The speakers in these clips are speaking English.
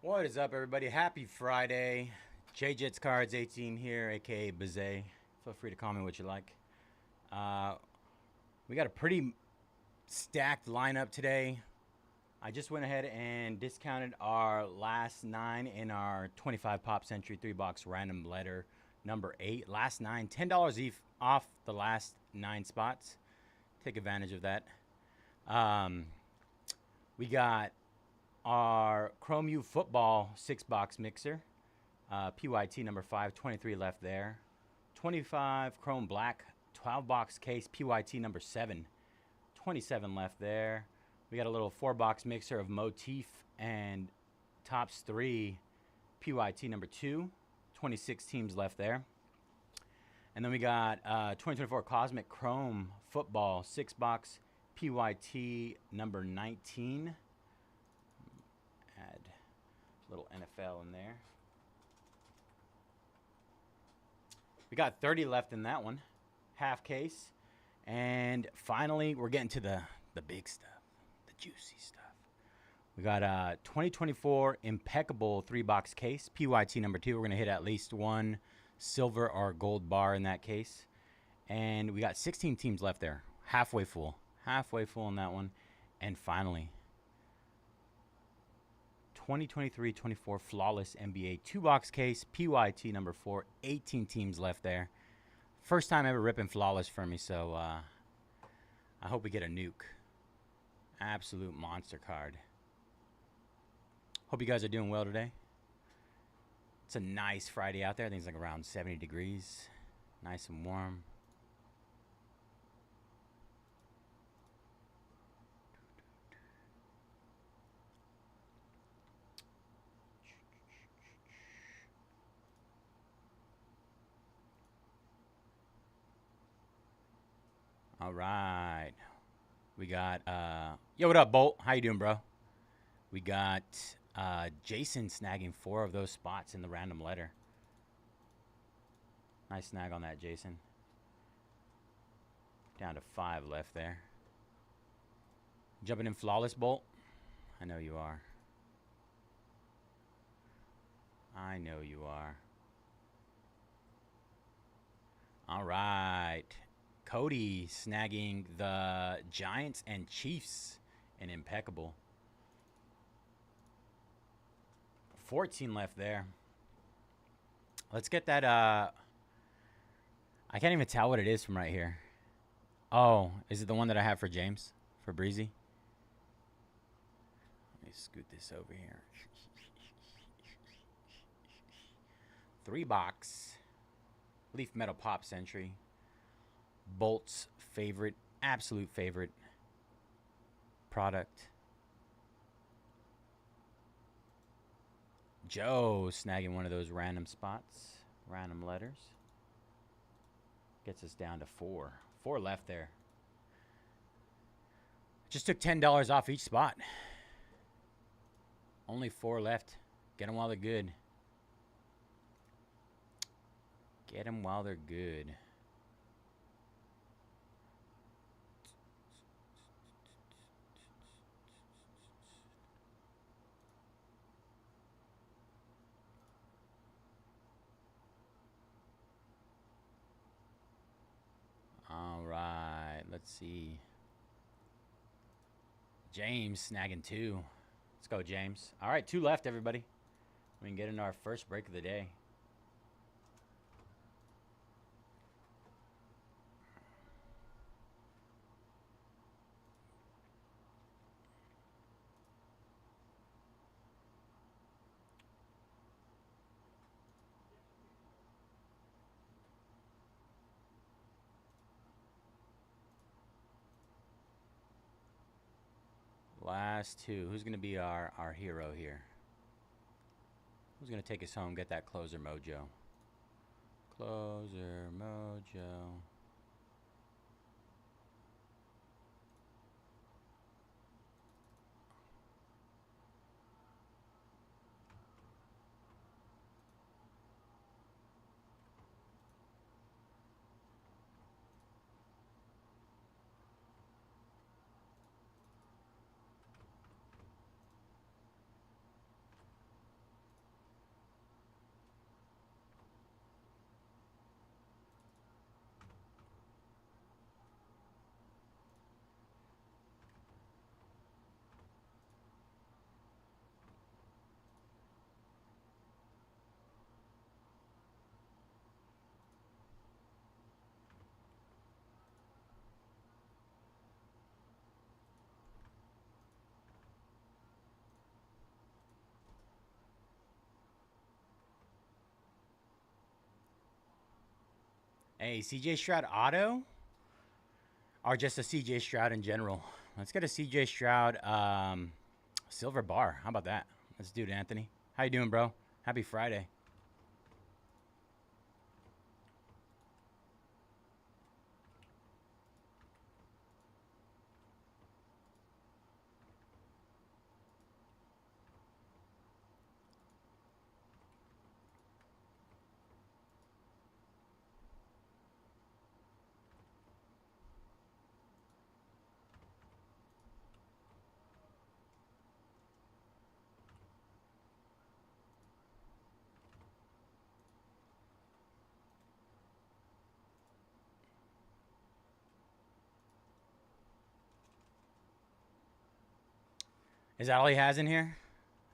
What is up, everybody? Happy Friday. JJets Cards 18 here, aka Bayze. Feel free to call me what you like. Uh, we got a pretty stacked lineup today. I just went ahead and discounted our last 9 in our 25 Pop Century 3-box random letter number 8. Last 9, $10 off the last 9 spots. Take advantage of that. We got our Chrome U football 6-box mixer. PYT number 5, 23 left there. 25 Chrome Black 12-box case, PYT number 7, 27 left there. We got a little 4-box mixer of Motif and Tops 3, PYT number 2, 26 teams left there. And then we got 2024 Cosmic Chrome Football 6-box, PYT number 19. Add a little NFL in there. We got 30 left in that one, half case. And finally, we're getting to the big stuff, the juicy stuff. We got a 2024 Impeccable 3-box case, PYT number 2. We're going to hit at least one silver or gold bar in that case. And we got 16 teams left there, halfway full in that one. And finally, 2023-24 Flawless NBA 2-box case, PYT number 4, 18 teams left there. First time ever ripping Flawless for me, so I hope we get a nuke. Absolute monster card. Hope you guys are doing well today. It's a nice Friday out there. I think it's like around 70 degrees. Nice and warm. All right. We got, yo, what up, Bolt? How you doing, bro? We got Jason snagging 4 of those spots in the random letter. Nice snag on that, Jason. Down to 5 left there. Jumping in Flawless, Bolt? I know you are. I know you are. All right. Cody snagging the Giants and Chiefs in Impeccable. 14 left there. Let's get that. I can't even tell what it is from right here. Oh, is it the one that I have for James? For Breezy? Let me scoot this over here. 3-box. Leaf Metal Pop Century. Bolt's favorite, absolute favorite product. Joe snagging one of those random spots, random letters. Gets us down to 4. 4 left there. Just took $10 off each spot. Only 4 left. Get them while they're good. Get them while they're good. All right, let's see. James snagging 2. Let's go, James. All right, 2 left, everybody. We can get into our first break of the day. Last 2. Who's going to be our hero here? Who's going to take us home, get that closer mojo? Closer mojo. Hey, CJ Stroud auto? Or just a CJ Stroud in general? Let's get a CJ Stroud silver bar. How about that? Let's do it, Anthony. How you doing, bro? Happy Friday. Is that all he has in here?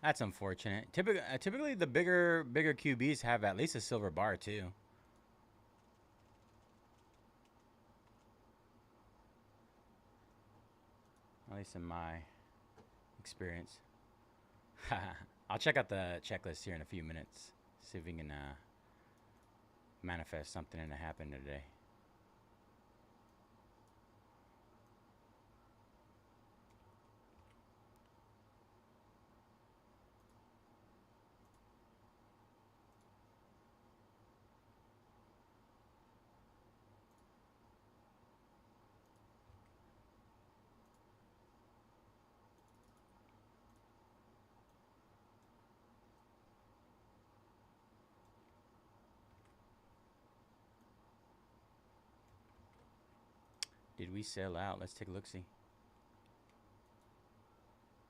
That's unfortunate. Typically the bigger QBs have at least a silver bar too. At least in my experience. I'll check out the checklist here in a few minutes. See if we can manifest something to happen today. Did we sell out? Let's take a look-see.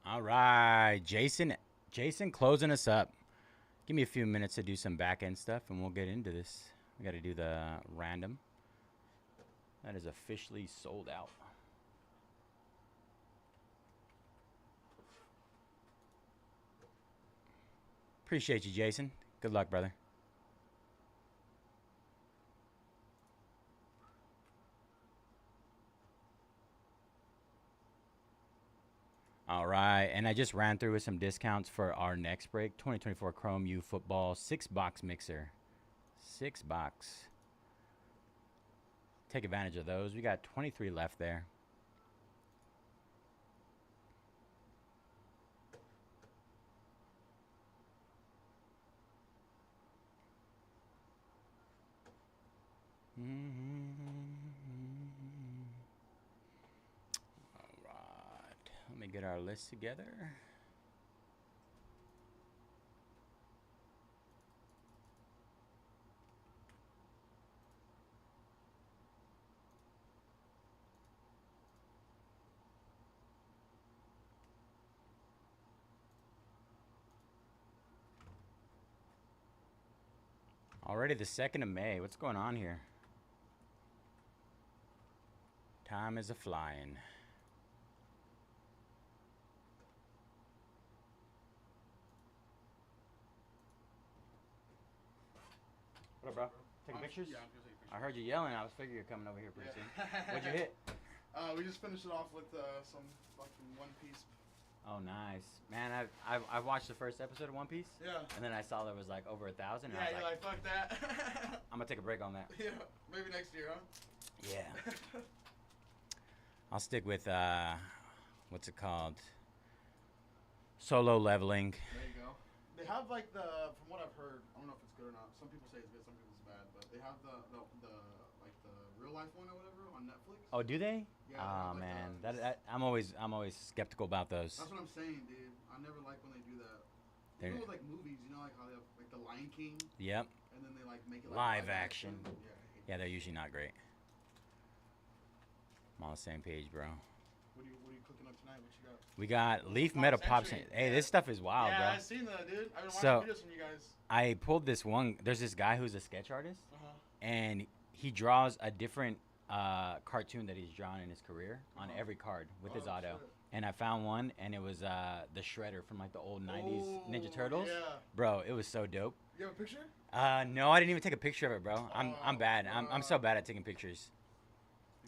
All right, Jason closing us up. Give me a few minutes to do some back-end stuff, and we'll get into this. We got to do the random. That is officially sold out. Appreciate you, Jason. Good luck, brother. All right, and I just ran through with some discounts for our next break. 2024 Chrome U Football 6-box mixer. 6-box. Take advantage of those. We got 23 left there. Let me get our list together. Already the 2nd of May. What's going on here? Time is a-flying. What up, bro? Taking pictures? Yeah, I'm gonna take pictures. I heard you yelling. I was figuring you're coming over here pretty soon. What'd you hit? We just finished it off with some fucking One Piece. Oh, nice. Man, I've watched the first episode of One Piece. Yeah. And then I saw there was like over 1,000. And Yeah, I was you're like, fuck that. I'm going to take a break on that. Yeah, maybe next year, huh? Yeah. I'll stick with, what's it called? Solo leveling. There you go. They have like from what I've heard, I don't know if it's good or not. Some people say it's good, some people it's bad, but they have the like the real life one or whatever on Netflix. Oh, do they? Yeah. Oh, like man. I'm always skeptical about those. That's what I'm saying, dude. I never like when they do that. Even with like movies, you know, like how they have like the Lion King. Yep. And then they like make it like live action. Yeah, they're usually not great. I'm on the same page, bro. What are you cooking up tonight? What you got? We got Leaf Meta Pops. Hey, this stuff is wild, bro. Yeah, I've seen that, dude. I've been watching videos from you guys. I pulled this one. There's this guy who's a sketch artist, and he draws a different cartoon that he's drawn in his career on every card with his auto. Shit. And I found one, and it was the Shredder from like the old '90s Ninja Turtles. Yeah. Bro, it was so dope. You have a picture? No, I didn't even take a picture of it, bro. I'm bad. I'm so bad at taking pictures.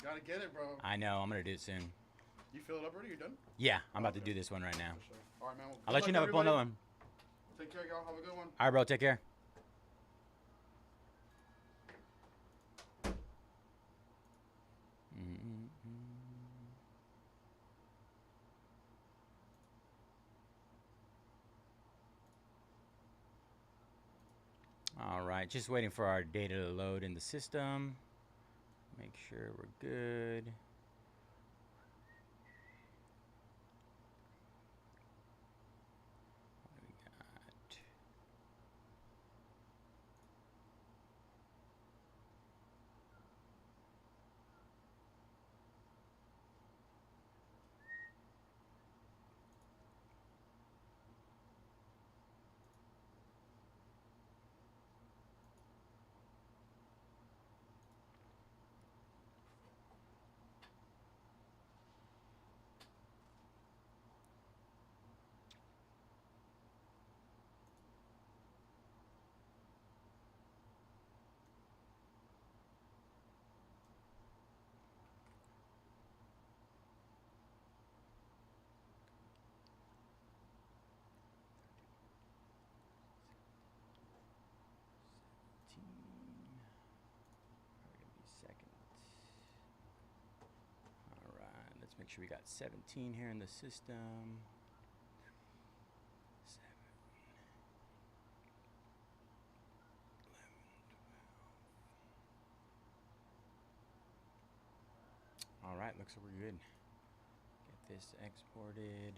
You gotta get it, bro. I know. I'm gonna do it soon. You fill it up already? You done? Yeah, I'm about to do this one right now. For sure. All right, man. Well, I'll let you know if I pull another one. Take care, y'all. Have a good one. All right, bro. Take care. All right, just waiting for our data to load in the system. Make sure we're good. What do we got? All right, let's make sure we got 17 here in the system. 7, 11, 12. All right, looks like we're good. Get this exported.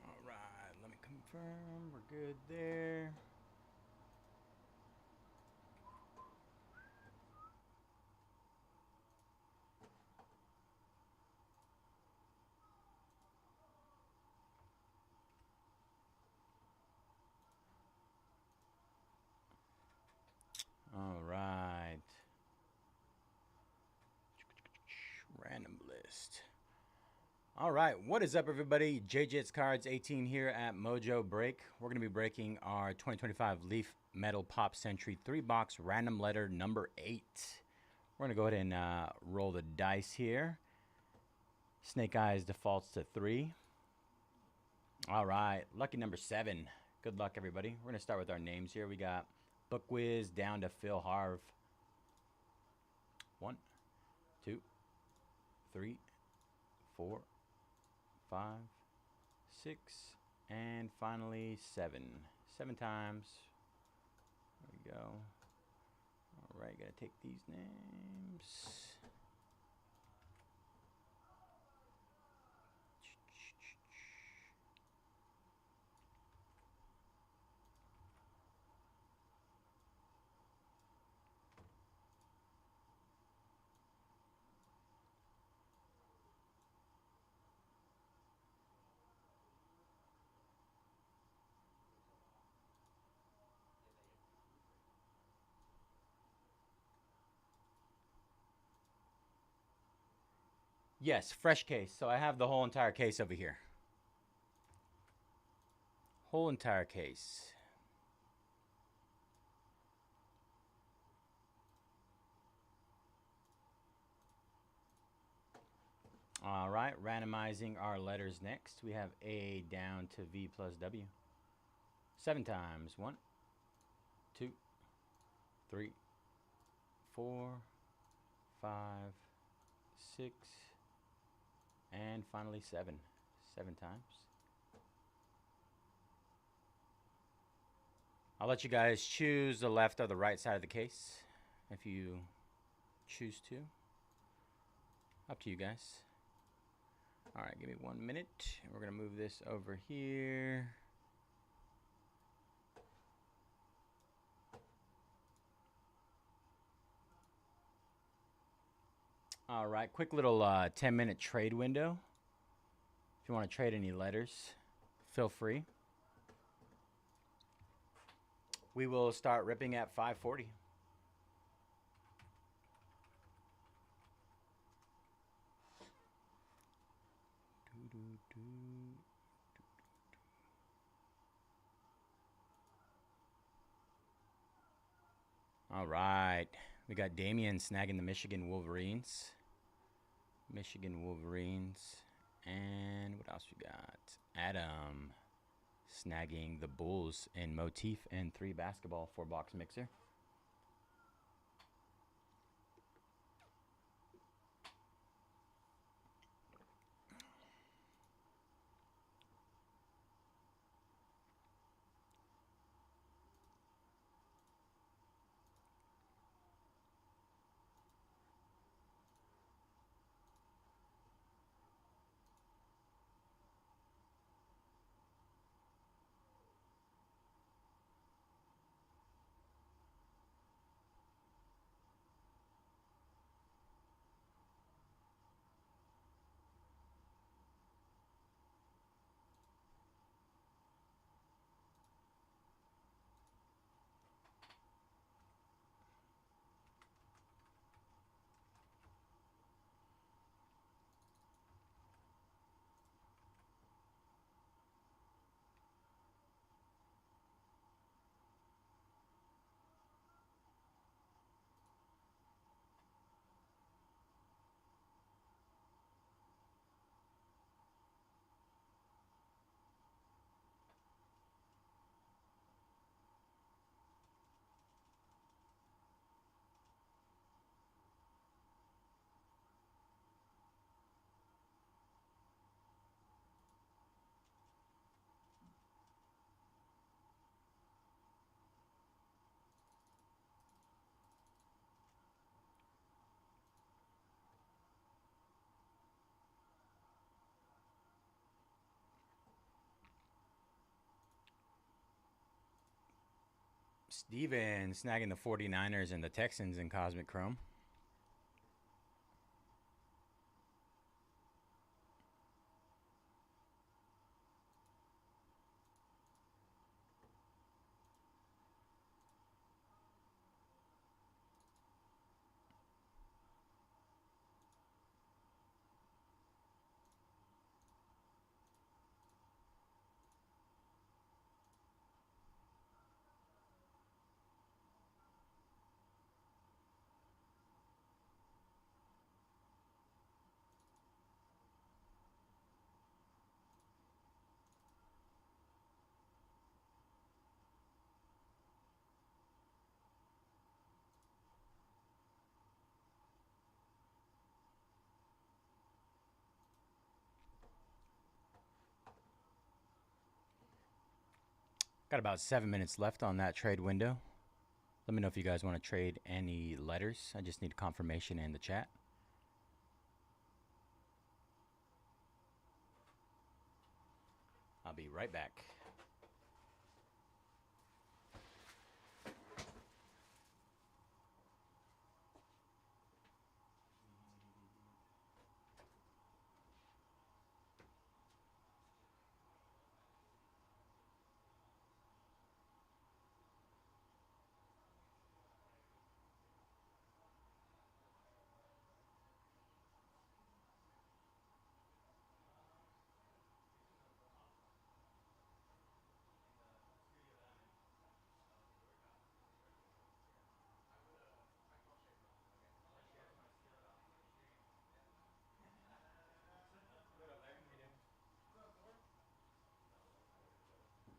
All right, let me confirm we're good there. closed. All right, what is up, everybody? JJ's Cards 18 here at Mojobreak. We're going to be breaking our 2025 Leaf Metal Pop Century 3-box random letter number 8. We're going to go ahead and roll the dice here. Snake Eyes defaults to 3. All right, lucky number 7. Good luck, everybody. We're going to start with our names here. We got Bookwiz down to Phil Harv. 1, 2, 3, 4, 5, 6, and finally 7. 7 times. There we go. All right, gotta take these names. Yes, fresh case. So I have the whole entire case over here. Whole entire case. All right, randomizing our letters next. We have A down to V plus W. 7 times. 1, 2, 3, 4, 5, 6, and finally 7. 7 times. I'll let you guys choose the left or the right side of the case if you choose to. Up to you guys. All right, give me 1 minute. We're going to move this over here. All right, quick little 10-minute trade window. If you want to trade any letters, feel free. We will start ripping at 5:40. All right, we got Damian snagging the Michigan Wolverines. And what else we got? Adam snagging the Bulls in motif and 3 basketball 4-box mixer. Steven snagging the 49ers and the Texans in Cosmic Chrome. Got about 7 minutes left on that trade window. Let me know if you guys want to trade any letters. I just need confirmation in the chat. I'll be right back.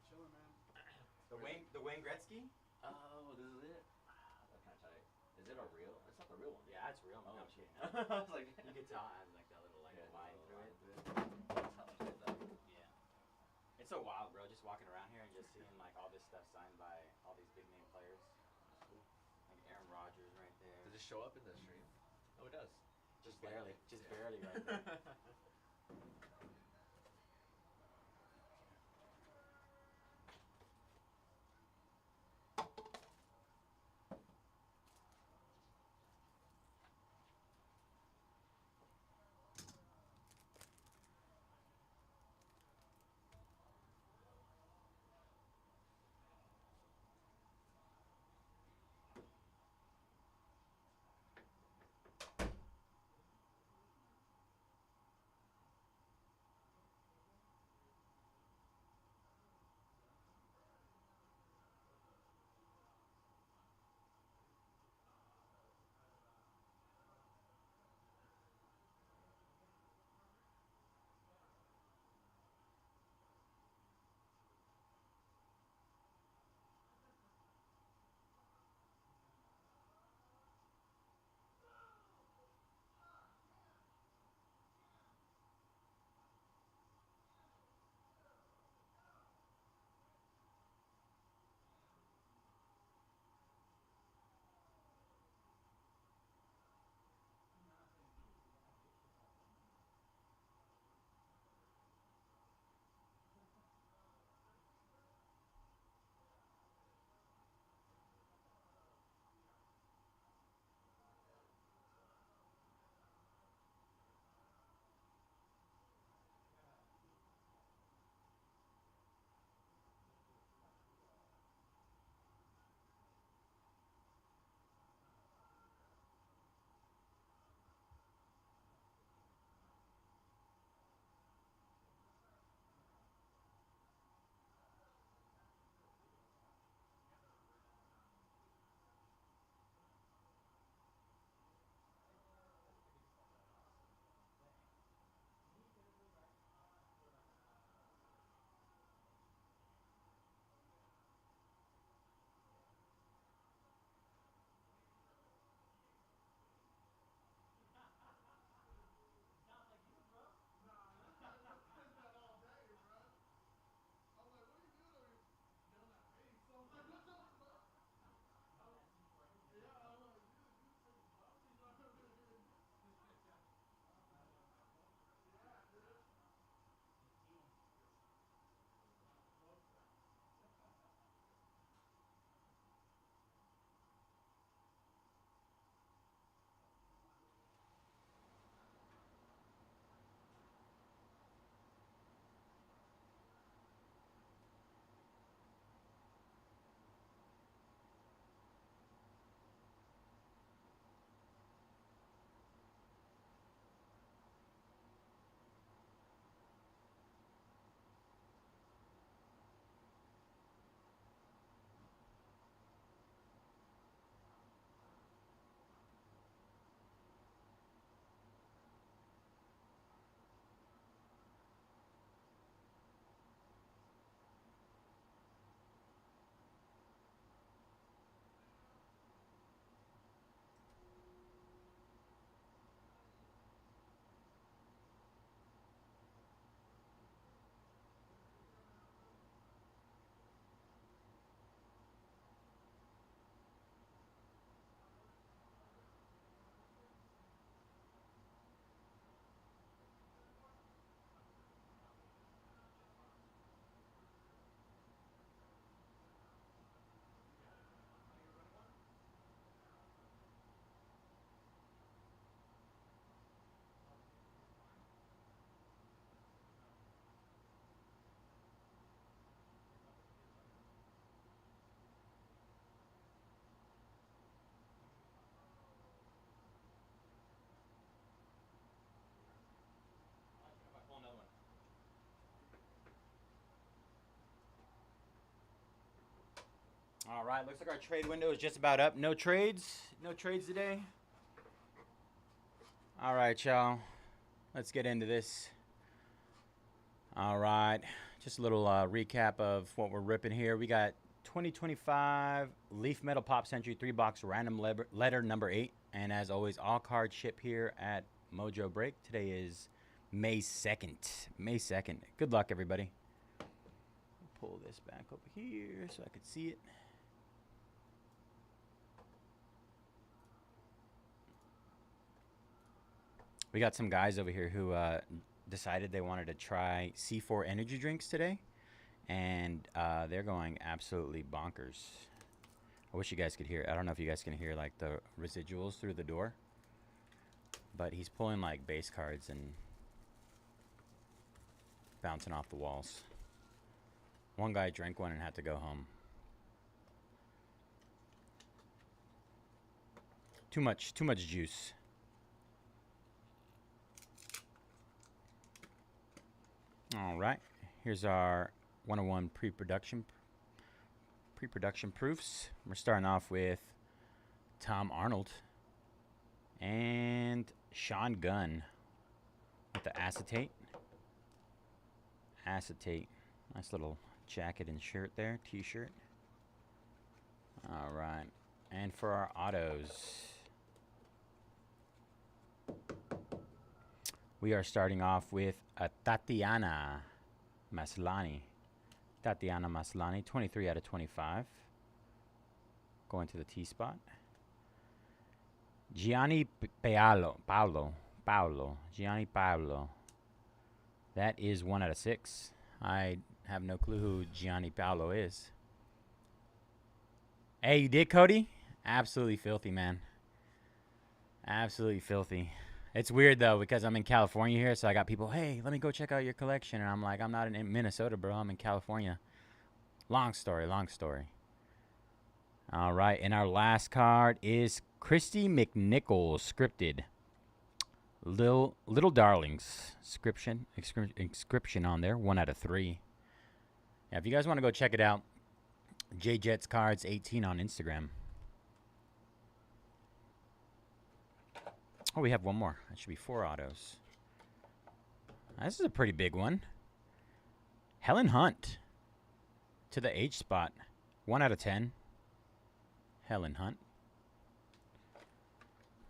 Chilling, man. The Wayne Gretzky? Oh, this is it. That's kind of tight. Is it a real? It's not the real one. Yeah, it's real. Oh, No, shit. kidding. I was like, You can tell it has like that little like yeah, line little through line it. through it. That's how much is that? Yeah. It's so wild, bro. Just walking around here and just seeing like all this stuff signed by all these big name players. That's cool. Like Aaron Rodgers right there. Does it show up in the stream? Oh, it does. Just barely. Just Yeah. barely right there. All right, looks like our trade window is just about up. No trades. No trades today. All right, y'all. Let's get into this. All right. Just a little recap of what we're ripping here. We got 2025 Leaf Metal Pop Century 3-box random letter number 8. And as always, all cards ship here at Mojobreak. Today is May 2nd. May 2nd. Good luck, everybody. Pull this back over here so I could see it. We got some guys over here who decided they wanted to try C4 energy drinks today. And they're going absolutely bonkers. I wish you guys could hear. I don't know if you guys can hear like the residuals through the door. But he's pulling like base cards and bouncing off the walls. One guy drank one and had to go home. Too much juice. All right, here's our 101 pre-production proofs. We're starting off with Tom Arnold and Sean Gunn with the acetate. Nice little jacket and shirt there, t-shirt. All right, and for our autos, we are starting off with a Tatiana Maslany. 23 out of 25. Going to the T spot. Gianni Paolo. Gianni Paolo. That is 1 out of 6. I have no clue who Gianni Paolo is. Hey, you did, Cody? Absolutely filthy, man. Absolutely filthy. It's weird, though, because I'm in California here, so I got people, hey, let me go check out your collection. And I'm like, I'm not in Minnesota, bro. I'm in California. Long story. All right, and our last card is Christy McNichols, scripted. Little Darlings, inscription on there, 1 out of 3. Yeah, if you guys want to go check it out, JJets Cards 18 on Instagram. Oh, we have one more. That should be 4 autos. This is a pretty big one. Helen Hunt to the H spot. 1 out of 10. Helen Hunt.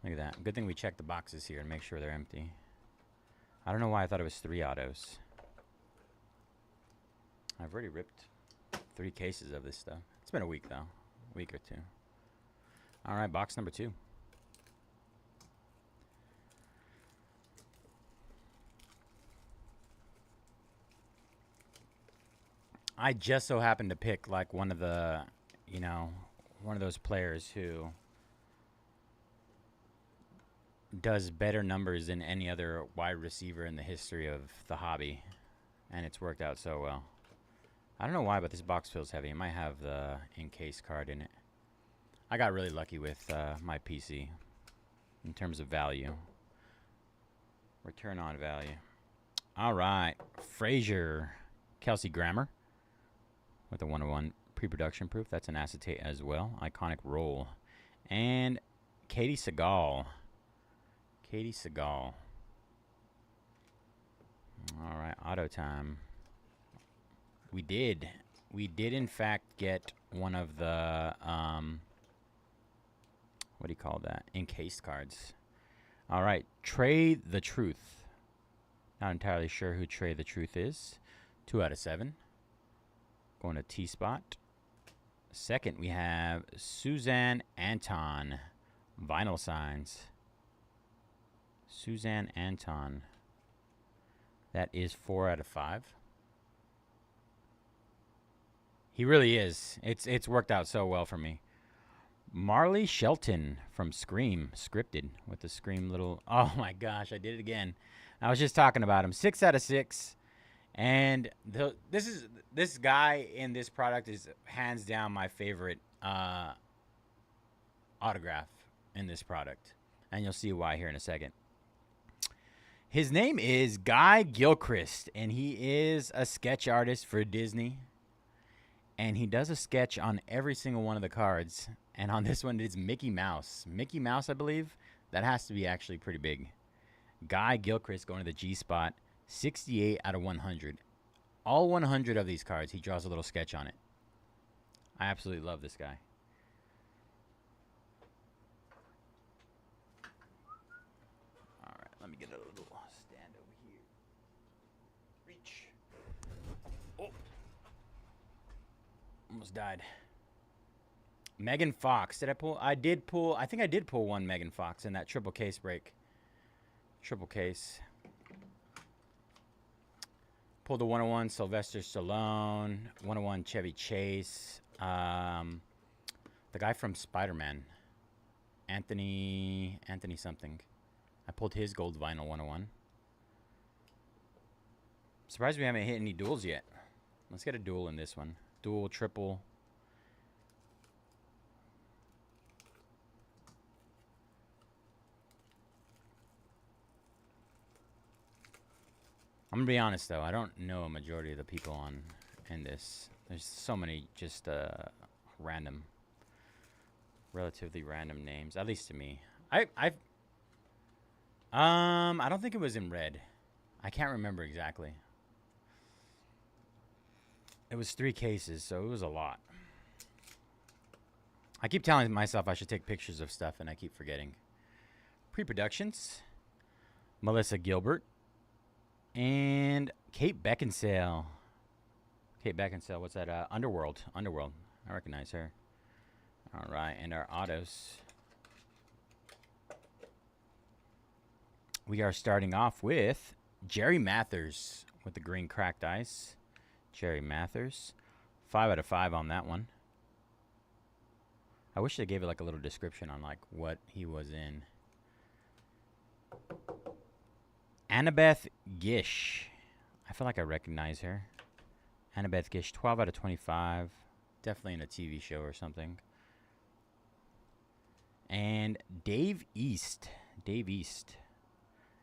Look at that. Good thing we checked the boxes here and make sure they're empty. I don't know why I thought it was 3 autos. I've already ripped 3 cases of this stuff. It's been a week, though. A week or 2. All right, box number 2. I just so happened to pick like one of the, one of those players who does better numbers than any other wide receiver in the history of the hobby. And it's worked out so well. I don't know why, but this box feels heavy. It might have the encased card in it. I got really lucky with my PC in terms of value. Return on value. All right. Frazier. Kelsey Grammer with a 101 pre-production proof. That's an acetate as well. Iconic roll. And Katie Seagal. All right, auto time. We did in fact get one of the what do you call that? Encased cards. All right, Trey the Truth. Not entirely sure who Trey the Truth is. 2 out of 7. Going to T spot. Second, we have Suzanne Anton. Vinyl signs. Suzanne Anton. That is 4 out of 5. He really is. It's worked out so well for me. Marley Shelton from Scream, scripted with the Scream little. Oh my gosh, I did it again. I was just talking about him. 6 out of 6. And this guy in this product is hands down my favorite autograph in this product. And you'll see why here in a second. His name is Guy Gilchrist, and he is a sketch artist for Disney. And he does a sketch on every single one of the cards. And on this one, it's Mickey Mouse. Mickey Mouse, I believe. That has to be actually pretty big. Guy Gilchrist going to the G spot. 68 out of 100. All 100 of these cards, he draws a little sketch on it. I absolutely love this guy. All right, let me get a little stand over here. Reach. Oh. Almost died. Megan Fox. Did I pull? I did pull. I think I did pull one Megan Fox in that triple case break. Triple case. Pulled the 101 Sylvester Stallone. 101 Chevy Chase. The guy from Spider-Man. Anthony something. I pulled his gold vinyl 101. Surprised we haven't hit any duels yet. Let's get a duel in this one. Dual, triple. I'm gonna be honest though, I don't know a majority of the people in this. There's so many just relatively random names, at least to me. I don't think it was in red. I can't remember exactly. It was 3 cases, so it was a lot. I keep telling myself I should take pictures of stuff, and I keep forgetting. Pre-productions. Melissa Gilbert. And Kate Beckinsale. Kate Beckinsale, what's that? Underworld. Underworld. I recognize her. All right, and our autos. We are starting off with Jerry Mathers with the green cracked ice. Jerry Mathers. 5 out of 5 on that one. I wish they gave it like a little description on like what he was in. Annabeth Gish. I feel like I recognize her. Annabeth Gish, 12 out of 25. Definitely in a TV show or something. And Dave East. Dave East.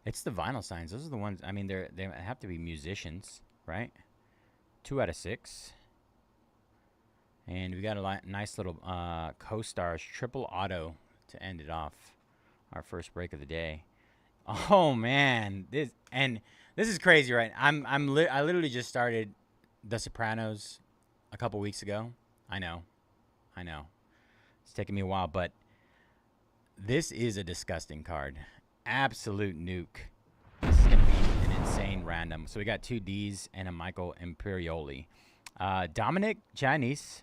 It's the vinyl signs. Those are the ones. I mean, they have to be musicians, right? 2 out of 6. And we got a nice little Co-Stars triple auto to end it off. Our first break of the day. Oh man, this is crazy, right? I literally just started The Sopranos a couple weeks ago. I know. It's taking me a while, but this is a disgusting card. Absolute nuke. This is gonna be an insane random. So we got 2 Ds and a Michael Imperioli. Dominic Janice,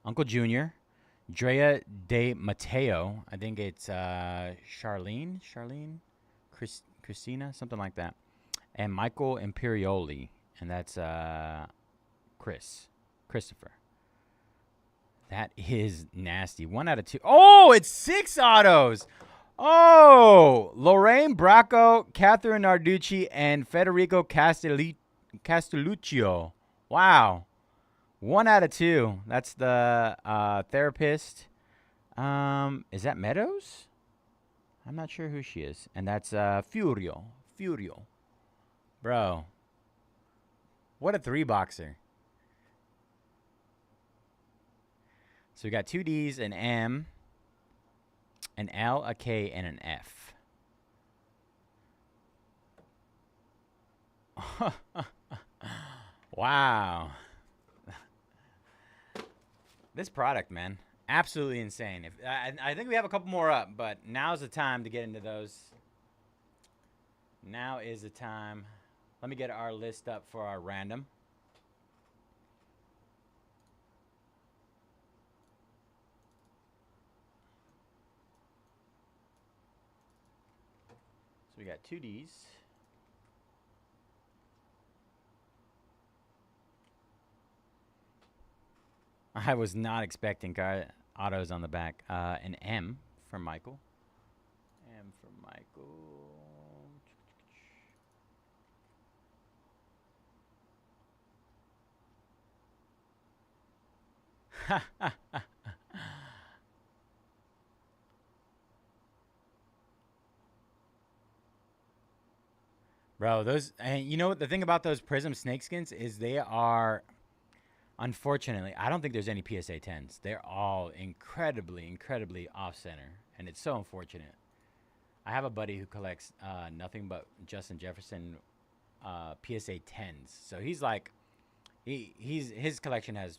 Uncle Junior, Drea De Matteo. I think it's Charlene. Christina, something like that. And Michael Imperioli, and that's Christopher. That is nasty. 1 out of 2. Oh, it's 6 autos. Oh, Lorraine Bracco, Catherine Narducci, and Federico Castelluccio. Wow. 1 out of 2. That's the therapist. Is that Meadows? I'm not sure who she is. And that's Furio. Bro. What a 3-boxer. So we got 2 Ds, an M, an L, a K, and an F. Wow. This product, man. Absolutely insane. I think we have a couple more up, but now's the time to get into those. Now is the time. Let me get our list up for our random. So we got 2 Ds. I was not expecting autos on the back. An M for Michael. M for Michael. Bro, those, and you know what the thing about those Prism snakeskins is they are Unfortunately, I don't think there's any PSA 10s. They're all incredibly off center, and it's so unfortunate. I have a buddy who collects nothing but Justin Jefferson PSA 10s. So he's like, his collection has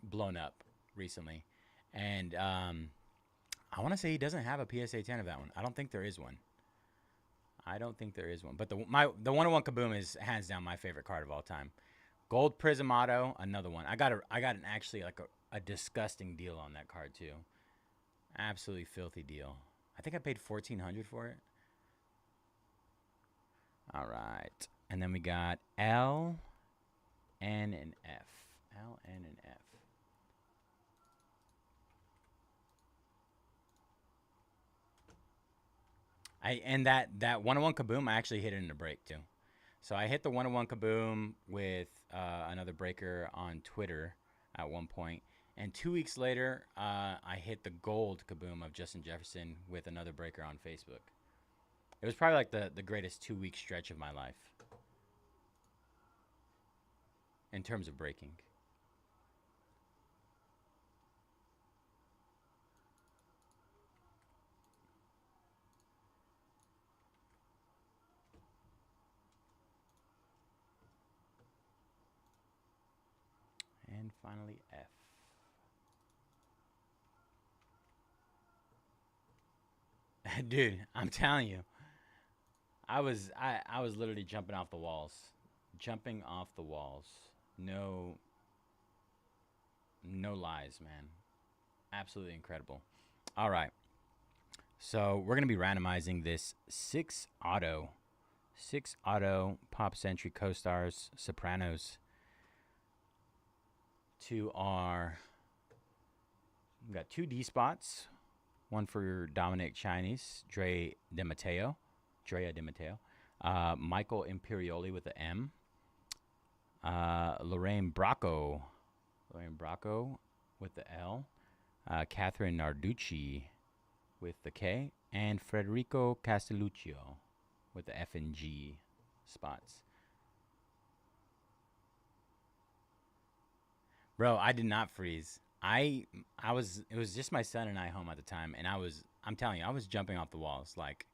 blown up recently, and I want to say he doesn't have a PSA 10 of that one. I don't think there is one. But the 101 Kaboom is hands down my favorite card of all time. Gold Prism Auto, another one. I got an actually like a disgusting deal on that card too. Absolutely filthy deal. I think I paid $1,400 for it. All right, and then we got L, N, and F. L, N, and F. And that 101 Kaboom, I actually hit it in a break too. So I hit the 101 Kaboom with another breaker on Twitter at one point. And 2 weeks later, I hit the gold Kaboom of Justin Jefferson with another breaker on Facebook. It was probably like the greatest 2 week stretch of my life in terms of breaking. And finally, F. Dude, I'm telling you, I was literally jumping off the walls. No lies, man. Absolutely incredible. All right. So we're going to be randomizing this 6 auto Pop Century Co-Stars Sopranos to our, we got 2 D spots. One for Dominic Chinese, Drea Di Matteo, Michael Imperioli with the M, Lorraine Bracco with the L, Catherine Narducci with the K, and Federico Castelluccio with the F and G spots. Bro, I did not freeze. It was just my son and I home at the time, and I'm telling you, I was jumping off the walls, like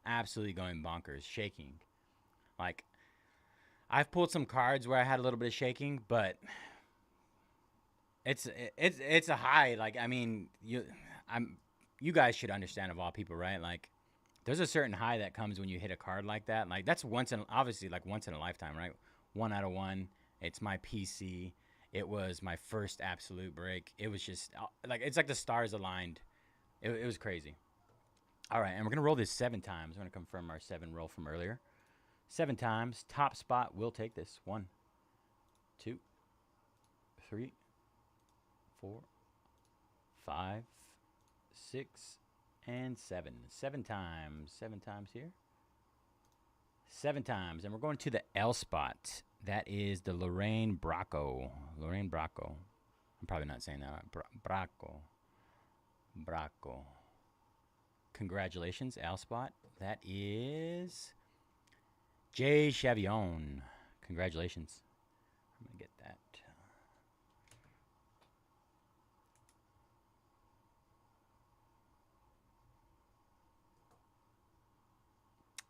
absolutely going bonkers, shaking. Like, I've pulled some cards where I had a little bit of shaking, but it's a high. Like, I mean, you guys should understand, of all people, right? Like, there's a certain high that comes when you hit a card like that. Like, that's obviously once in a lifetime, right? 1 out of 1. It's my PC. It was my first absolute break. It was just like, it's like the stars aligned. It was crazy. All right, and we're going to roll this 7 times. I'm going to confirm our 7 roll from earlier. 7 times. Top spot will take this. 1, 2, 3, 4, 5, 6, and 7. 7 times. 7 times here. 7 times. And we're going to the L spot. That is the Lorraine Bracco. I'm probably not saying that right. Bracco. Congratulations, L spot. That is Jay Chavion. Congratulations. I'm going to get that.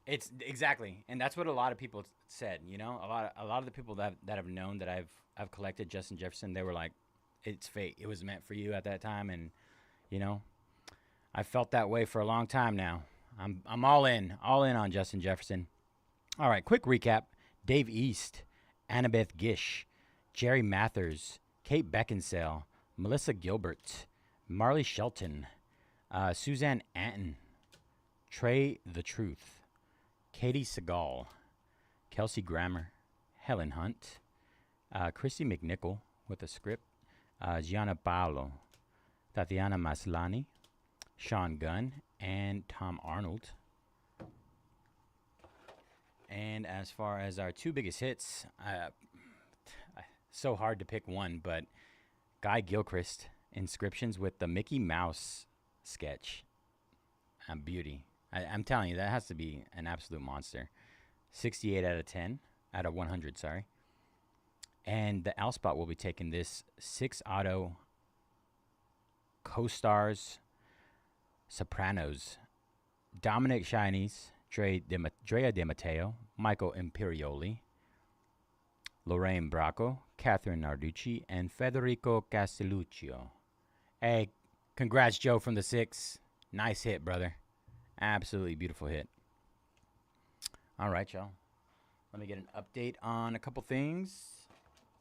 It's exactly, and that's what a lot of people said. You know, a lot of the people that have known that I've collected Justin Jefferson, they were like, "It's fate. It was meant for you at that time." And you know, I felt that way for a long time now. I'm all in on Justin Jefferson. All right, quick recap: Dave East, Annabeth Gish, Jerry Mathers, Kate Beckinsale, Melissa Gilbert, Marley Shelton, Suzanne Anton, Trey the Truth, Katie Segal, Kelsey Grammer, Helen Hunt, Chrissy McNichol with a script, Gianna Paolo, Tatiana Maslany, Sean Gunn, and Tom Arnold. And as far as our 2 biggest hits, so hard to pick one, but Guy Gilchrist, Inscriptions with the Mickey Mouse sketch. Beauty. I'm telling you, that has to be an absolute monster. 68 out of 100, sorry. And the L spot will be taking this 6 auto Co-Stars Sopranos. Dominic Shinies, Drea De Matteo, Michael Imperioli, Lorraine Bracco, Catherine Narducci, and Federico Castelluccio. Hey, congrats, Joe, from the 6. Nice hit, brother. Absolutely beautiful hit. All right, y'all. Let me get an update on a couple things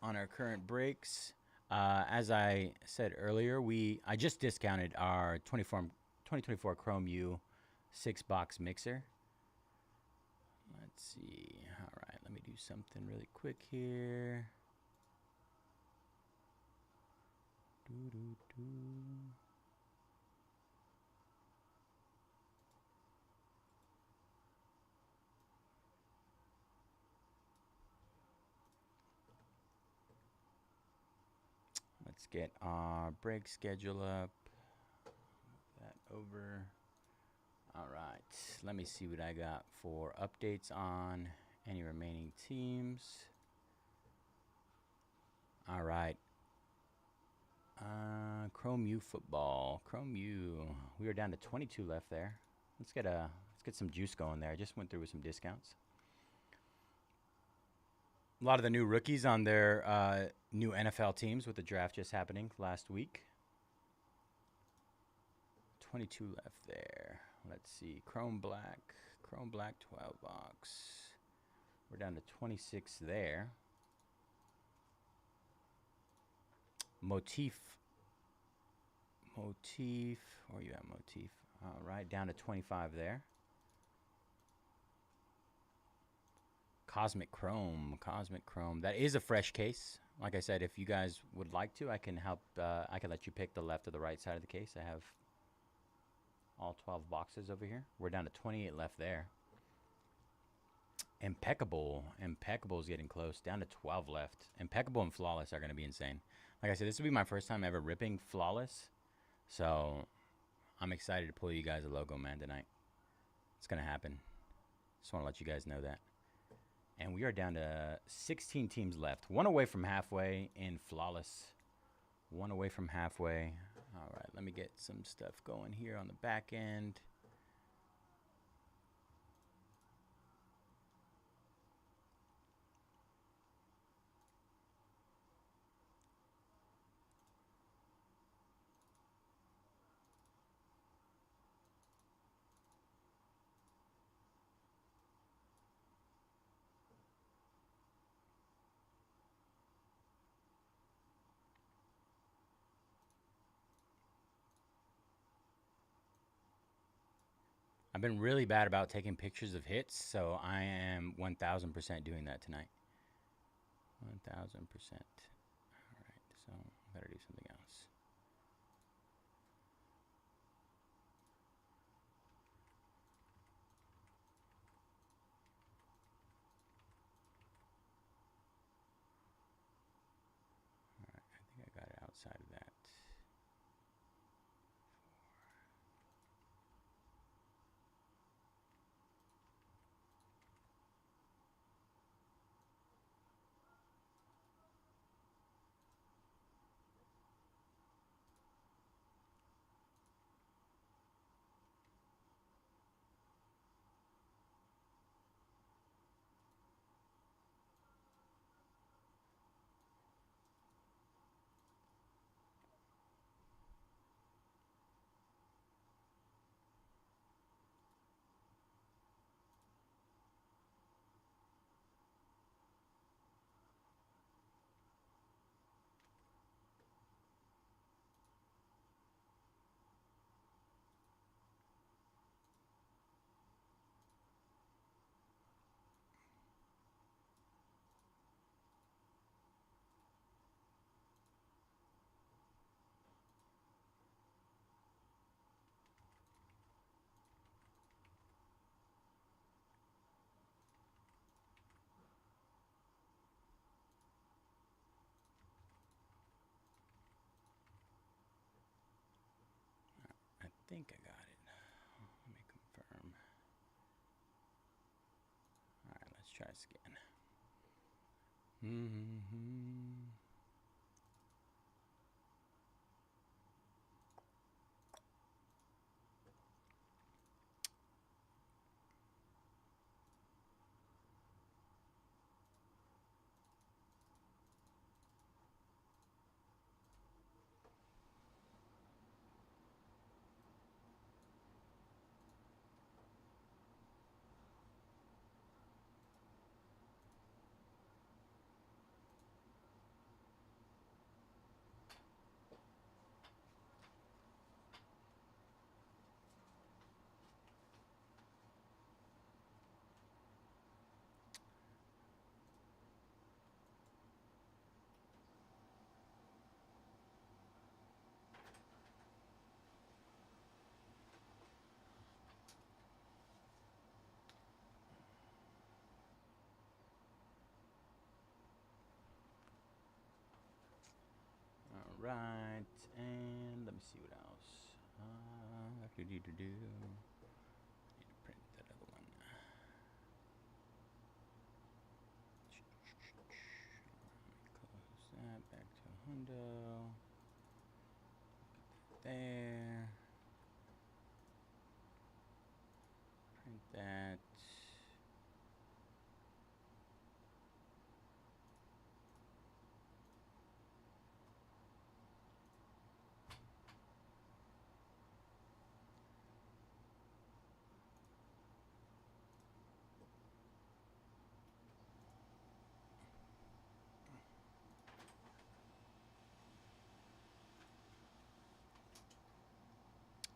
on our current breaks. As I said earlier, I just discounted our 2024 Chrome U 6-box mixer. Let's see. All right, let me do something really quick here. Let's get our break schedule up. Move that over. All right, let me see what I got for updates on any remaining teams. All right. Chrome U football. Chrome U. We are down to 22 left there. Let's get some juice going there. I just went through with some discounts. A lot of the new rookies on their new NFL teams with the draft just happening last week. 22 left there. Let's see. Chrome Black 12 box. We're down to 26 there. Motif. Where you at, Motif? All right, down to 25 there. Cosmic Chrome. That is a fresh case. Like I said, if you guys would like to, I can help. I can let you pick the left or the right side of the case. I have all 12 boxes over here. We're down to 28 left there. Impeccable is getting close. Down to 12 left. Impeccable and Flawless are going to be insane. Like I said, this will be my first time ever ripping Flawless. So I'm excited to pull you guys a logo, man, tonight. It's going to happen. Just want to let you guys know that. And we are down to 16 teams left. One away from halfway in Flawless. One away from halfway. All right, let me get some stuff going here on the back end. I've been really bad about taking pictures of hits, so I am 1,000% doing that tonight. 1,000%. All right, so I gotta do something else. All right, I think I got it outside of that. I think I got it. Let me confirm. All right, let's try this again. Mm-hmm. All right, and let me see what else. Need to print that other one. Close that back to hundo. There. Print that.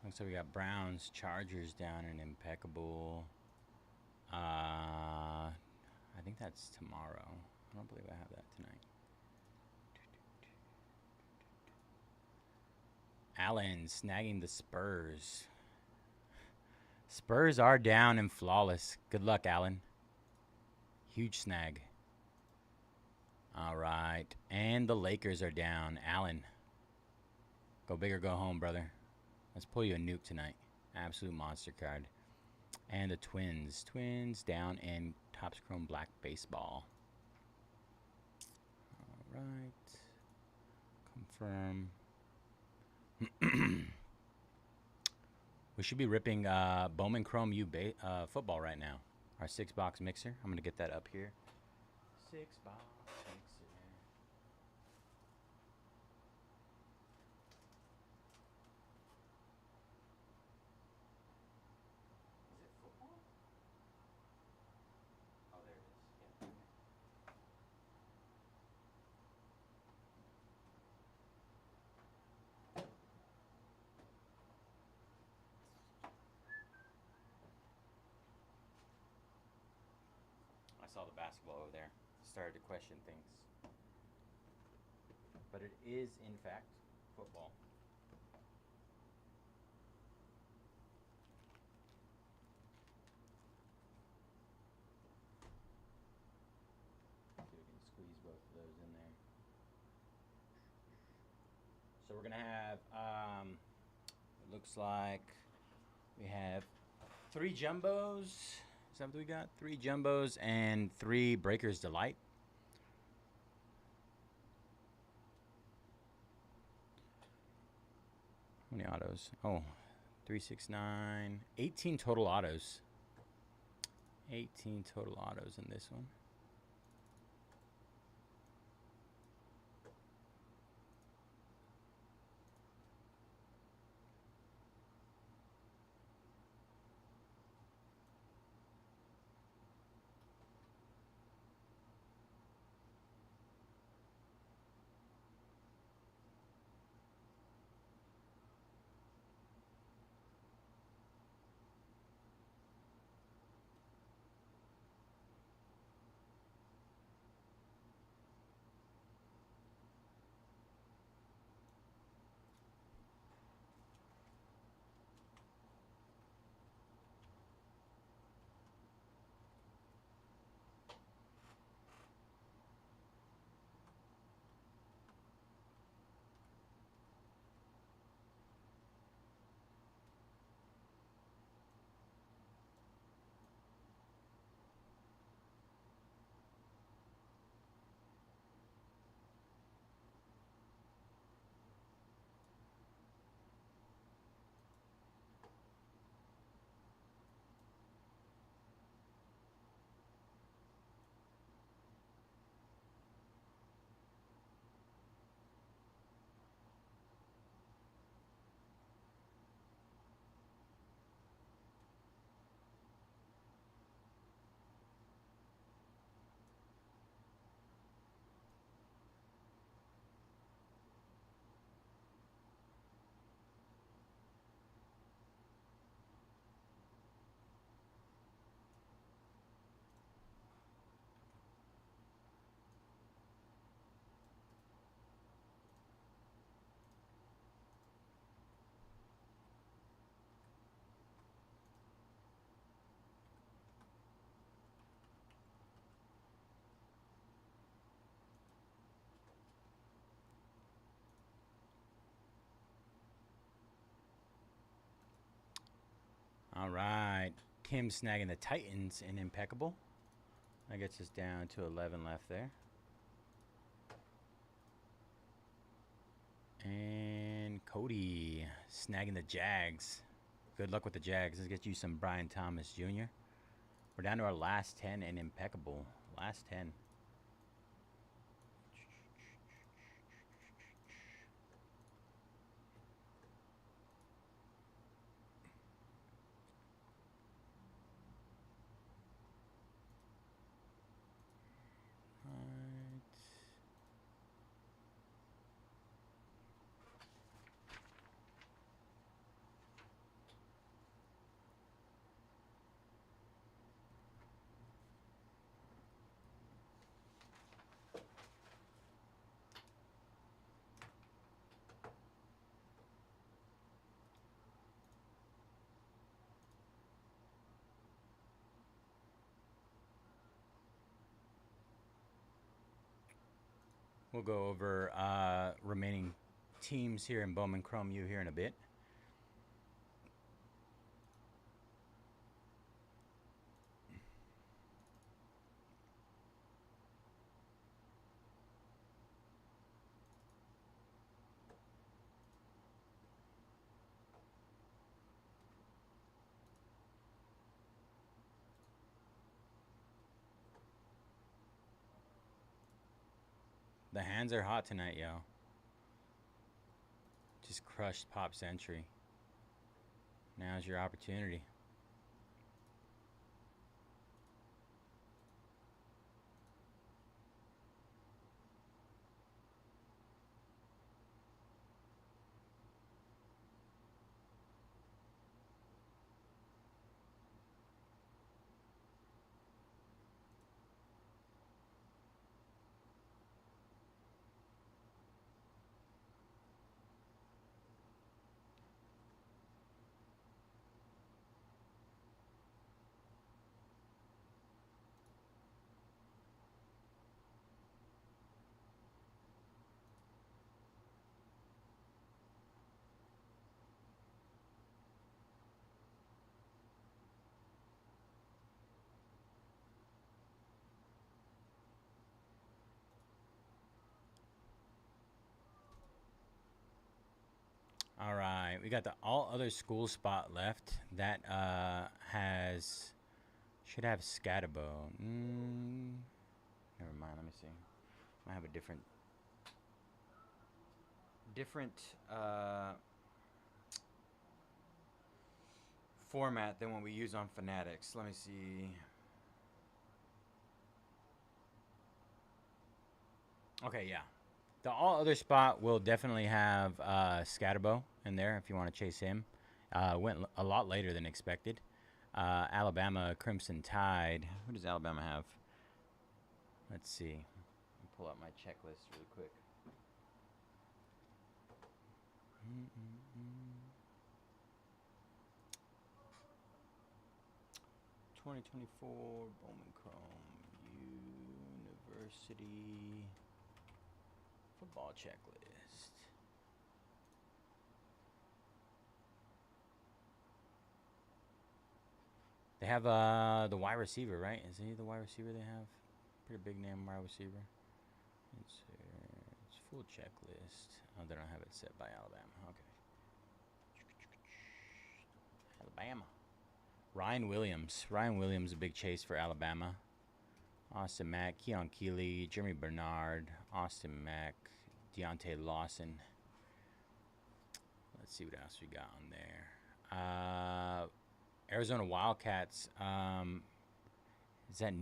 Looks like we got Browns, Chargers down in Impeccable. I think that's tomorrow. I don't believe I have that tonight. Allen snagging the Spurs. Spurs are down and flawless. Good luck, Allen. Huge snag. All right. And the Lakers are down. Allen. Go big or go home, brother. Let's pull you a nuke tonight. Absolute monster card. And the Twins. Twins down in Topps Chrome Black Baseball. All right. Confirm. We should be ripping Bowman Chrome U football right now. Our 6-box mixer. I'm going to get that up here. 6-box mixer. Is it football? Oh, there it is. Yeah. I saw the basketball over there. Started to question things. But it is, in fact, football. See if we can squeeze both of those in there. So we're going to have, it looks like we have 3 jumbos. Is that what we got? 3 jumbos and 3 Breakers Delight. How many autos? Oh, 369. 18 total autos. 18 total autos in this one. All right. Kim snagging the Titans in Impeccable. That gets us down to 11 left there. And Cody snagging the Jags. Good luck with the Jags. Let's get you some Brian Thomas Jr. We're down to our last 10 in Impeccable. Last 10. Right. We'll go over remaining teams here in Bowman Chrome U here in a bit. The hands are hot tonight, yo. Just crushed Pop Century. Now's your opportunity. All right, we got the all other school spot left. That should have Scatabo. Never mind. Let me see. I have a different format than what we use on Fanatics. Let me see. Okay, yeah. The all other spot will definitely have Scatabo in there if you want to chase him. Went a lot later than expected. Alabama Crimson Tide. Who does Alabama have? Let's see. Let me pull up my checklist really quick. 2024 Bowman Chrome University football checklist. They have the wide receiver, right? Is he the wide receiver they have? Pretty big name wide receiver. It's full checklist. Oh, they don't have it set by Alabama. Okay. Alabama. Ryan Williams. Ryan Williams, a big chase for Alabama. Austin Mack, Keon Keeley, Jeremy Bernard, Austin Mack, Deontay Lawson. Let's see what else we got on there. Arizona Wildcats. Is that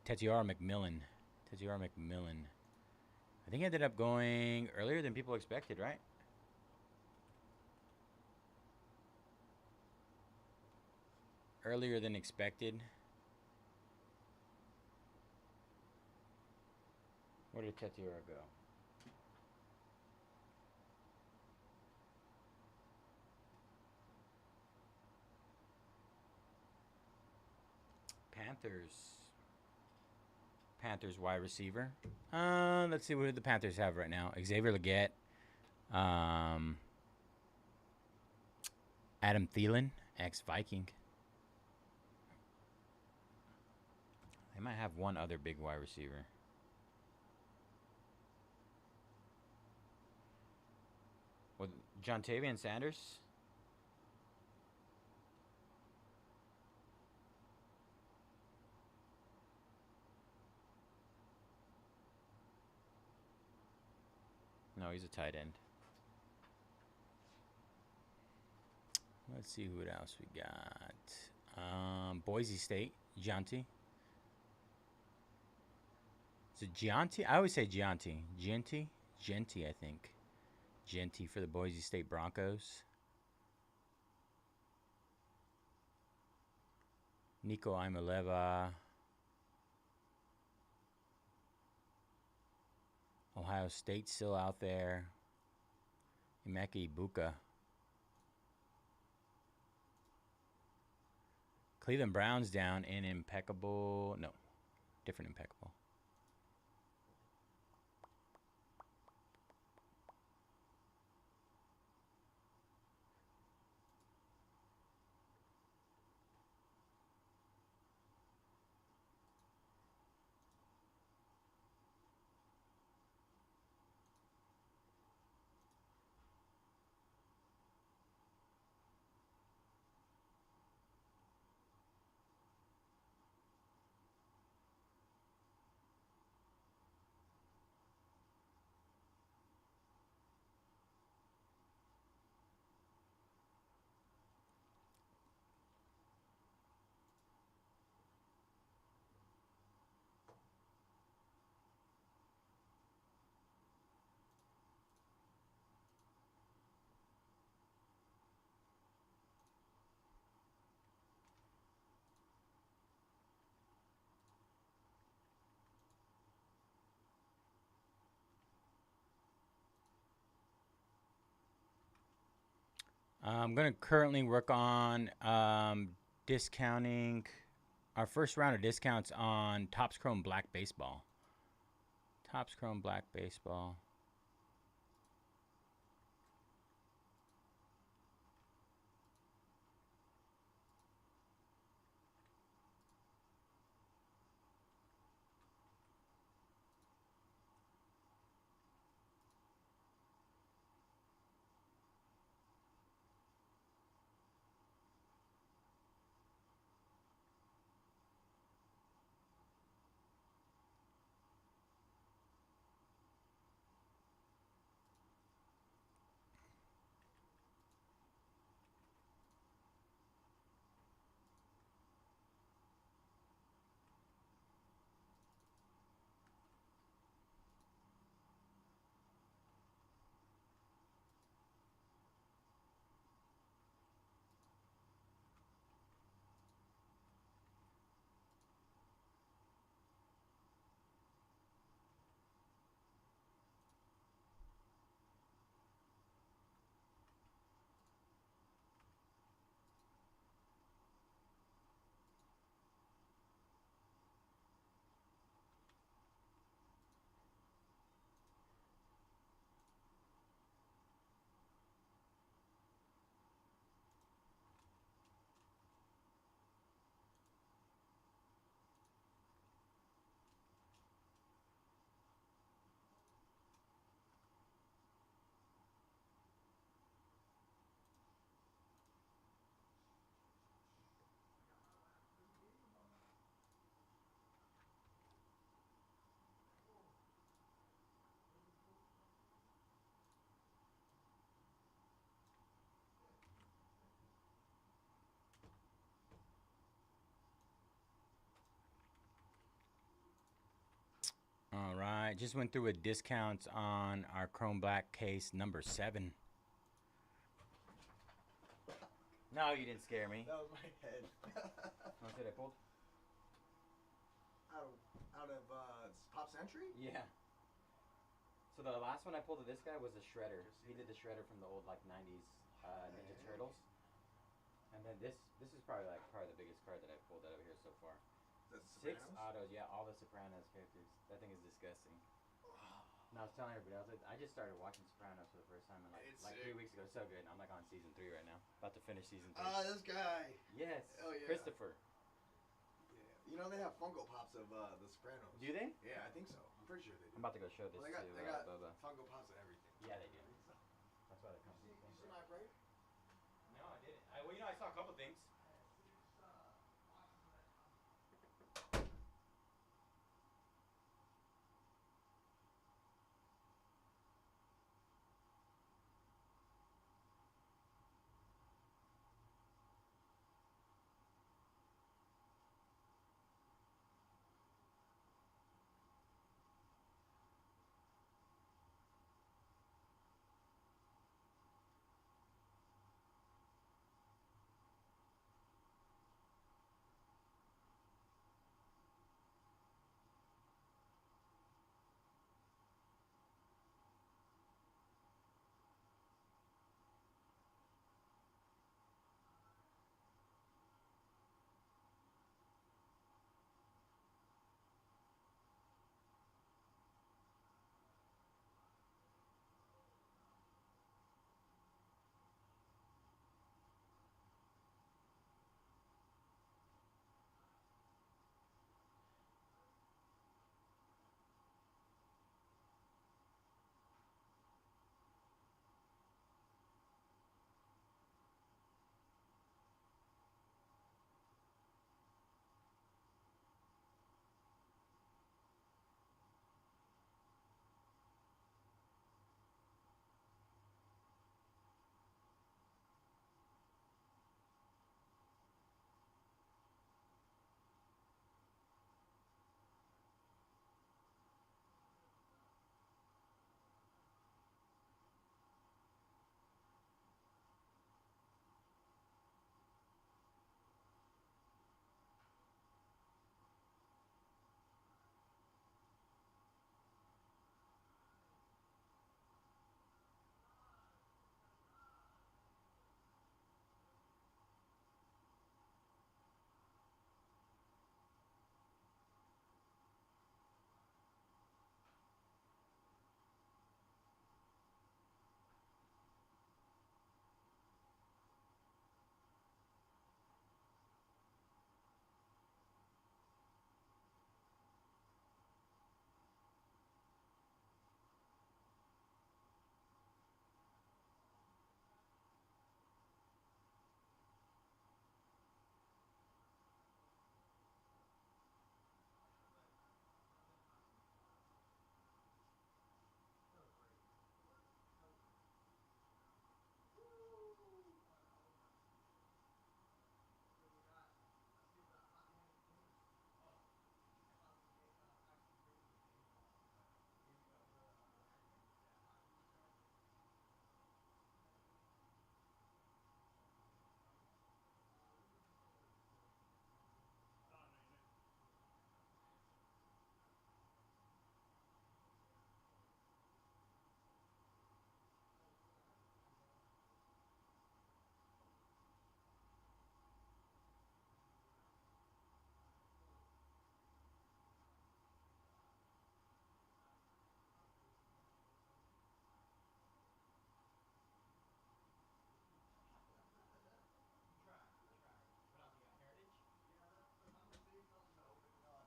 Tetiara McMillan? Tetiara McMillan. I think he ended up going earlier than people expected, right? Earlier than expected. Where did Tetiara go? Panthers wide receiver. Let's see what the Panthers have right now. Xavier Legette. Adam Thielen. Ex-Viking. They might have one other big wide receiver. With Jontavian Sanders? No, he's a tight end. Let's see who else we got. Boise State, Gianti. Is it Gianti? I always say Gianti. Genti, I think. Genti for the Boise State Broncos. Nico Imaleva. Ohio State still out there. Emeka Ibuka. Cleveland Browns down in Impeccable. No, different Impeccable. I'm going to currently work on discounting our first round of discounts on Topps Chrome Black Baseball. Topps Chrome Black Baseball. All right, just went through a discount on our Chrome Black case number 7. No, you didn't scare me. That was my head. What's it I pulled? Out of Pop Century? Yeah. So the last one I pulled of this guy was a shredder. He did the shredder from the old like 90s Ninja Turtles. And then this is probably the biggest card that I've pulled out of here so far. That's 6 Sopranos? autos, yeah, all the Sopranos characters. That thing is disgusting. And I was telling everybody, I was like, I just started watching Sopranos for the first time in It's like sick. 3 weeks ago. So good. I'm like on season 3 right now. About to finish season 3. This guy. Yes. Oh, yeah. Christopher. Yeah. You know they have Funko Pops of The Sopranos. Do they? Yeah, I think so. I'm pretty sure they do. I'm about to go show this Well, they got to Bubba. Funko Pops of everything. Yeah, they do. I think so. That's why they come from You Funko. see my break? No, I didn't. Well, I saw a couple things.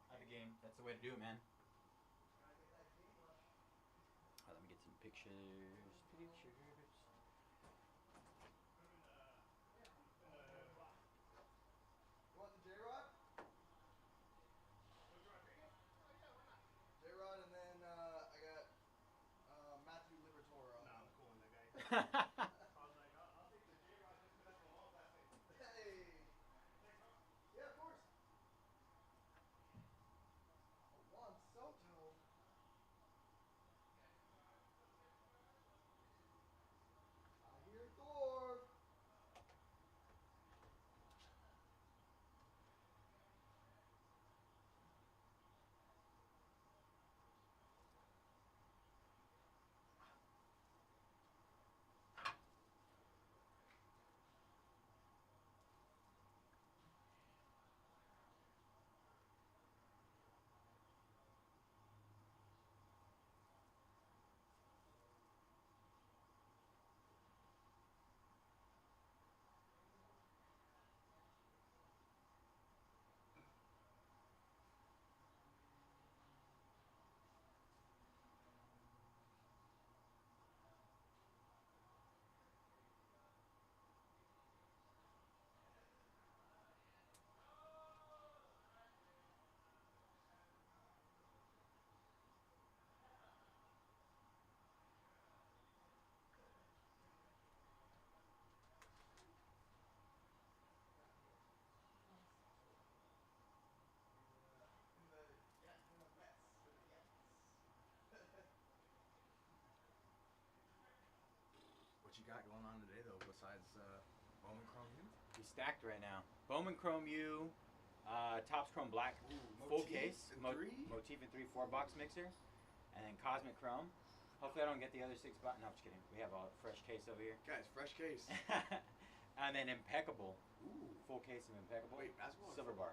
I have a game. That's the way to do it, man. Let me get some pictures. Pictures. You want the J-Rod? J-Rod, and then I got Matthew Liberatore on. Nah, I'm cool on that guy. I was like, I'll take the J-Rod just because that's the wall last name. Hey. Yeah, of course. Juan Soto. stacked right now. Bowman Chrome U, Topps Chrome Black, Ooh, full motif case, and three? Motif and 3 4-box mixer, and then Cosmic Chrome. Hopefully I don't get the other 6 box. No, I'm just kidding. We have a fresh case over here. Guys, fresh case. And then Impeccable, Ooh. full case of Impeccable. Wait, basketball or Silver bar,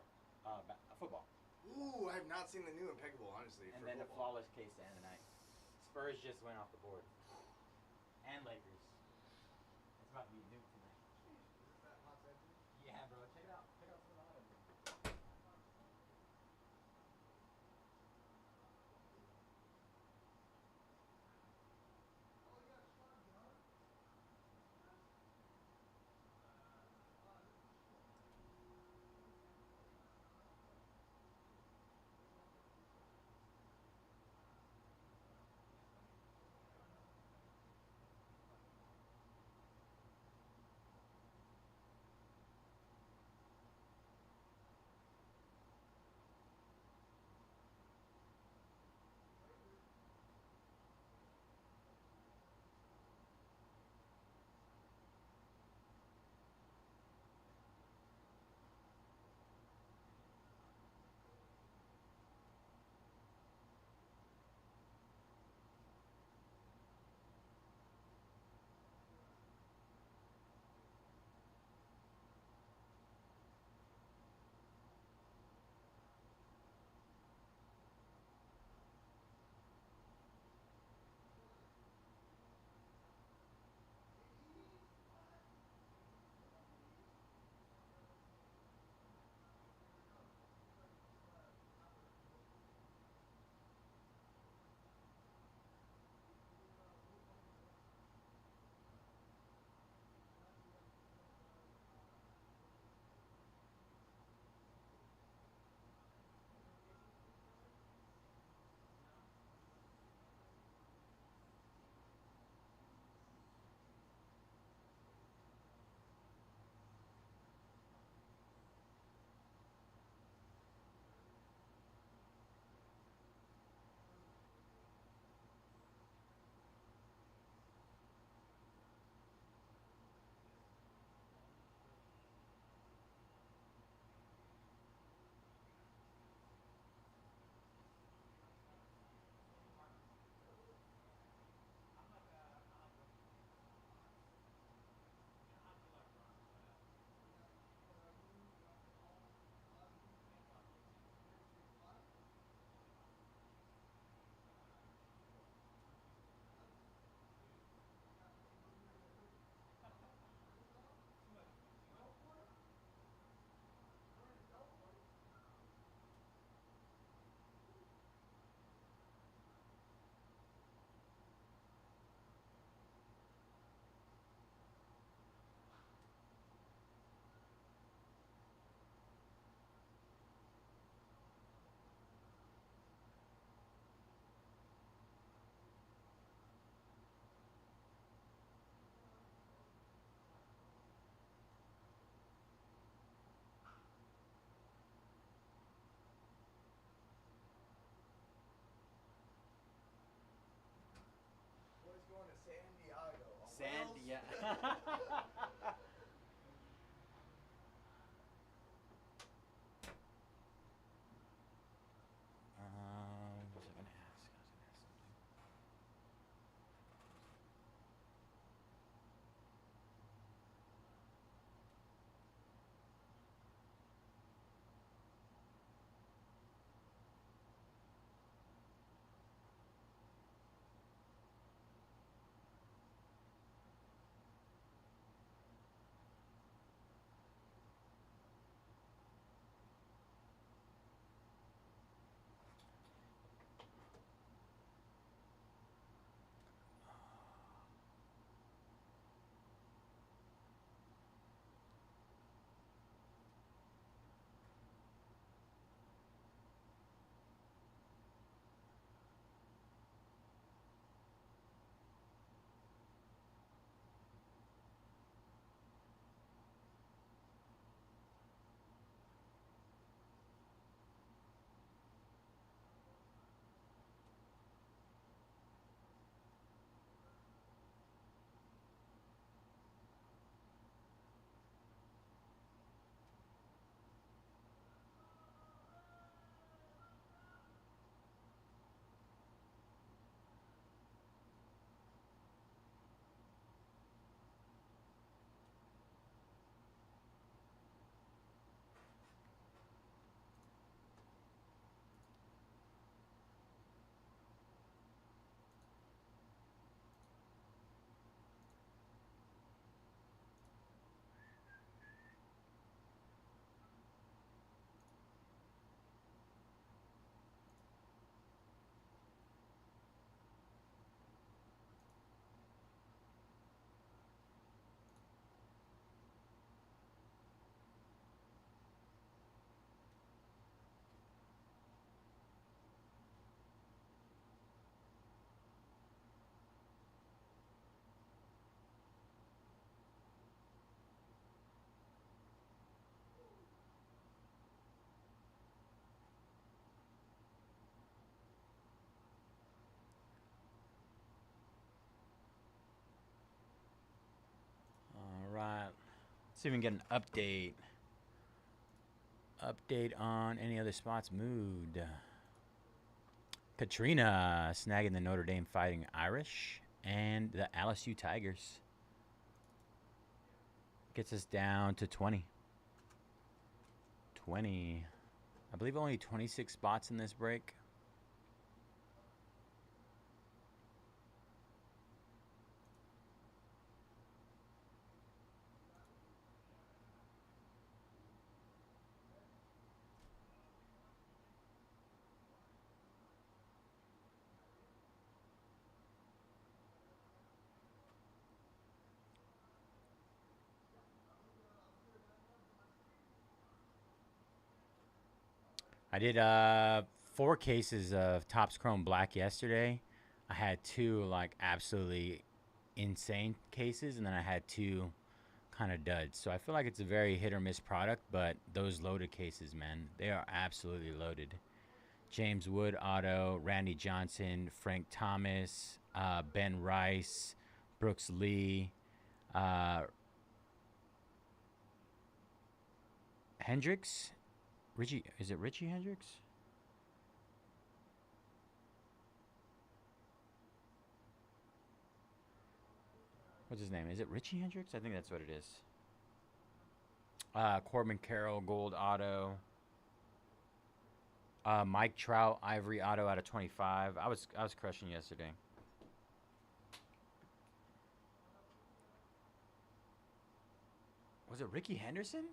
football. Ooh, I have not seen the new Impeccable, honestly. And for then the football. flawless case to end the night. Spurs just went off the board. And Lakers. It's about to be new tonight. Yeah, bro. Check it out. Check out some of the items. See if we can get an update. Update on any other spots moved. Katrina snagging the Notre Dame Fighting Irish and the LSU Tigers. Gets us down to 20. 20. I believe only 26 spots in this break. I did 4 cases of Topps Chrome Black yesterday. I had 2 like absolutely insane cases, and then I had 2 kind of duds. So I feel like it's a very hit or miss product, but those loaded cases, man, they are absolutely loaded. James Wood auto, Randy Johnson, Frank Thomas, Ben Rice, Brooks Lee, Hendricks. Richie, is it Richie Hendricks? What's his name? Is it Richie Hendricks? I think that's what it is. Corbin Carroll, gold auto. Mike Trout, ivory auto out of 25. I was crushing yesterday. Was it Ricky Henderson?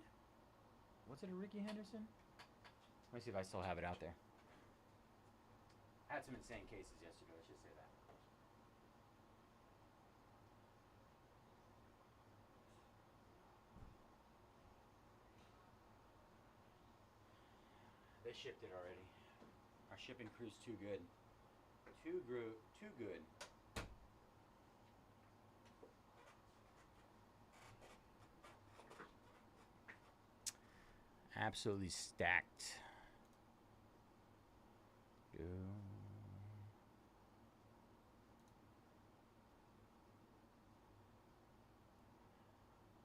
Was it a Ricky Henderson? Let me see if I still have it out there. I had some insane cases yesterday, I should say that. They shipped it already. Our shipping crew's too good. Too good. Absolutely stacked.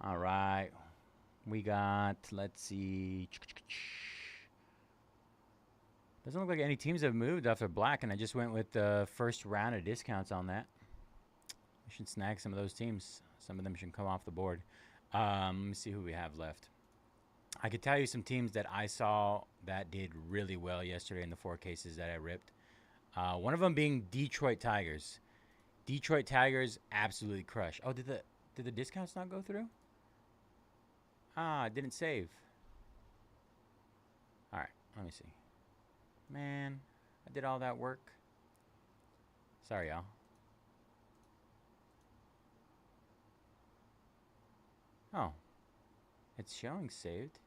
All right. We got, let's see. Doesn't look like any teams have moved after black, and I just went with the first round of discounts on that. We should snag some of those teams. Some of them should come off the board. Let me see who we have left. I could tell you some teams that I saw that did really well yesterday in the 4 cases that I ripped. One of them being Detroit Tigers. Detroit Tigers absolutely crushed. Oh, did the discounts not go through? Ah, it didn't save. All right, let me see. Man, I did all that work. Sorry, y'all. Oh, it's showing saved.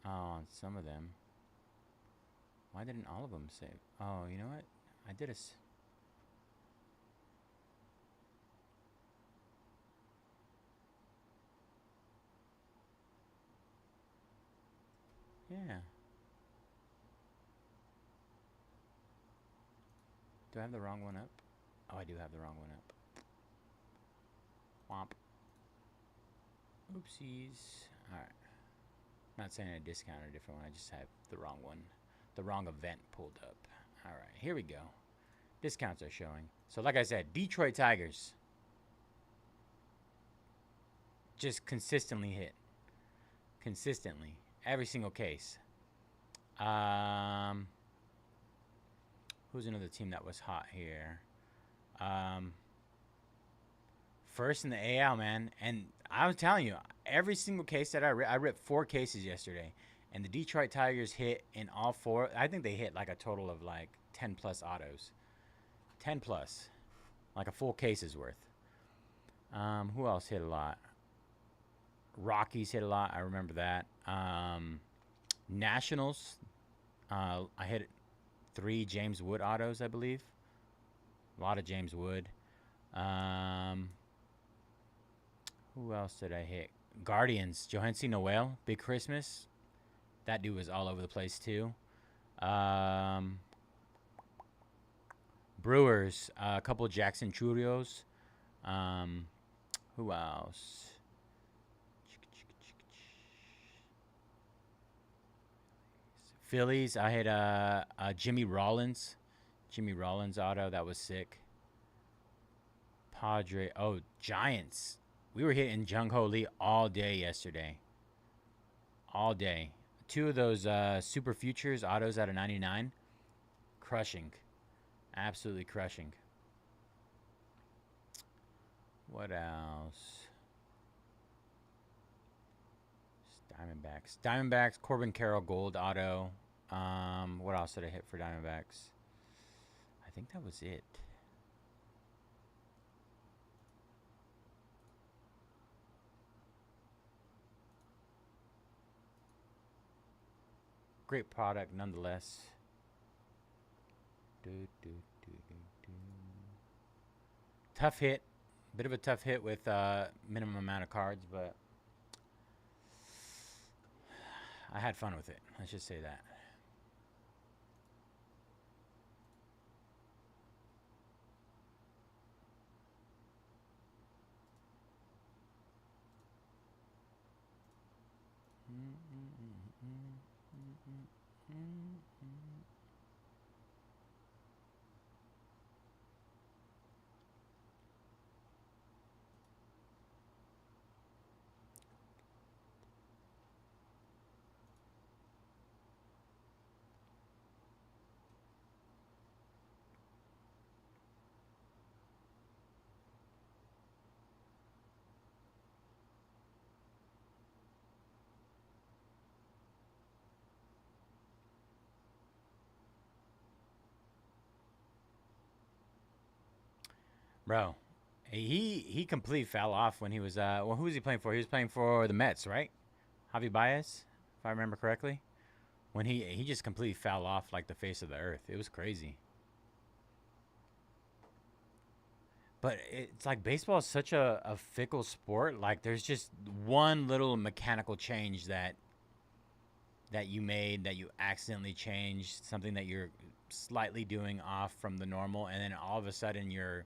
Oh, on some of them. Why didn't all of them save? Oh, you know what? I did yeah. Do I have the wrong one up? Oh, I do have the wrong one up. Womp. Oopsies. Alright. Not saying a discount or a different one. I just have the wrong one. The wrong event pulled up. Alright, here we go. Discounts are showing. So like I said, Detroit Tigers just consistently hit. Consistently. Every single case. Who's another team that was hot here? First in the AL, man. And I was telling you, every single case that I ripped 4 cases yesterday. And the Detroit Tigers hit in all 4. I think they hit like a total of like 10 plus autos. 10 plus. Like a full case's worth. Who else hit a lot? Rockies hit a lot. I remember that. Nationals. I hit 3 James Wood autos, I believe. A lot of James Wood. Who else did I hit? Guardians. Johansi Noel. Big Christmas. That dude was all over the place, too. Brewers. A couple Jackson Churios. Who else? Phillies, I hit Jimmy Rollins. Jimmy Rollins auto. That was sick. Padre. Oh, Giants. We were hitting Jung Ho Lee all day yesterday. All day. 2 of those Super Futures autos out of 99. Crushing. Absolutely crushing. What else? Diamondbacks. Diamondbacks, Corbin Carroll Gold auto. What else did I hit for Diamondbacks? I think that was it. Great product nonetheless. Tough hit. Bit of a tough hit with minimum amount of cards, but I had fun with it. Let's just say that. Bro, he completely fell off when he was well, who was he playing for? He was playing for the Mets, right? Javi Baez, if I remember correctly. When he just completely fell off like the face of the earth. It was crazy. But it's like baseball is such a fickle sport. Like there's just one little mechanical change that you made, that you accidentally changed, something that you're slightly doing off from the normal, and then all of a sudden you're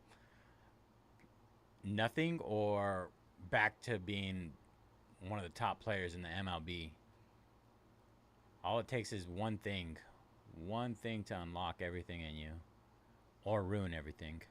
nothing or back to being one of the top players in the MLB. All it takes is one thing to unlock everything in you or ruin everything.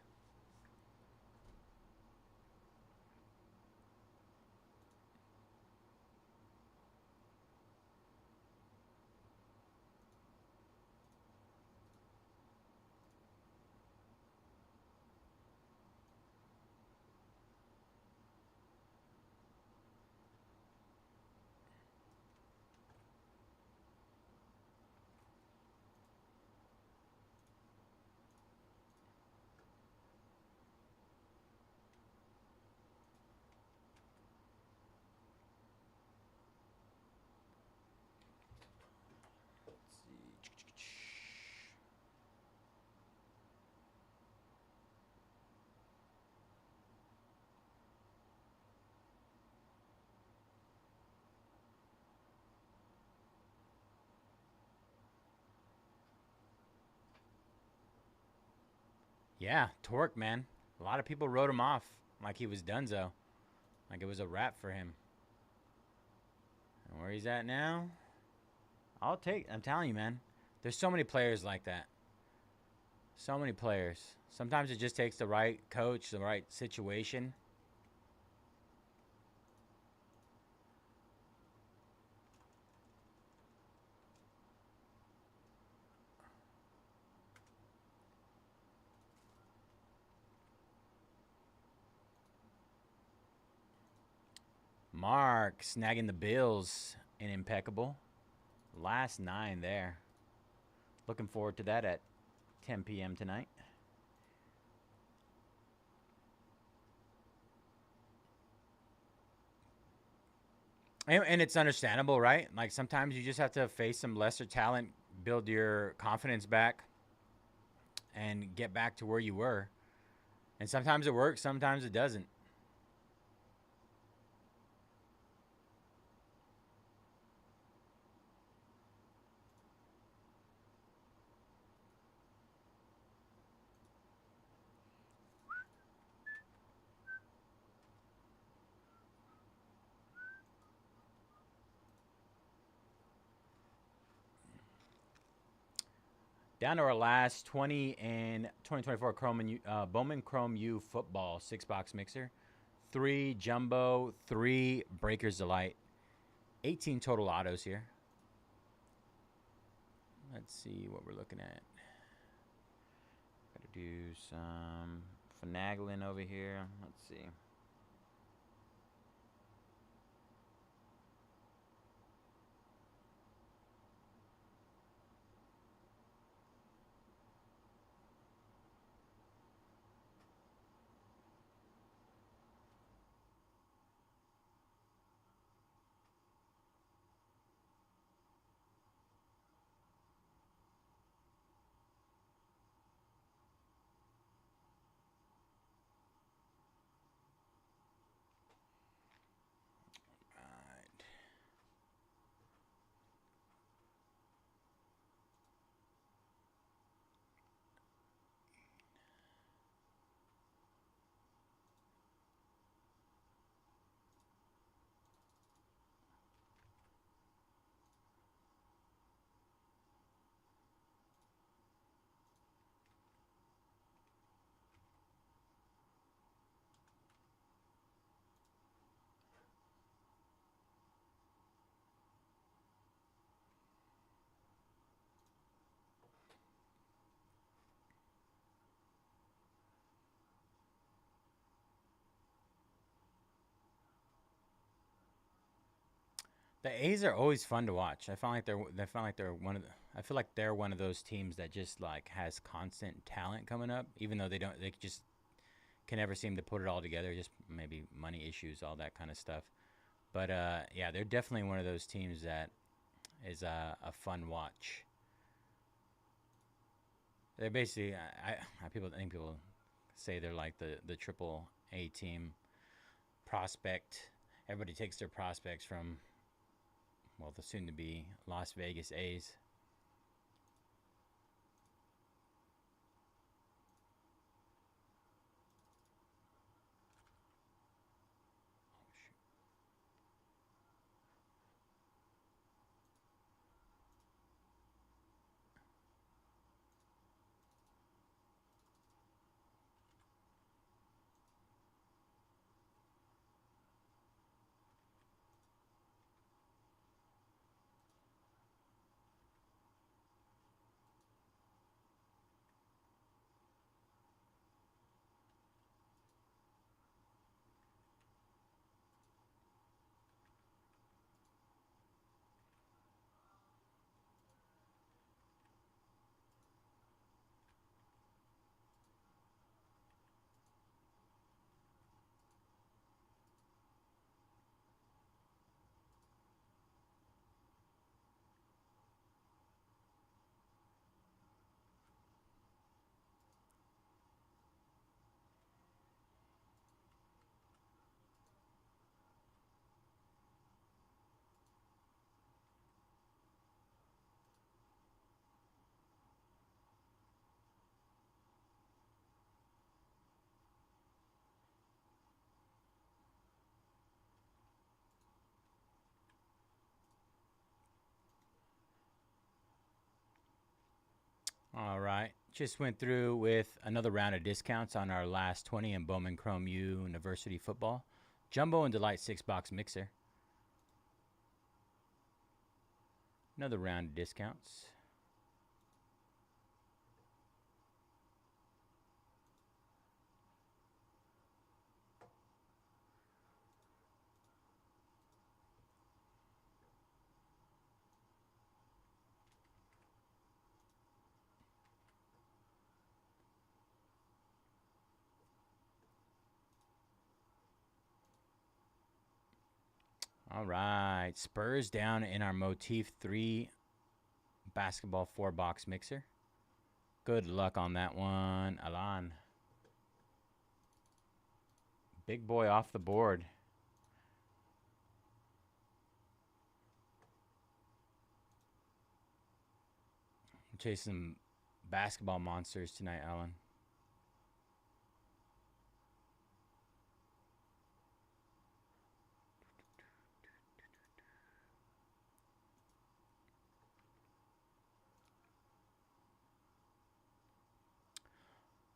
Yeah, Torque, man. A lot of people wrote him off like he was donezo. Like it was a wrap for him. And where he's at now, I'm telling you, man. There's so many players like that. So many players. Sometimes it just takes the right coach, the right situation. Mark snagging the Bills in Impeccable. Last 9 there. Looking forward to that at 10 p.m. tonight. And it's understandable, right? Like sometimes you just have to face some lesser talent, build your confidence back, and get back to where you were. And sometimes it works, sometimes it doesn't. Down to our last 20 and 2024 Bowman Chrome U football 6-box mixer. 3 jumbo, 3 Breakers Delight. 18 total autos here. Let's see what we're looking at. Gotta do some finagling over here. Let's see. The A's are always fun to watch. I feel like they're one of the. I feel like they're one of those teams that just like has constant talent coming up, even though they just can never seem to put it all together. Just maybe money issues, all that kind of stuff. But yeah, they're definitely one of those teams that is a fun watch. They're basically I think people say they're like the triple A team prospect. Everybody takes their prospects from, well, the soon-to-be Las Vegas A's. All right. Just went through with another round of discounts on our last 20 in Bowman Chrome U University football. Jumbo and Delight 6-box mixer. Another round of discounts. All right. Spurs down in our Motif 3 basketball 4-box mixer. Good luck on that one, Alan. Big boy off the board. Chasing some basketball monsters tonight, Alan.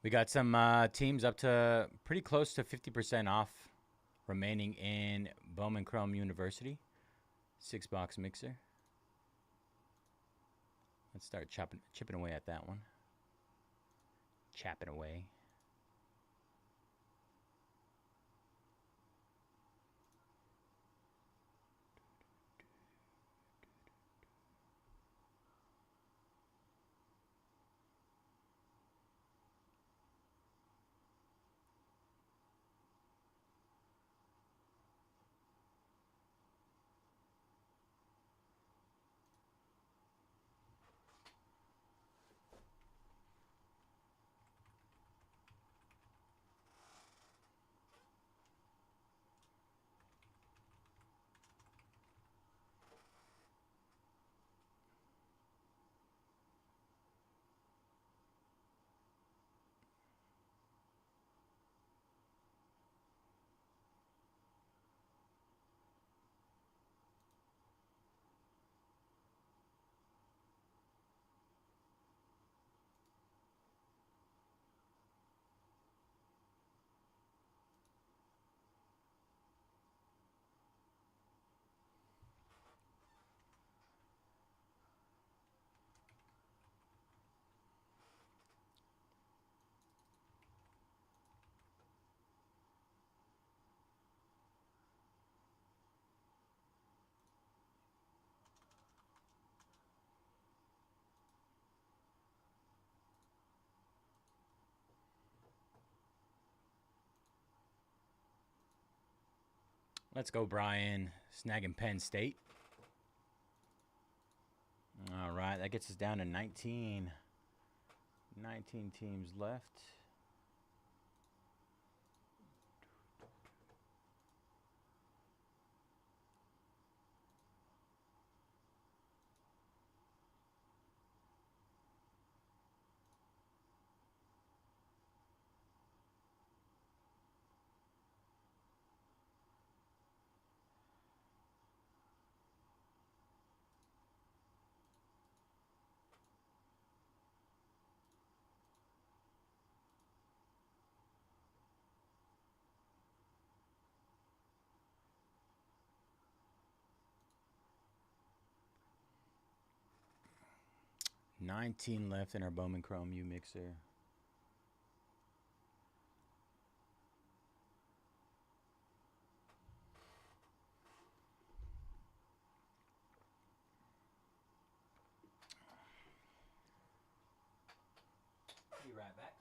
We got some teams up to pretty close to 50% off remaining in Bowman Chrome University. 6-box mixer. Let's start chipping away at that one. Chapping away. Let's go, Brian. Snagging Penn State. All right, that gets us down to 19. 19 teams left. $19 left in our Bowman Chrome U mixer. Be right back.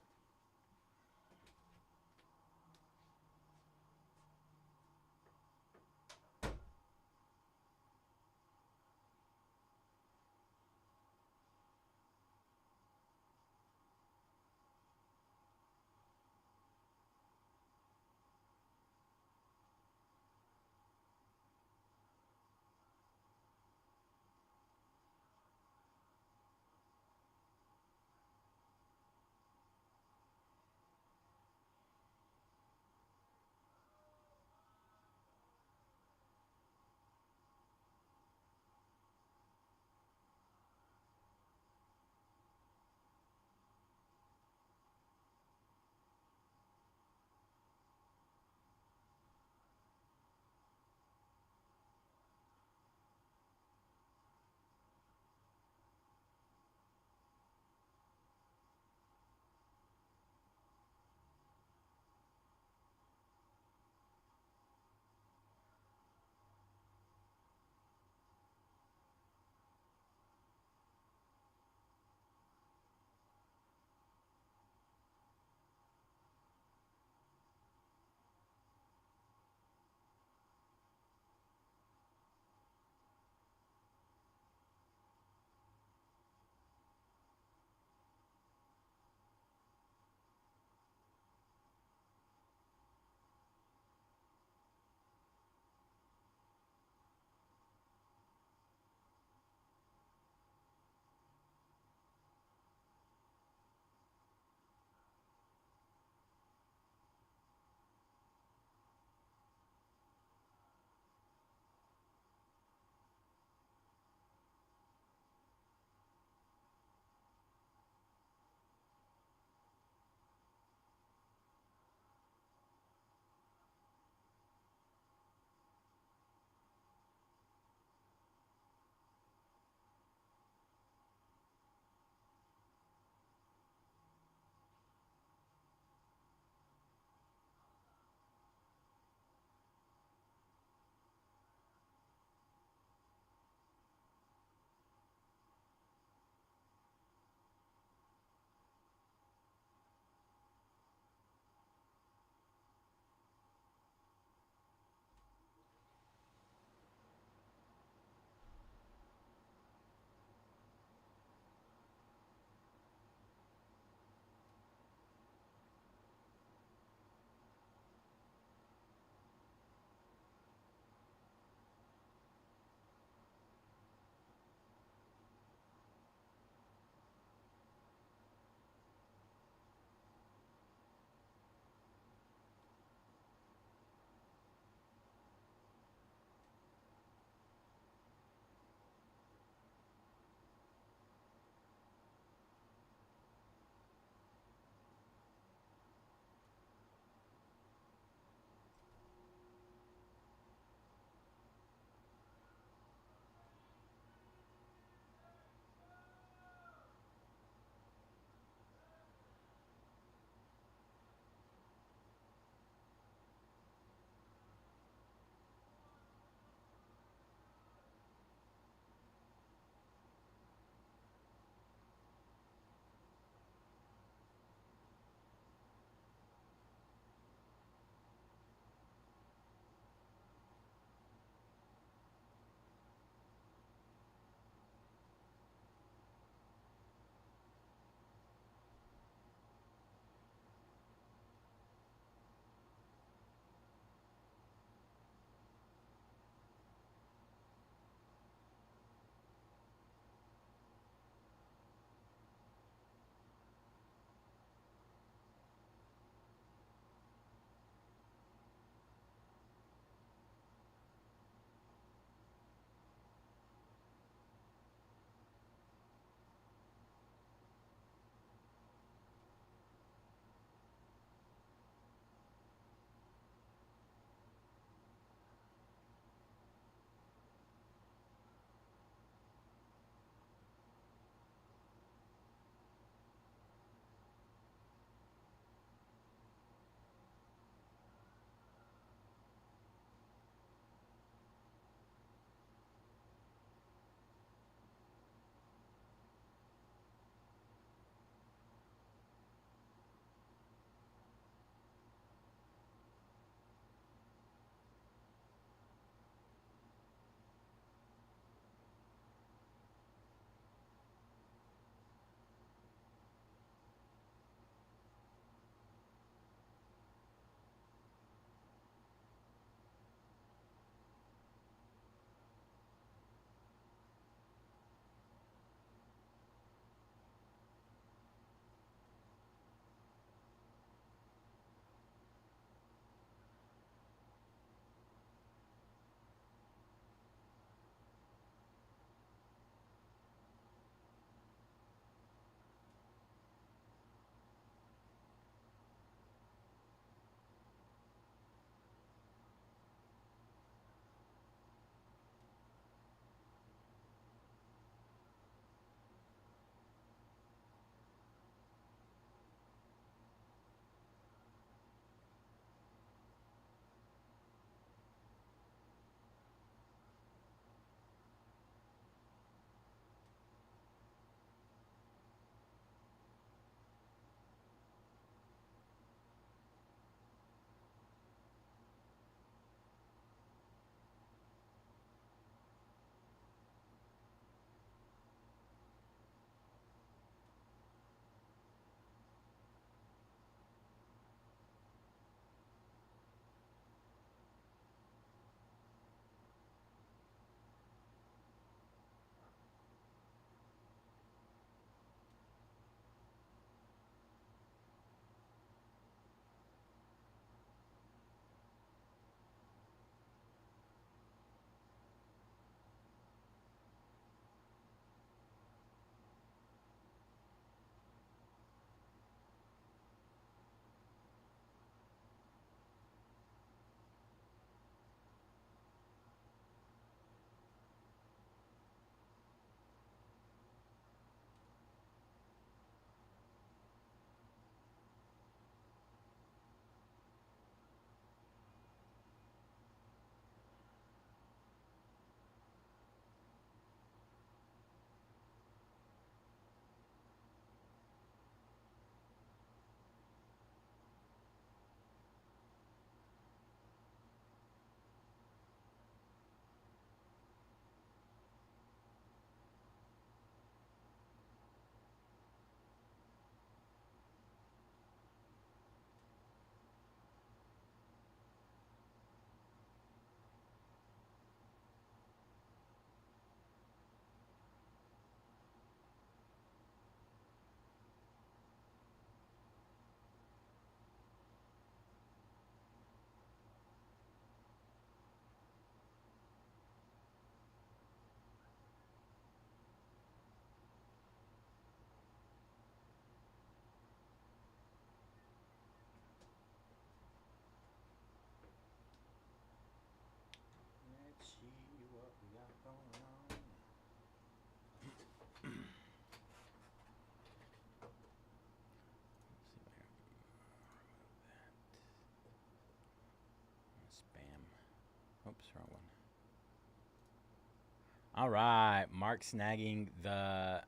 All right, Mark snagging the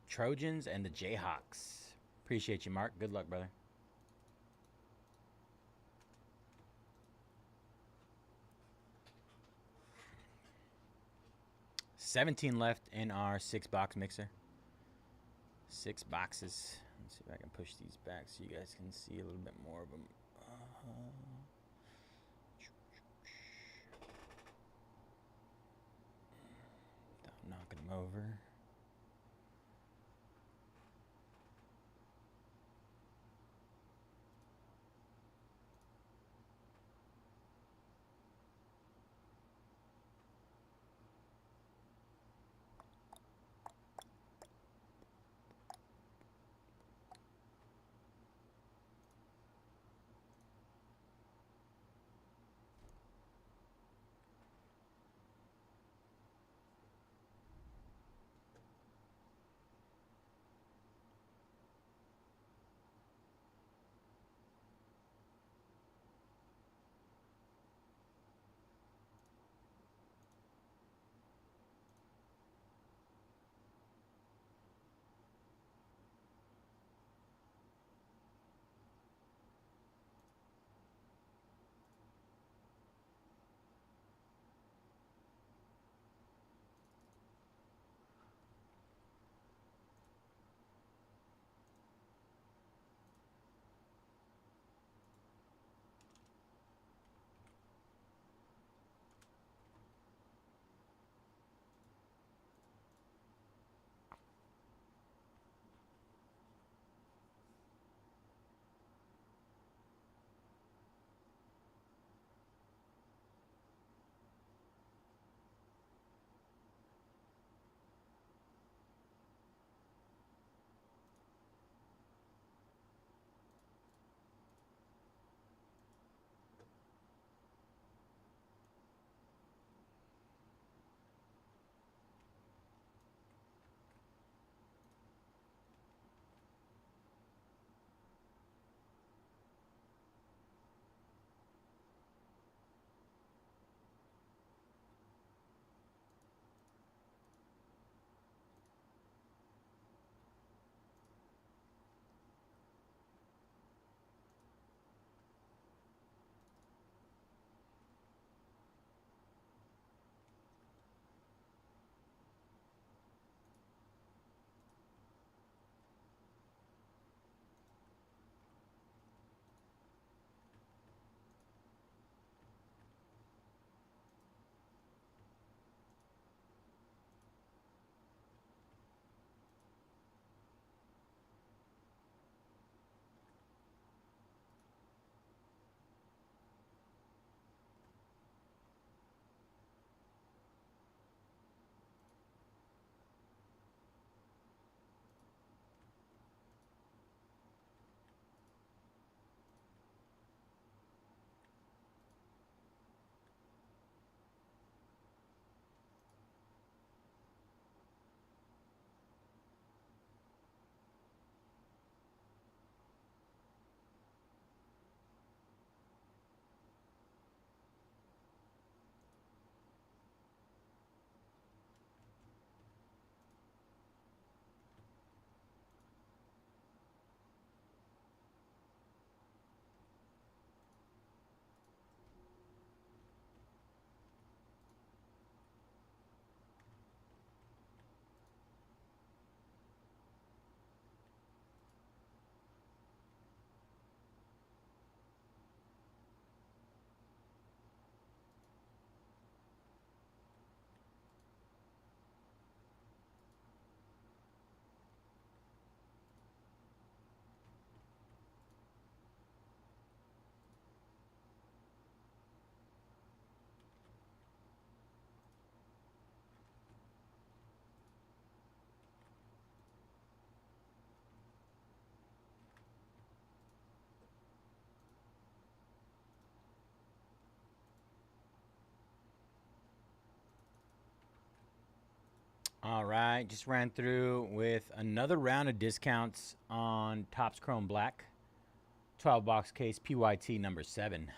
Trojans and the Jayhawks. Appreciate you, Mark. Good luck, brother. $17 left in our 6-box mixer. 6 boxes. Let's see if I can push these back so you guys can see a little bit more of them. Without knocking them over. All right, just ran through with another round of discounts on Topps Chrome Black. 12-box case, PYT number 7.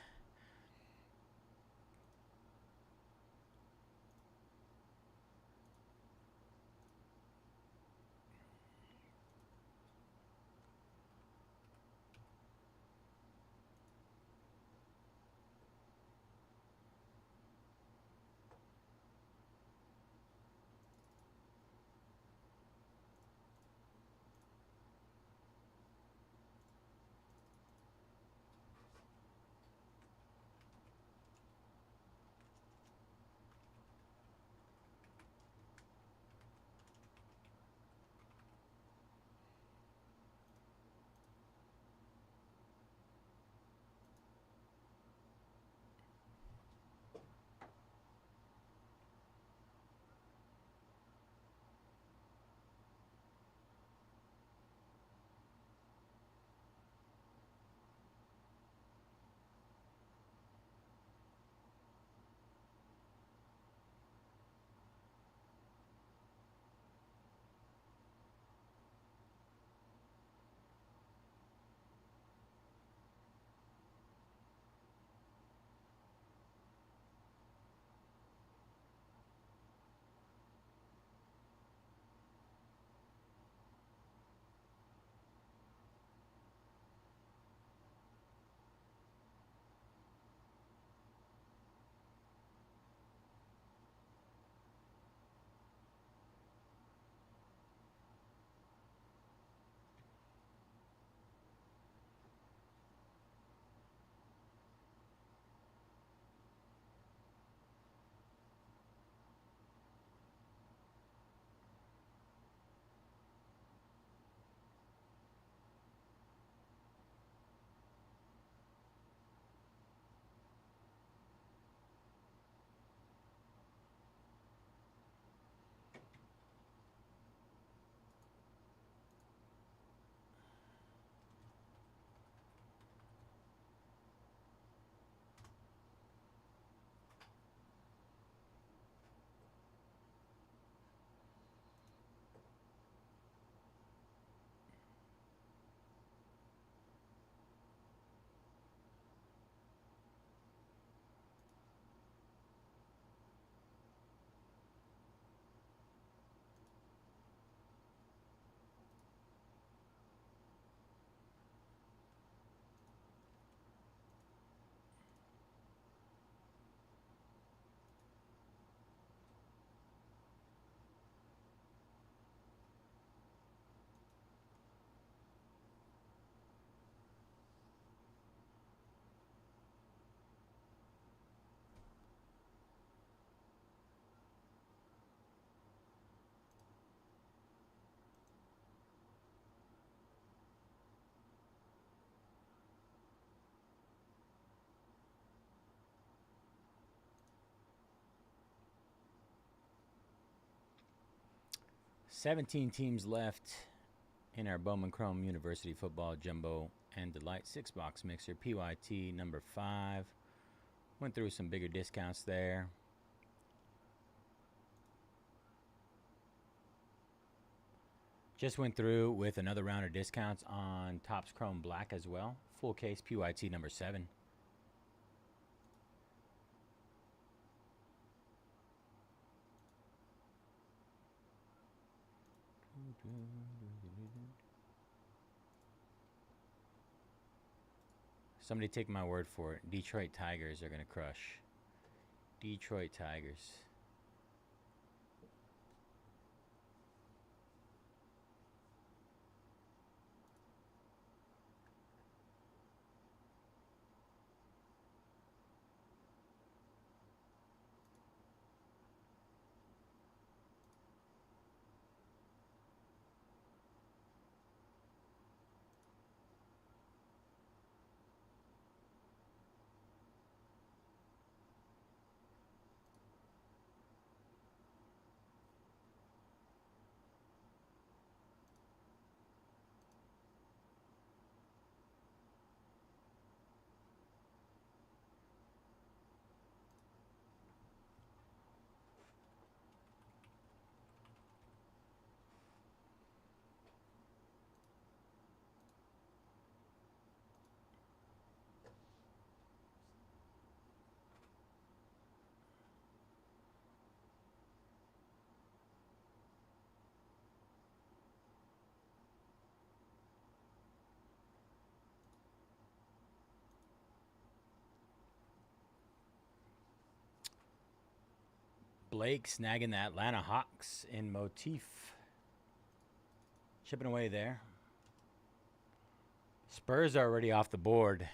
17 teams left in our Bowman Chrome University Football Jumbo and Delight 6-box mixer. PYT number 5. Went through some bigger discounts there. Just went through with another round of discounts on Topps Chrome Black as well. Full case PYT number 7. Somebody take my word for it. Detroit Tigers are going to crush. Detroit Tigers. Blake snagging the Atlanta Hawks in motif. Chipping away there. Spurs are already off the board.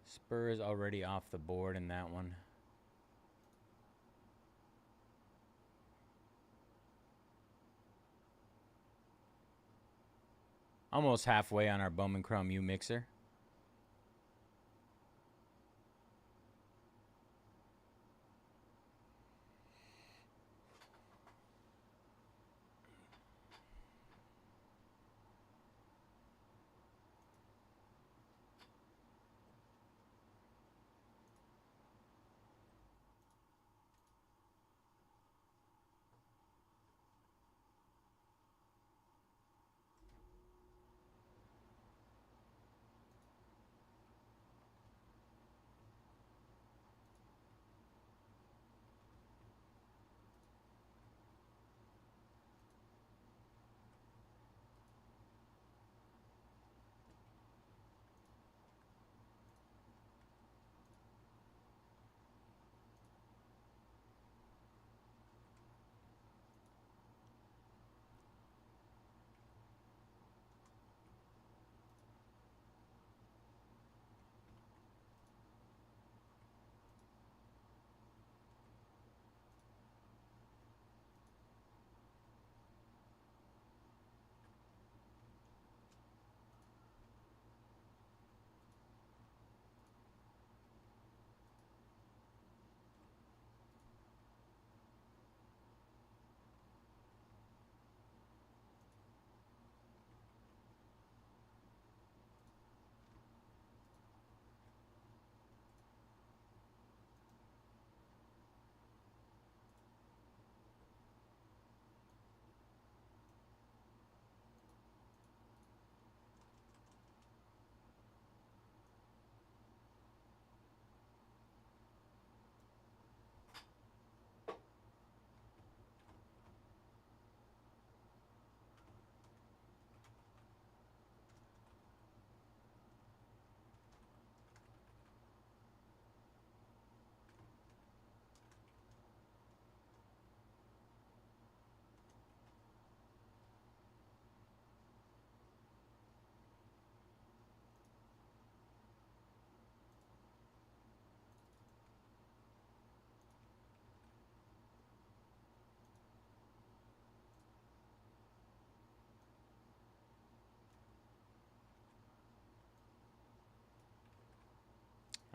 Spurs already off the board in that one. Almost halfway on our Bowman Chrome U mixer.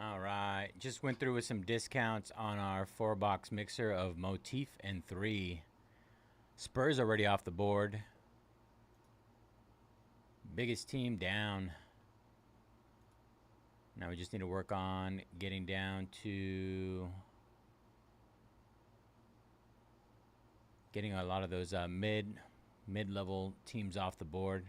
All right, just went through with some discounts on our 4-box mixer of Motif and 3. Spurs already off the board. Biggest team down. Now we just need to work on getting down to getting a lot of those mid-level teams off the board.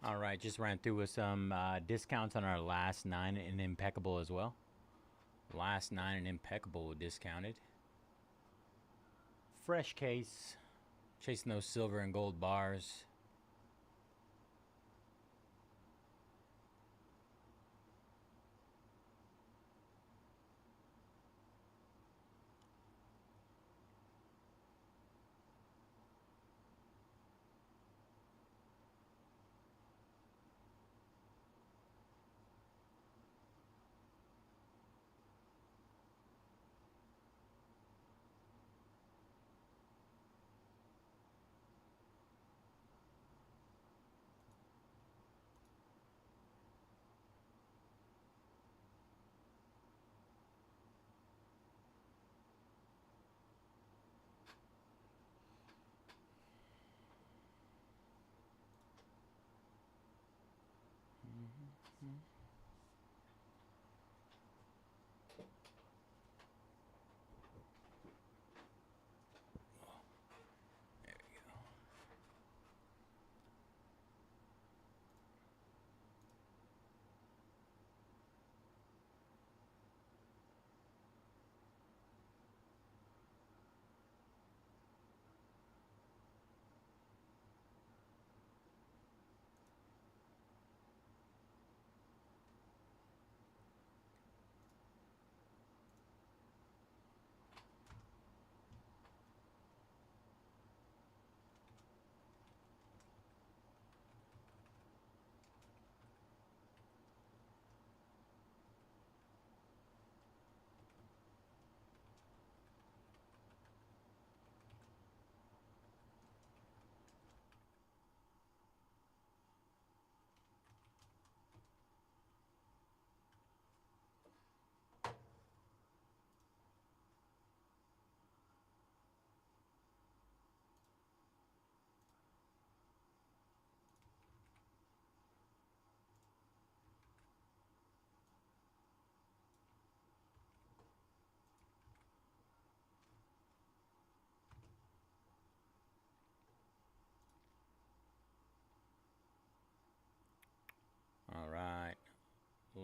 All right, just ran through with some discounts on our last 9 and Impeccable as well. Last 9 and Impeccable discounted. Fresh case. Chasing those silver and gold bars.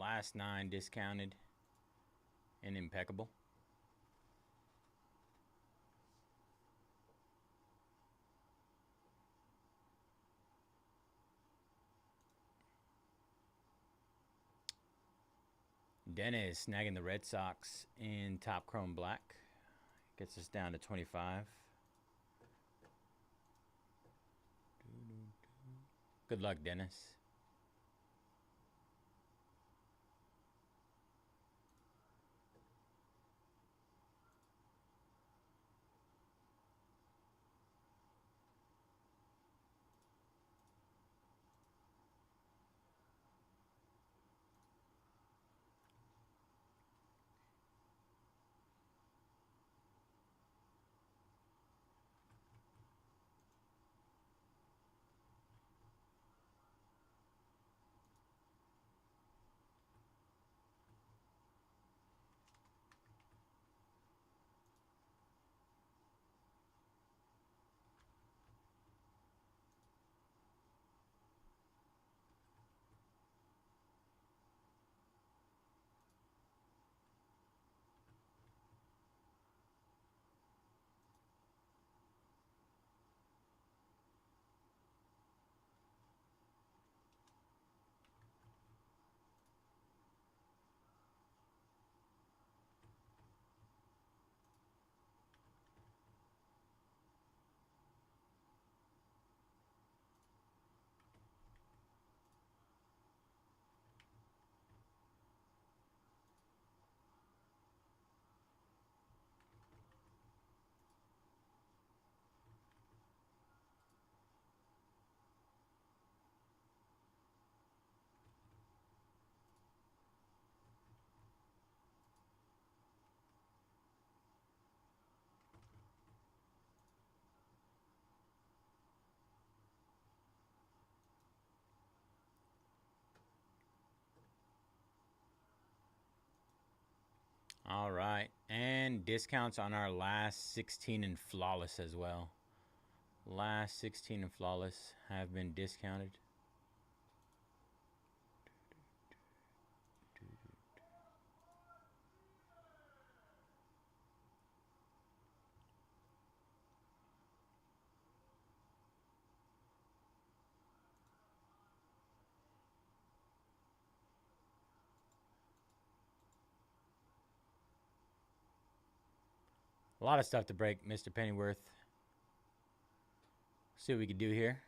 last 9 discounted and Impeccable. Dennis snagging the Red Sox in top chrome black. Gets us down to 25. Good luck, Dennis. All right, and discounts on our last 16 and flawless as well. Last 16 and flawless have been discounted. A lot of stuff to break, Mr. Pennyworth. See what we can do here.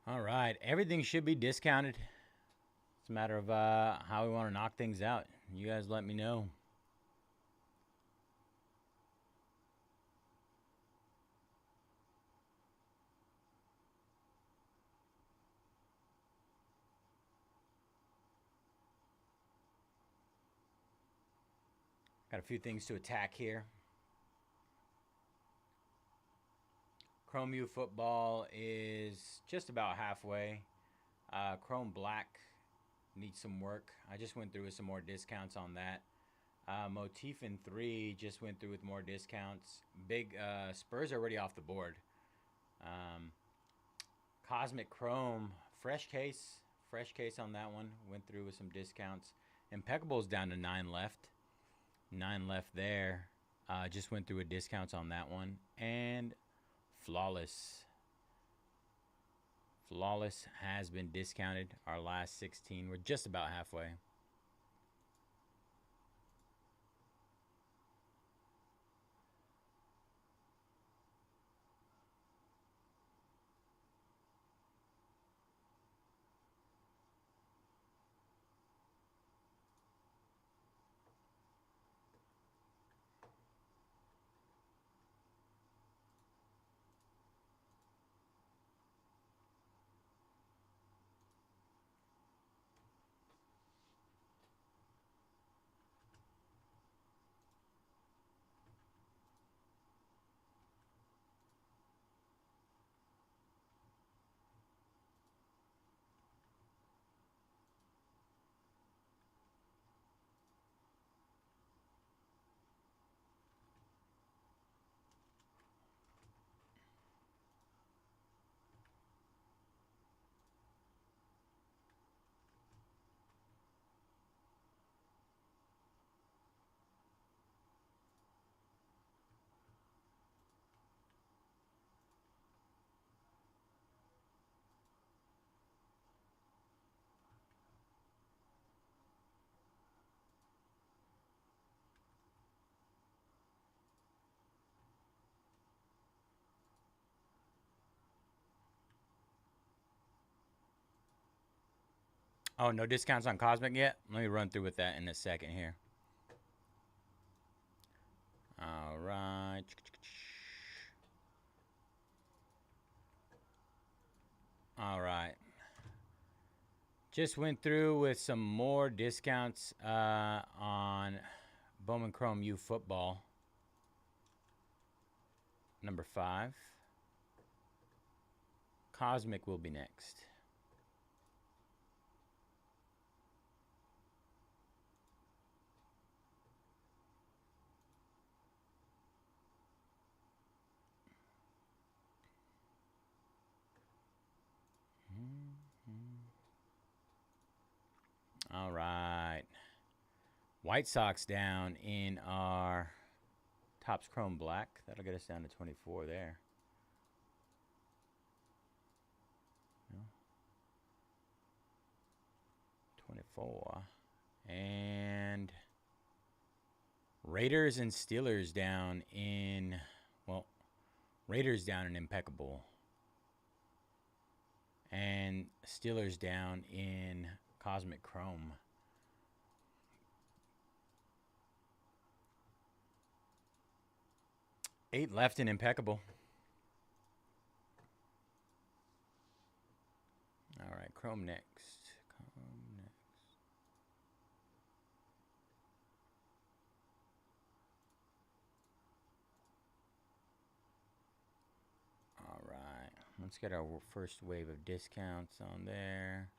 All right, everything should be discounted. It's a matter of how we want to knock things out. You guys let me know. Got a few things to attack here. Chrome U football is just about halfway. Chrome black needs some work. I just went through with some more discounts on that. Motif in 3 just went through with more discounts. Big Spurs already off the board. Cosmic Chrome, fresh case on that one. Went through with some discounts. Impeccable's down to 9 left. 9 left there. Just went through with discounts on that one. And Flawless. Flawless has been discounted. Our last 16. We're just about halfway. Oh, no discounts on Cosmic yet? Let me run through with that in a second here. All right. All right. Just went through with some more discounts on Bowman Chrome U football. Number 5. Cosmic will be next. All right. White Sox down in our Topps Chrome Black. That'll get us down to 24 there. 24. And Raiders and Steelers down in, well, Raiders down in Impeccable. And Steelers down in Cosmic Chrome. Eight left in Impeccable. All right, Chrome next. All right, let's get our first wave of discounts on there.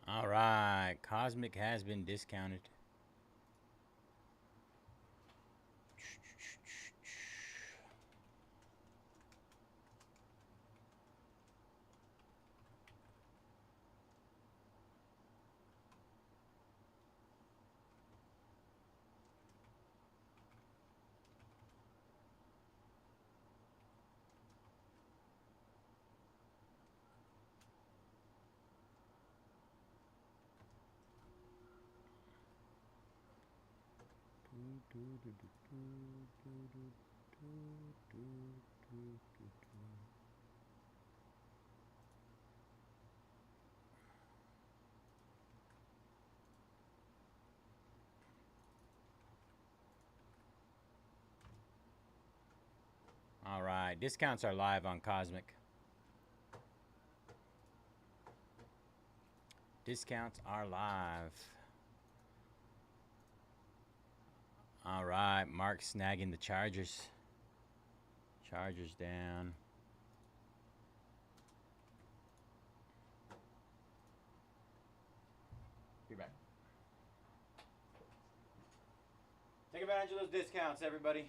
All right, Cosmic has been discounted. All right, discounts are live on Cosmic. Discounts are live. All right, Mark snagging the Chargers. Chargers down. Be back. Take advantage of those discounts, everybody.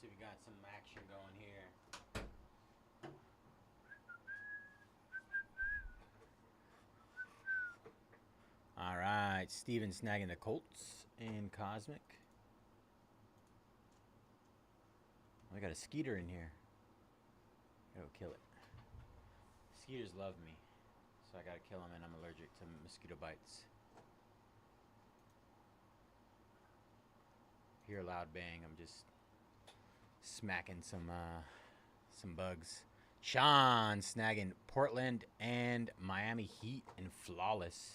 see if we got some action going here. All right, Steven snagging the Colts in Cosmic. I got a Skeeter in here. Go kill it. Skeeters love me, so I gotta kill them, and I'm allergic to mosquito bites. Hear a loud bang, I'm just smacking some bugs. Sean snagging Portland and Miami Heat in Flawless.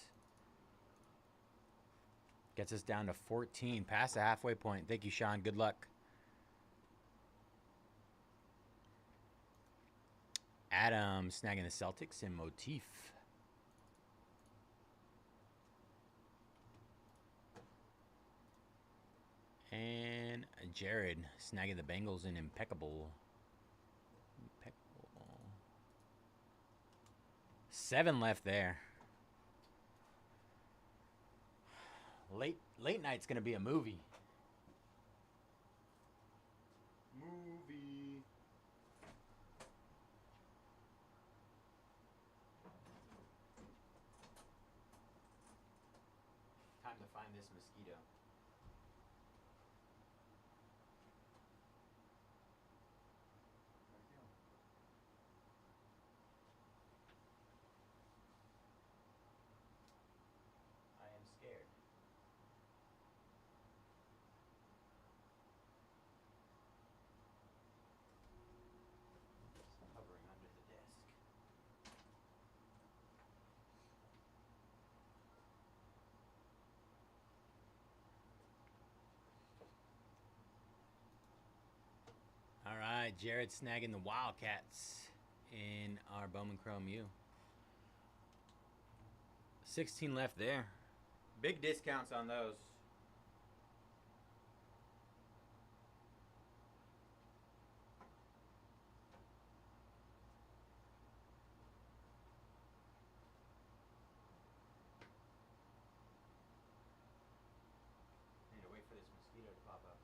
Gets us down to 14, past the halfway point. Thank you, Sean. Good luck. Adam snagging the Celtics in Motif. And Jared snagging the Bengals in Impeccable. 7 left there. Late night's gonna be a movie. Time to find this mosquito. I am scared. It's hovering under the desk. All right, Jared snagging the Wildcats in our Bowman Chrome U. 16 left there. Big discounts on those. Need to wait for this mosquito to pop up.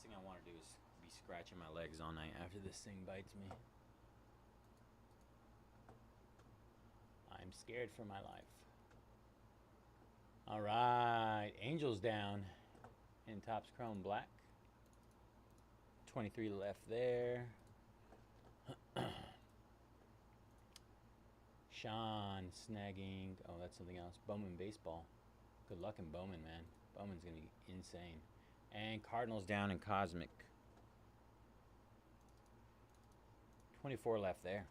Last thing I want to do is be scratching my legs all night after this thing bites me. I'm scared for my life. All right, Angels down in Topps Chrome Black. 23 left there. Sean snagging. Oh, that's something else. Bowman baseball. Good luck in Bowman, man. Bowman's gonna be insane. And Cardinals down in Cosmic. 24 left there.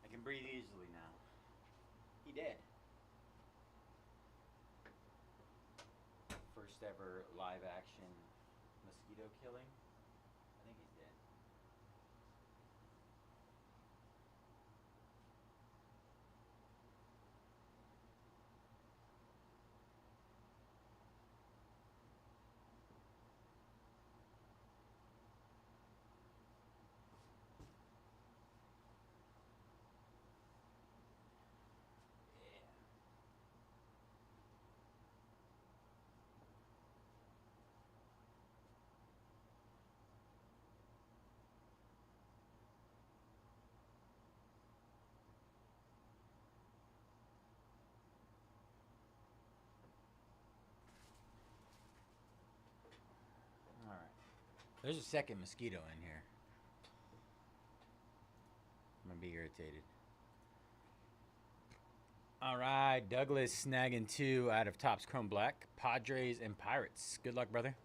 I can breathe easily now. He did. First ever live action mosquito killing. I think he's dead. All right. There's a second mosquito in here. I'm gonna be irritated. All right, Douglas snagging 2 out of Topps Chrome Black. Padres and Pirates. Good luck, brother.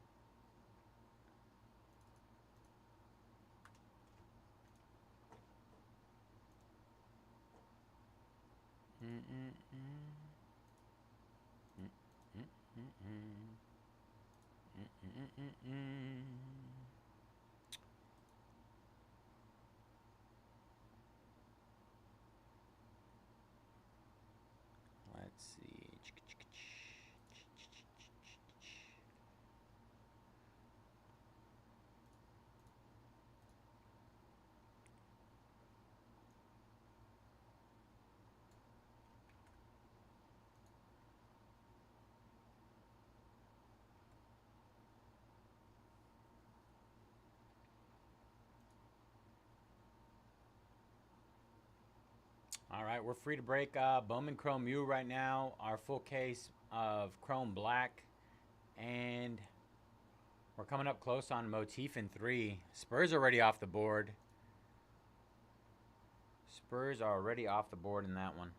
Let's see. All right, we're free to break Bowman Chrome U right now. Our full case of Chrome Black. And we're coming up close on Motif in 3. Spurs are already off the board. Spurs are already off the board in that one.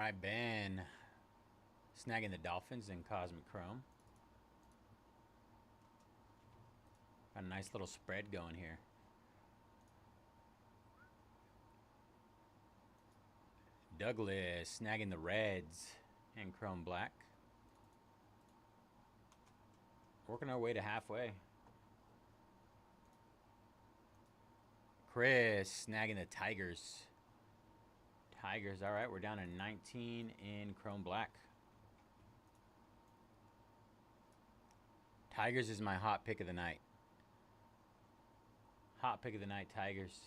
right, Ben. Snagging the Dolphins in Cosmic Chrome. Got a nice little spread going here. Douglas snagging the Reds in Chrome Black. Working our way to halfway. Chris snagging the Tigers. Tigers, all right, we're down to 19 in Chrome Black. Tigers is my hot pick of the night. Hot pick of the night, Tigers.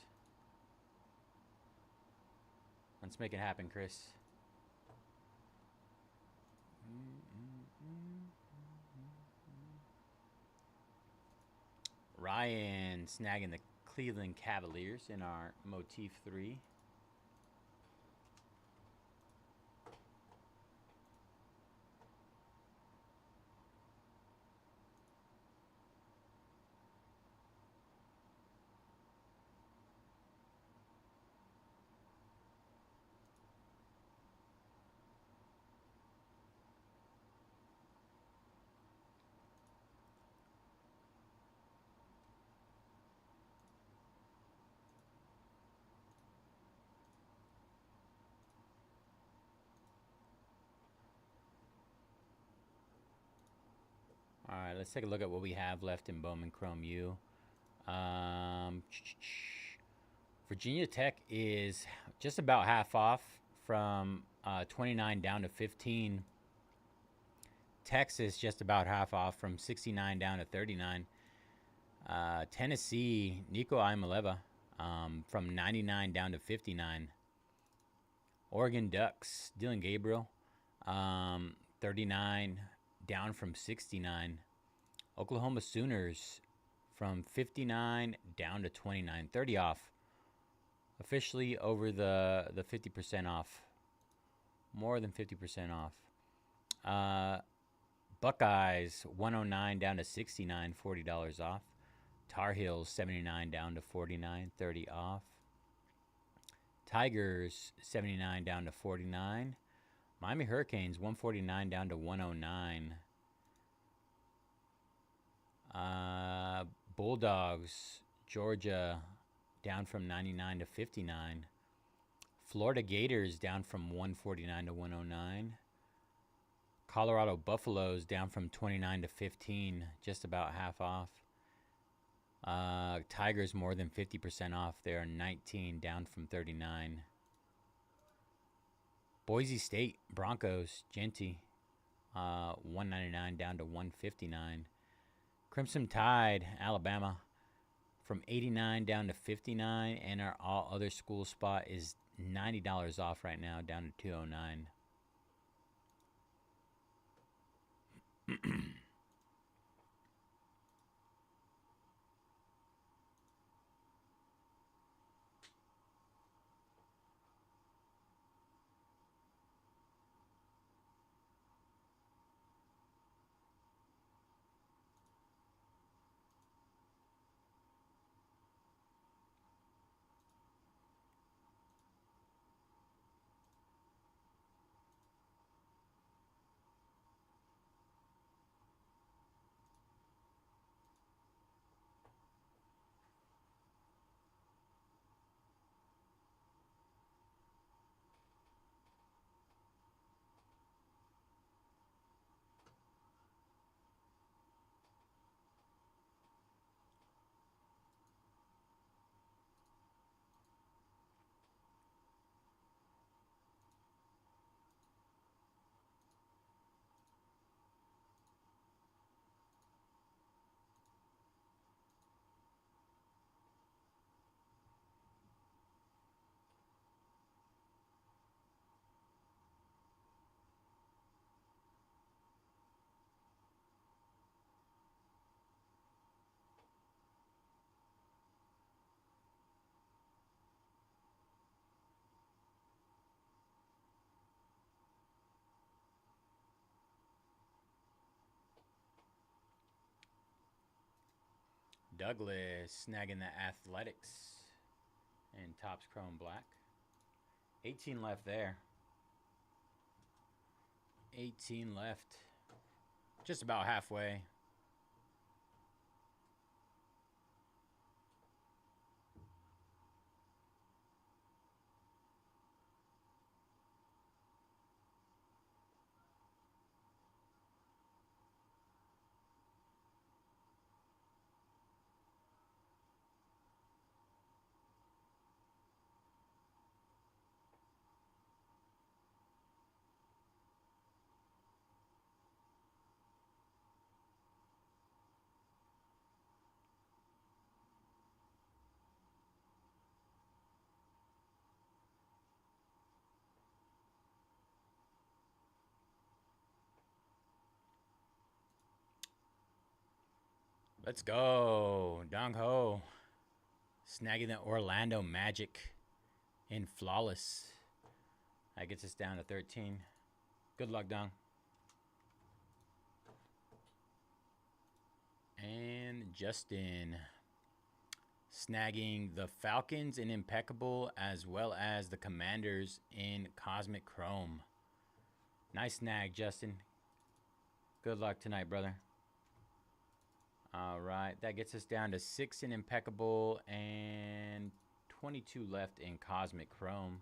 Let's make it happen, Chris. Ryan snagging the Cleveland Cavaliers in our Motif 3. All right, let's take a look at what we have left in Bowman Chrome U. Virginia Tech is just about half off from 29 down to 15. Texas just about half off from 69 down to 39. Tennessee, Nico Imaleva from 99 down to 59. Oregon Ducks, Dylan Gabriel, 39 down from 69. Oklahoma Sooners from 59 down to 29, 30 off. Officially over the 50% off. More than 50% off. Buckeyes 109 down to 69, $40 off. Tar Heels 79 down to 49, 30 off. Tigers 79 down to 49. Miami Hurricanes 149 down to 109. Bulldogs Georgia down from 99 to 59. Florida Gators down from 149 to 109. Colorado Buffaloes down from 29 to 15, just about half off. Tigers more than 50% off. They're 19 down from 39. Boise State Broncos Genty 199 down to 159. Crimson Tide Alabama from 89 down to 59, and our all other school spot is $90 off right now, down to 209. Douglas snagging the Athletics in Topps Chrome Black. 18 left there. 18 left. Just about halfway. Let's go. Dong Ho. Snagging the Orlando Magic in Flawless. That gets us down to 13. Good luck, Dong. And Justin. Snagging the Falcons in Impeccable as well as the Commanders in Cosmic Chrome. Nice snag, Justin. Good luck tonight, brother. All right, that gets us down to 6 in Impeccable and 22 left in Cosmic Chrome.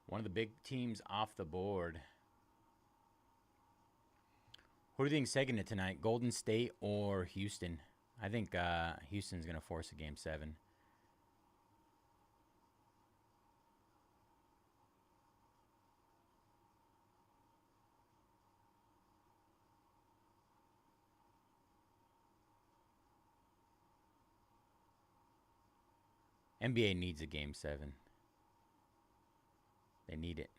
One of the big teams off the board. Who do you think's taking it tonight? Golden State or Houston? I think Houston's going to force a Game 7. NBA needs a Game 7. They need it.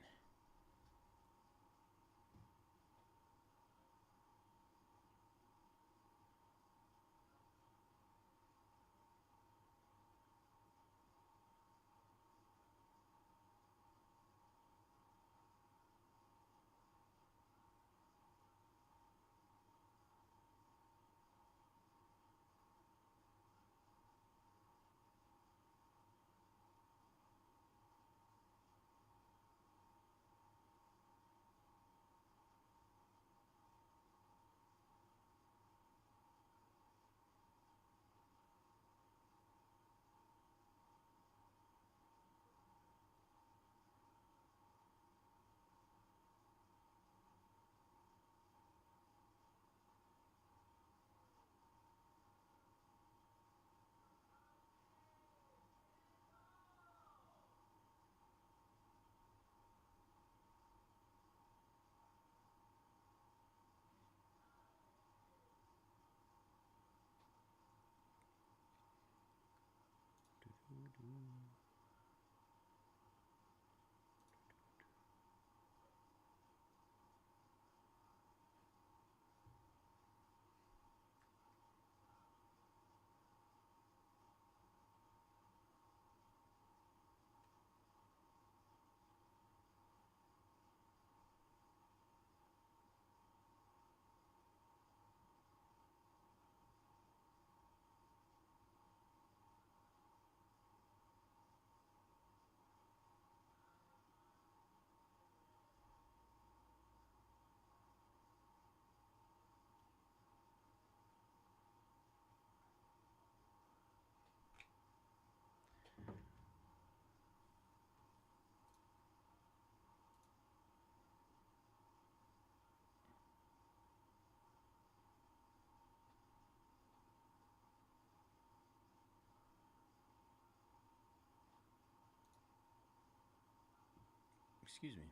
Excuse me.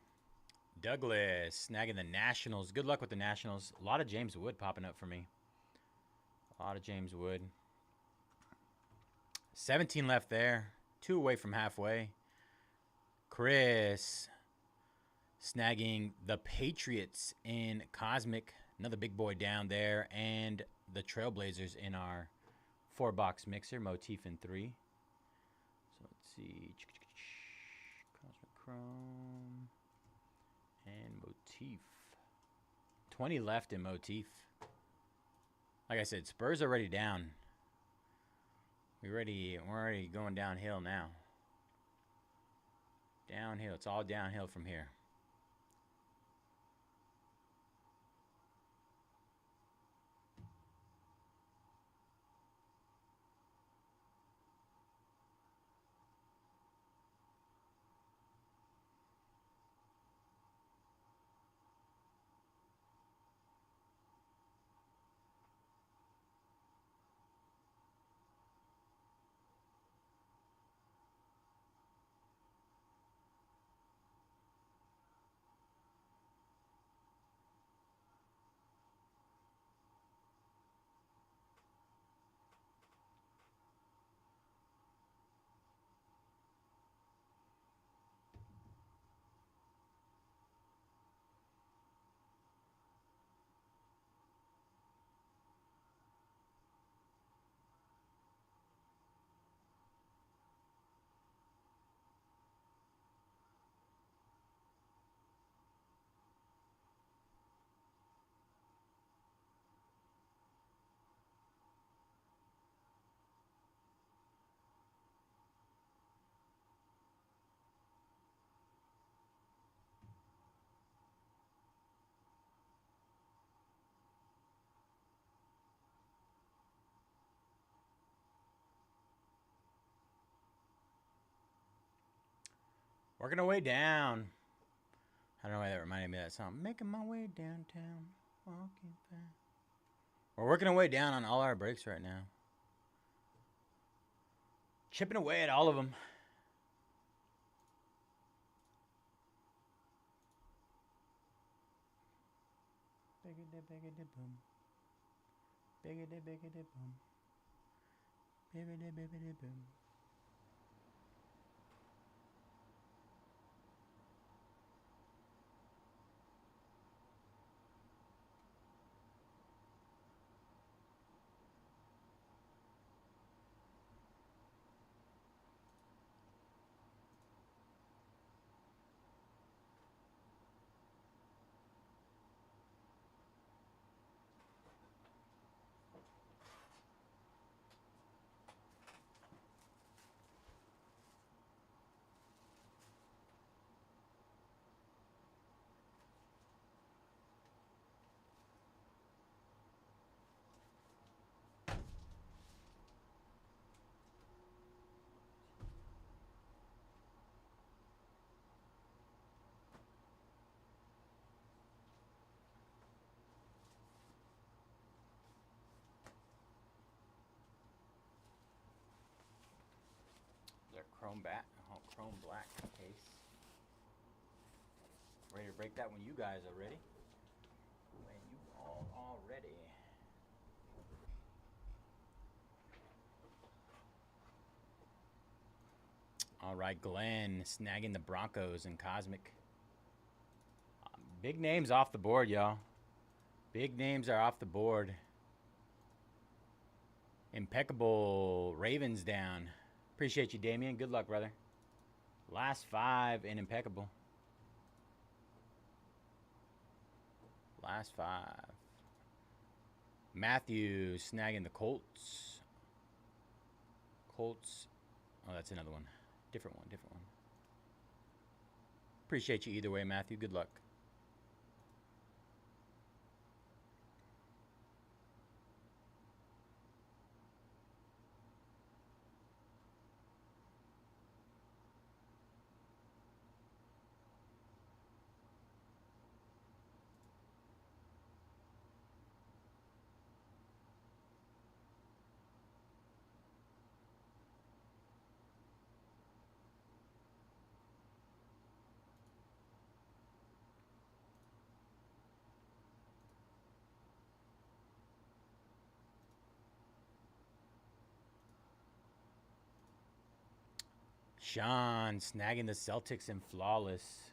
Douglas snagging the Nationals. Good luck with the Nationals. A lot of James Wood popping up for me. A lot of James Wood. 17 left there. 2 away from halfway. Chris snagging the Patriots in Cosmic. Another big boy down there. And the Trailblazers in our 4-box mixer. Motif in 3. So let's see. Cosmic Chrome. And Motif. 20 left in Motif. Like I said, Spurs are already down. We're already going downhill now. Downhill. It's all downhill from here. Working our way down. I don't know why that reminded me of that song. Making my way downtown. Walking fast. We're working our way down on all our breaks right now. Chipping away at all of them. Biggity biggity boom. Biggity biggity boom. Biggity biggity boom. Their chrome chrome black case. Ready to break that when you guys are ready. When you all are ready. All right, Glenn snagging the Broncos and Cosmic. Big names off the board, y'all. Big names are off the board. Impeccable Ravens down. Appreciate you, Damien. Good luck, brother. Last 5 in Impeccable. Last 5. Matthew snagging the Colts. Colts. Oh, that's another one. Different one. Appreciate you either way, Matthew. Good luck. Sean snagging the Celtics and Flawless.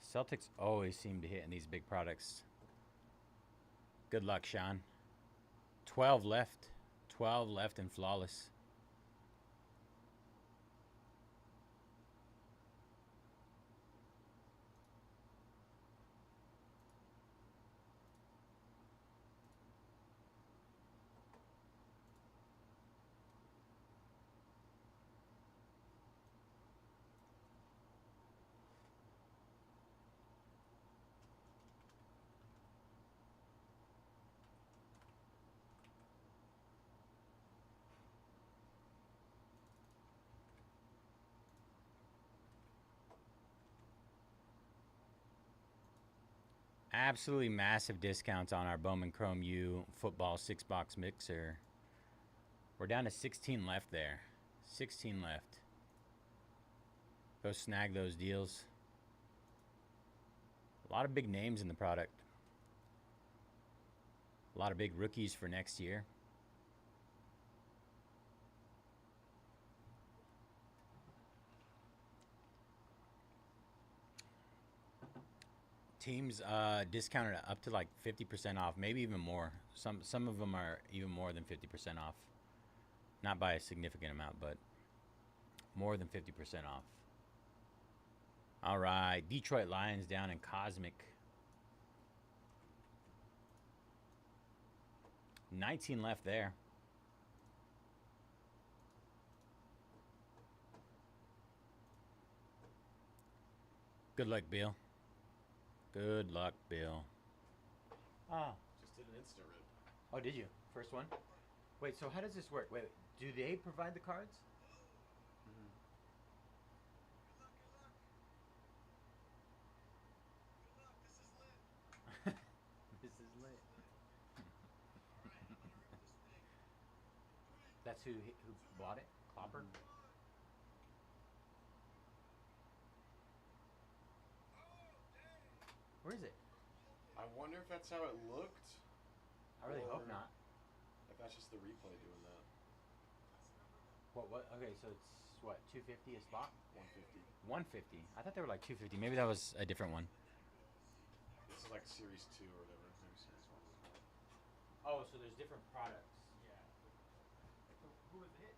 Celtics always seem to hit in these big products. Good luck, Sean. 12 left. 12 left in Flawless. Absolutely massive discounts on our Bowman Chrome U football 6-box mixer. We're down to 16 left there. 16 left. Go snag those deals. A lot of big names in the product. A lot of big rookies for next year. Teams discounted up to like 50% off, maybe even more. Some of them are even more than 50% off. Not by a significant amount, but more than 50% off. All right, Detroit Lions down in Cosmic. 19 left there. Good luck, Bill. Good luck, Bill. Oh. Just did an instant rip. Oh, did you? First one? Wait, so how does this work? Wait, do they provide the cards? Mm-hmm. This is lit. That's who bought it? Clopper? Where is it? I wonder if that's how it looked. I really hope Or- not. If that's just the replay doing that. What? Okay, so it's what, 250 a spot? 150. 150. I thought they were like 250. Maybe that was a different one. This is like Series 2 or whatever. Maybe Series 1. Oh, so there's different products. Yeah. So who was the hit?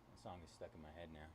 That song is stuck in my head now.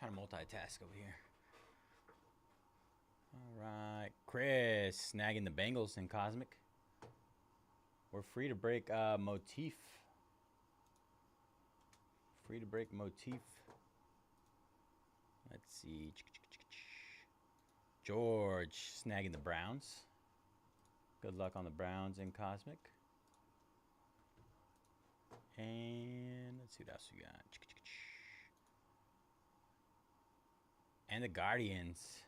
Trying to multitask over here. All right, Chris snagging the Bengals in Cosmic. We're free to break Motif. Free to break Motif. Let's see. George snagging the Browns. Good luck on the Browns in Cosmic. And let's see what else we got. And the Guardians.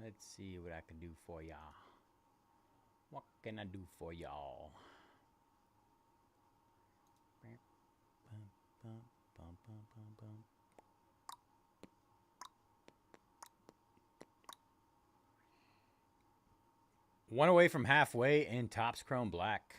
Let's see what I can do for y'all. What can I do for y'all? One away from halfway in Topps Chrome Black.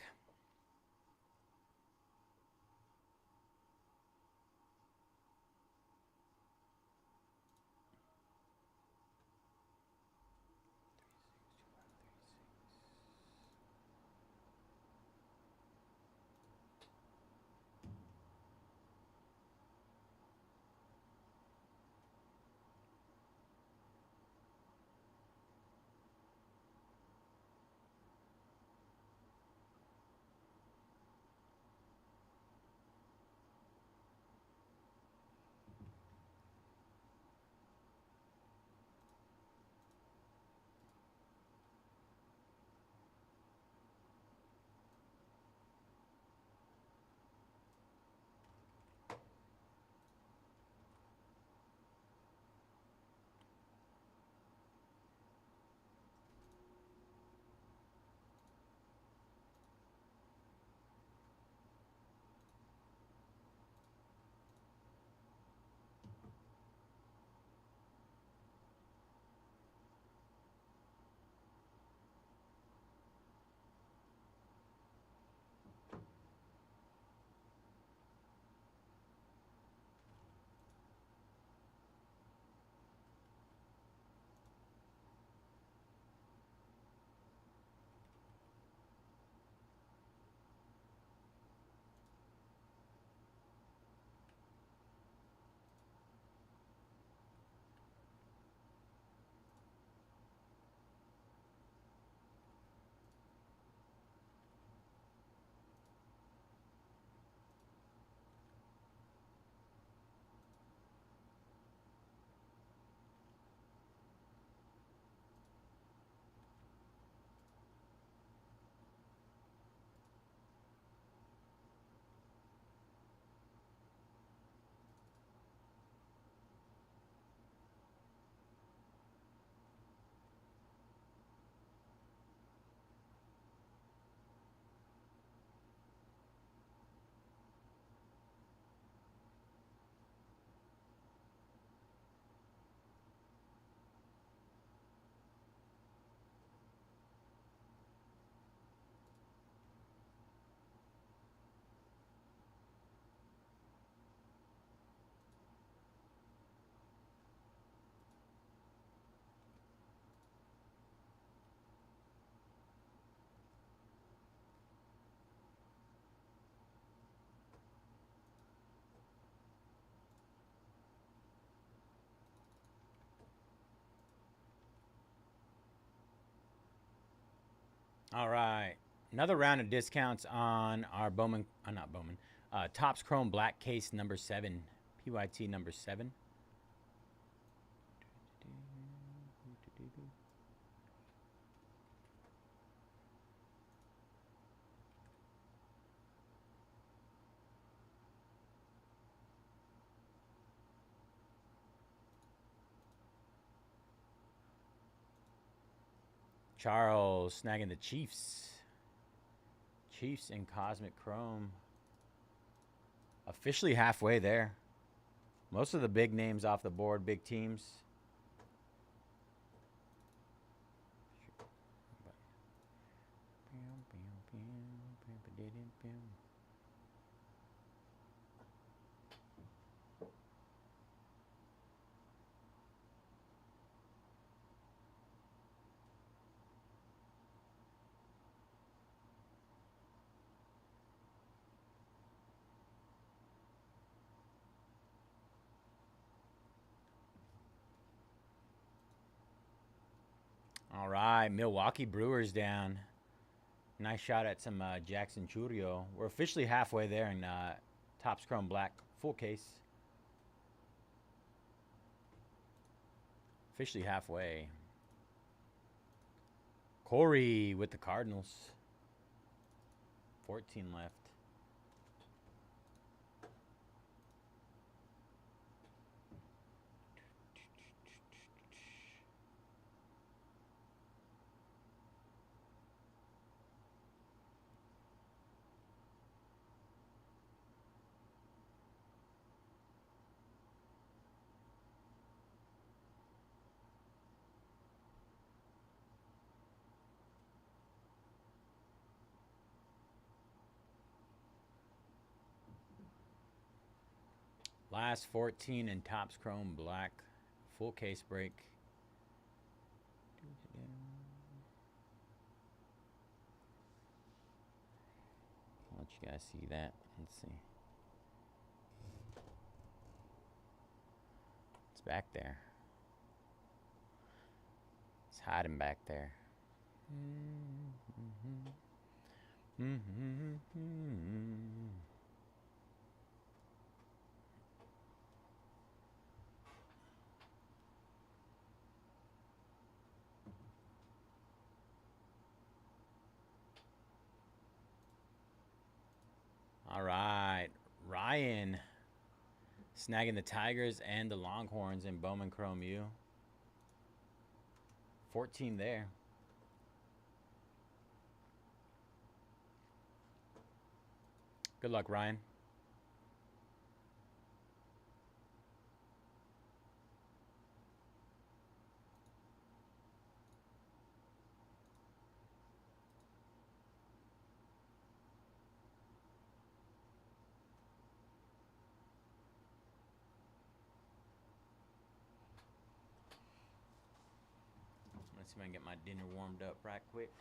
All right. Another round of discounts on our Bowman, not Bowman, Topps Chrome Black case number 7, PYT number 7. Charles snagging the Chiefs. Chiefs in Cosmic Chrome. Officially halfway there. Most of the big names off the board, big teams. All right, Milwaukee Brewers down. Nice shot at some Jackson Churio. We're officially halfway there in Topps Chrome Black full case. Officially halfway. Corey with the Cardinals. 14 left. Last 14 in Topps Chrome Black. Full case break. I'll let you guys see that. Let's see. It's back there. It's hiding back there. All right, Ryan snagging the Tigers and the Longhorns in Bowman Chrome U. 14 there. Good luck, Ryan. Let's see if I can get my dinner warmed up right quick.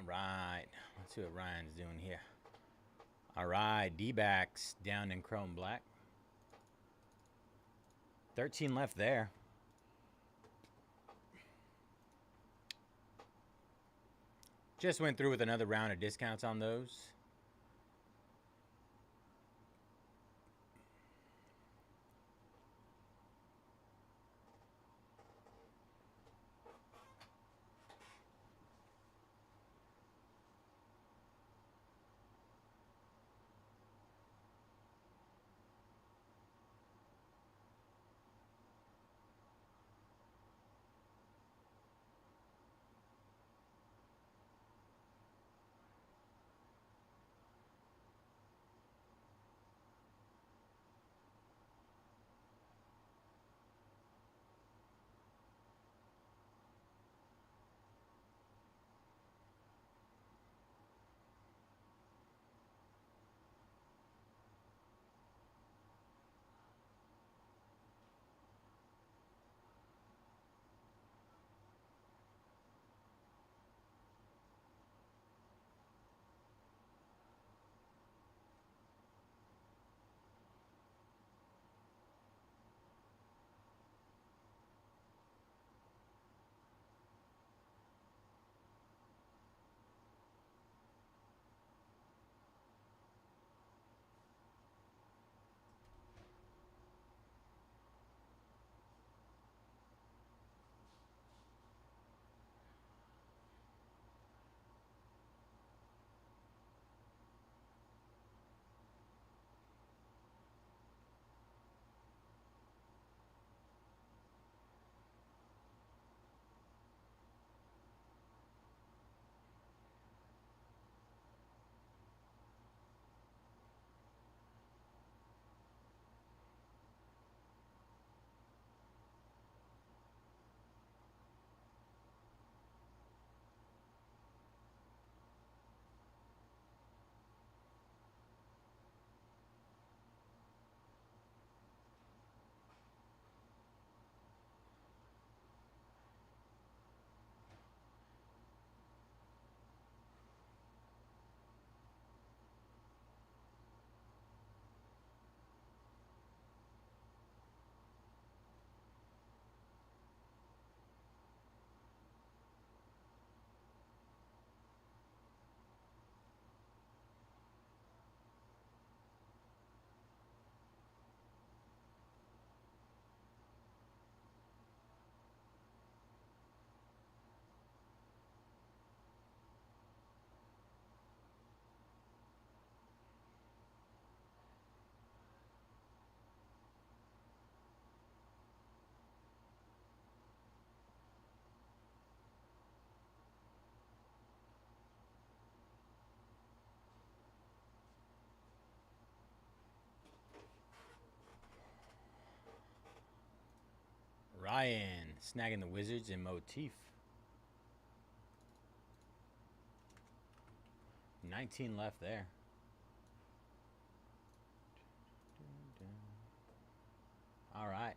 right. Let's see what Ryan's doing here. All right. D-backs down in chrome black. 13 left there. Just went through with another round of discounts on those. Ryan snagging the Wizards in motif. 19 left there. All right.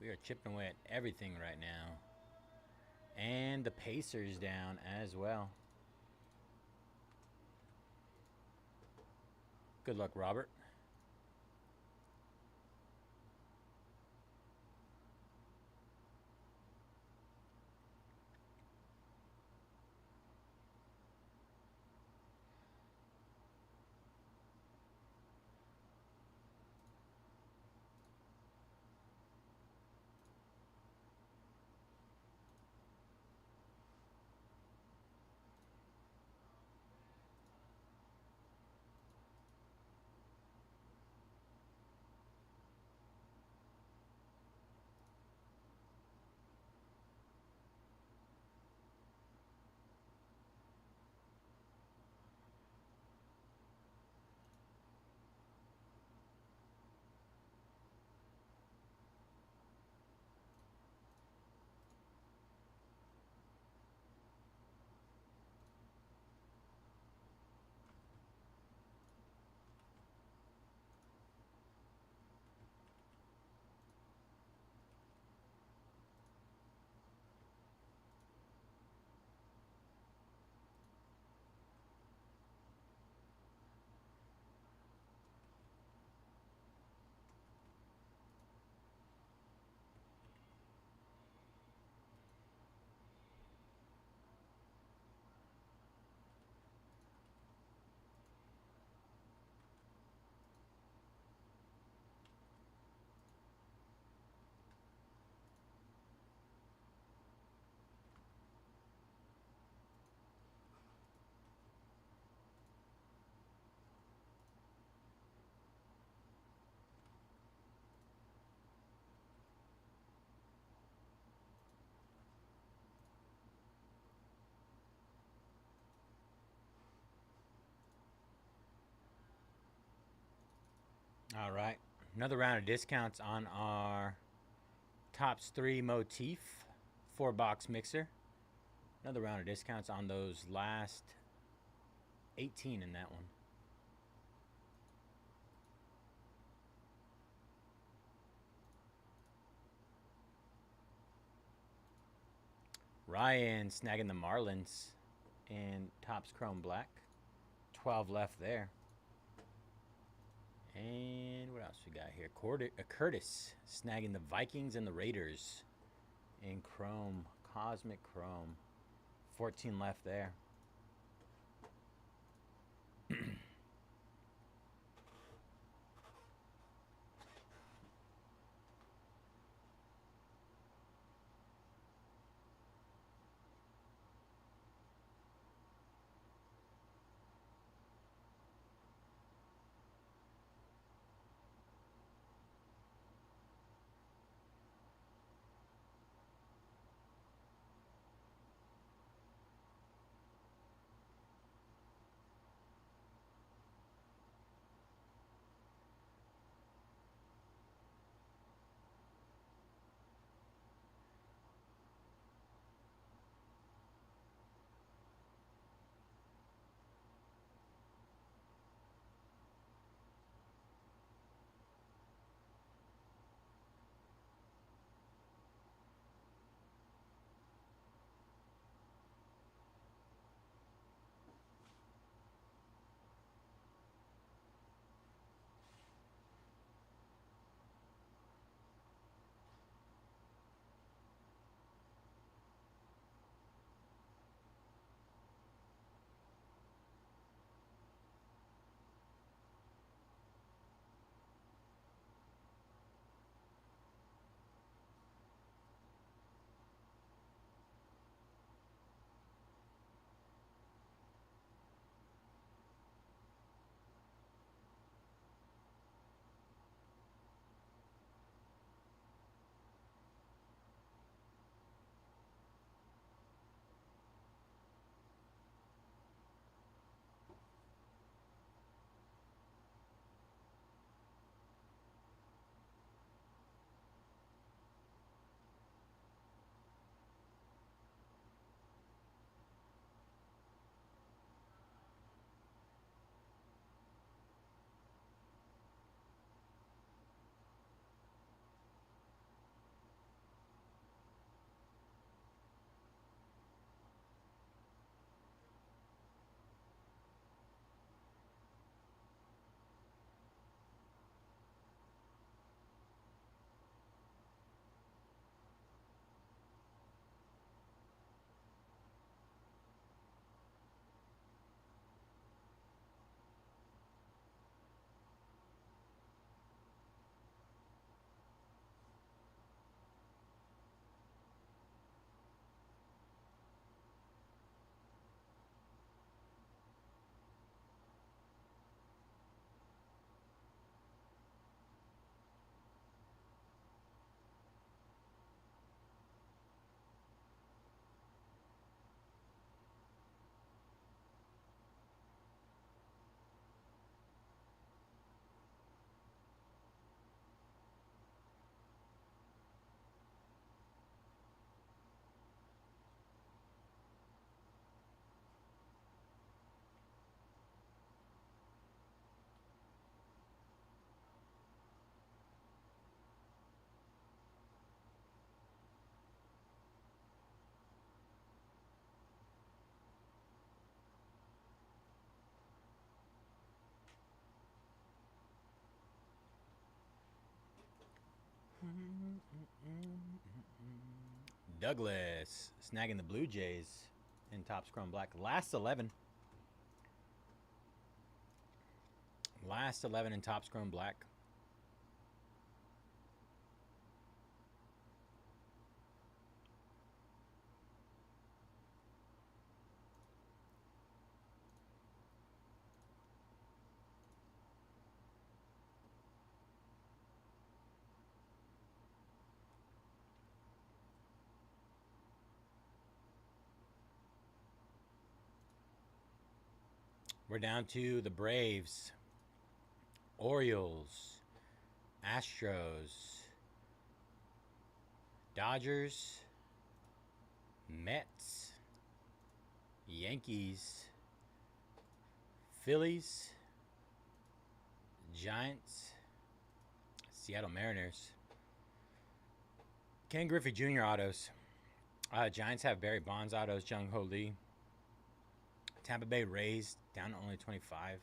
We are chipping away at everything right now. And the Pacers down as well. Good luck, Robert. All right. Another round of discounts on our Tops 3 motif 4-box mixer. Another round of discounts on those last 18 in that one. Ryan snagging the Marlins in Topps Chrome Black. 12 left there. And what else we got here? Curtis snagging the Vikings and the Raiders in Chrome, Cosmic Chrome. 14 left there. Douglas snagging the Blue Jays in Topps Chrome Black. Last 11. Last 11 in Topps Chrome Black. We're down to the Braves, Orioles, Astros, Dodgers, Mets, Yankees, Phillies, Giants, Seattle Mariners. Ken Griffey Jr. autos. Giants have Barry Bonds autos, Jung Ho Lee. Tampa Bay Rays down to only 25.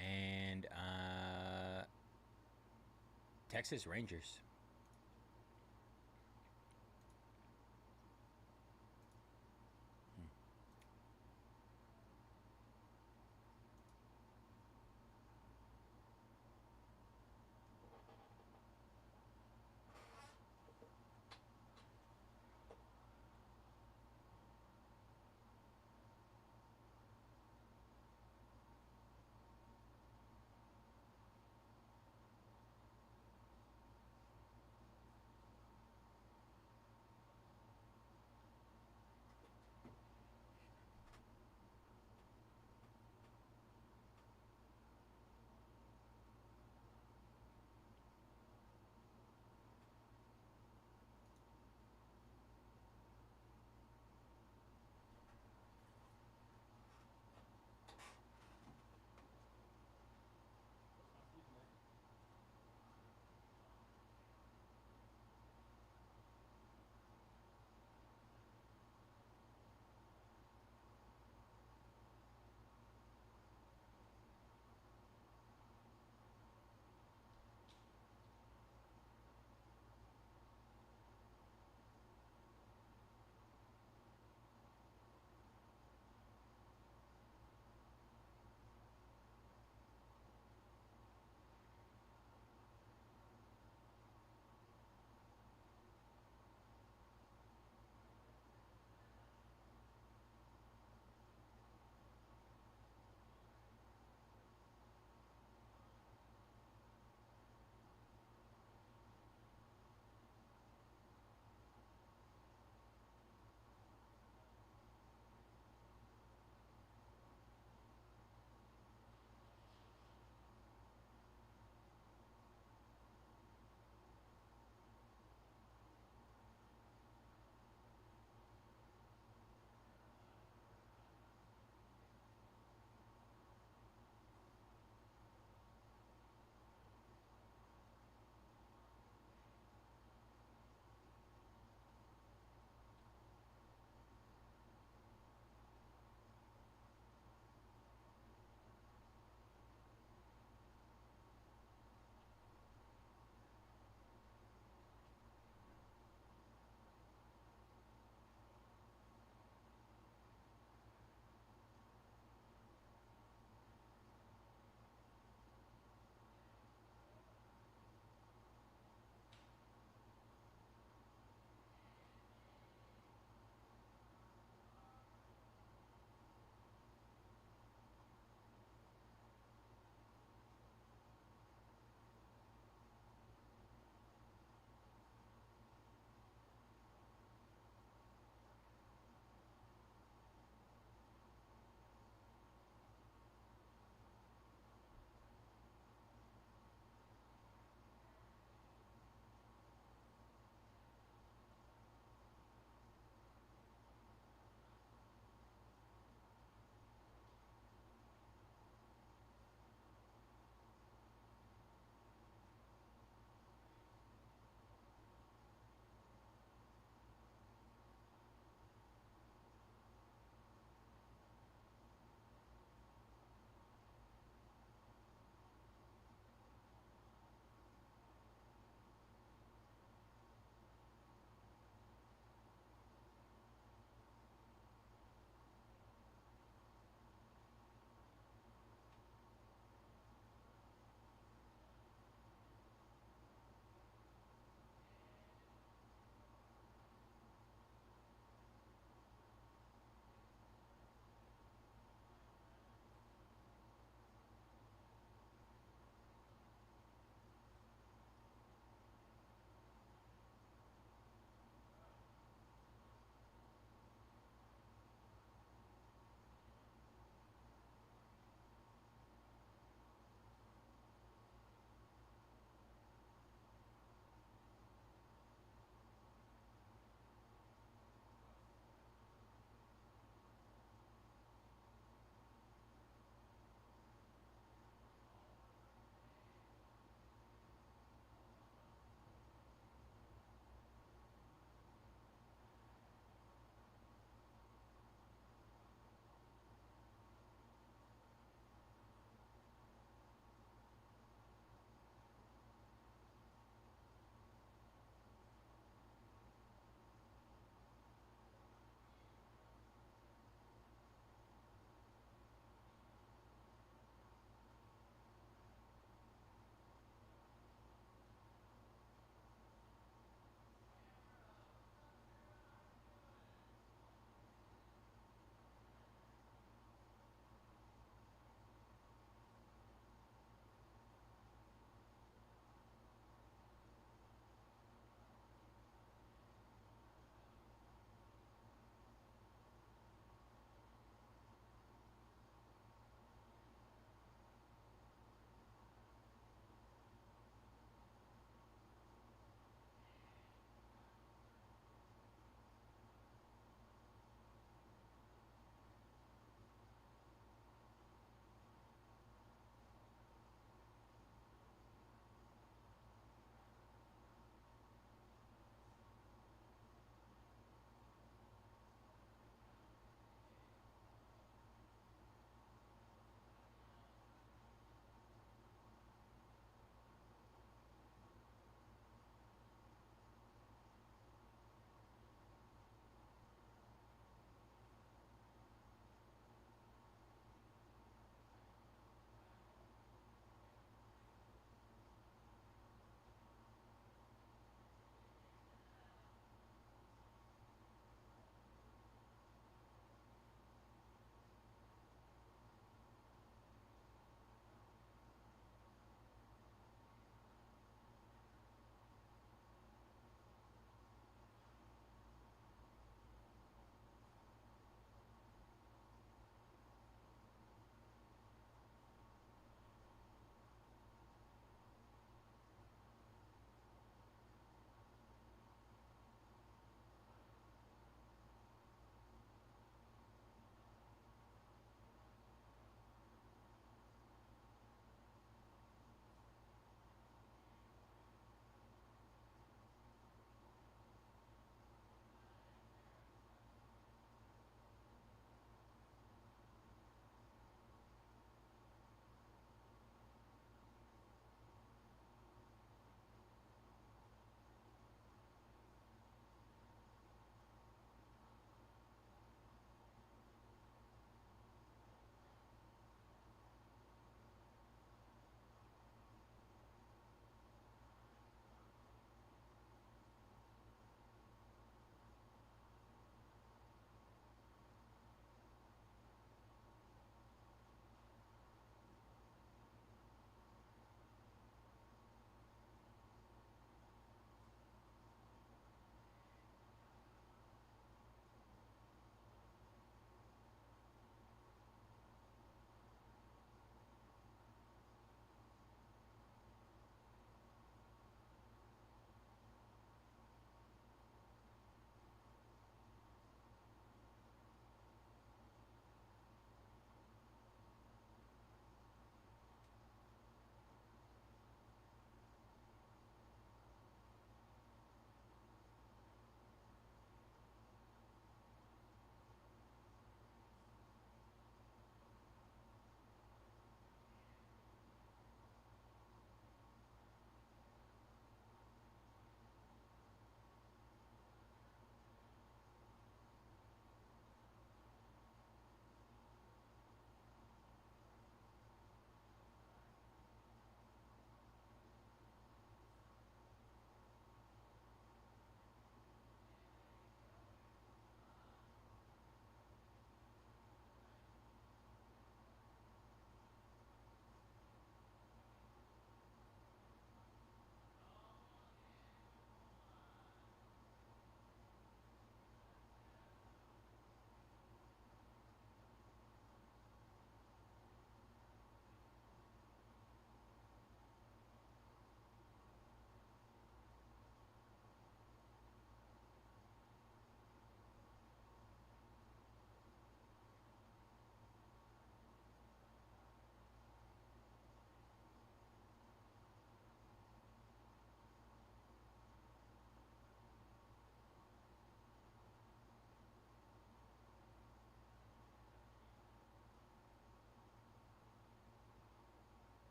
And Texas Rangers.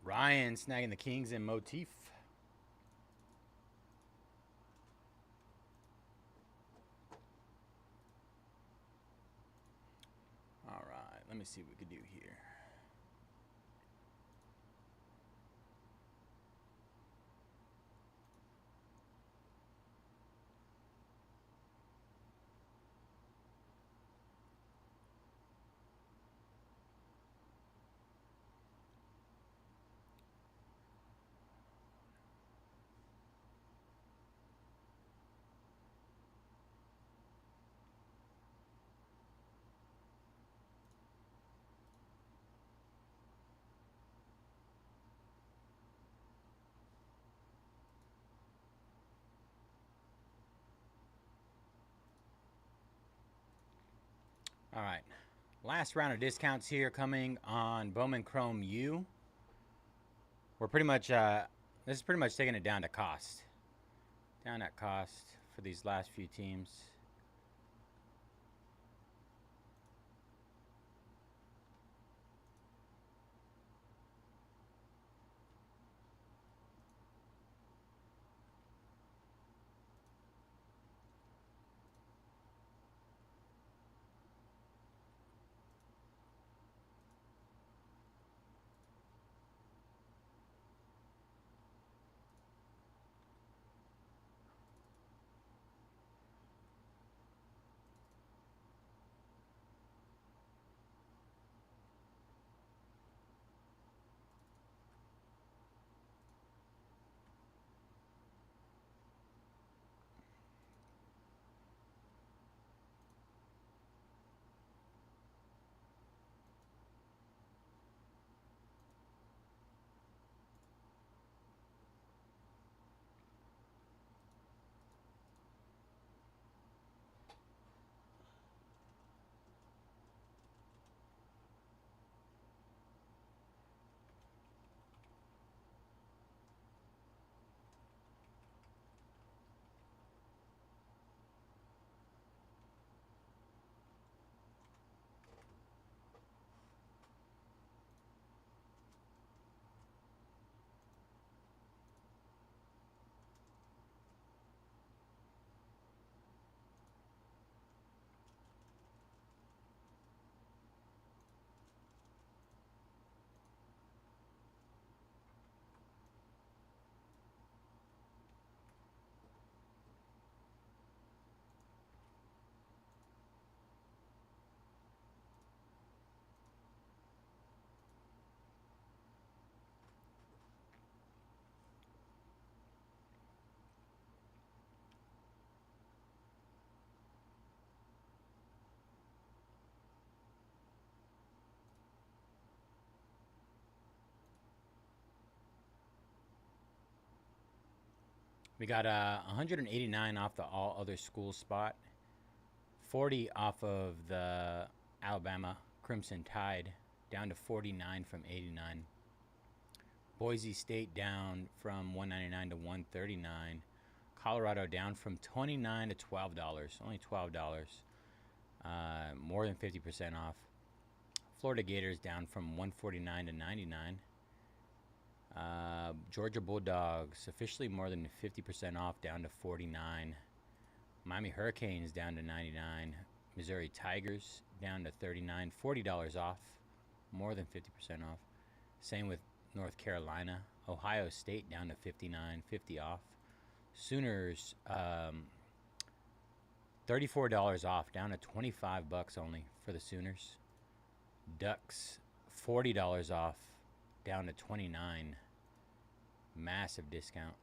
Ryan snagging the Kings in motif. All right, let me see what we could do here. All right, last round of discounts here coming on Bowman Chrome U. We're pretty much, this is pretty much taking it down to cost. Down at cost for these last few teams. We got 189 off the all other schools spot, 40 off of the Alabama Crimson Tide, down to 49 from 89. Boise State down from 199 to 139. Colorado down from 29 to $12, only $12, more than 50% off. Florida Gators down from 149 to 99. Georgia Bulldogs officially more than 50% off, down to 49. Miami Hurricanes down to 99. Missouri Tigers down to 39, $40 off, more than 50% off. Same with North Carolina. Ohio State down to 59, 50 off. Sooners $34 off, down to 25 bucks only for the Sooners. Ducks $40 off, down to 29. Massive discount.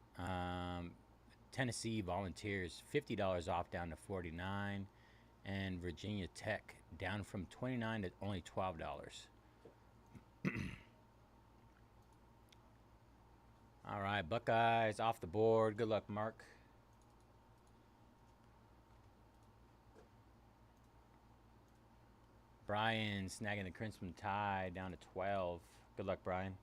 Tennessee Volunteers $50 off, down to 49. And Virginia Tech down from 29 to only $12. All right, Buckeyes off the board. Good luck, Mark. Brian snagging the Crimson Tide down to 12. Good luck, Brian.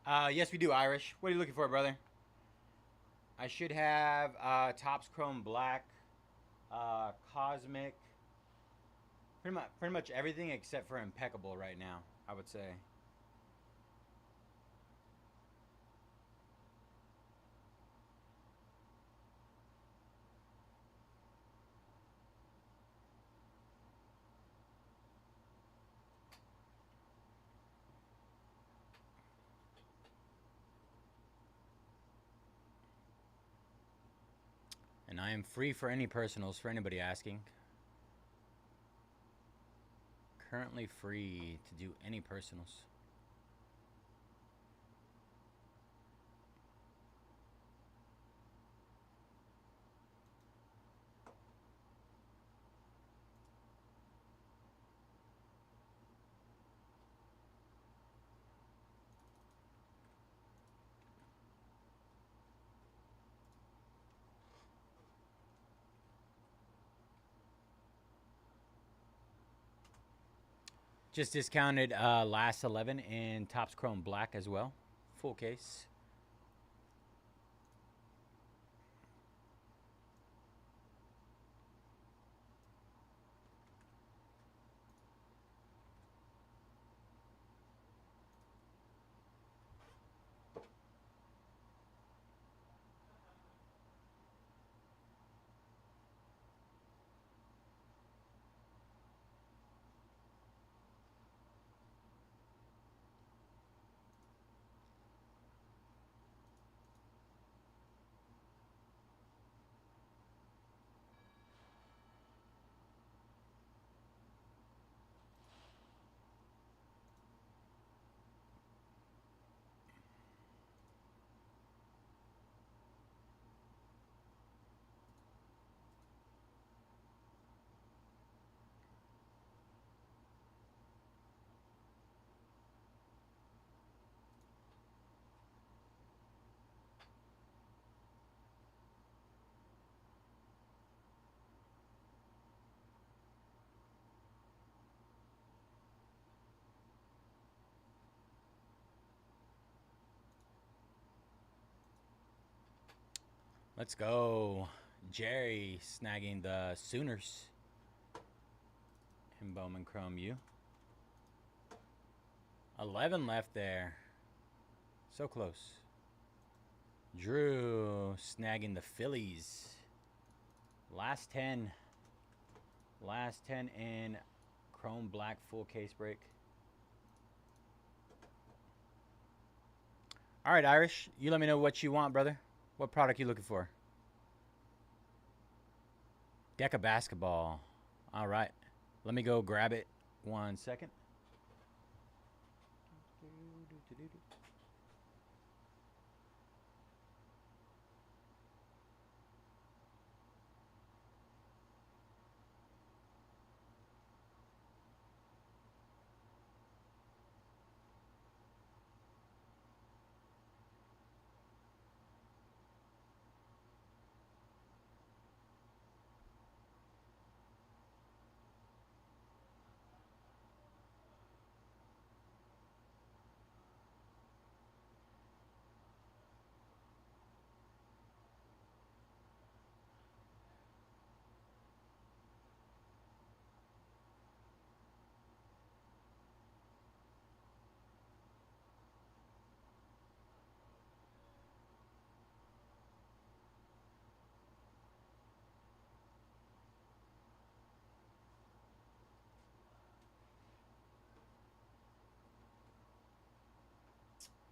Yes, we do, Irish. What are you looking for, brother? I should have Topps Chrome Black, Cosmic, pretty much everything except for Impeccable right now, I would say. And I am free for any personals for anybody asking. Currently free to do any personals. Just discounted last 11 in Topps Chrome Black as well. Full case. Let's go. Jerry snagging the Sooners. And Bowman Chrome U. 11 left there. So close. Drew snagging the Phillies. Last 10. Last 10 in Chrome Black full case break. All right, Irish. You let me know what you want, brother. What product you looking for? Deck of basketball. All right. Let me go grab it 1 second.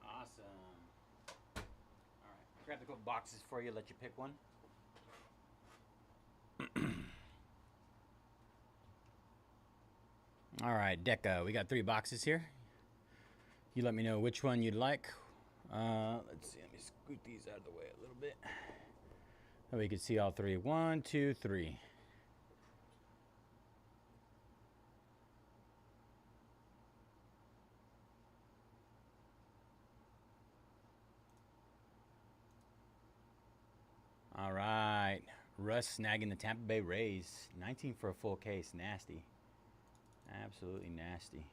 Awesome. All right. Grab a couple boxes for you. Let you pick one. All right, Deca. We got 3 boxes here. You let me know which one you'd like. Let's see. Let me scoot these out of the way a little bit. So we can see all 3. 1, 2, 3. All right. Russ snagging the Tampa Bay Rays. 19 for a full case. Nasty. Absolutely nasty.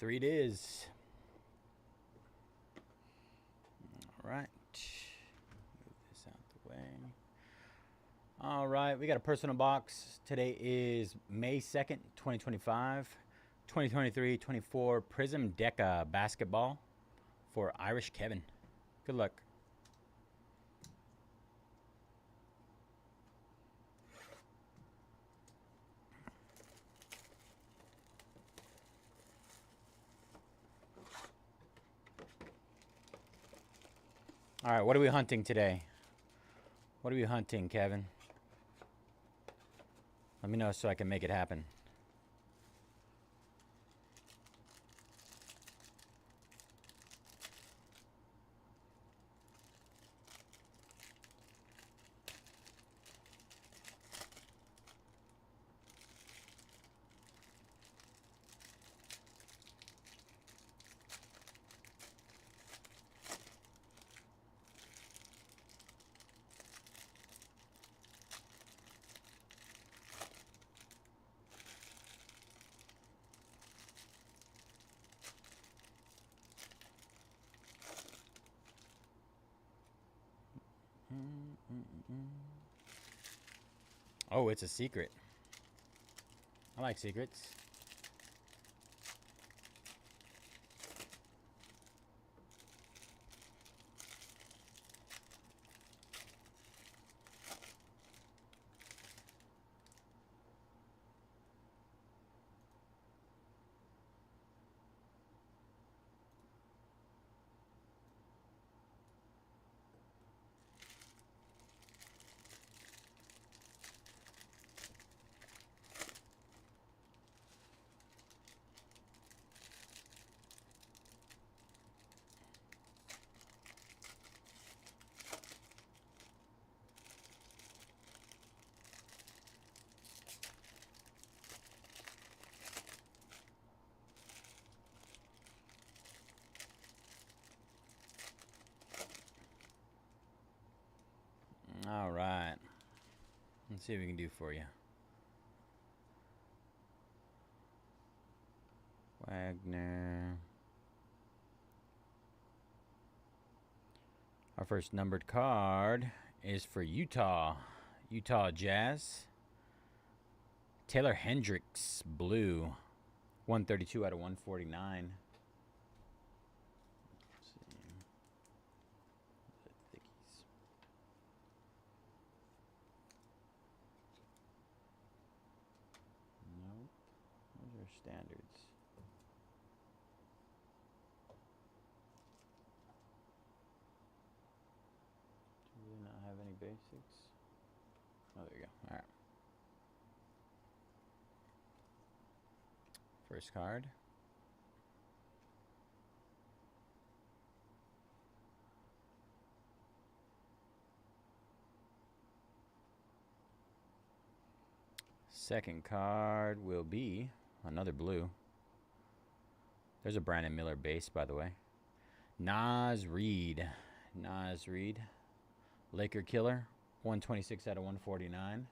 3 it is. All right. Move this out the way. All right, we got a personal box. Today is May 2nd, 2025. 2023-24 Prism Deca basketball for Irish Kevin. Good luck. All right, what are we hunting today? What are we hunting, Kevin? Let me know so I can make it happen. Oh, it's a secret. I like secrets. All right. Let's see what we can do for you. Wagner. Our first numbered card is for Utah. Utah Jazz. Taylor Hendricks, blue. 132 out of 149. Let's see. Thickies. Nope. Those are standards. Do we not have any basics? Oh, there you go. All right. First card. Second card will be another blue. There's a Brandon Miller base, by the way. Naz Reid. Naz Reid. Laker killer. 126 out of 149.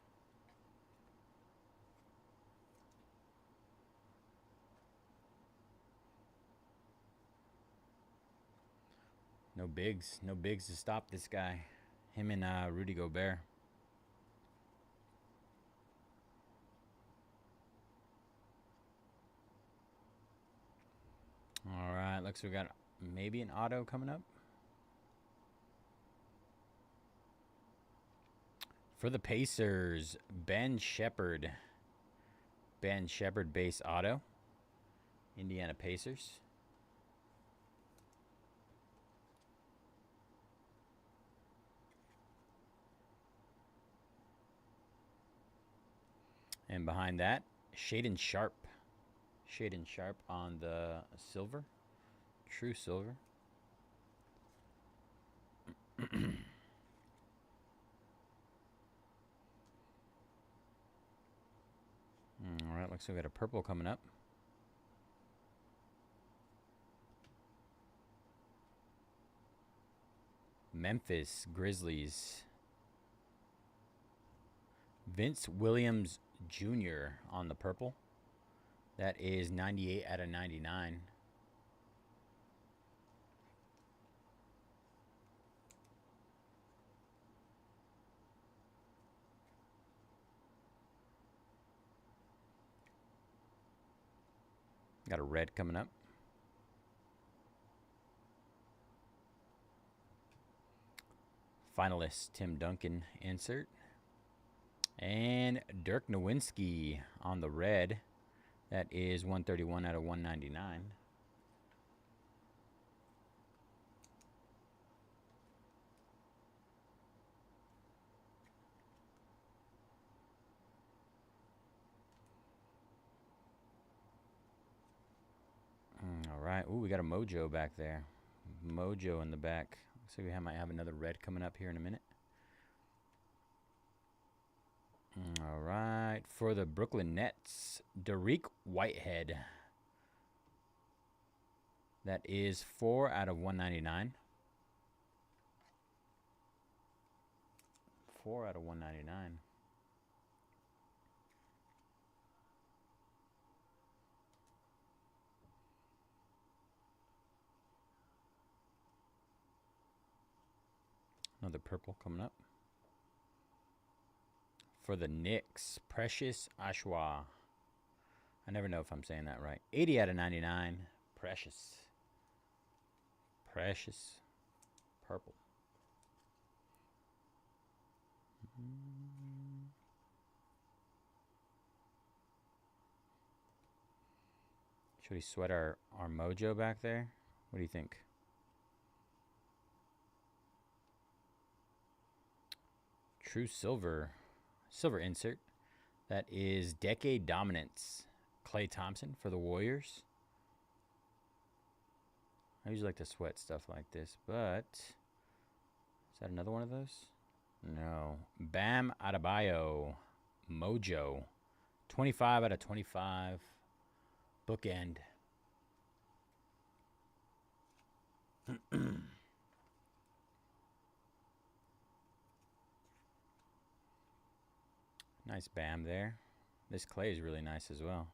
No bigs. No bigs to stop this guy. Him and Rudy Gobert. All right. Looks like we got maybe an auto coming up. For the Pacers, Ben Shepherd. Ben Shepherd base auto. Indiana Pacers. And behind that, Shaedon Sharpe. Shaedon Sharpe on the silver. True silver. All right, looks like we got a purple coming up. Memphis Grizzlies. Vince Williams Jr. on the purple. That is 98 out of 99. Got a red coming up. Finalist Tim Duncan insert. And Dirk Nowitzki on the red. That is 131 out of 199. All right. Ooh, we got a Mojo back there. Mojo in the back. Looks like we might have another red coming up here in a minute. All right. For the Brooklyn Nets, Dariq Whitehead. That is 4 out of 199. 4 out of 199. Another purple coming up. For the Knicks, Precious Ashwa. I never know if I'm saying that right. 80 out of 99. Precious. Precious. Purple. Should we sweat our Mojo back there? What do you think? True Silver. Silver insert. That is Decade Dominance. Klay Thompson for the Warriors. I usually like to sweat stuff like this, but is that another one of those? No. Bam Adebayo. Mojo. 25 out of 25. Bookend. Nice Bam there. This Klay is really nice as well.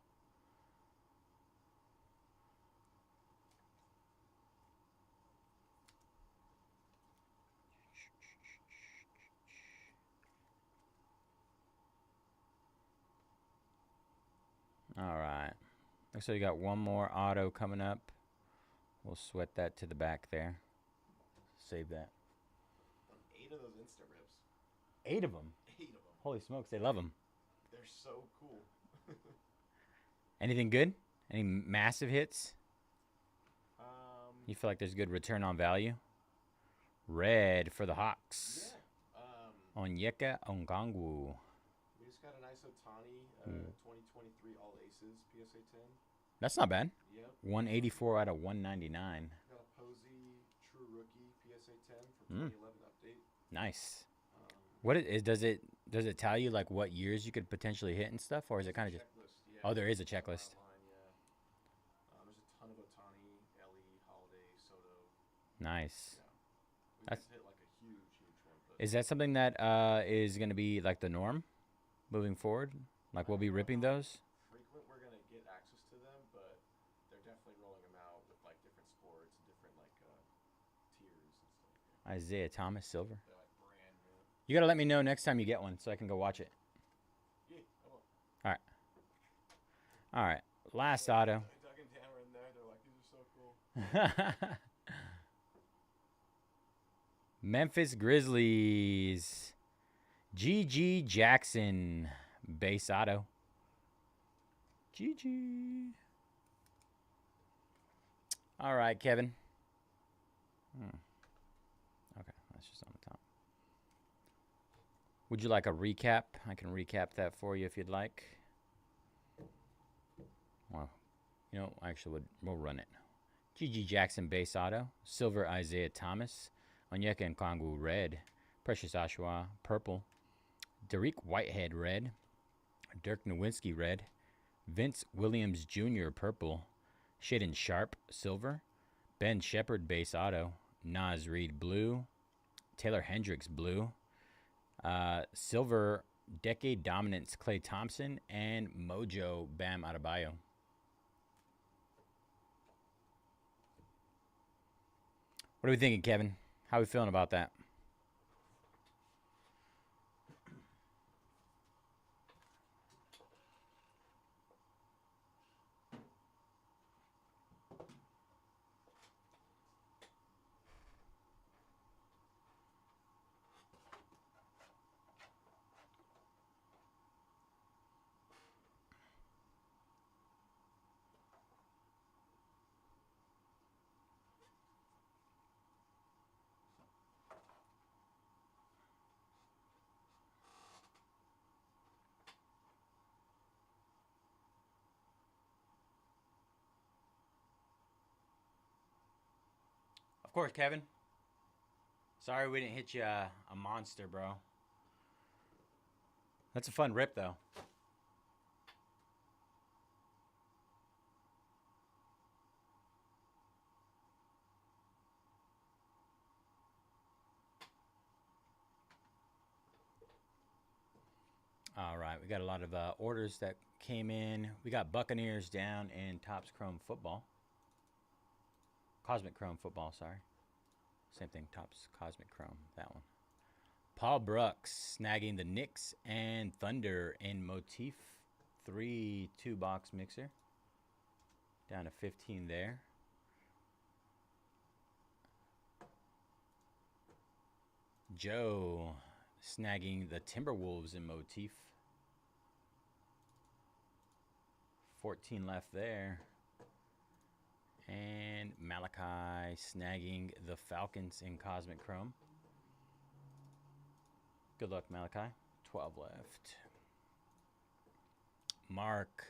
All right. Looks like we got one more auto coming up. We'll sweat that to the back there. Save that. 8 of those Insta rips. 8 of them? 8 of them. Holy smokes, they love them. They're so cool. Anything good? Any massive hits? You feel like there's good return on value? Red for the Hawks. Yeah. Onyeka Okongwu. We just got a nice Otani 2023 All Aces PSA 10. That's not bad. Yep. 184 out of 199. Got a Posey True Rookie PSA 10 from 2011 update. Nice. What does it tell you like what years you could potentially hit and stuff, or is it kind of just? Yeah. Oh, there is a checklist. Online, yeah. There's a ton of Otani, Ellie, Holiday, Soto. Nice. Yeah. We That's- just hit like a huge one. But Is that something that is going to be like the norm moving forward? Like we'll be ripping those? frequent we're gonna get access to them, but they're definitely rolling them out with like different sports and different like tiers and stuff. Isaiah Thomas Silver. They're like brand new. You got to let me know next time you get one so I can go watch it. Yeah, I will. All right. Last auto. Doug and Dan were in there. They're like, these are so cool. Memphis Grizzlies. GG Jackson. Base auto. GG. All right, Kevin. Okay, that's just on the top. Would you like a recap? I can recap that for you if you'd like. Well, you know, actually, we'll run it. GG Jackson base auto. Silver Isaiah Thomas. Onyeka Okongwu red. Precious Ashwa purple. Dariq Whitehead red. Dirk Nowitzki red. Vince Williams Jr. purple. Shaden Sharp silver. Ben Shepherd base auto. Naz Reid blue. Taylor Hendricks blue. Silver Decade Dominance Klay Thompson. And Mojo Bam Adebayo. What are we thinking, Kevin? How are we feeling about that? course, Kevin. Sorry we didn't hit you a monster, bro. That's a fun rip, though. All right, we got a lot of orders that came in. We got Buccaneers down in Topps Chrome Football. Cosmic Chrome Football, sorry. Same thing, Topps Cosmic Chrome, that one. Paul Brooks snagging the Knicks and Thunder in Motif 3 2-box mixer. Down to 15 there. Joe snagging the Timberwolves in Motif. 14 left there. And Malachi snagging the Falcons in Cosmic Chrome. Good luck, Malachi. 12 left. Mark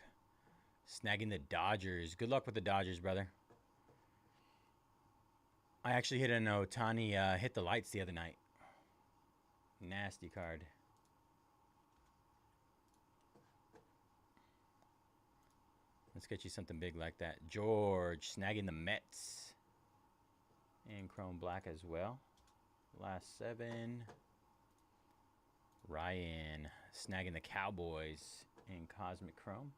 snagging the Dodgers. Good luck with the Dodgers, brother. I actually hit an Otani hit the lights the other night. Nasty card. Let's get you something big like that. George snagging the Mets in Chrome Black as well. Last 7. Ryan snagging the Cowboys in Cosmic Chrome.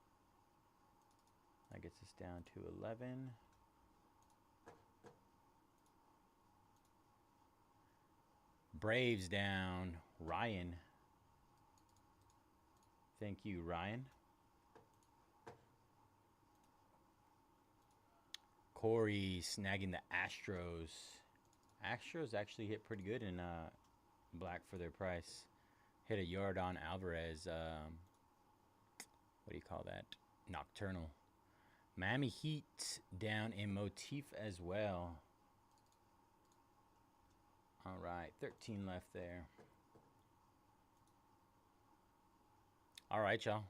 That gets us down to 11. Braves down. Ryan. Thank you, Ryan. Corey snagging the Astros. Astros actually hit pretty good in black for their price. Hit a Yordan Alvarez. What do you call that? Nocturnal. Miami Heat down in Motif as well. All right, 13 left there. All right, y'all.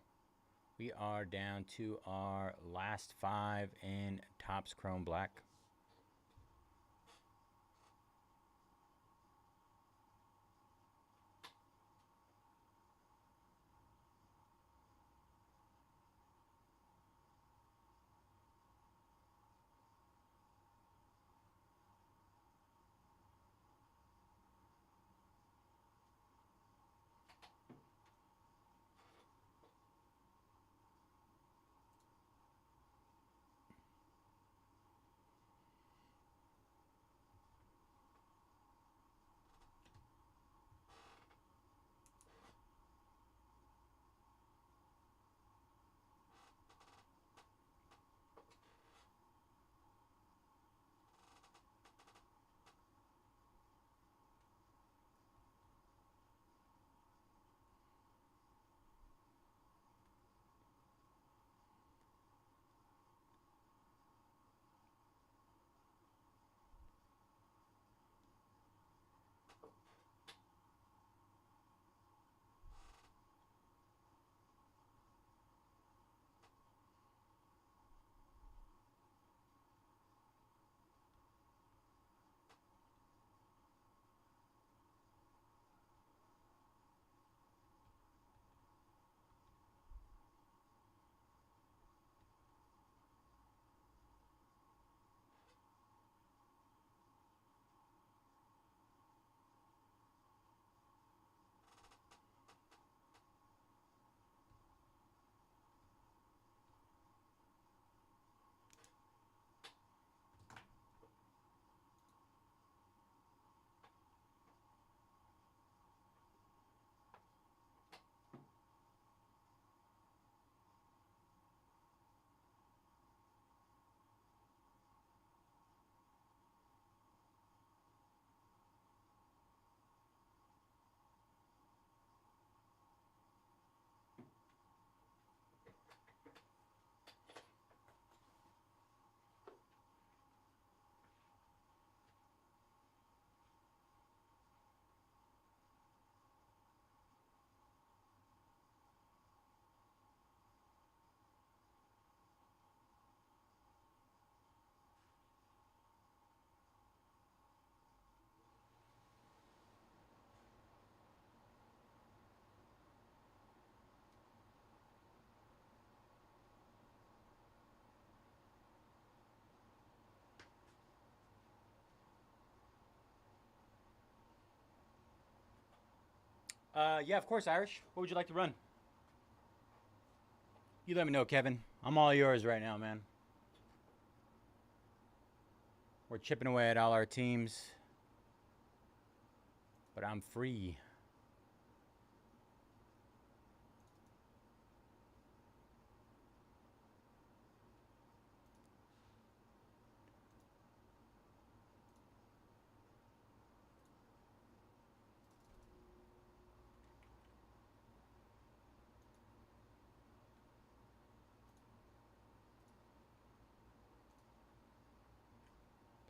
We are down to our last 5 in Topps Chrome Black. Yeah, of course, Irish. What would you like to run? You let me know, Kevin. I'm all yours right now, man. We're chipping away at all our teams, but I'm free.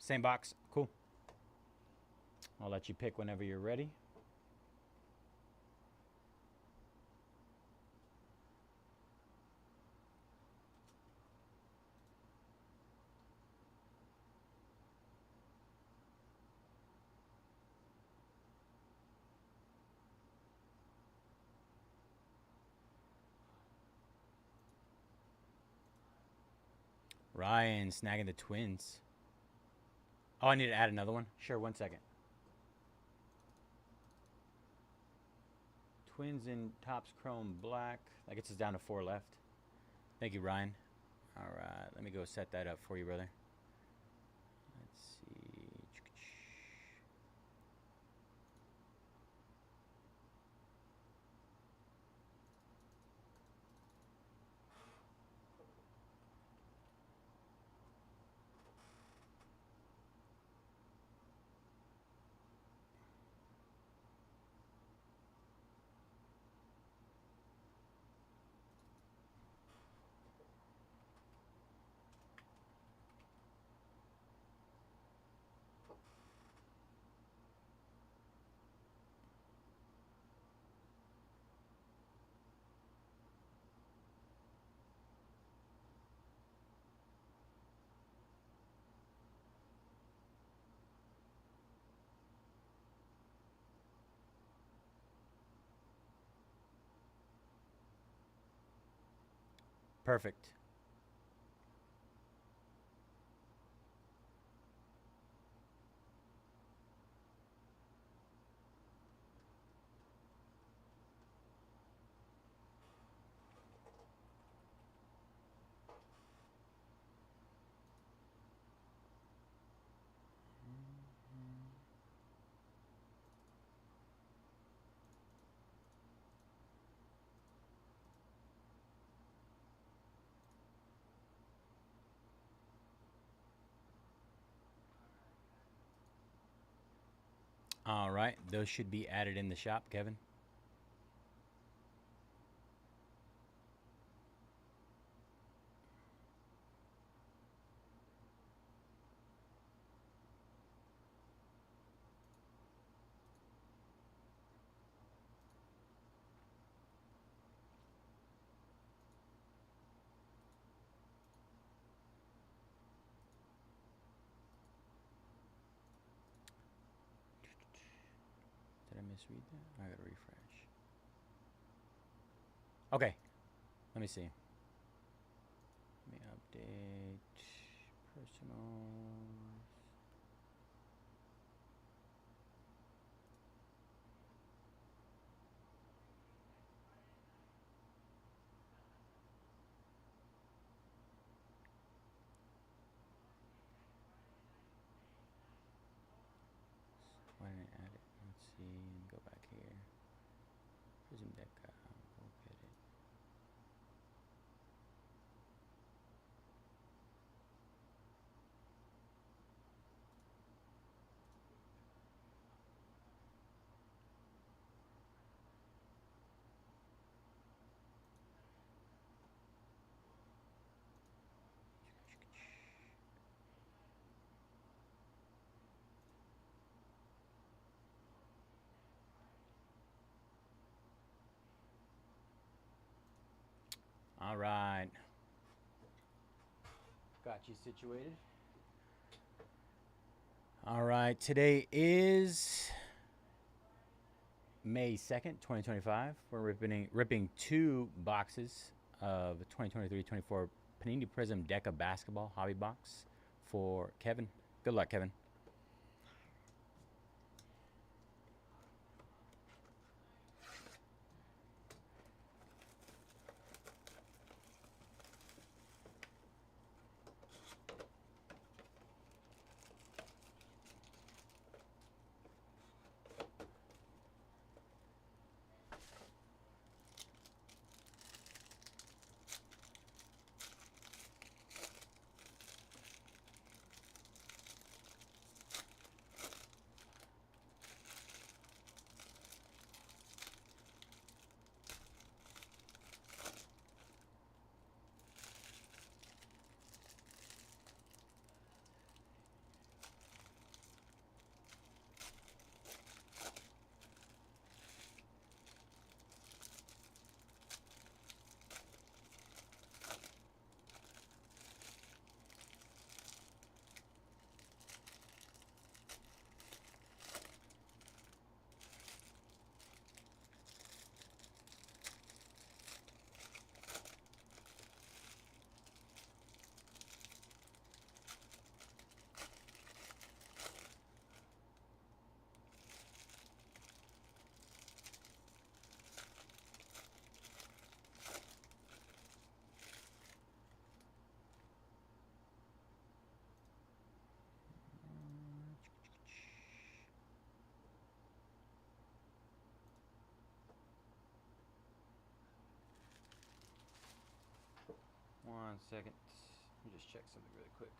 Same box. Cool. I'll let you pick whenever you're ready. Ryan snagging the Twins. Oh, I need to add another one? Sure, 1 second. Twins in Topps Chrome Black. That gets us down to 4 left. Thank you, Ryan. All right, let me go set that up for you, brother. Let's see. Perfect. All right, those should be added in the shop, Kevin. Did I misread that? I gotta refresh. Okay, let me see. Let me update personals. Why didn't I add it? Let's see. Go back here. Prism deck. Go get it. All right. Got you situated. All right. Today is May 2nd, 2025. We're ripping 2 boxes of 2023-24 Panini Prism Deca Basketball Hobby Box for Kevin. Good luck, Kevin. 1 second. Let me just check something really quick.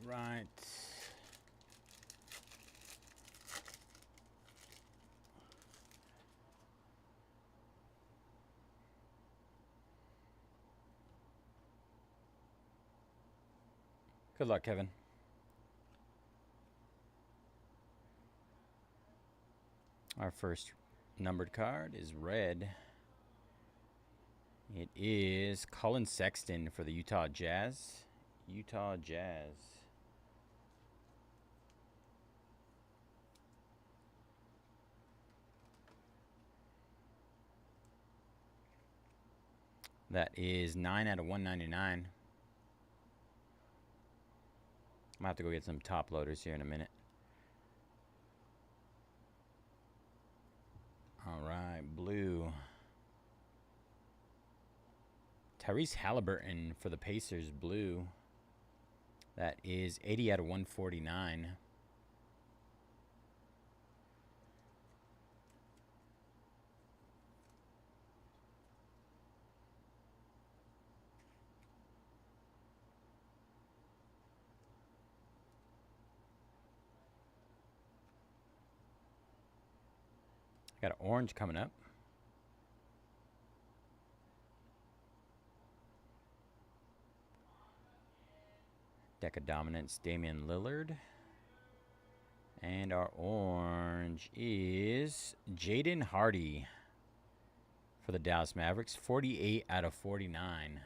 All right. Good luck, Kevin. Our first numbered card is red. It is Colin Sexton for the Utah Jazz. Utah Jazz. That is 9 out of 199. I'm gonna have to go get some top loaders here in a minute. All right, blue. Tyrese Halliburton for the Pacers, blue. That is 80 out of 149. Got an orange coming up. Deck of Dominance, Damian Lillard. And our orange is Jaden Hardy for the Dallas Mavericks. 48 out of 49.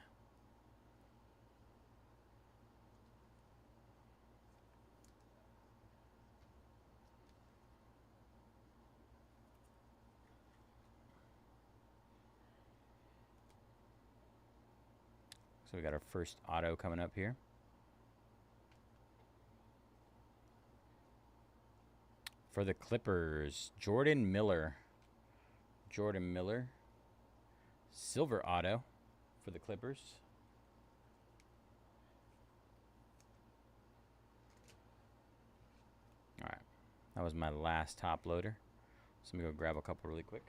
So we got our first auto coming up here. For the Clippers, Jordan Miller. Jordan Miller. Silver auto for the Clippers. All right. That was my last top loader. So let me go grab a couple really quick.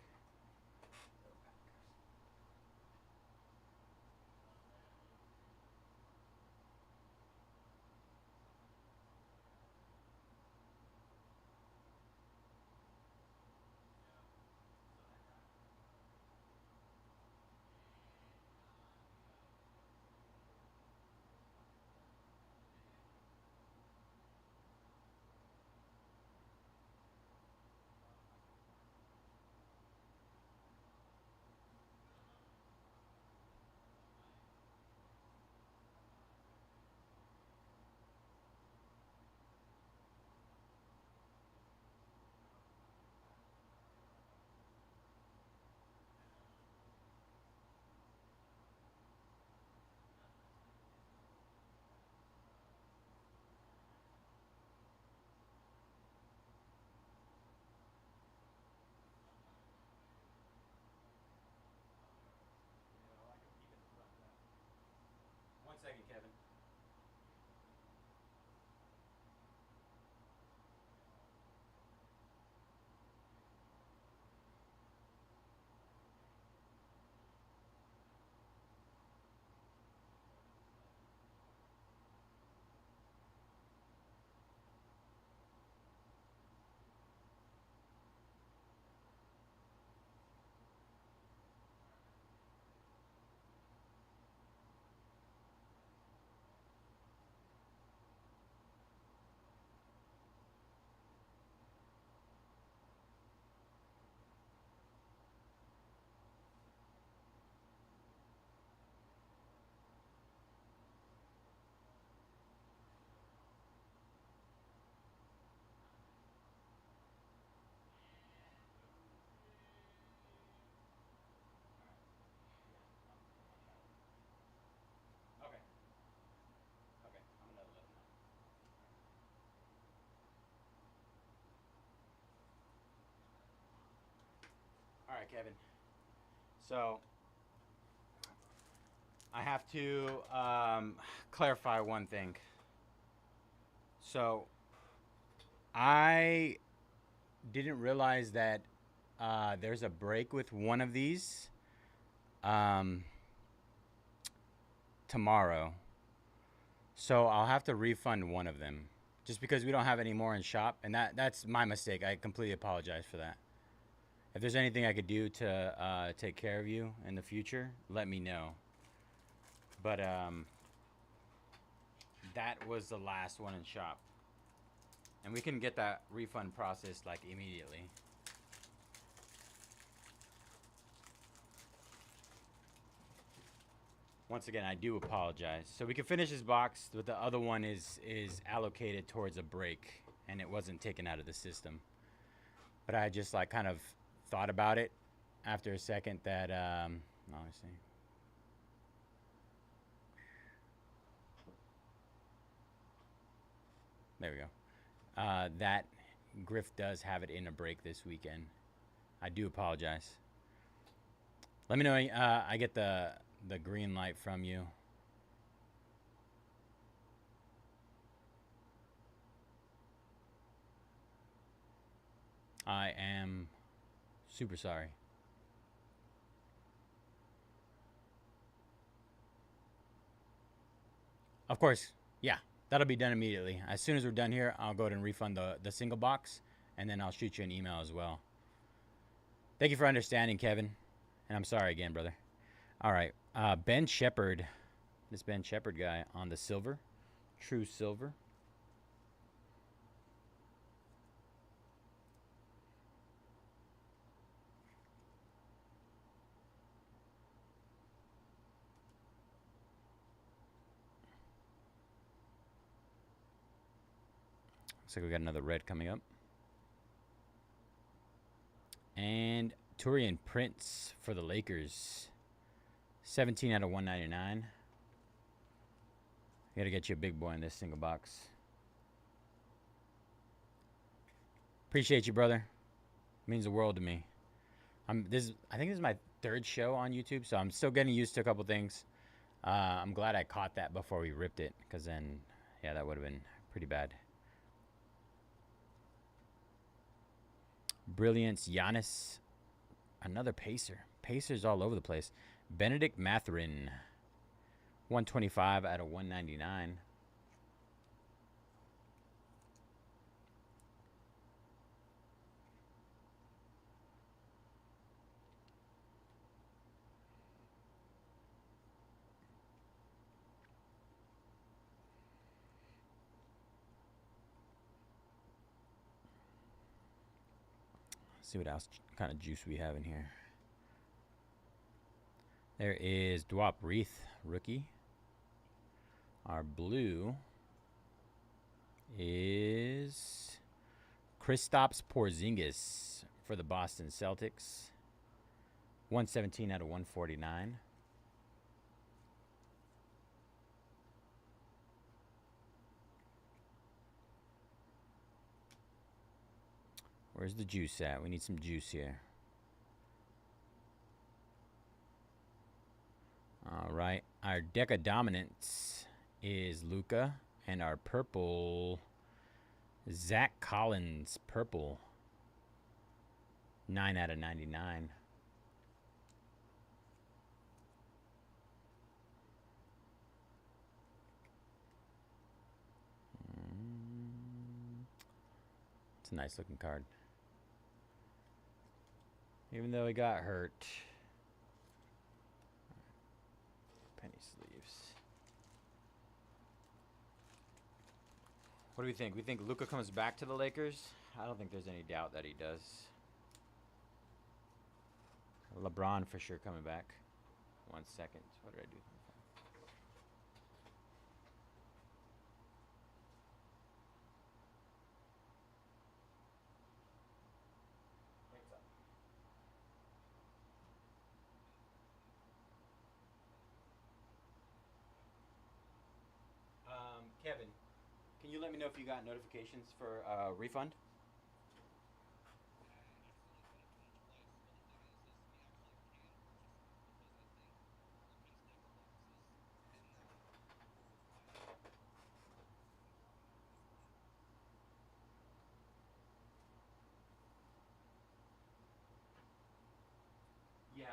Kevin. So I have to clarify one thing. So I didn't realize that there's a break with one of these tomorrow. So I'll have to refund one of them just because we don't have any more in shop. And that's my mistake. I completely apologize for that. If there's anything I could do to take care of you in the future, let me know. But that was the last one in shop. And we can get that refund processed like immediately. Once again, I do apologize. So we can finish this box, but the other one is allocated towards a break, and it wasn't taken out of the system. But I just like kind of thought about it after a second that let me see. There we go. That Griff does have it in a break this weekend. I do apologize. Let me know. I get the green light from you. I am super sorry. Of course, yeah, that'll be done immediately. As soon as we're done here, I'll go ahead and refund the single box, and then I'll shoot you an email as well. Thank you for understanding, Kevin. And I'm sorry again, brother. All right, Ben Shepard. This Ben Shepard guy on the silver. True silver. Looks like we got another red coming up. And Taurean Prince for the Lakers. 17 out of 199. Gotta get you a big boy in this single box. Appreciate you, brother. Means the world to me. I think this is my third show on YouTube, so I'm still getting used to a couple things. I'm glad I caught that before we ripped it, because then, yeah, that would have been pretty bad. Brilliance, Giannis. Another Pacer. Pacers all over the place. Benedict Mathurin. 125 out of 199. See what else kind of juice we have in here. There is Dwop Wreath, rookie. Our blue is Kristaps Porzingis for the Boston Celtics. 117 out of 149. Where's the juice at? We need some juice here. All right. Our deck of dominance is Luka. And our purple, Zach Collins, purple. 9 out of 99. It's a nice looking card. Even though he got hurt. Penny sleeves. What do we think? We think Luka comes back to the Lakers? I don't think there's any doubt that he does. LeBron for sure coming back. 1 second. What did I do? Kevin, can you let me know if you got notifications for refund?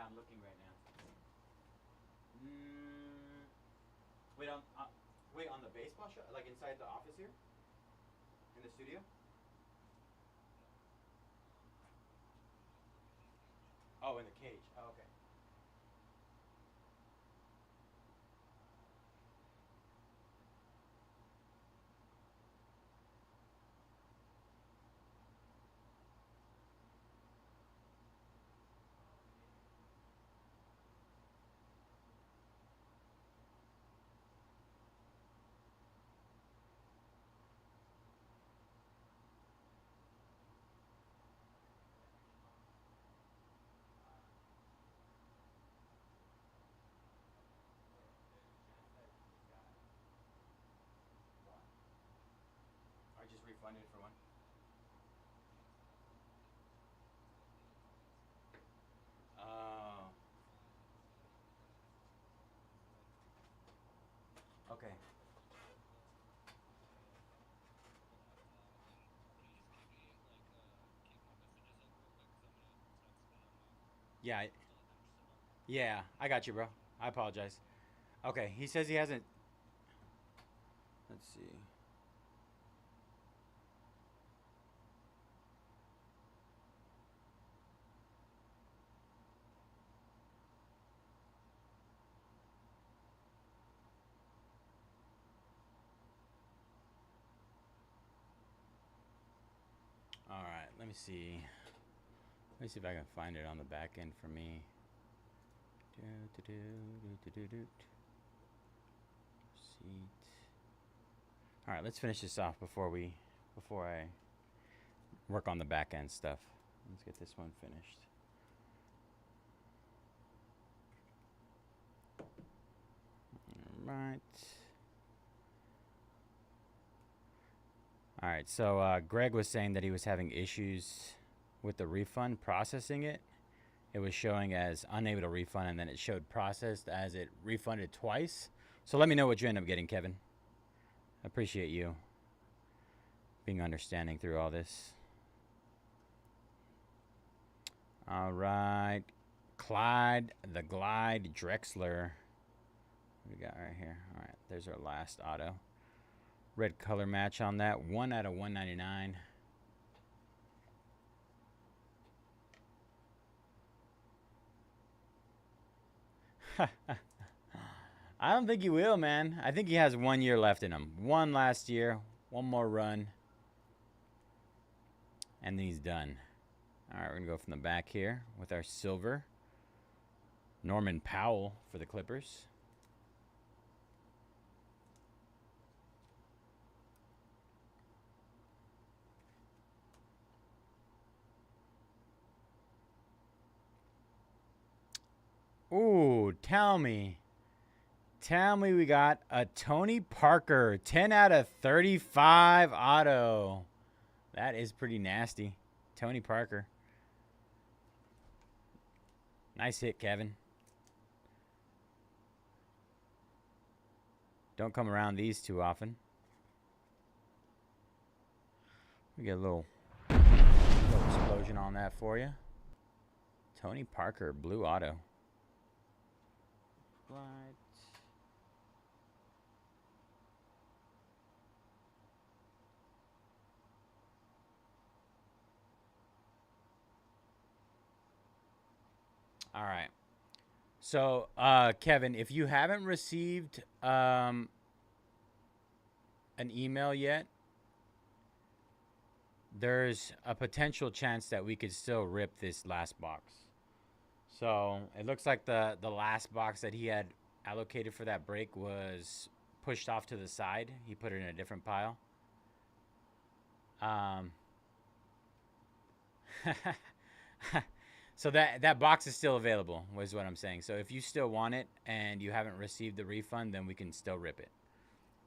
I'm looking right now. Wait on the baseball shop, like inside the office here, in the studio. Oh, in the cage. Oh, okay. I just refunded for one. Oh. Okay. Yeah. Yeah, I got you, bro. I apologize. Okay, he says he hasn't. Let's see. All right, let me see. Let me see if I can find it on the back end for me. Seat. All right, let's finish this off before I work on the back end stuff. Let's get this one finished. All right. All right, so Greg was saying that he was having issues with the refund processing it. It was showing as unable to refund, and then it showed processed as it refunded twice. So let me know what you end up getting, Kevin. I appreciate you being understanding through all this. All right. Clyde the Glide Drexler. What we got right here? All right, there's our last auto. Red color match on that. 1 out of 199. I don't think he will, man. I think he has 1 year left in him. One last year, one more run, and then he's done. All right, we're going to go from the back here with our silver. Norman Powell for the Clippers. Ooh, tell me we got a Tony Parker 10 out of 35 auto. That is pretty nasty. Tony Parker. Nice hit, Kevin. Don't come around these too often. We get a little explosion on that for you. Tony Parker, blue auto. Right. All right. So, Kevin, if you haven't received an email yet, there's a potential chance that we could still rip this last box. So it looks like the last box that he had allocated for that break was pushed off to the side. He put it in a different pile. So that box is still available, was what I'm saying. So if you still want it and you haven't received the refund, then we can still rip it.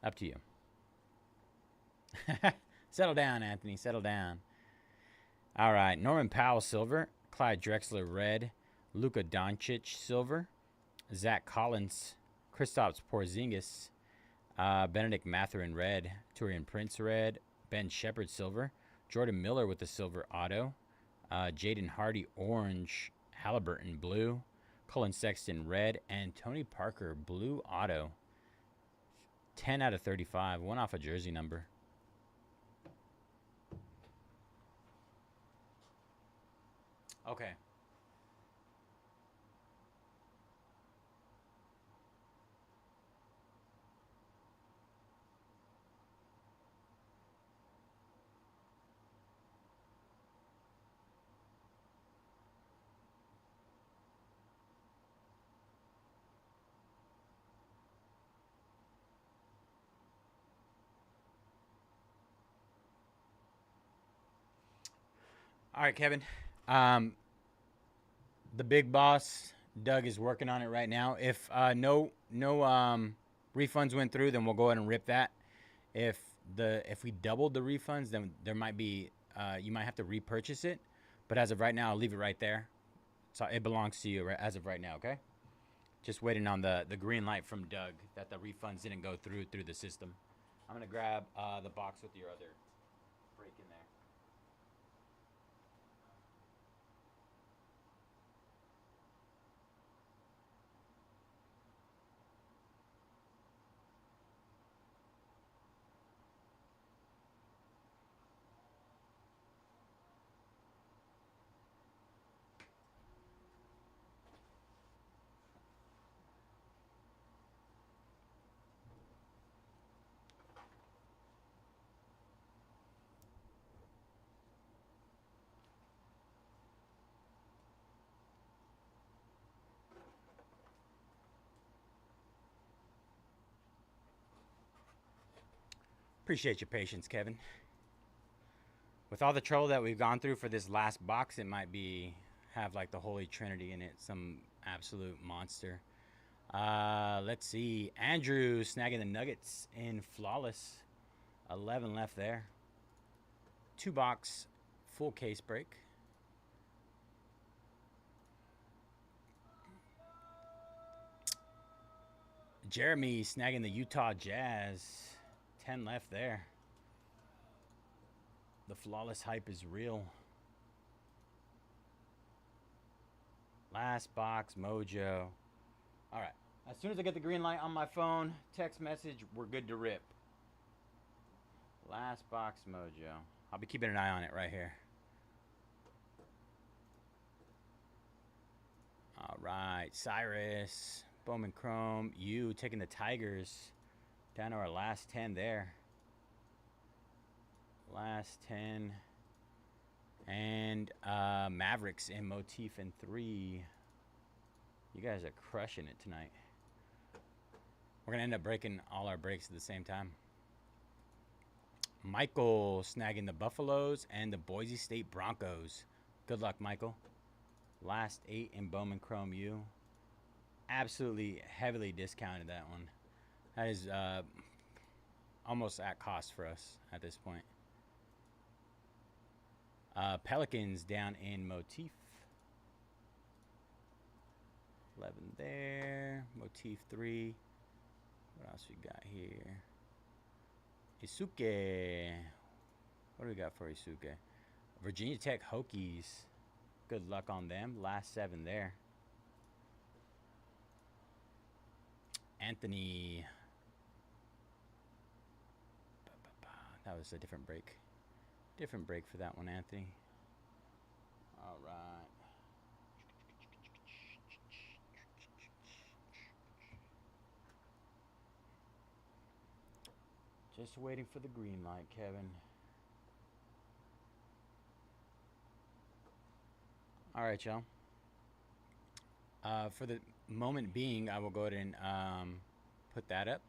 Up to you. Settle down, Anthony. Settle down. All right. Norman Powell, silver. Clyde Drexler, red. Luka Doncic, silver. Zach Collins. Kristaps Porzingis. Benedict Mathurin, red. Taurean Prince, red. Ben Shepherd, silver. Jordan Miller with the silver auto. Jaden Hardy, orange. Halliburton, blue. Cullen Sexton, red. And Tony Parker, blue auto. 10 out of 35. One off a jersey number. Okay. All right, Kevin. The big boss, Doug, is working on it right now. If no refunds went through, then we'll go ahead and rip that. If we doubled the refunds, then there might be you might have to repurchase it. But as of right now, I'll leave it right there. So it belongs to you as of right now. Okay. Just waiting on the green light from Doug that the refunds didn't go through the system. I'm gonna grab the box with your other break in there. Appreciate your patience, Kevin. With all the trouble that we've gone through for this last box, it might have like the Holy Trinity in it, some absolute monster. Let's see. Andrew snagging the Nuggets in flawless. 11 left there. 2-box full case break. Jeremy snagging the Utah Jazz. 10 left there. The flawless hype is real. Last box, Mojo. All right. As soon as I get the green light on my phone, text message, we're good to rip. Last box, Mojo. I'll be keeping an eye on it right here. All right. Cyrus, Bowman Chrome, you taking the Tigers. Down to our last 10 there. Last 10. And Mavericks in motif in 3. You guys are crushing it tonight. We're going to end up breaking all our breaks at the same time. Michael snagging the Buffaloes and the Boise State Broncos. Good luck, Michael. Last 8 in Bowman Chrome U. Absolutely heavily discounted that one. That is almost at cost for us at this point. Pelicans down in motif. 11 there. Motif 3. What else we got here? Isuke. What do we got for Isuke? Virginia Tech Hokies. Good luck on them. Last 7 there. Anthony. That was a different break. Different break for that one, Anthony. All right. Just waiting for the green light, Kevin. All right, y'all. For the moment being, I will go ahead and put that up.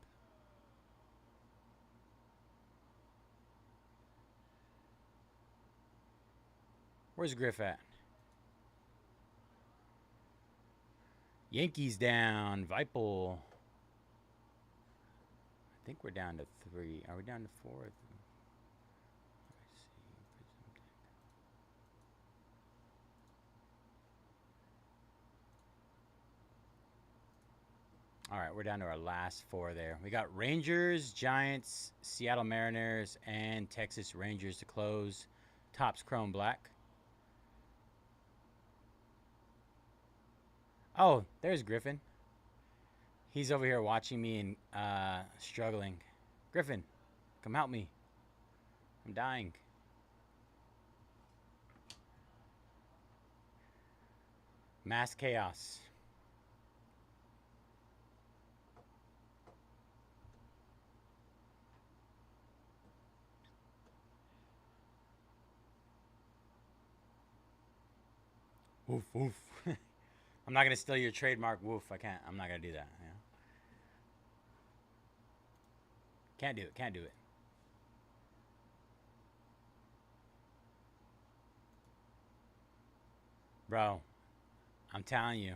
Where's Griff at? Yankees down. Vipel. I think we're down to 3. Are we down to 4? Let's see. All right, we're down to our last 4 there. We got Rangers, Giants, Seattle Mariners, and Texas Rangers to close. Topps Chrome Black. Oh, there's Griffin. He's over here watching me and struggling. Griffin, come help me. I'm dying. Mass chaos. Woof, woof. I'm not going to steal your trademark woof. I can't. I'm not going to do that. Yeah. Can't do it. Can't do it. Bro, I'm telling you,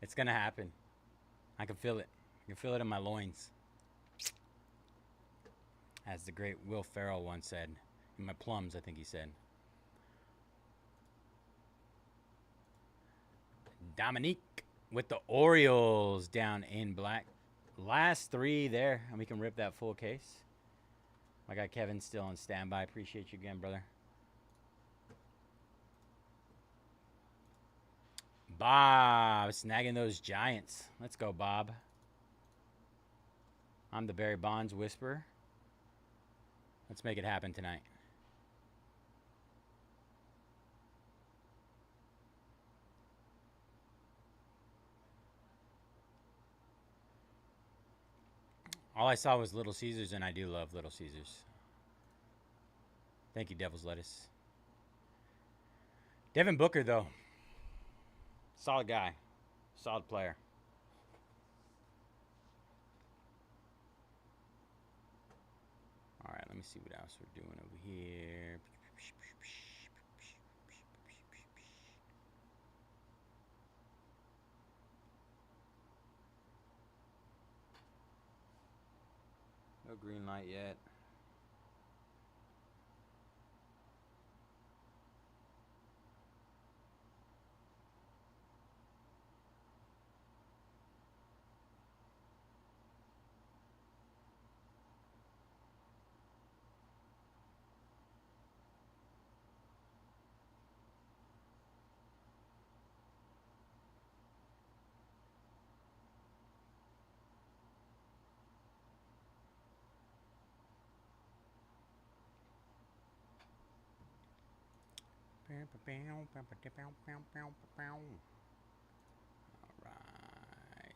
it's going to happen. I can feel it. I can feel it in my loins. As the great Will Ferrell once said. In my plums, I think he said. Dominique with the Orioles down in black. Last three there, and we can rip that full case. My guy Kevin's still on standby. Appreciate you again, brother. Bob snagging those Giants. Let's go, Bob. I'm the Barry Bonds whisperer. Let's make it happen tonight. All I saw was Little Caesars, and I do love Little Caesars. Thank you, Devil's Lettuce. Devin Booker, though. Solid guy. Solid player. All right, let me see what else we're doing over here. No green light yet. Alright.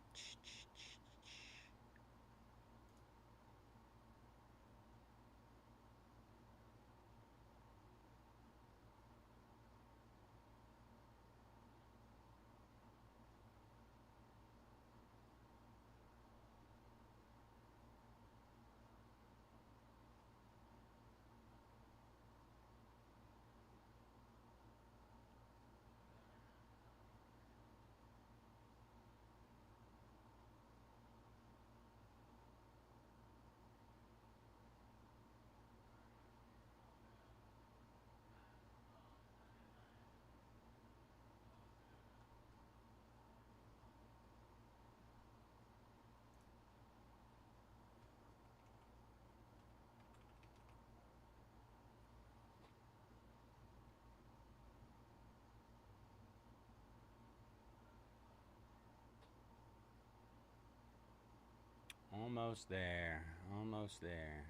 Almost there. Almost there.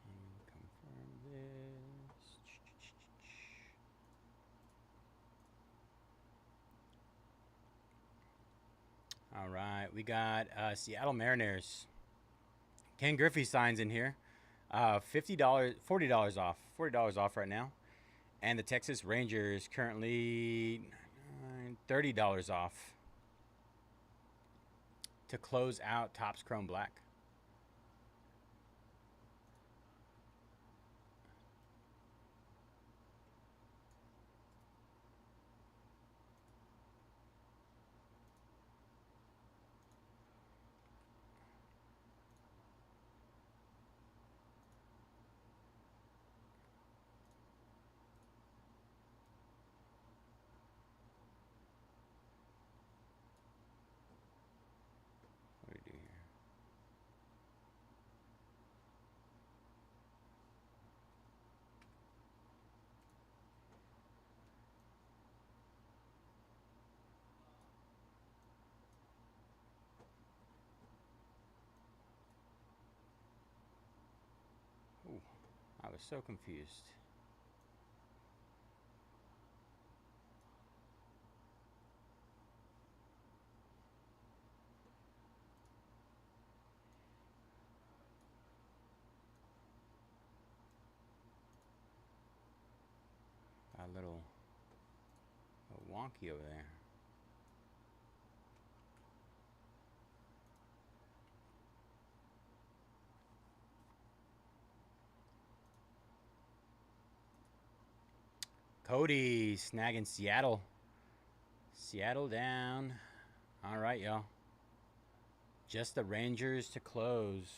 Let me confirm this. All right, we got Seattle Mariners. Ken Griffey signs in here. $50, $40 off. $40 off right now. And the Texas Rangers currently $30 off to close out Topps Chrome Black. What do we do here? So confused. A little wonky over there. Cody snagging Seattle. Seattle down. All right, y'all. Just the Rangers to close.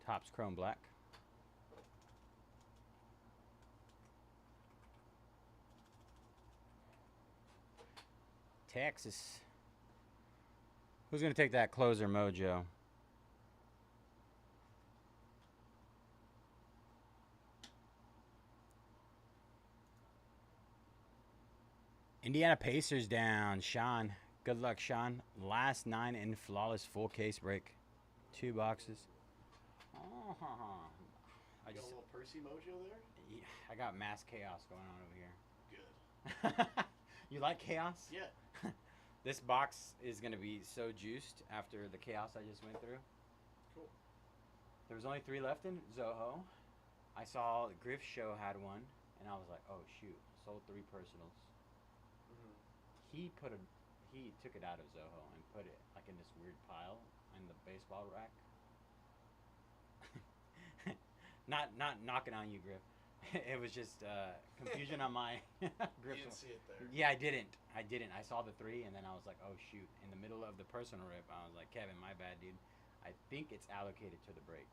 Topps chrome black. Texas. Who's going to take that closer mojo? Indiana Pacers down. Sean. Good luck, Sean. Last 9 in flawless full case break. 2 boxes. Oh, I You got a little Percy mojo there? Yeah, I got mass chaos going on over here. Good. You like chaos? Yeah. This box is going to be so juiced after the chaos I just went through. Cool. There was only 3 left in Zoho. I saw Griff Show had one, and I was like, oh, shoot. Sold 3 personals. Mm-hmm. He took it out of Zoho and put it like in this weird pile in the baseball rack. Not knocking on you, Griff. It was just confusion on my Griff. You didn't see it there. Yeah, I didn't. I saw the 3, and then I was like, oh shoot. In the middle of the personal rip, I was like, Kevin, my bad, dude. I think it's allocated to the break.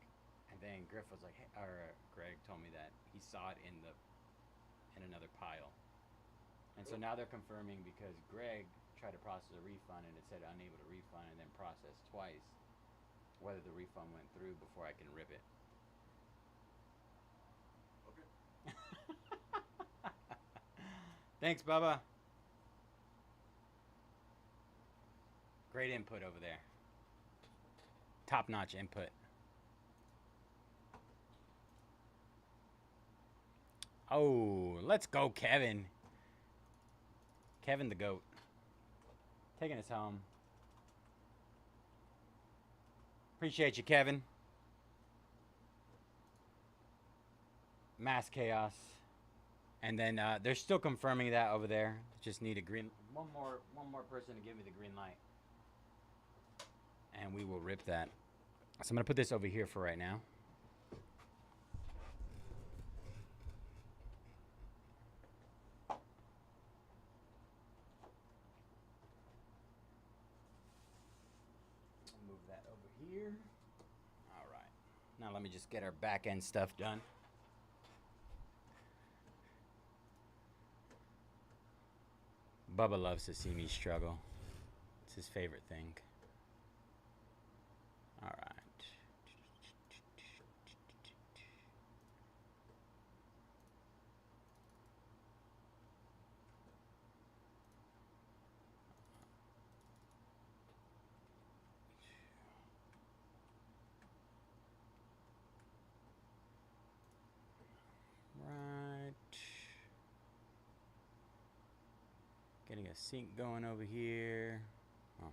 And then Griff was like, hey, or Greg told me that he saw it in another pile. And so now they're confirming because Greg tried to process a refund and it said unable to refund and then processed twice whether the refund went through before I can rip it. Okay. Thanks, Bubba. Great input over there. Top-notch input. Oh, let's go, Kevin. Kevin the GOAT. Taking us home. Appreciate you, Kevin. Mass chaos. And then they're still confirming that over there. Just need a green. One more person to give me the green light. And we will rip that. So I'm gonna put this over here for right now. Move that over here. All right. Now let me just get our back end stuff done. Bubba loves to see me struggle. It's his favorite thing. All right. Getting a sync going over here. Oh.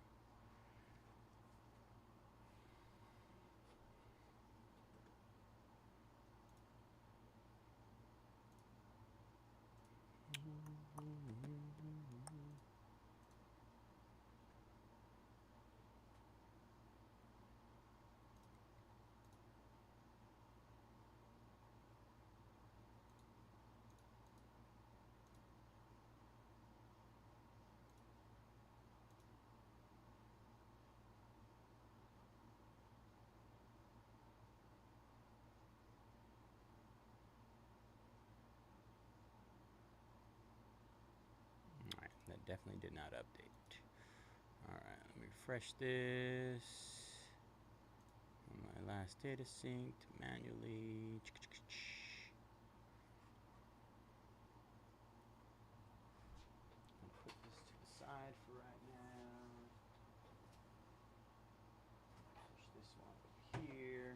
That definitely did not update. Alright, let me refresh this. My last data synced manually. I'll put this to the side for right now. Push this one over here.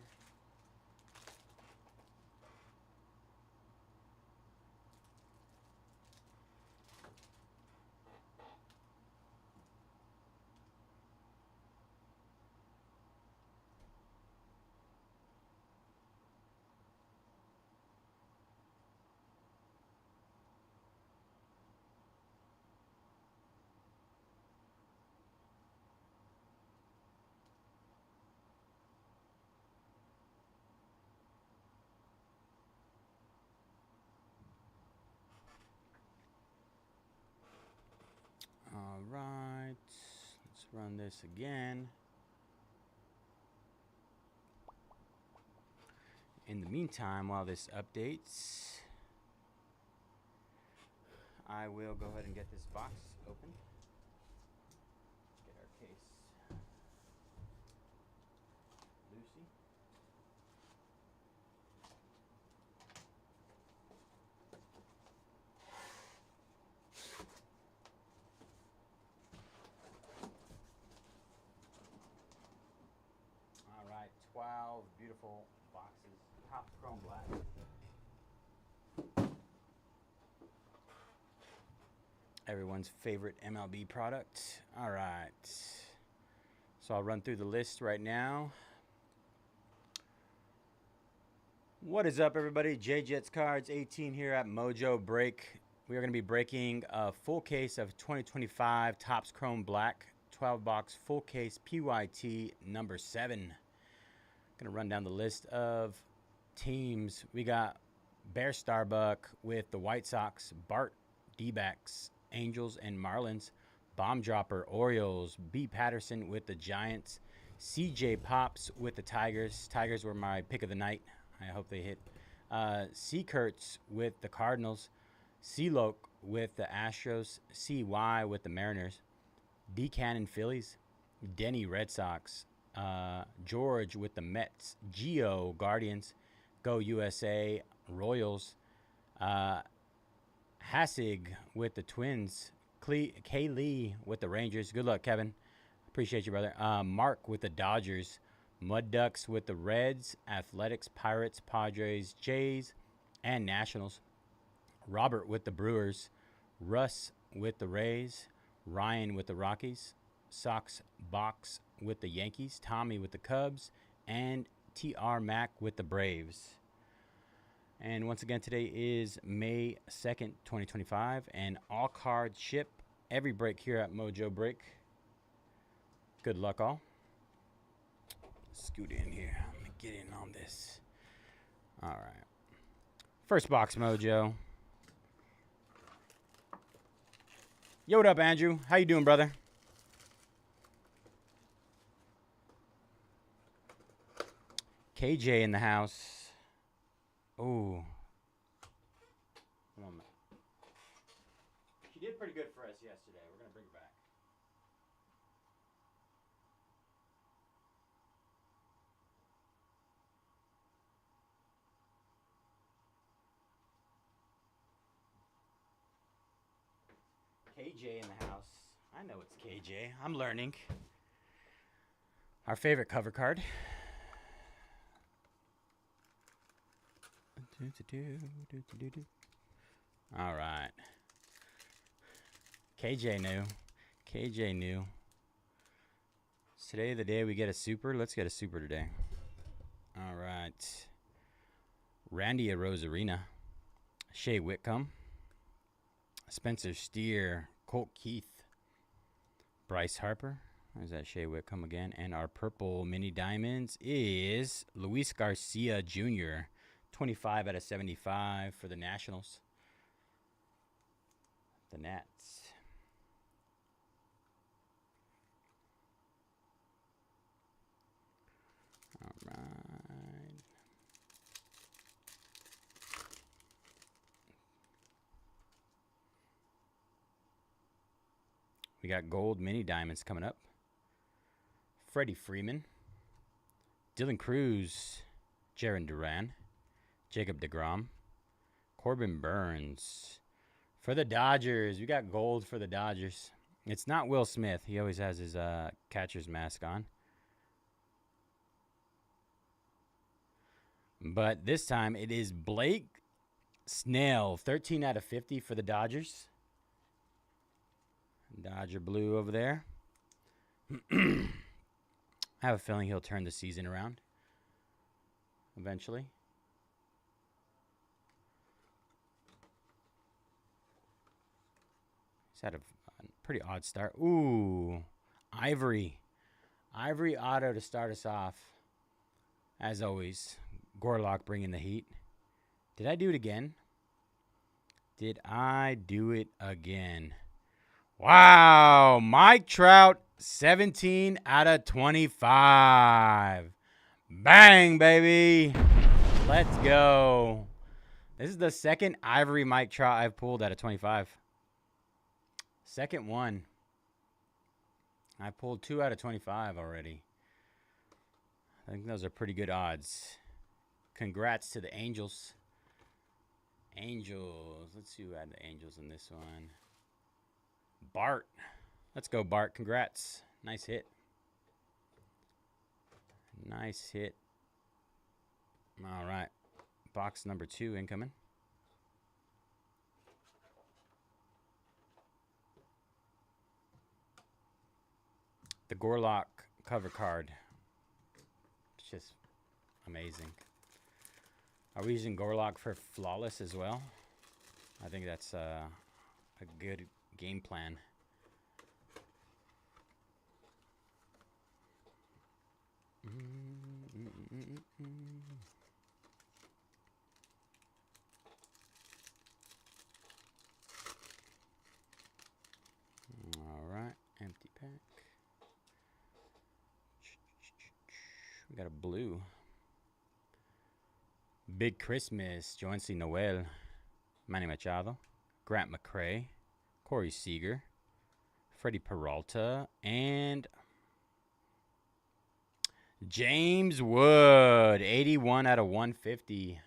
All right. Let's run this again. In the meantime, while this updates, I will go ahead and get this box open. Get our case Lucy. All right, 12 beautiful boxes, top chrome black. Everyone's favorite MLB product. All right. So I'll run through the list right now. What is up, everybody? J-Jets Cards 18 here at Mojobreak. We are going to be breaking a full case of 2025 Topps Chrome Black 12-box full case PYT number 7. Going to run down the list of teams. We got Bear Starbuck with the White Sox, Bart D-backs, Angels and Marlins, Bomb Dropper Orioles, B Patterson with the Giants, CJ Pops with the Tigers. Tigers were my pick of the night. I hope they hit. C Kurtz with the Cardinals, C Loke with the Astros, CY with the Mariners, D Cannon Phillies, Denny Red Sox, George with the Mets, Geo Guardians, Go USA Royals, Hassig with the Twins, K Lee with the Rangers. Good luck, Kevin. Appreciate you, brother. Mark with the Dodgers, Mud Ducks with the Reds, Athletics, Pirates, Padres, Jays, and Nationals. Robert with the Brewers, Russ with the Rays, Ryan with the Rockies, Sox Box with the Yankees, Tommy with the Cubs, and TR Mac with the Braves. And once again, today is May 2nd, 2025, and all cards ship every break here at Mojobreak. Good luck, all. Scoot in here. Let me get in on this. All right. First box, Mojo. Yo, what up, Andrew? How you doing, brother? KJ in the house. Oh. Come on, man. She did pretty good for us yesterday. We're going to bring her back. KJ in the house. I know it's KJ. I'm learning. Our favorite cover card. All right. KJ knew. KJ knew. Is today the day we get a super? Let's get a super today. All right. Randy Rosarina. Shea Whitcomb. Spencer Steer. Colt Keith. Bryce Harper. There's that Shea Whitcomb again. And our purple mini diamonds is Luis Garcia Jr., 25 out of 75 for the Nationals. The Nats. All right. We got gold mini diamonds coming up. Freddie Freeman. Dylan Cruz. Jaron Duran. Jacob deGrom, Corbin Burns. For the Dodgers, we got gold for the Dodgers. It's not Will Smith. He always has his catcher's mask on. But this time it is Blake Snell, 13 out of 50 for the Dodgers. Dodger blue over there. I have a feeling he'll turn the season around eventually. He's had a pretty odd start. Ooh, Ivory. Ivory auto to start us off. As always, Gorlock bringing the heat. Did I do it again? Did I do it again? Wow. Mike Trout, 17 out of 25. Bang, baby. Let's go. This is the second Ivory Mike Trout I've pulled out of 25. Second one. I pulled 2 out of 25 already. I think those are pretty good odds. Congrats to the Angels. Angels. Let's see who had the Angels in this one. Bart. Let's go, Bart. Congrats. Nice hit. Nice hit. All right. Box number 2 incoming. The Gorlock cover card. It's just amazing. Are we using Gorlock for Flawless as well? I think that's a good game plan. All right, empty pack. We got a blue. Big Christmas, Joancy Noel, Manny Machado, Grant McCray, Corey Seager, Freddie Peralta, and James Wood, 81 out of 150.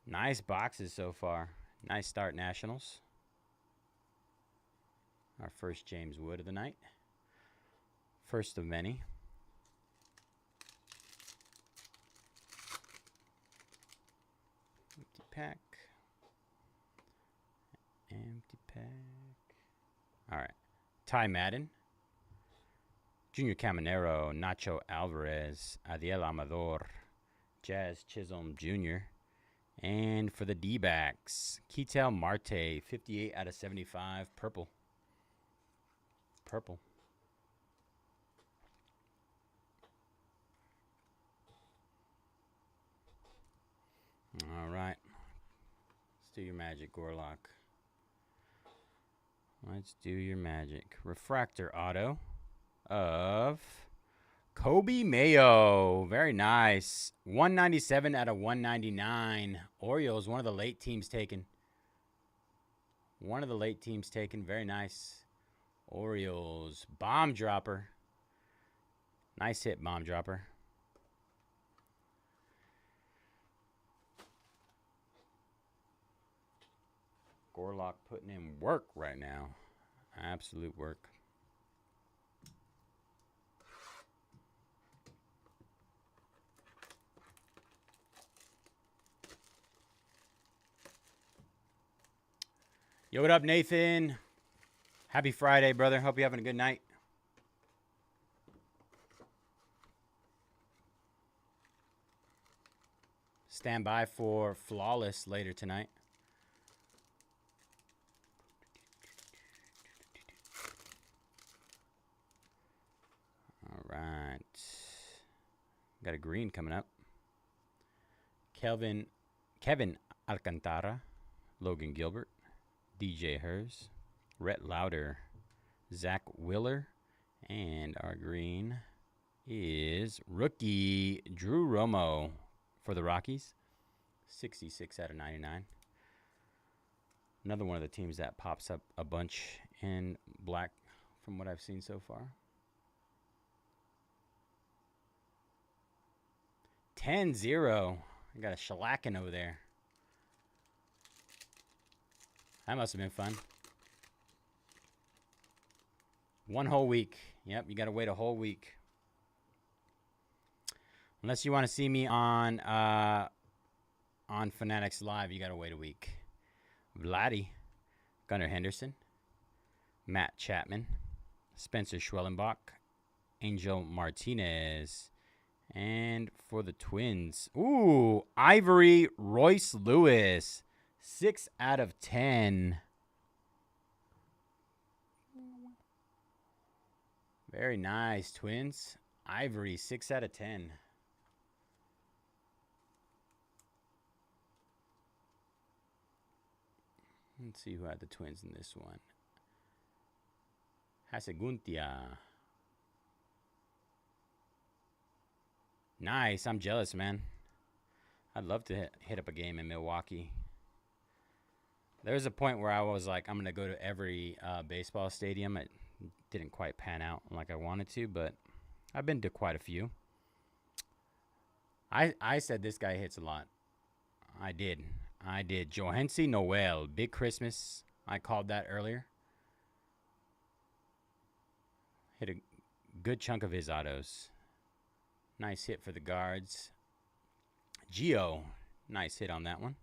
Nice boxes so far. Nice start, Nationals. Our first James Wood of the night. First of many. Empty pack. Empty pack. All right. Ty Madden. Junior Caminero. Nacho Alvarez. Adiel Amador. Jazz Chisholm Jr. And for the D-backs, Ketel Marte. 58 out of 75. Purple. Purple. All right. Let's do your magic, Gorlock. Let's do your magic. Refractor auto of Kobe Mayo. Very nice. 197 out of 199. Orioles, one of the late teams taken. One of the late teams taken. Very nice. Orioles. Bomb dropper. Nice hit, bomb dropper. Gorlock putting in work right now. Absolute work. Yo, what up, Nathan? Happy Friday, brother. Hope you're having a good night. Stand by for Flawless later tonight. All right. Got a green coming up. Kevin Alcantara, Logan Gilbert, DJ Hers, Rhett Lauder, Zach Willer, and our green is rookie Drew Romo for the Rockies. 66 out of 99. Another one of the teams that pops up a bunch in black from what I've seen so far. 10-0. I got a shellacking over there. That must have been fun. One whole week. Yep, you got to wait a whole week. Unless you want to see me on Fanatics Live, you got to wait a week. Vladdy, Gunnar Henderson, Matt Chapman, Spencer Schwellenbach, Angel Martinez, and for the Twins, ooh, Ivory Royce Lewis, 6 out of 10. Very nice, Twins. Ivory, 6 out of 10. Let's see who had the Twins in this one. Haseguntia. Nice. I'm jealous, man. I'd love to hit up a game in Milwaukee. There was a point where I was like, I'm going to go to every baseball stadium. It didn't quite pan out like I wanted to, but I've been to quite a few. I said this guy hits a lot. I did. Johansi Noel, Big Christmas. I called that earlier. Hit a good chunk of his autos. Nice hit for the guards. Gio, nice hit on that one.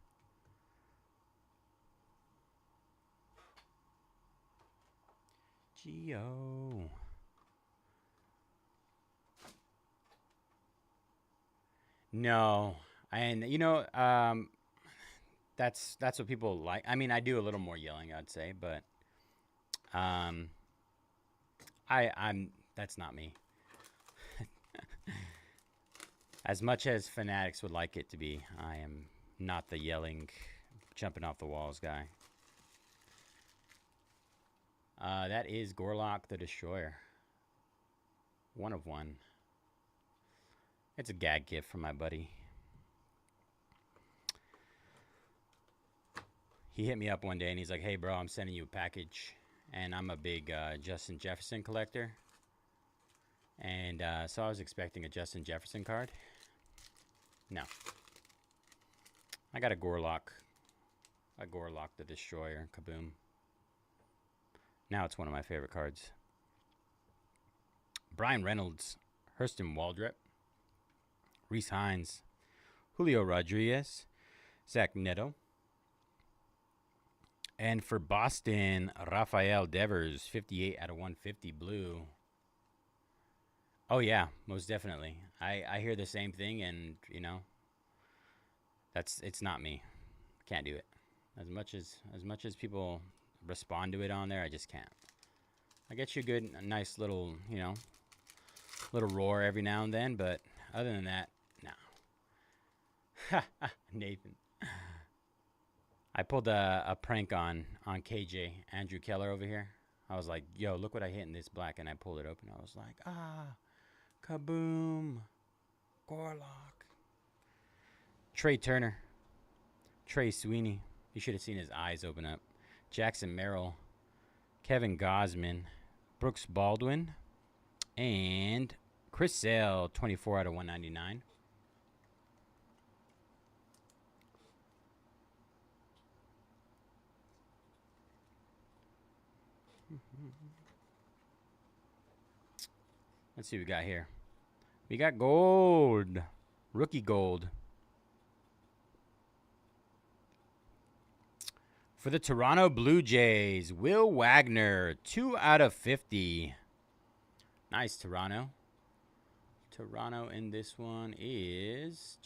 Gio. No, and you know, that's what people like. I mean, I do a little more yelling, I'd say, but I'm that's not me. As much as fanatics would like it to be, I am not the yelling, jumping off the walls guy. That is Gorlock the Destroyer. 1 of 1. It's a gag gift from my buddy. He hit me up one day and he's like, hey, bro, I'm sending you a package. And I'm a big Justin Jefferson collector. And so I was expecting a Justin Jefferson card. No. I got a Gorlock. A Gorlock the Destroyer. Kaboom. Now it's one of my favorite cards. Brian Reynolds. Hurston Waldrep. Reese Hines. Julio Rodriguez. Zach Neto. And for Boston, Rafael Devers. 58 out of 150 blue. Oh, yeah. Most definitely. I hear the same thing, and, you know, it's not me. Can't do it. As much as people respond to it on there, I just can't. I get you a nice little, you know, little roar every now and then, but other than that, no. Nathan. I pulled a prank on KJ, Andrew Keller over here. I was like, yo, look what I hit in this black, and I pulled it open. I was like, kaboom. Gorlock. Trey Turner. Trey Sweeney. You should have seen his eyes open up. Jackson Merrill. Kevin Gosman. Brooks Baldwin. And Chris Sale, 24 out of 199. Let's see what we got here. We got gold. Rookie gold. For the Toronto Blue Jays, Will Wagner, 2 out of 50. Nice, Toronto. Toronto in this one is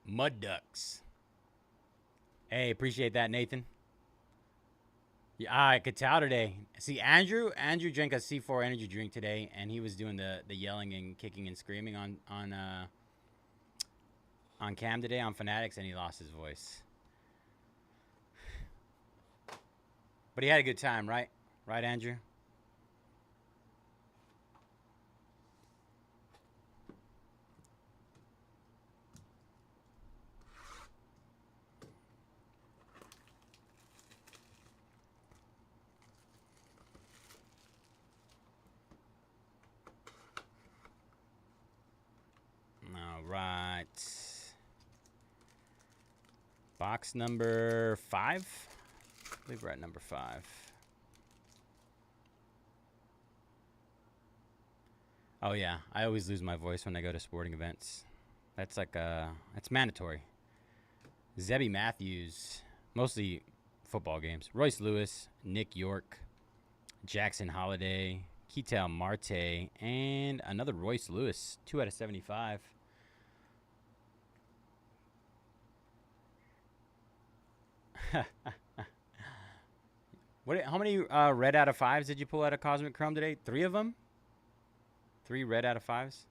Mud Ducks. Hey, appreciate that, Nathan. Yeah, I could tell today. See, Andrew drank a C4 energy drink today, and he was doing the yelling and kicking and screaming on cam today on Fanatics, and he lost his voice. But he had a good time, right? Right, Andrew? All right. Box number 5. I believe we're at number 5. Oh, yeah. I always lose my voice when I go to sporting events. That's like, it's mandatory. Zebby Matthews. Mostly football games. Royce Lewis. Nick York. Jackson Holiday. Ketel Marte. And another Royce Lewis. 2 out of 75. How many red out of 5s did you pull out of Cosmic Chrome today? 3 of them? 3 red out of 5s?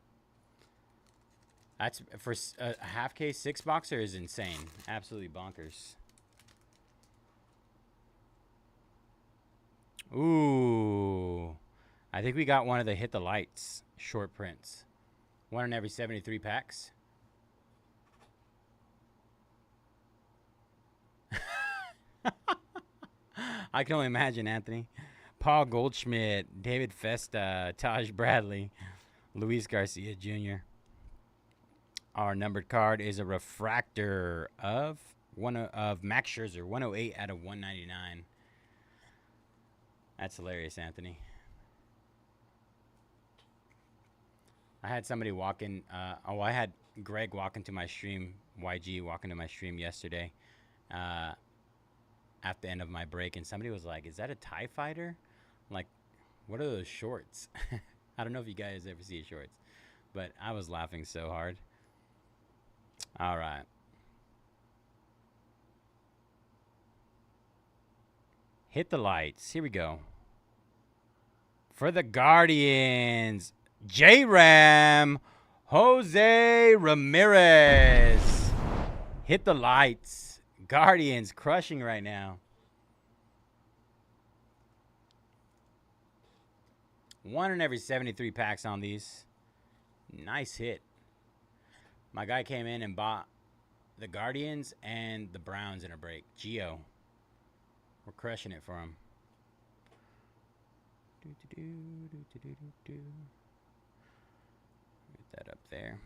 That's for a half case 6-boxer is insane. Absolutely bonkers. Ooh. I think we got one of the Hit the Lights short prints. One in every 73 packs. I can only imagine, Anthony. Paul Goldschmidt, David Festa, Taj Bradley, Luis Garcia Jr. Our numbered card is a refractor of Max Scherzer, 108 out of 199. That's hilarious, Anthony. I had somebody walk in. I had Greg walk into my stream, YG walk into my stream yesterday at the end of my break, and somebody was like, "Is that a TIE fighter?" I'm like, what are those shorts? I don't know if you guys ever see shorts, but I was laughing so hard. All right. Hit the lights. Here we go. For the Guardians, J-Ram, Jose Ramirez. Hit the lights. Guardians crushing right now. One in every 73 packs on these. Nice hit. My guy came in and bought the Guardians and the Browns in a break. Gio. We're crushing it for him. Get that up there.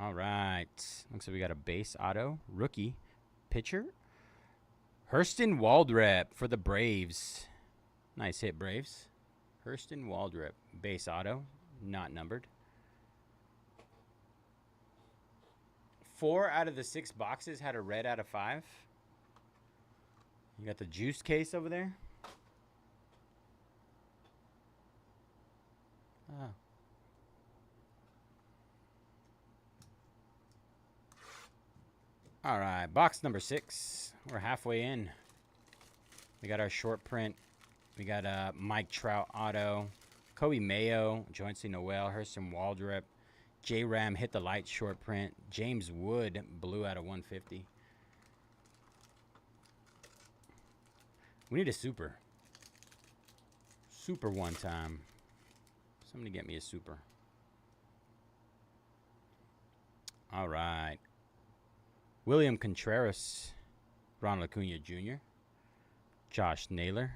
All right. Looks like we got a base auto. Rookie. Pitcher. Hurston Waldrep for the Braves. Nice hit, Braves. Hurston Waldrep. Base auto. Not numbered. 4 out of the 6 boxes had a red out of 5. You got the juice case over there. Oh. All right, box number 6. We're halfway in. We got our short print. We got Mike Trout auto. Kobe Mayo, Joyncey Noel, Hurston Waldrep, J-Ram hit the light short print. James Wood, blue out of 150. We need a super. Super one time. Somebody get me a super. All right. William Contreras, Ronald Acuna Jr., Josh Naylor,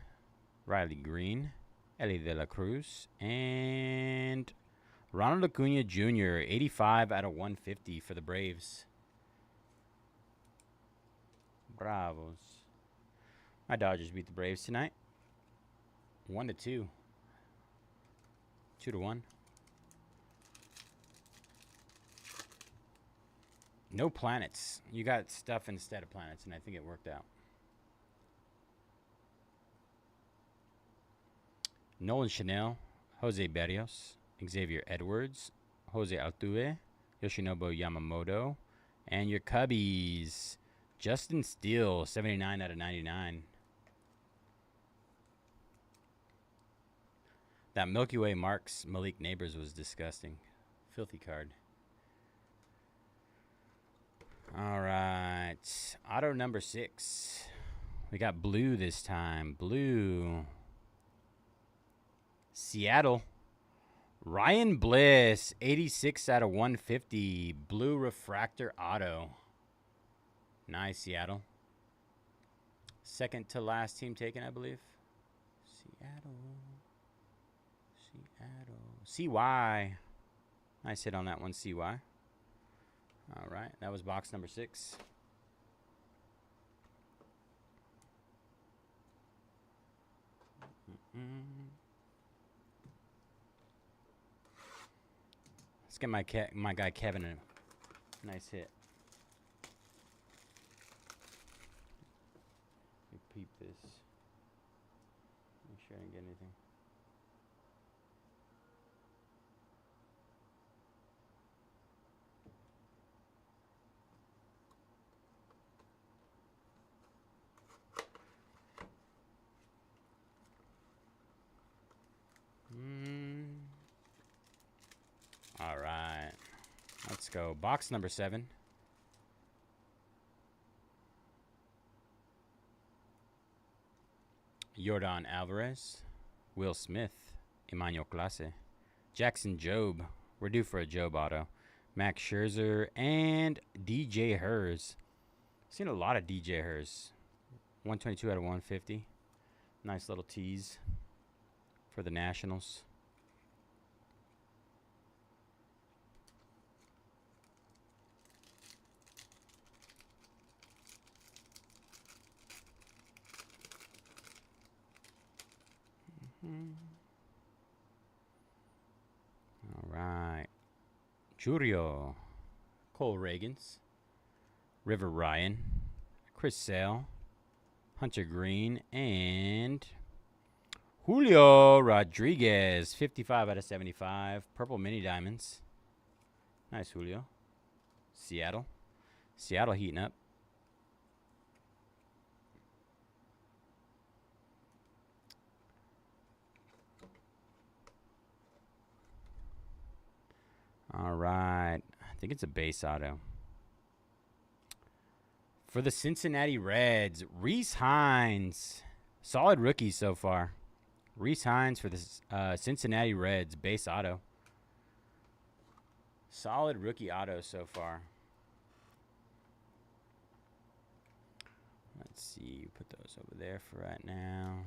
Riley Green, Ellie De La Cruz, and Ronald Acuna Jr., 85 out of 150 for the Braves. Bravos. My Dodgers beat the Braves tonight. 1-2. 2-1. No planets. You got stuff instead of planets, and I think it worked out. Nolan Chanel, Jose Berrios, Xavier Edwards, Jose Altuve, Yoshinobu Yamamoto, and your Cubbies, Justin Steele, 79 out of 99. That Milky Way Marks Malik Neighbors was disgusting. Filthy card. All right. Auto number 6. We got blue this time. Blue. Seattle. Ryan Bliss, 86 out of 150. Blue refractor auto. Nice, Seattle. Second to last team taken, I believe. Seattle. CY. Nice hit on that one, CY. All right, that was box number 6. Let's get my guy Kevin a nice hit. Let me peep this. Make sure I didn't get anything. go. Box number 7. Yordan Alvarez, Will Smith, Emmanuel Clase, Jackson Jobe. We're due for a Jobe auto. Max Scherzer and DJ Hers. Seen a lot of DJ Hers. 122 out of 150. Nice little tease for the Nationals. All right. Churio. Cole Reagans. River Ryan. Chris Sale. Hunter Green. And Julio Rodriguez. 55 out of 75. Purple mini diamonds. Nice, Julio. Seattle. Seattle heating up. All right. I think it's a base auto. For the Cincinnati Reds, Reese Hines. Solid rookie so far. Reese Hines for the Cincinnati Reds, base auto. Solid rookie auto so far. Let's see. Put those over there for right now.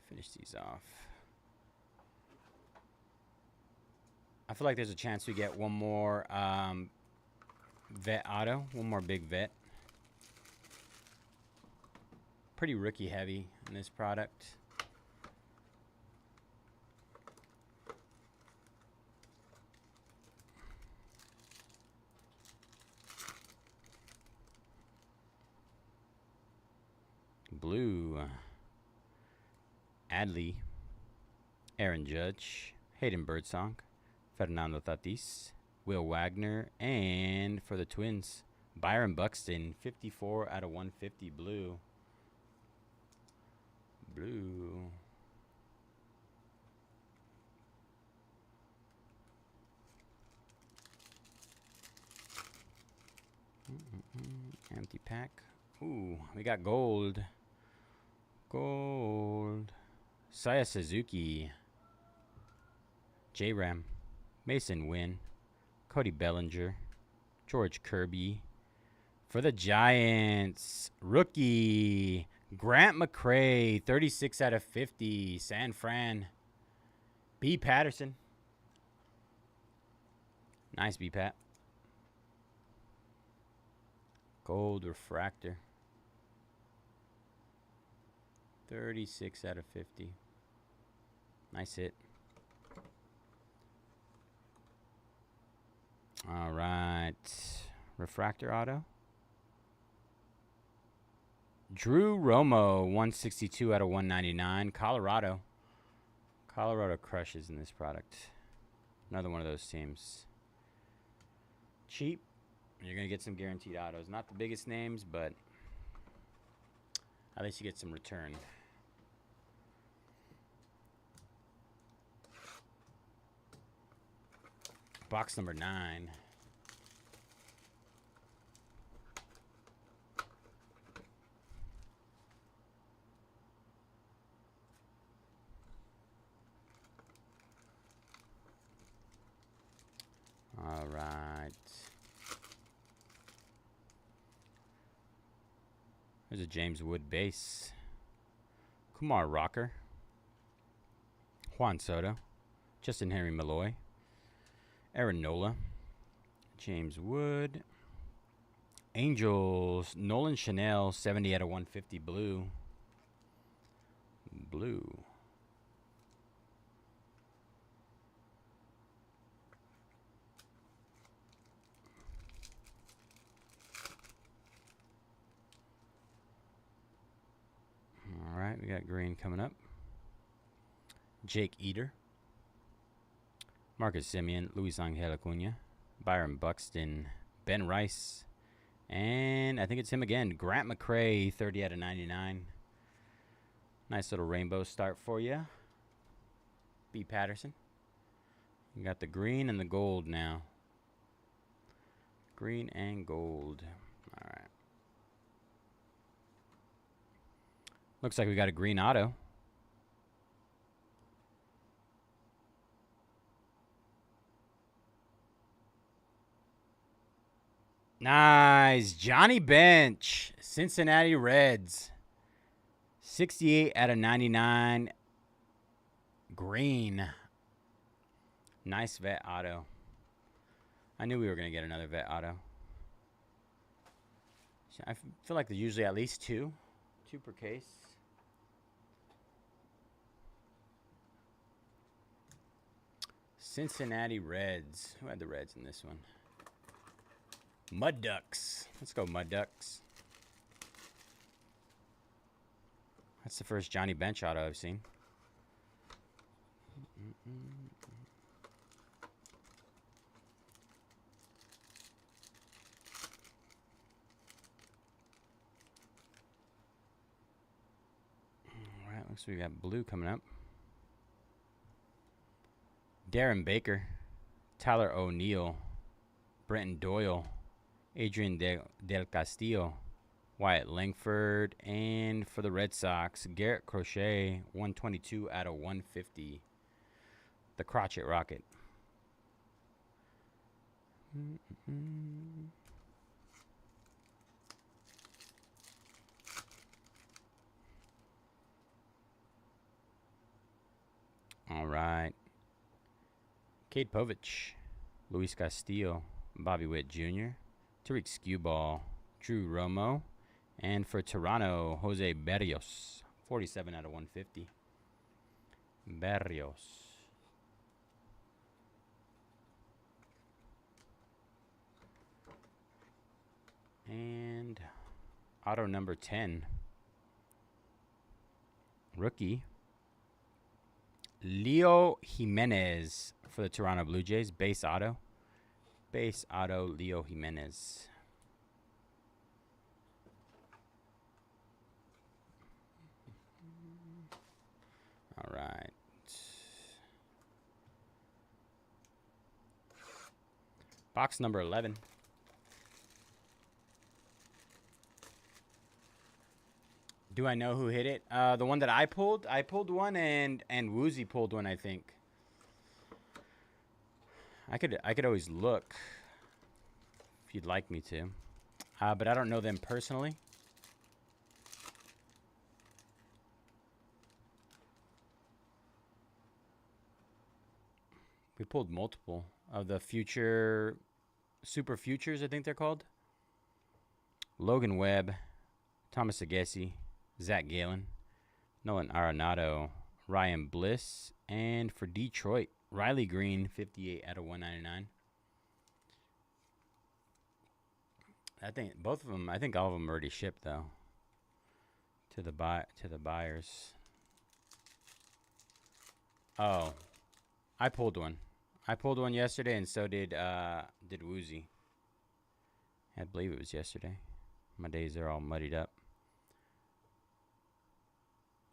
Finish these off. I feel like there's a chance we get one more vet auto. One more big vet. Pretty rookie heavy in this product. Blue. Adley. Aaron Judge. Hayden Birdsong. Fernando Tatis, Will Wagner, and for the Twins, Byron Buxton, 54 out of 150 blue. Blue. Empty pack. Ooh, we got gold. Gold. Saya Suzuki. J-Ram. Mason Wynn, Cody Bellinger, George Kirby. For the Giants, rookie, Grant McCray, 36 out of 50, San Fran. B. Patterson. Nice, B. Pat. Gold refractor. 36 out of 50. Nice hit. All right. Refractor auto. Drew Romo, 162 out of 199. Colorado. Colorado crushes in this product. Another one of those teams. Cheap. You're going to get some guaranteed autos. Not the biggest names, but at least you get some return. Box number 9. All right. There's a James Wood base. Kumar Rocker. Juan Soto. Justin Henry Malloy. Aaron Nola, James Wood, Angels, Nolan Chanel, 70 out of 150 blue. Blue. All right, we got green coming up. Jake Eater. Marcus Semien, Luis Angel Acuna, Byron Buxton, Ben Rice, and I think it's him again, Grant McCray, 30 out of 99. Nice little rainbow start for you. B. Patterson. You got the green and the gold now. Green and gold. All right. Looks like we got a green auto. Nice. Johnny Bench. Cincinnati Reds. 68 out of 99. Green. Nice vet auto. I knew we were going to get another vet auto. I feel like there's usually at least two. Two per case. Cincinnati Reds. Who had the Reds in this one? Mud Ducks. Let's go Mud Ducks. That's the first Johnny Bench auto I've seen. All right, looks like we got blue coming up. Darren Baker, Tyler O'Neill, Brenton Doyle, Adrian Del Castillo, Wyatt Langford, and for the Red Sox, Garrett Crochet, 122 out of 150. The Crotchet Rocket. All right. Cade Povich, Luis Castillo, Bobby Witt Jr., Tariq Skewball, Drew Romo, and for Toronto, Jose Berrios, 47 out of 150. Berrios. And auto number 10. Rookie. Leo Jimenez for the Toronto Blue Jays. Base auto. Base auto, Leo Jimenez. All right. Box number 11. Do I know who hit it? The one that I pulled one, and Woozy pulled one, I think. I could always look if you'd like me to, but I don't know them personally. We pulled multiple of the future super futures, I think they're called. Logan Webb, Thomas Agassi, Zach Galen, Nolan Arenado, Ryan Bliss, and for Detroit, Riley Green, 58 out of 199. I think both of them. I think all of them already shipped though. To the buyers. Oh, I pulled one. I pulled one yesterday, and so did Woozy. I believe it was yesterday. My days are all muddied up.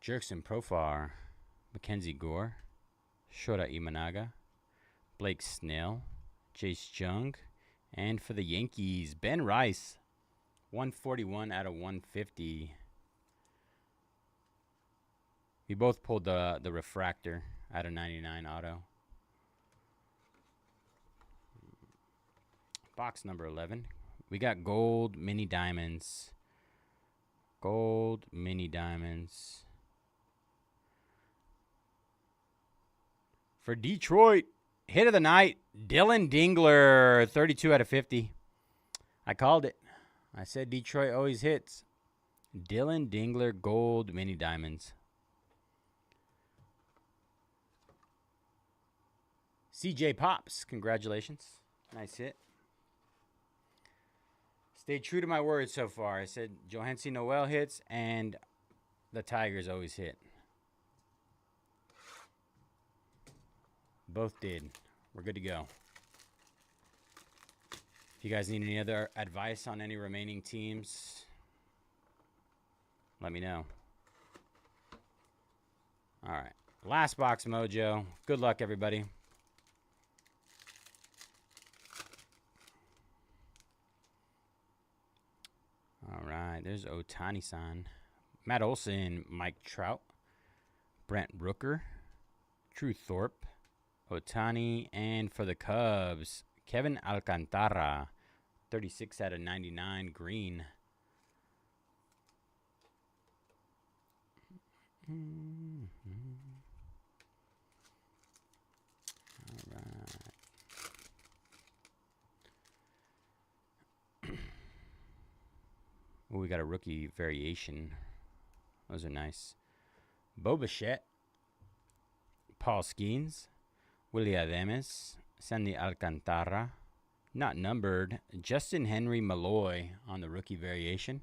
Jerkson Profar, Mackenzie Gore, Shota Imanaga, Blake Snell, Jace Jung, and for the Yankees, Ben Rice, 141 out of 150. We both pulled the refractor out of 99 auto. Box number 11. We got gold mini diamonds. Gold mini diamonds. For Detroit, hit of the night, Dylan Dingler, 32 out of 50. I called it. I said Detroit always hits. Dylan Dingler, gold mini diamonds. CJ Pops, congratulations. Nice hit. Stayed true to my word so far. I said Johansi Noel hits and the Tigers always hit. Both did. We're good to go. If you guys need any other advice on any remaining teams, let me know. All right. Last box mojo. Good luck, everybody. All right, there's Otani-san. Matt Olson, Mike Trout, Brent Rooker, Drew Thorpe, Otani, and for the Cubs, Kevin Alcantara, 36 out of 99, green. All right. Oh, we got a rookie variation. Those are nice. Bo Bichette, Paul Skeens, Willie Adames, Sandy Alcantara, not numbered, Justin Henry Malloy on the rookie variation,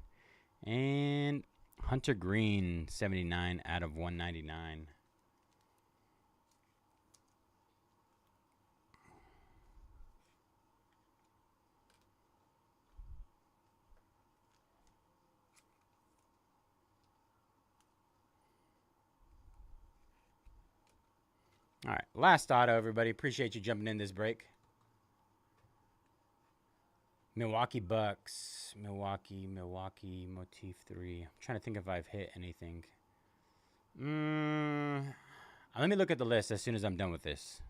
and Hunter Green, 79 out of 199. All right, last auto, everybody. Appreciate you jumping in this break. Milwaukee Bucks. Milwaukee, Motif 3. I'm trying to think if I've hit anything. Let me look at the list as soon as I'm done with this.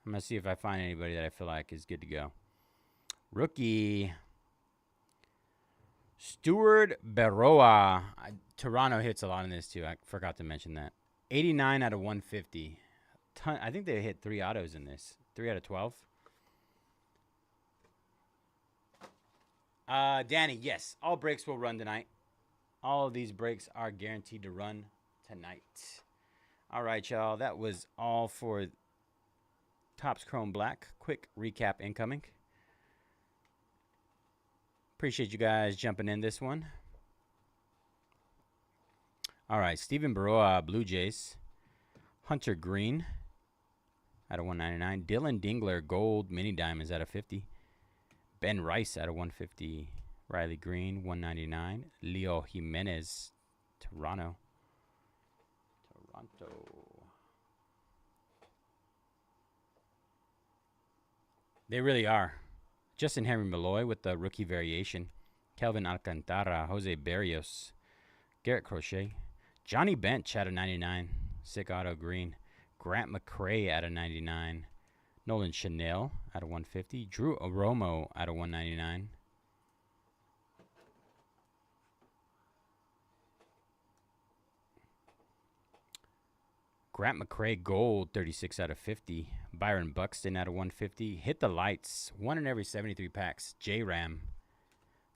I'm going to see if I find anybody that I feel like is good to go. Rookie. Stuart Berroa. Toronto hits a lot in this, too. I forgot to mention that. 89 out of 150. I think they hit 3 autos in this. 3 out of 12. Danny, yes. All breaks will run tonight. All of these breaks are guaranteed to run tonight. All right, y'all. That was all for Topps Chrome Black. Quick recap incoming. Appreciate you guys jumping in this one. All right, Steven Baroa, Blue Jays. Hunter Green out of 199. Dylan Dingler, gold mini diamonds out of 50. Ben Rice out of 150. Riley Green, 199. Leo Jimenez, Toronto. They really are. Justin Henry Malloy with the rookie variation. Kelvin Alcantara, Jose Barrios, Garrett Crochet. Johnny Bench out of 99. Sick auto green. Grant McCray out of 99. Nolan Chanel out of 150. Drew Oromo out of 199. Grant McCray gold, 36 out of 50. Byron Buxton out of 150. Hit the lights, 1 in every 73 packs. J-Ram.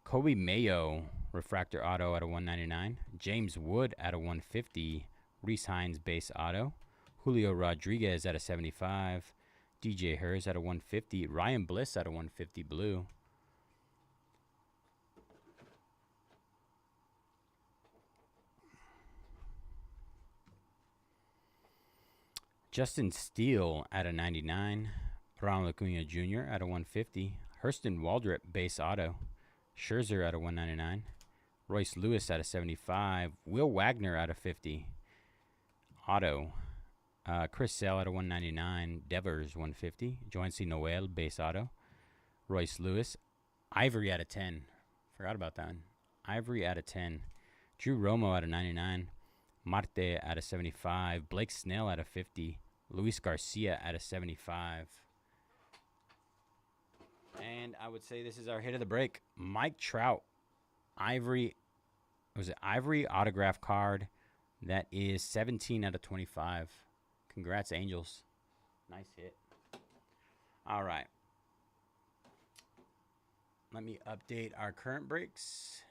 Kobe Mayo, refractor auto out of 199. James Wood out of 150. Reese Hines base auto. Julio Rodriguez out of 75. DJ Hers out of 150. Ryan Bliss out of 150 blue. Justin Steele out of 99. Ronald Acuna Jr. out of 150. Hurston Waldrep base auto. Scherzer out of 199. Royce Lewis out of 75. Will Wagner out of 50. Auto. Chris Sale out of 199. Devers 150. Joancy Noel base auto. Royce Lewis. Ivory out of 10. Forgot about that one. Ivory out of 10. Drew Romo out of 99. Marte out of 75. Blake Snell out of 50. Luis Garcia out of 75. And I would say this is our hit of the break. Mike Trout. Ivory. Was it Ivory autograph card? That is 17 out of 25. Congrats, Angels. Nice hit. All right. Let me update our current breaks.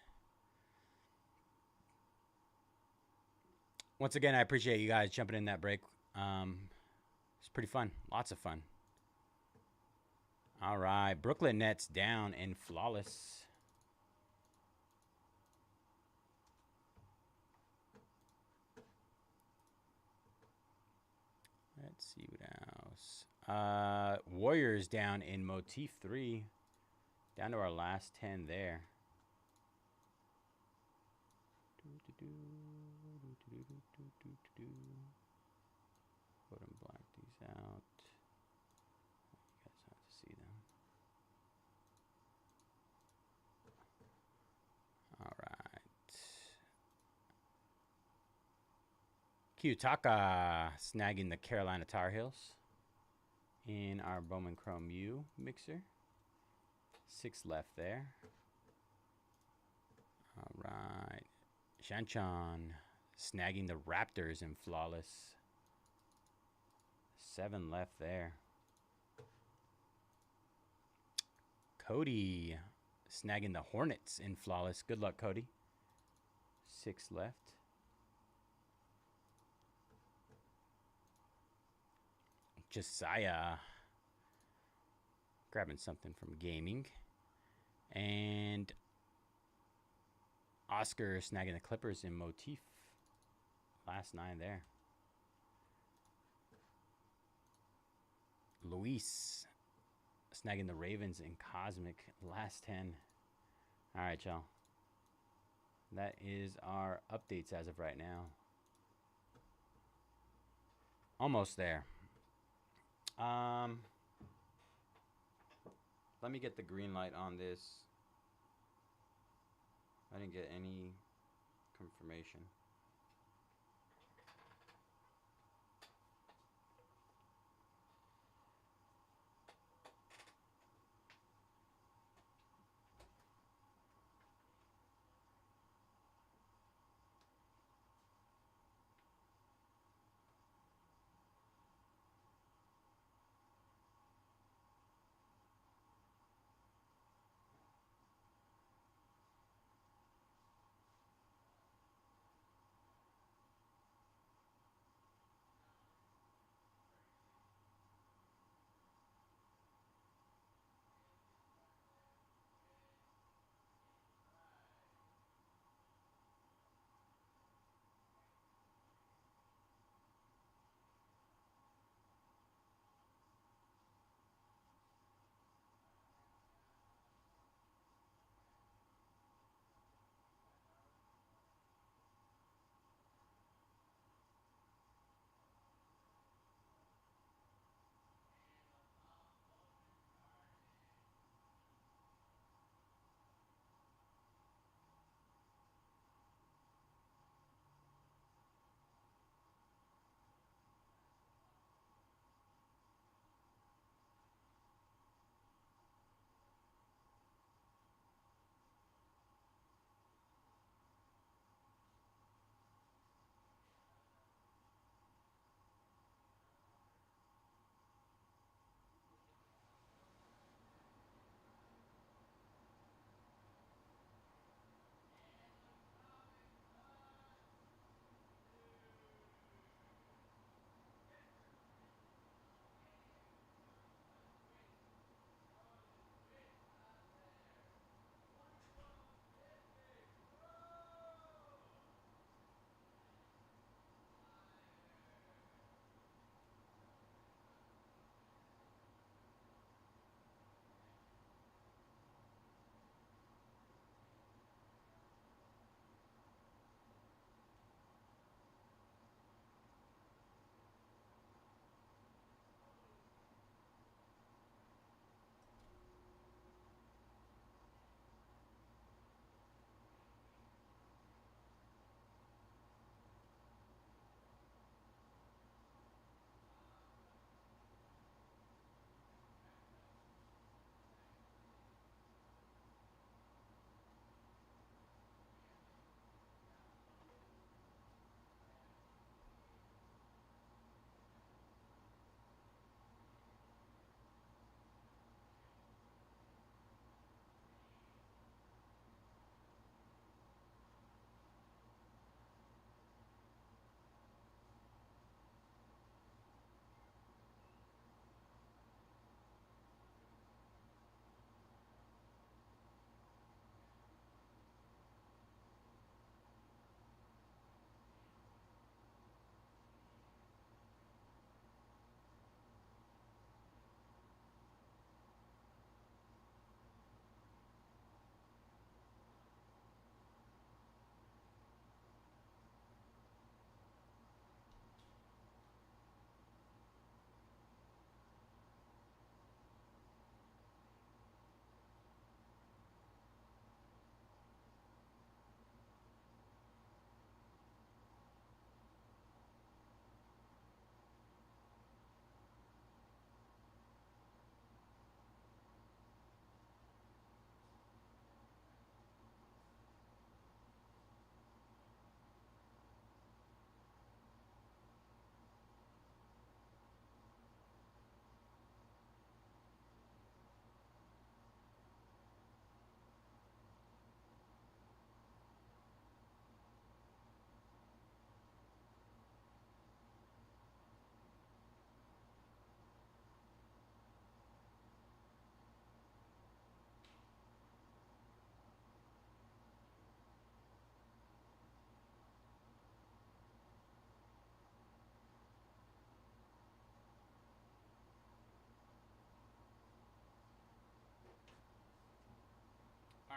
Once again, I appreciate you guys jumping in that break. It's pretty fun. Lots of fun. All right. Brooklyn Nets down in flawless. Let's see what else. Warriors down in Motif 3. Down to our last 10 there. Go ahead and black these out. You guys have to see them. Kiyotaka snagging the Carolina Tar Heels in our Bowman Chrome U mixer. 6 left there. All right. Shanchan snagging the Raptors in flawless. 7 left there. Cody snagging the Hornets in flawless. Good luck, Cody. 6 left. Josiah grabbing something from gaming. And Oscar snagging the Clippers in motif. Last 9 there. Luis snagging the Ravens in cosmic. Last 10. All right, y'all. That is our updates as of right now. Almost there. Let me get the green light on this. I didn't get any confirmation.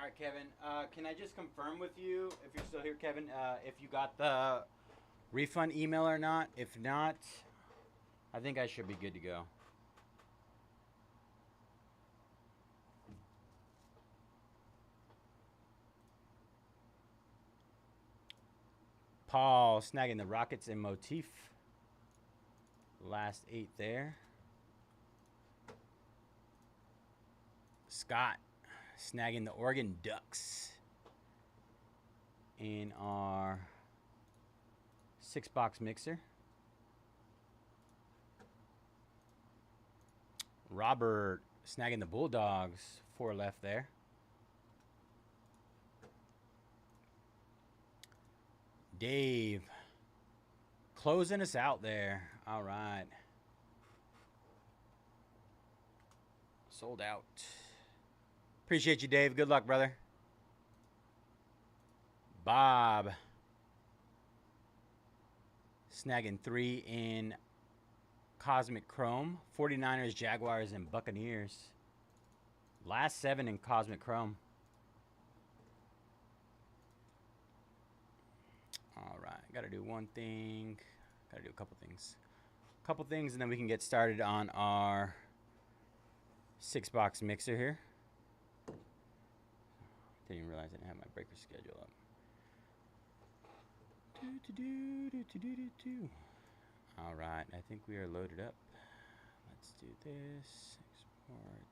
All right, Kevin. Can I just confirm with you, if you're still here, Kevin, if you got the refund email or not? If not, I think I should be good to go. Paul snagging the Rockets and motif. Last 8 there. Scott snagging the Oregon Ducks in our 6-box mixer. Robert snagging the Bulldogs. 4 left there. Dave closing us out there. All right. Sold out. Appreciate you, Dave. Good luck, brother. Bob snagging 3 in Cosmic Chrome. 49ers, Jaguars, and Buccaneers. Last 7 in Cosmic Chrome. All right. Got to do one thing. Got to do a couple things. Couple things, and then we can get started on our 6-box mixer here. Didn't even realize I didn't have my breaker schedule up. All right, I think we are loaded up. Let's do this. Export.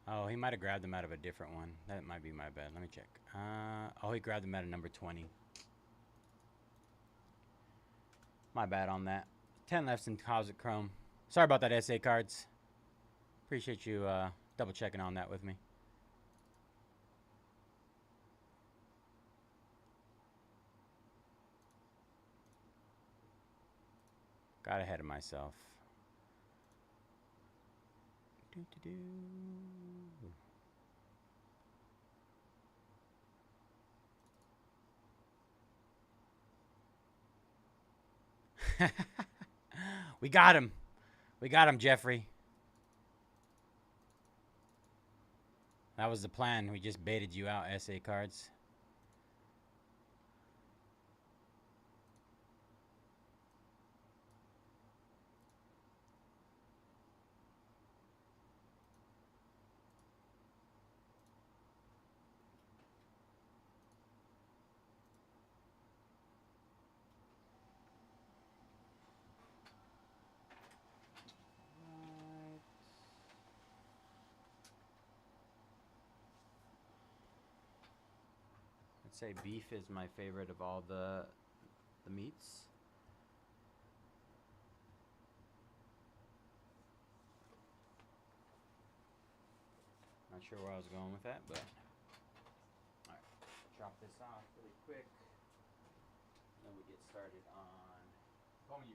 Oh, he might have grabbed them out of a different one. That might be my bad. Let me check. Oh, he grabbed them out of number 20. My bad on that. 10 left in Cosmic Chrome. Sorry about that, SA cards. Appreciate you double checking on that with me. Got ahead of myself. Do-do-do. We got him. We got him, Jeffrey. That was the plan. We just baited you out, SA cards. I'd say beef is my favorite of all the meats. Not sure where I was going with that, but all right, chop this off really quick. Then we get started on bone.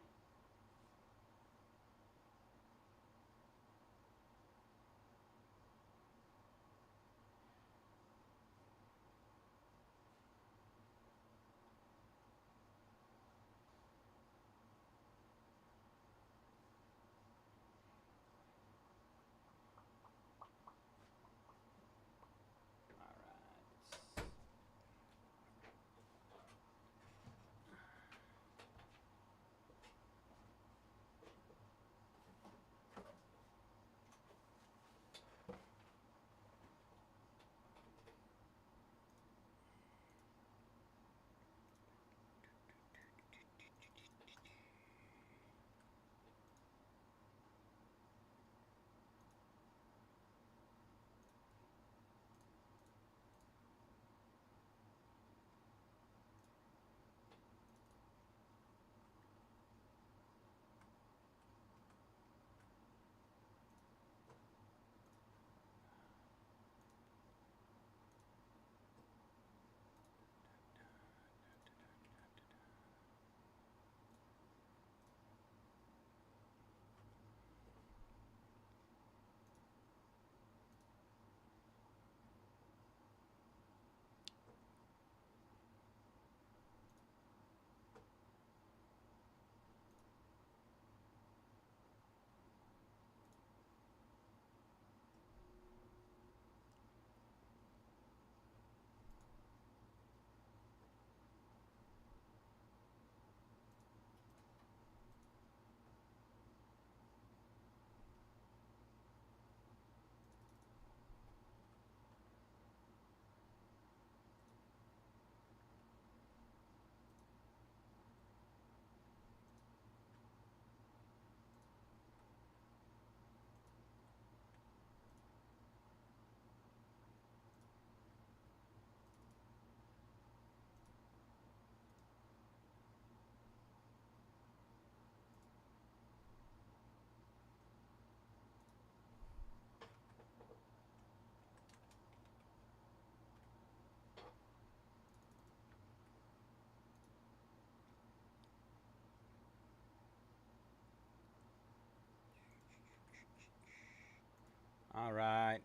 All right.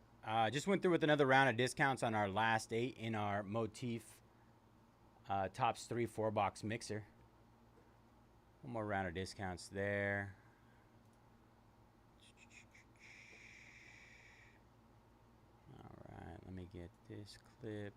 Just went through with another round of discounts on our last 8 in our Motif Tops 3 4-box mixer. One more round of discounts there. All right, let me get this clipped.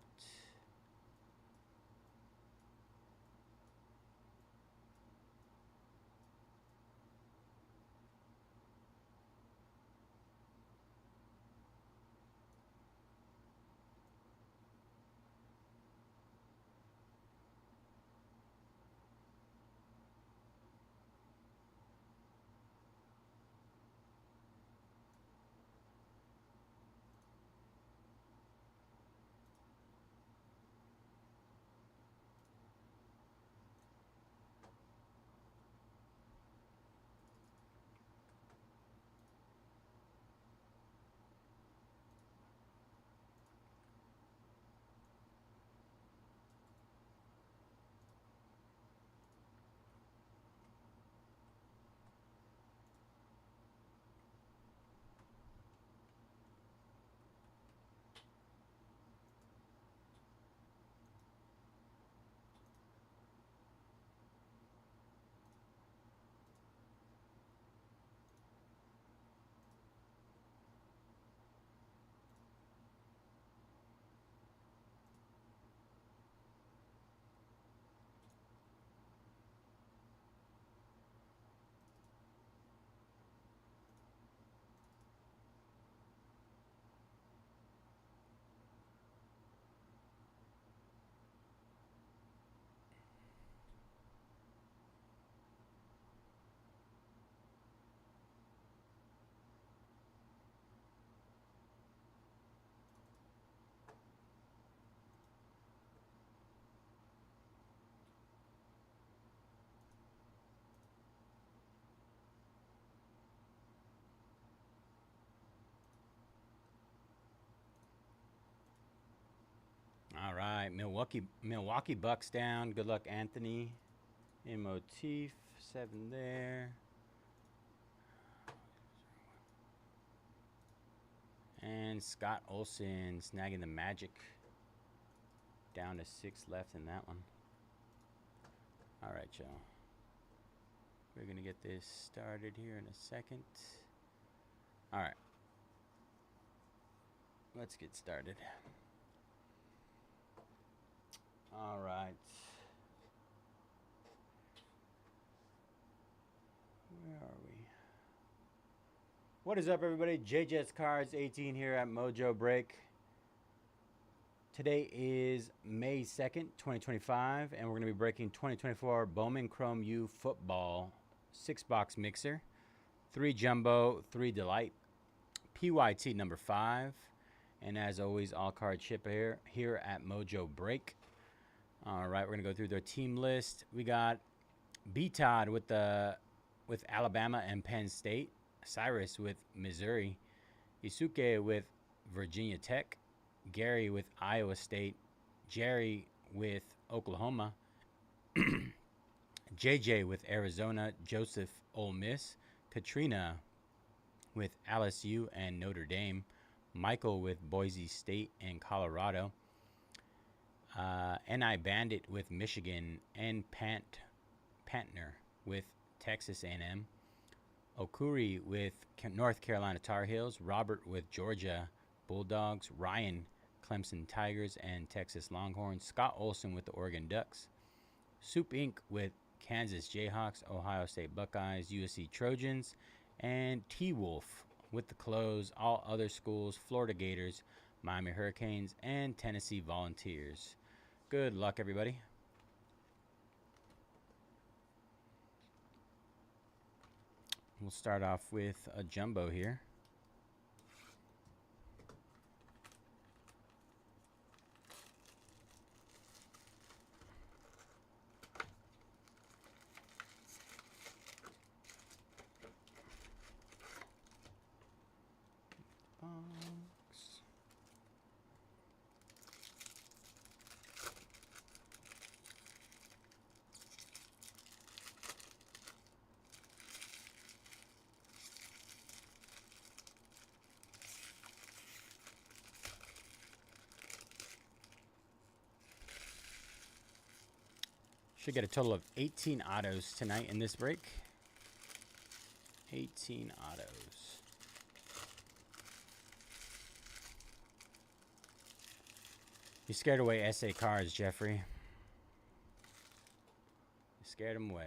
All right, Milwaukee Bucks down. Good luck, Anthony. In Motif, 7 there. And Scott Olsen snagging the Magic. Down to 6 left in that one. All right, y'all. We're going to get this started here in a second. All right. Let's get started. All right. Where are we? What is up, everybody? JJ's Cards 18 here at Mojobreak. Today is May 2nd, 2025, and we're going to be breaking 2024 Bowman Chrome U Football 6-box mixer, 3 Jumbo, 3 Delight, PYT number 5, and as always, all card ship here at Mojobreak. All right, we're going to go through their team list. We got B-Todd with Alabama and Penn State, Cyrus with Missouri, Isuke with Virginia Tech, Gary with Iowa State, Jerry with Oklahoma, JJ with Arizona, Joseph Ole Miss, Katrina with LSU and Notre Dame, Michael with Boise State and Colorado, N.I. Bandit with Michigan, and Pantner with Texas A&M, Okuri with North Carolina Tar Heels, Robert with Georgia Bulldogs, Ryan Clemson Tigers and Texas Longhorns, Scott Olsen with the Oregon Ducks, Soup Inc. with Kansas Jayhawks, Ohio State Buckeyes, USC Trojans, and T-Wolf with the Close, all other schools, Florida Gators, Miami Hurricanes, and Tennessee Volunteers. Good luck, everybody. We'll start off with a jumbo here. Box. Should get a total of 18 autos tonight in this break. 18 autos. You scared away SA cards, Jeffrey. You scared them away.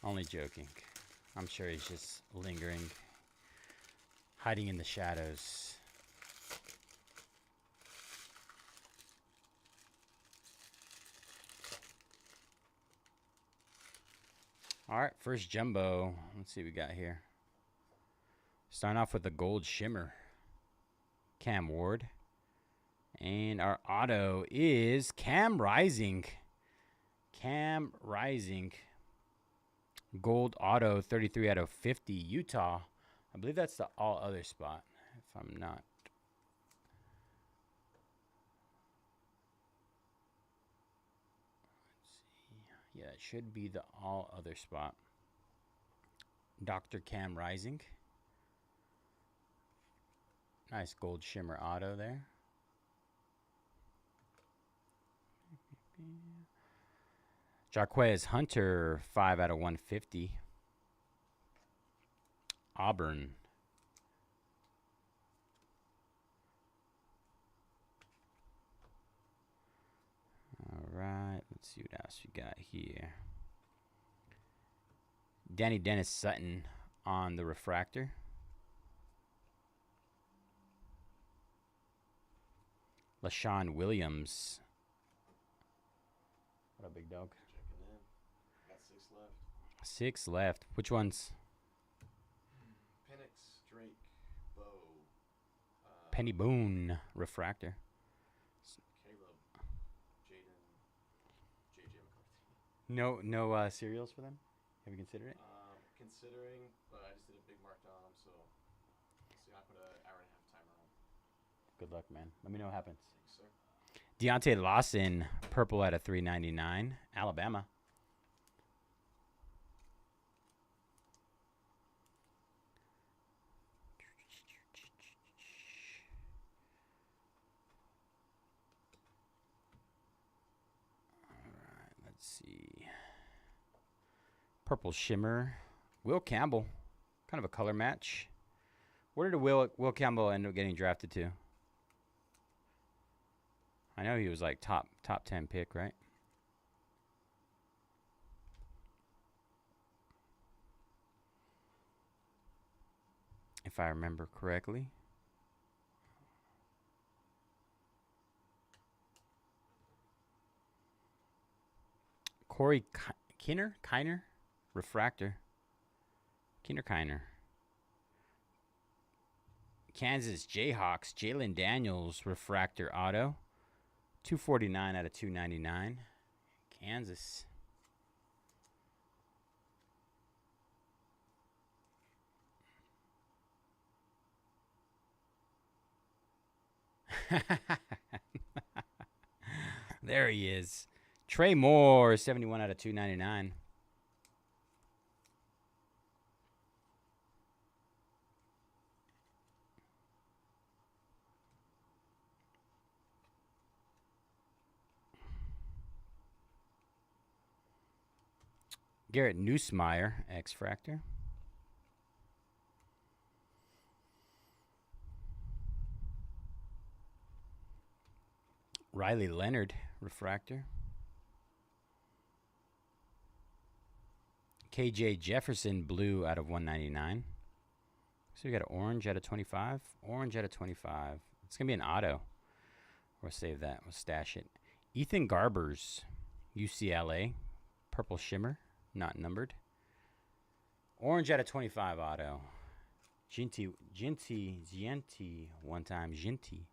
Only joking. I'm sure he's just lingering, hiding in the shadows. All right, first jumbo. Let's see what we got here. Starting off with the gold shimmer. Cam Ward. And our auto is Cam Rising. Cam Rising. Gold auto, 33 out of 50, Utah. I believe that's the all other spot, if I'm not. Let's see. Yeah, it should be the all other spot. Dr. Cam Rising. Nice gold shimmer auto there. Jarquez Hunter, 5 out of 150. Auburn. All right, let's see what else we got here. Danny Dennis Sutton on the refractor. LaShawn Williams. What up, big dog? Checking in. Got 6 left. 6 left. Which ones? Penix, Drake, Bo. Penny Boone refractor. Caleb, Jaden, JJ McCarthy. No cereals for them? Have you considered it? Considering, but I just did a big markdown on them, so see, I put an hour and a half timer on. Good luck, man. Let me know what happens. Thanks, sir. Deontay Lawson, purple out of 399, Alabama. All right, let's see. Purple shimmer, Will Campbell, kind of a color match. Where did Will Campbell end up getting drafted to? I know he was like top 10 pick, right? If I remember correctly. Corey Kiner, refractor. Kiner. Kansas Jayhawks, Jalen Daniels, refractor auto. 249 out of 299. Kansas. There he is. Trey Moore, 71 out of 299. Garrett Nussmeier, X-Fractor. Riley Leonard, refractor. KJ Jefferson, blue out of 199. So we got an orange out of 25. Orange out of 25. It's going to be an auto. We'll save that. We'll stash it. Ethan Garbers, UCLA. Purple shimmer, not numbered. Orange out of 25 auto. Ginty, one time. Ginty.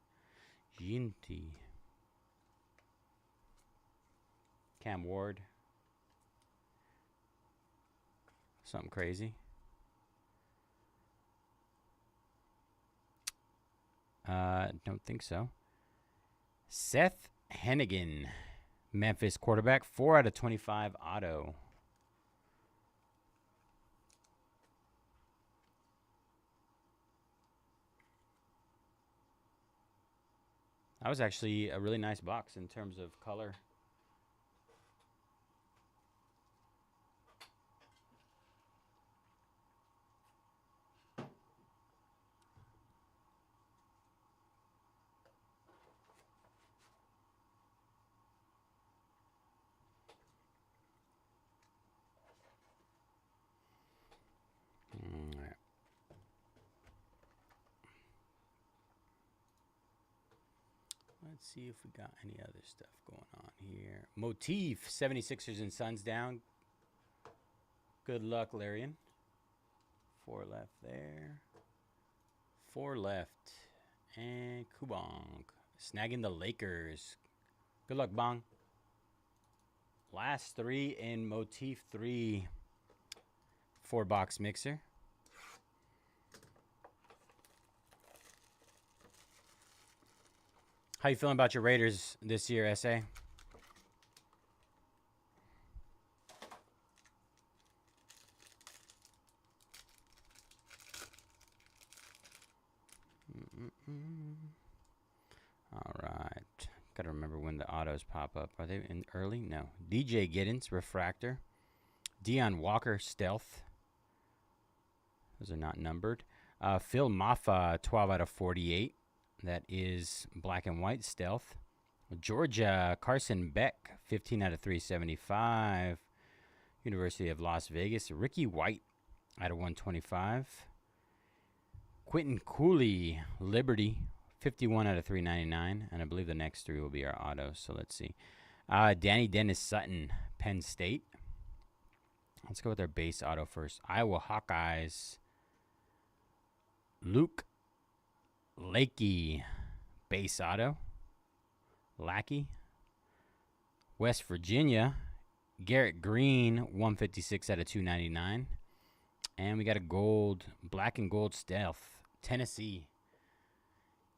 Cam Ward. Something crazy. Don't think so. Seth Hennigan, Memphis quarterback, 4 out of 25 auto. That was actually a really nice box in terms of color. All right. Let's see if we got any other stuff going on here. Motif, 76ers and Suns down. Good luck, Larian. 4 left there. 4 left. And Kubong. Snagging the Lakers. Good luck, Bong. Last 3 in Motif 3. 4-box mixer. How you feeling about your Raiders this year, SA? All right. Got to remember when the autos pop up. Are they in early? No. DJ Giddens, Refractor. Deion Walker, Stealth. Those are not numbered. Phil Maffa, 12 out of 48. That is black and white Stealth. Georgia, Carson Beck, 15 out of 375. University of Las Vegas. Ricky White, out of 125. Quentin Cooley, Liberty, 51 out of 399. And I believe the next 3 will be our autos. So let's see. Danny Dennis Sutton, Penn State. Let's go with our base auto first. Iowa Hawkeyes. Luke Lakey, base auto. Lackey. West Virginia. Garrett Green, 156 out of 299. And we got a gold, black and gold Stealth. Tennessee.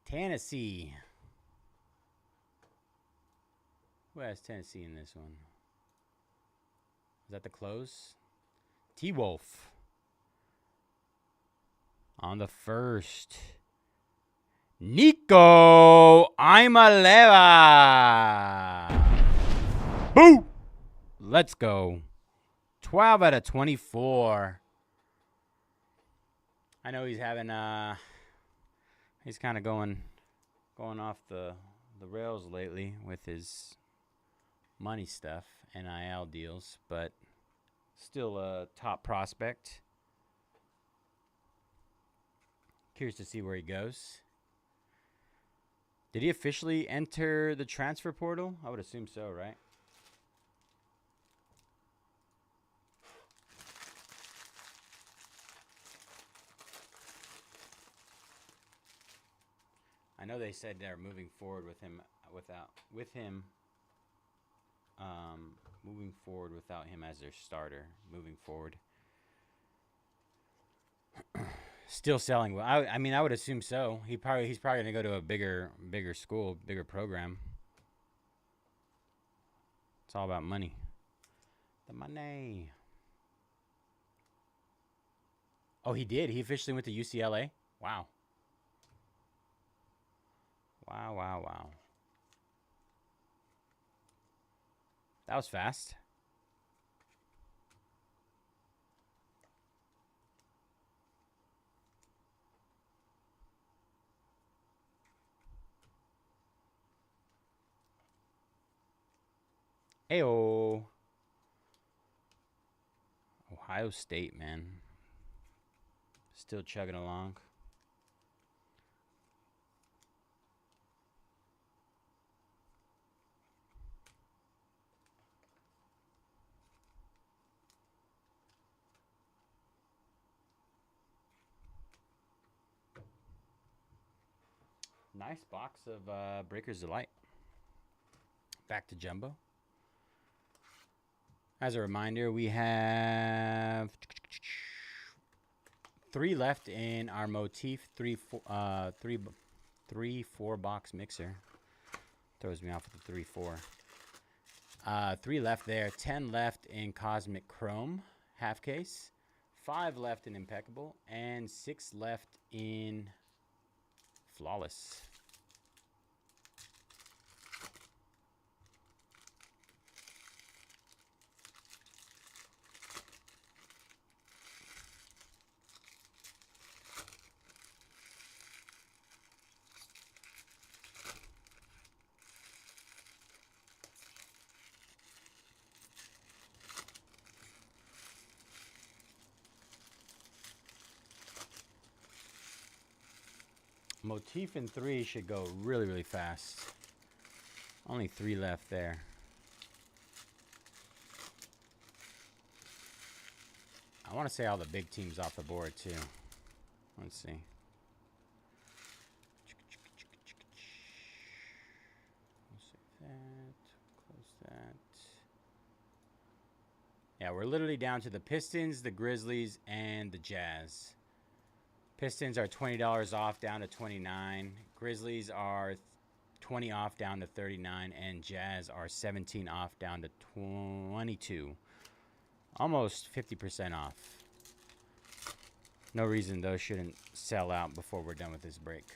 Tennessee. Who has Tennessee in this one? Is that the close? T-Wolf. On the first. Nico Imaleva. Boo! Let's go. 12 out of 24. I know he's having he's kind of going off the rails lately with his money stuff, NIL deals, but still a top prospect. Curious to see where he goes. Did he officially enter the transfer portal? I would assume so, right? I know they said they're moving forward with him moving forward without him as their starter. Moving forward. Still selling well. I mean, I would assume so. He's probably gonna go to a bigger school, bigger program. It's all about money. The money. Oh, he did. He officially went to UCLA. Wow. Wow. That was fast. Heyo. Ohio State, man. Still chugging along. Nice box of Breaker's Delight. Back to Jumbo. As a reminder, we have 3 left in our Motif 3-4 box mixer. Throws me off with the 3-4. 3 left there. 10 left in Cosmic Chrome, half case. 5 left in Impeccable. And 6 left in Flawless. Motif in 3 should go really, really fast. Only 3 left there. I want to say all the big teams off the board, too. Let's see. We'll save that. Close that. Yeah, we're literally down to the Pistons, the Grizzlies, and the Jazz. Pistons are $20 off, down to 29. Grizzlies are 20 off, down to 39. And Jazz are 17 off, down to 22. Almost 50% off. No reason those shouldn't sell out before we're done with this break.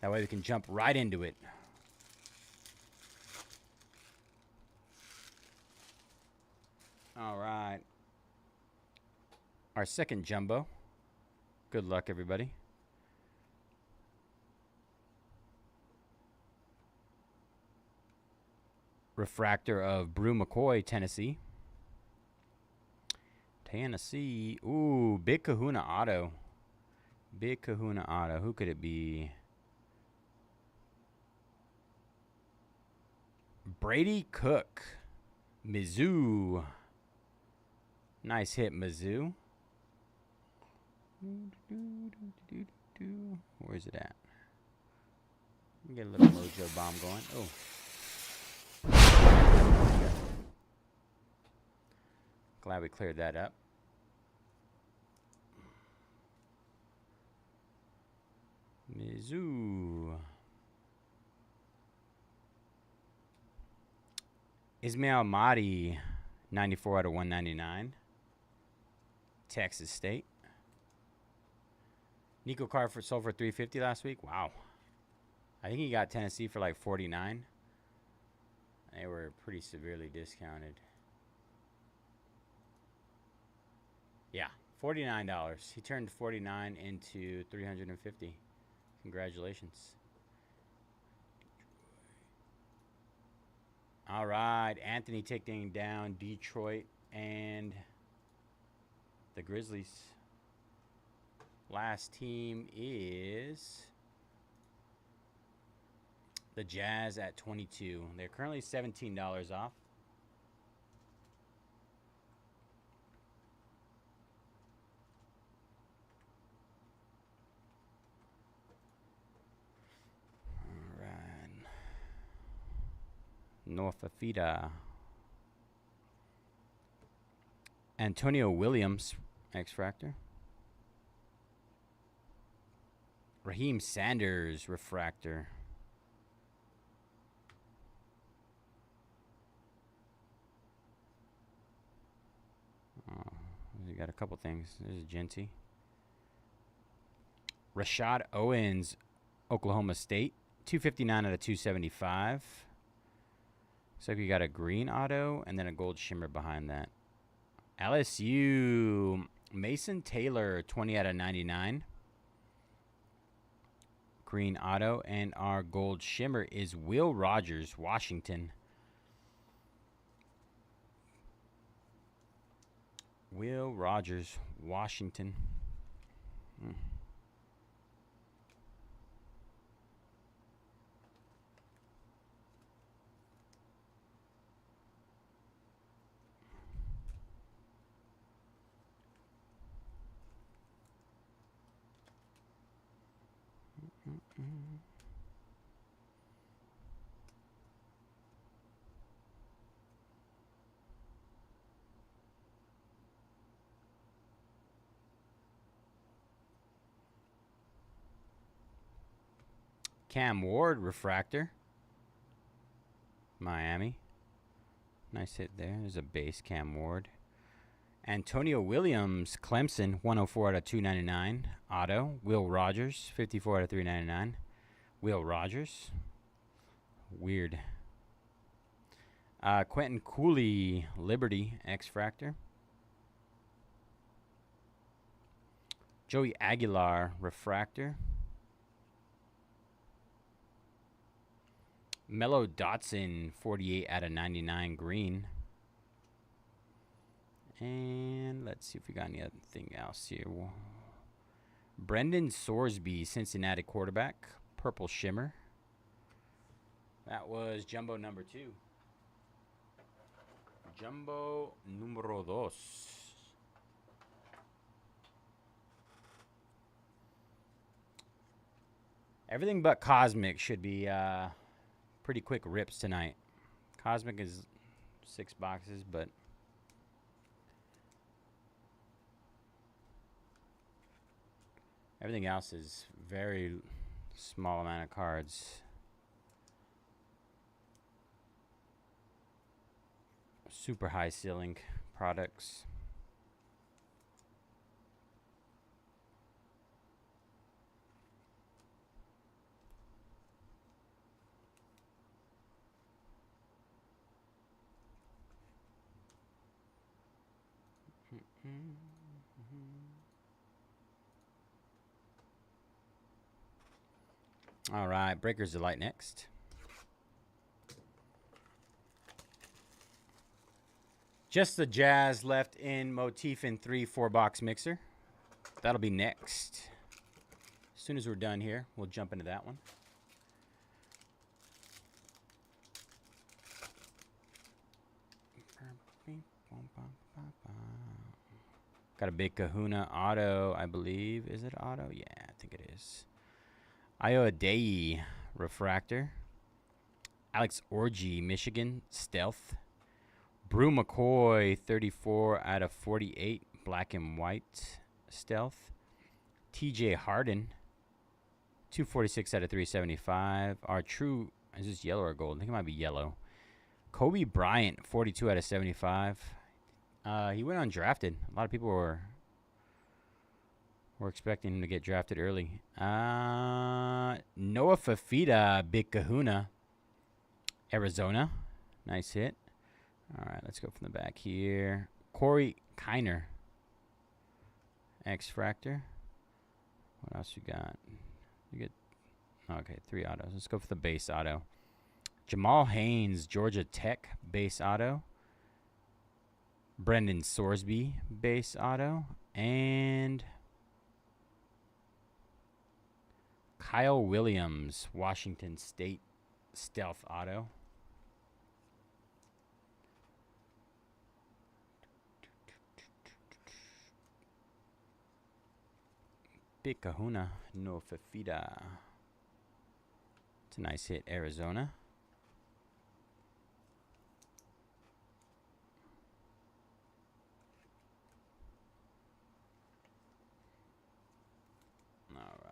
That way we can jump right into it. All right. Our second jumbo. Good luck, everybody. Refractor of Brew McCoy, Tennessee. Tennessee. Ooh, Big Kahuna Auto. Big Kahuna Auto. Who could it be? Brady Cook. Mizzou. Nice hit, Mizzou. Where's it at? Get a little mojo bomb going. Oh. Glad we cleared that up. Mizzou. Ismail Mahdi, 94 out of 199. Texas State. Nico Carter sold for $350 last week. Wow. I think he got Tennessee for like $49. They were pretty severely discounted. Yeah, $49. He turned 49 into 350. Congratulations. All right, Anthony taking down Detroit and the Grizzlies. Last team is the Jazz at 22. They're currently $17 off. All right. North Afida. Antonio Williams, X-Fractor. Raheem Sanders, Refractor. Oh, we got a couple things. There's a Genty. Rashad Owens, Oklahoma State. 259 out of 275. Looks like we got a green auto and then a gold shimmer behind that. LSU, Mason Taylor, 20 out of 99. Green auto, and our gold shimmer is Will Rogers, Washington. Will Rogers, Washington. Cam Ward refractor. Miami. Nice hit there. There's a base Cam Ward. Antonio Williams, Clemson, 104 out of 299. Auto. Will Rogers, 54 out of 399. Will Rogers. Weird. Quentin Cooley, Liberty, X-Fractor. Joey Aguilar, refractor. Mello Dotson, 48 out of 99, green. And let's see if we got anything else here. Brendan Sorsby, Cincinnati quarterback, purple shimmer. That was jumbo number 2. Jumbo numero 2. Everything but Cosmic should be pretty quick rips tonight. Cosmic is 6 boxes, but everything else is very small amount of cards. Super high ceiling products. All right, Breakers Delight next. Just the Jazz left in Motif in 3 4-box mixer. That'll be next. As soon as we're done here, we'll jump into that one. Got a big Kahuna auto, I believe. Is it auto? Yeah, I think it is. Iowa Day refractor. Alex Orgy, Michigan, stealth. Brew McCoy, 34 out of 48, black and white, stealth. TJ Harden, 246 out of 375. Our true, is this yellow or gold? I think it might be yellow. Kobe Bryant, 42 out of 75. He went undrafted. A lot of people were expecting him to get drafted early. Noah Fafita, Big Kahuna, Arizona. Nice hit. All right, let's go from the back here. Corey Kiner, X-Fractor. What else you got? You get, okay, 3 autos. Let's go for the base auto. Jamal Haynes, Georgia Tech, base auto. Brendan Sorsby, base auto. And Kyle Williams, Washington State, stealth auto. Big Kahuna, no Fafita. It's a nice hit, Arizona. All right.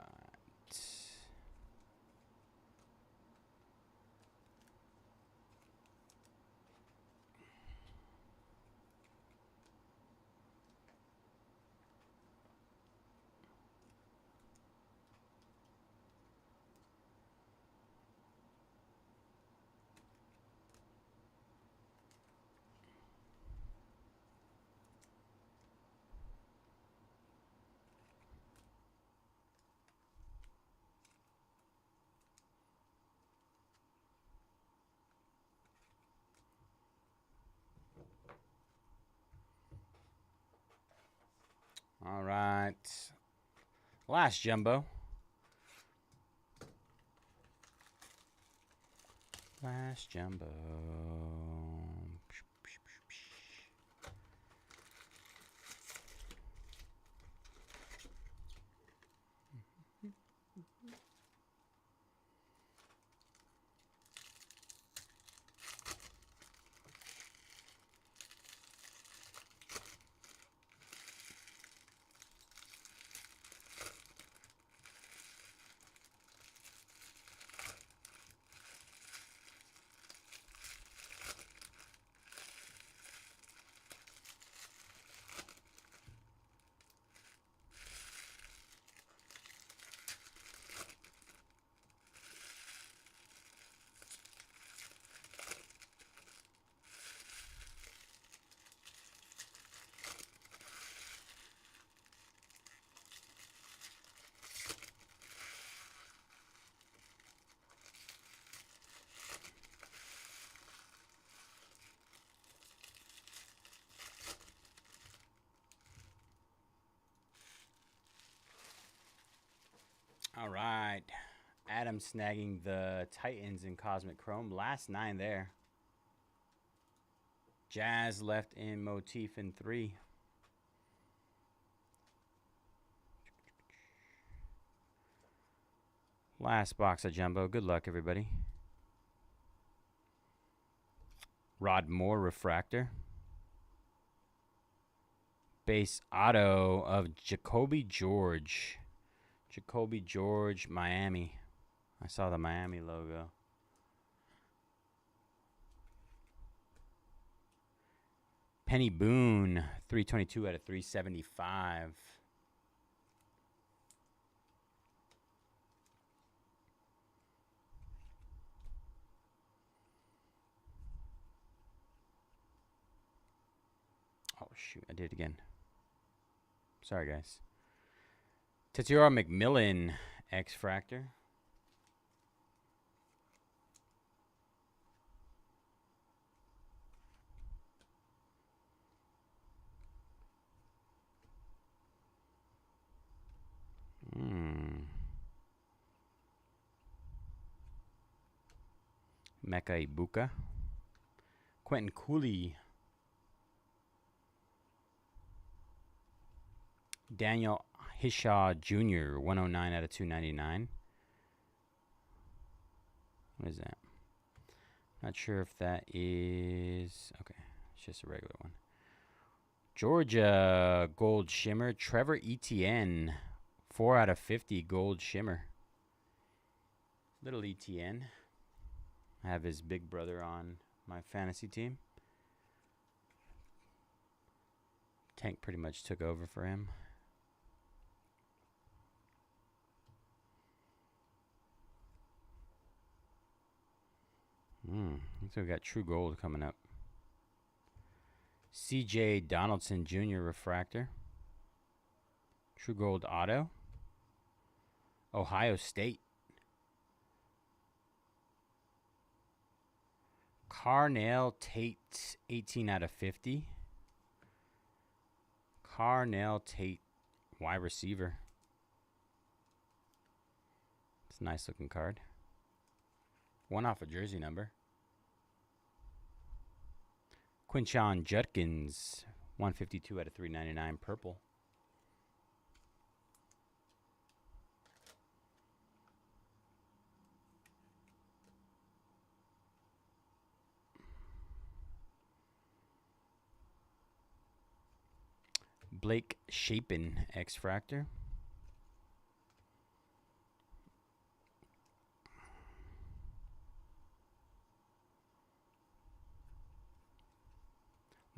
All right. Last jumbo. Last jumbo. Adam snagging the Titans in Cosmic Chrome. Last 9 there. Jazz left in motif in 3. Last box of jumbo. Good luck, everybody. Rod Moore refractor. Base auto of Jacoby George. Jacoby George, Miami. I saw the Miami logo. Penny Boone, 322 out of 375. Oh, shoot. I did it again. Sorry, guys. Tetiora McMillan, X-Fractor. Mecca Ibuka. Quentin Cooley. Daniel Hishaw Jr., 109 out of 299. What is that? Not sure if that is... Okay, it's just a regular one. Georgia Gold Shimmer. Trevor Etienne, 4 out of 50 Gold Shimmer. Little Etienne. I have his big brother on my fantasy team. Tank pretty much took over for him. Looks like we got True Gold coming up. C.J. Donaldson Jr. refractor. True Gold auto. Ohio State. Carnell Tate, 18 out of 50. Carnell Tate, wide receiver. It's a nice looking card. One off a jersey number. Quinshon Judkins, 152 out of 399, purple. Blake Shapen, X-Fractor.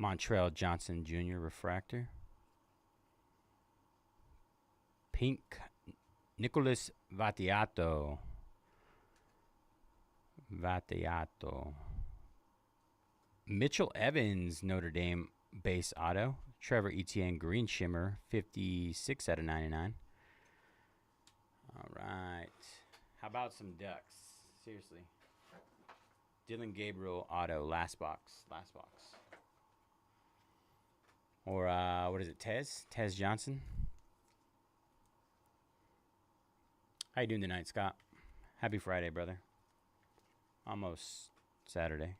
Montrell Johnson Jr. refractor. Pink Nicholas Vattiato. Mitchell Evans Notre Dame base auto. Trevor Etienne Green Shimmer, 56 out of 99. All right. How about some Ducks? Seriously. Dylan Gabriel auto, last box. Last box. Or, what is it, Tez? Tez Johnson. How you doing tonight, Scott? Happy Friday, brother. Almost Saturday.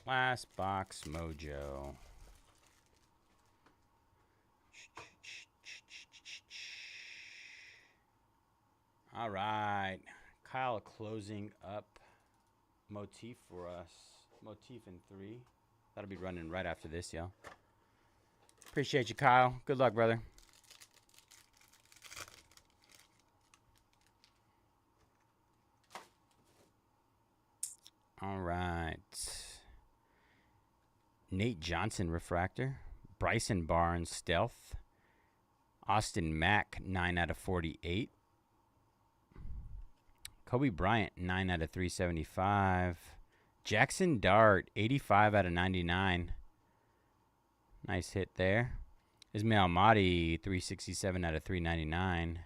Last box mojo. All right. Kyle closing up motif for us. Motif in 3. That'll be running right after this, y'all. Appreciate you, Kyle. Good luck, brother. All right. Nate Johnson refractor. Bryson Barnes stealth. Austin Mack 9 out of 48. Kobe Bryant 9 out of 375. Jackson Dart, 85 out of 99. Nice hit there. Ismail Mahdi, 367 out of 399.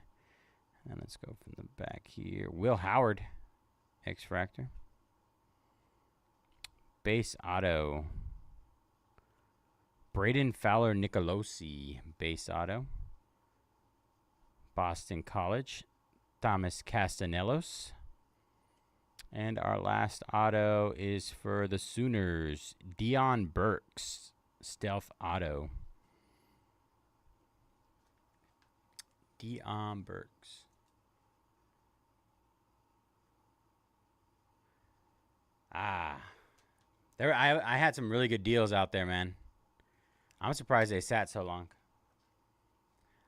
And let's go from the back here. Will Howard, X-Fractor. Base auto. Braden Fowler Nicolosi, base auto. Boston College, Thomas Castellanos. And our last auto is for the Sooners, Dion Burks, stealth auto. Dion Burks. I had some really good deals out there, man. I'm surprised they sat so long.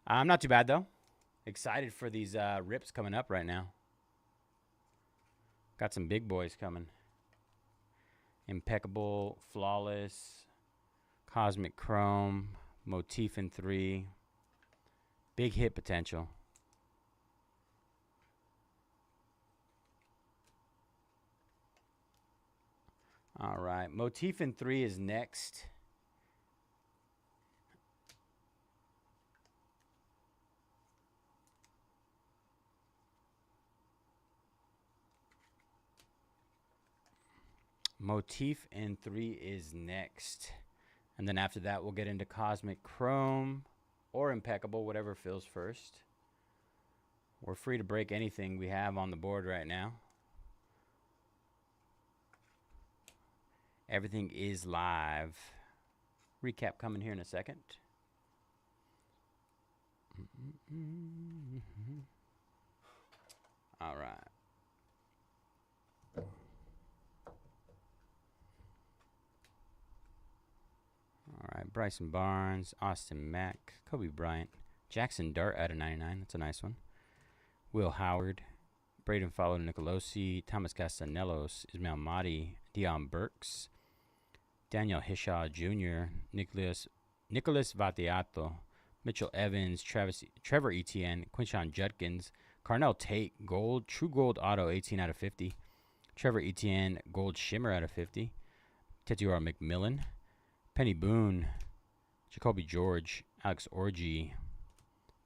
I'm not too bad, though. Excited for these rips coming up right now. Got some big boys coming. Impeccable, Flawless, Cosmic Chrome, Motif in 3. Big hit potential. All right, Motif in 3 is next. Motif in 3 is next. And then after that, we'll get into Cosmic Chrome or Impeccable, whatever fills first. We're free to break anything we have on the board right now. Everything is live. Recap coming here in a second. All right. All right, Bryson Barnes, Austin Mack, Kobe Bryant, Jackson Dart out of 99. That's a nice one. Will Howard, Braden Fowler Nicolosi, Thomas Castellanos, Ismail Mahdi, Dion Burks, Daniel Hishaw Jr., Nicholas Vattiato, Mitchell Evans, Trevor Etienne, Quinshon Judkins, Carnell Tate, gold, true gold auto, 18 out of 50. Trevor Etienne, gold shimmer out of 50. Tetuar McMillan, Penny Boone, Jacoby George, Alex Orji,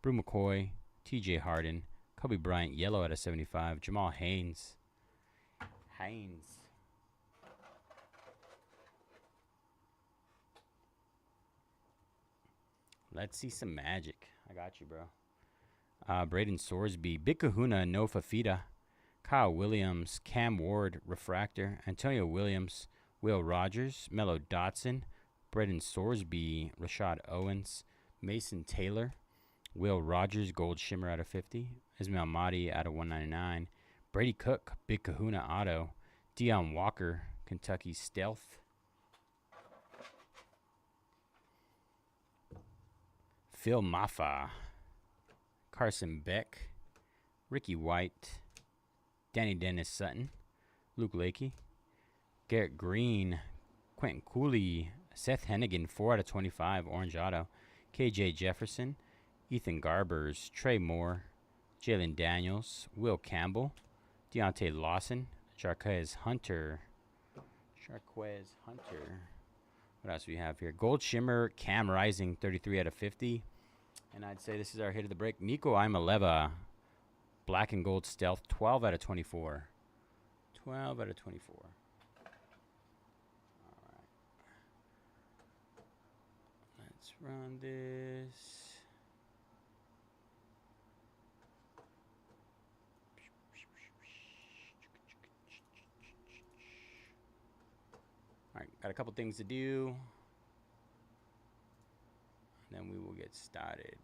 Brew McCoy, TJ Harden, Kobe Bryant, yellow out of 75. Jamal Haynes. Let's see some magic. I got you, bro. Braden Sorsby, Big Kahuna, No Fafita, Kyle Williams, Cam Ward, Refractor, Antonio Williams, Will Rogers, Mello Dotson, Braden Sorsby, Rashad Owens, Mason Taylor, Will Rogers, gold shimmer out of 50, Ismail Mahdi out of 199, Brady Cook, Big Kahuna auto, Deion Walker, Kentucky stealth, Phil Maffa, Carson Beck, Ricky White, Danny Dennis Sutton, Luke Lakey, Garrett Green, Quentin Cooley, Seth Hennigan, 4 out of 25, orange auto, KJ Jefferson, Ethan Garbers, Trey Moore, Jalen Daniels, Will Campbell, Deontay Lawson, Jarquez Hunter. What else do we have here? Gold Shimmer, Cam Rising, 33 out of 50. And I'd say this is our hit of the break. Nico Imaleva, black and gold stealth, 12 out of 24. 12 out of 24. All right. Let's run this. All right, got a couple things to do. Then we will get started.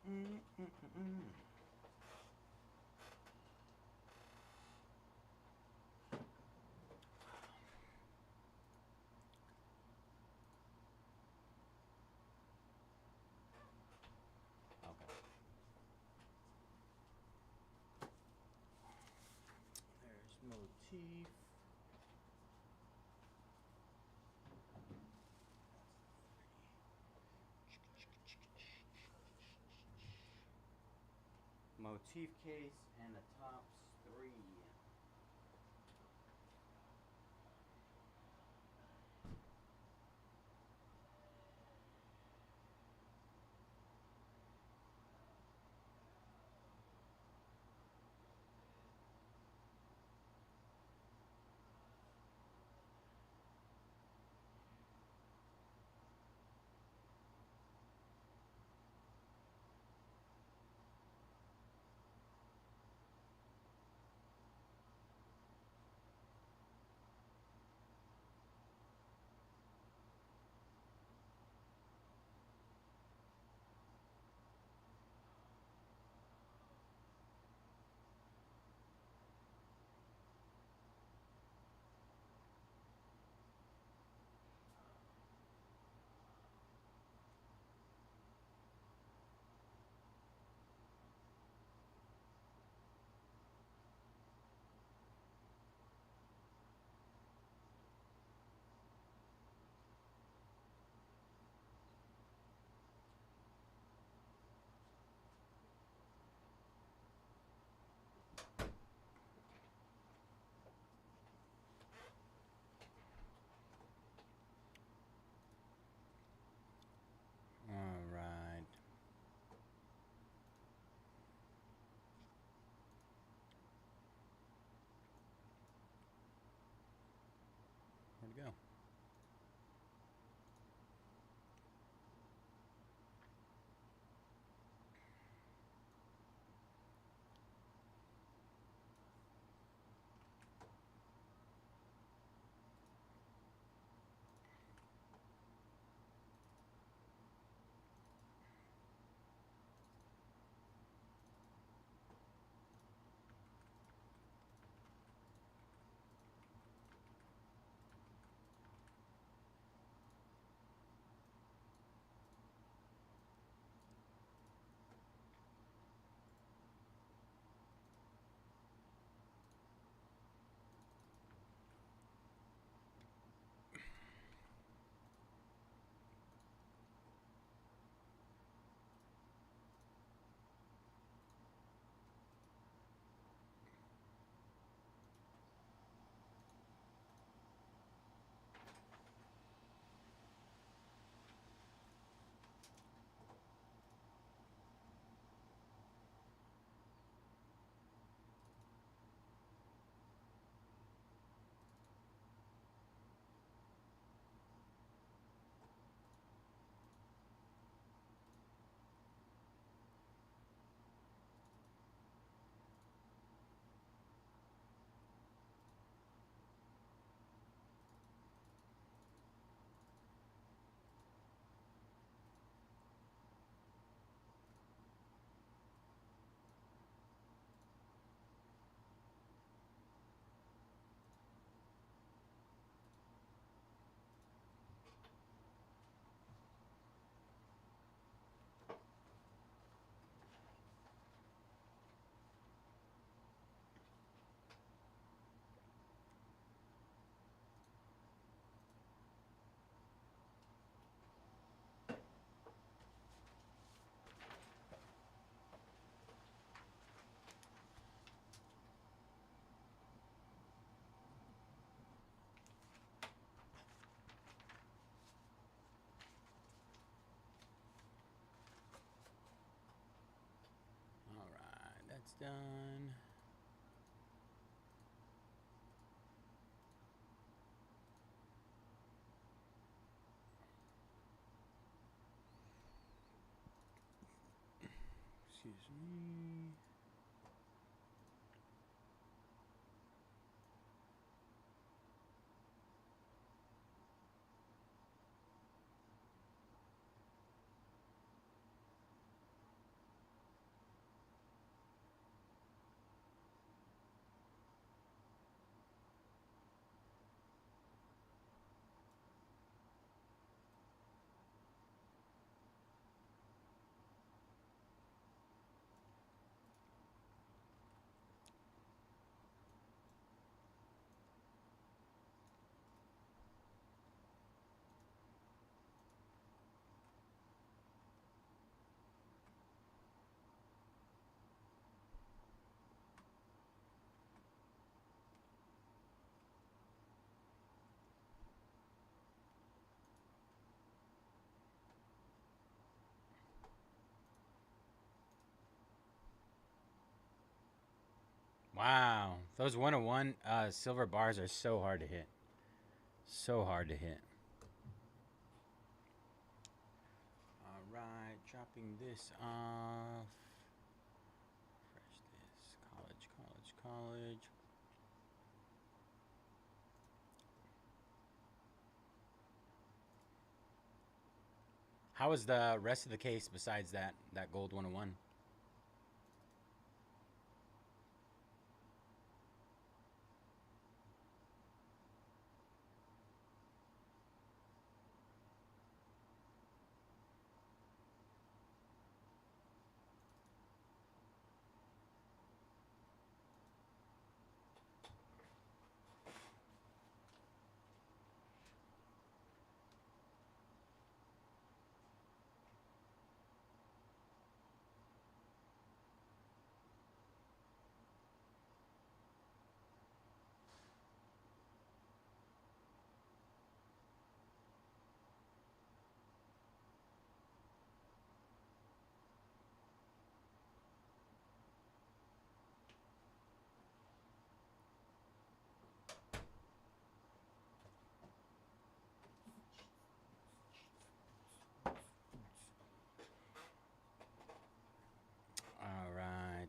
Okay. There's motif. Motif case and the tops 3. All right. Where'd it go? All right, that's done. Excuse me. Wow. Those 101 silver bars are so hard to hit. So hard to hit. All right. Dropping this off. Refresh this. College, college, college. How was the rest of the case besides that gold 101? All right.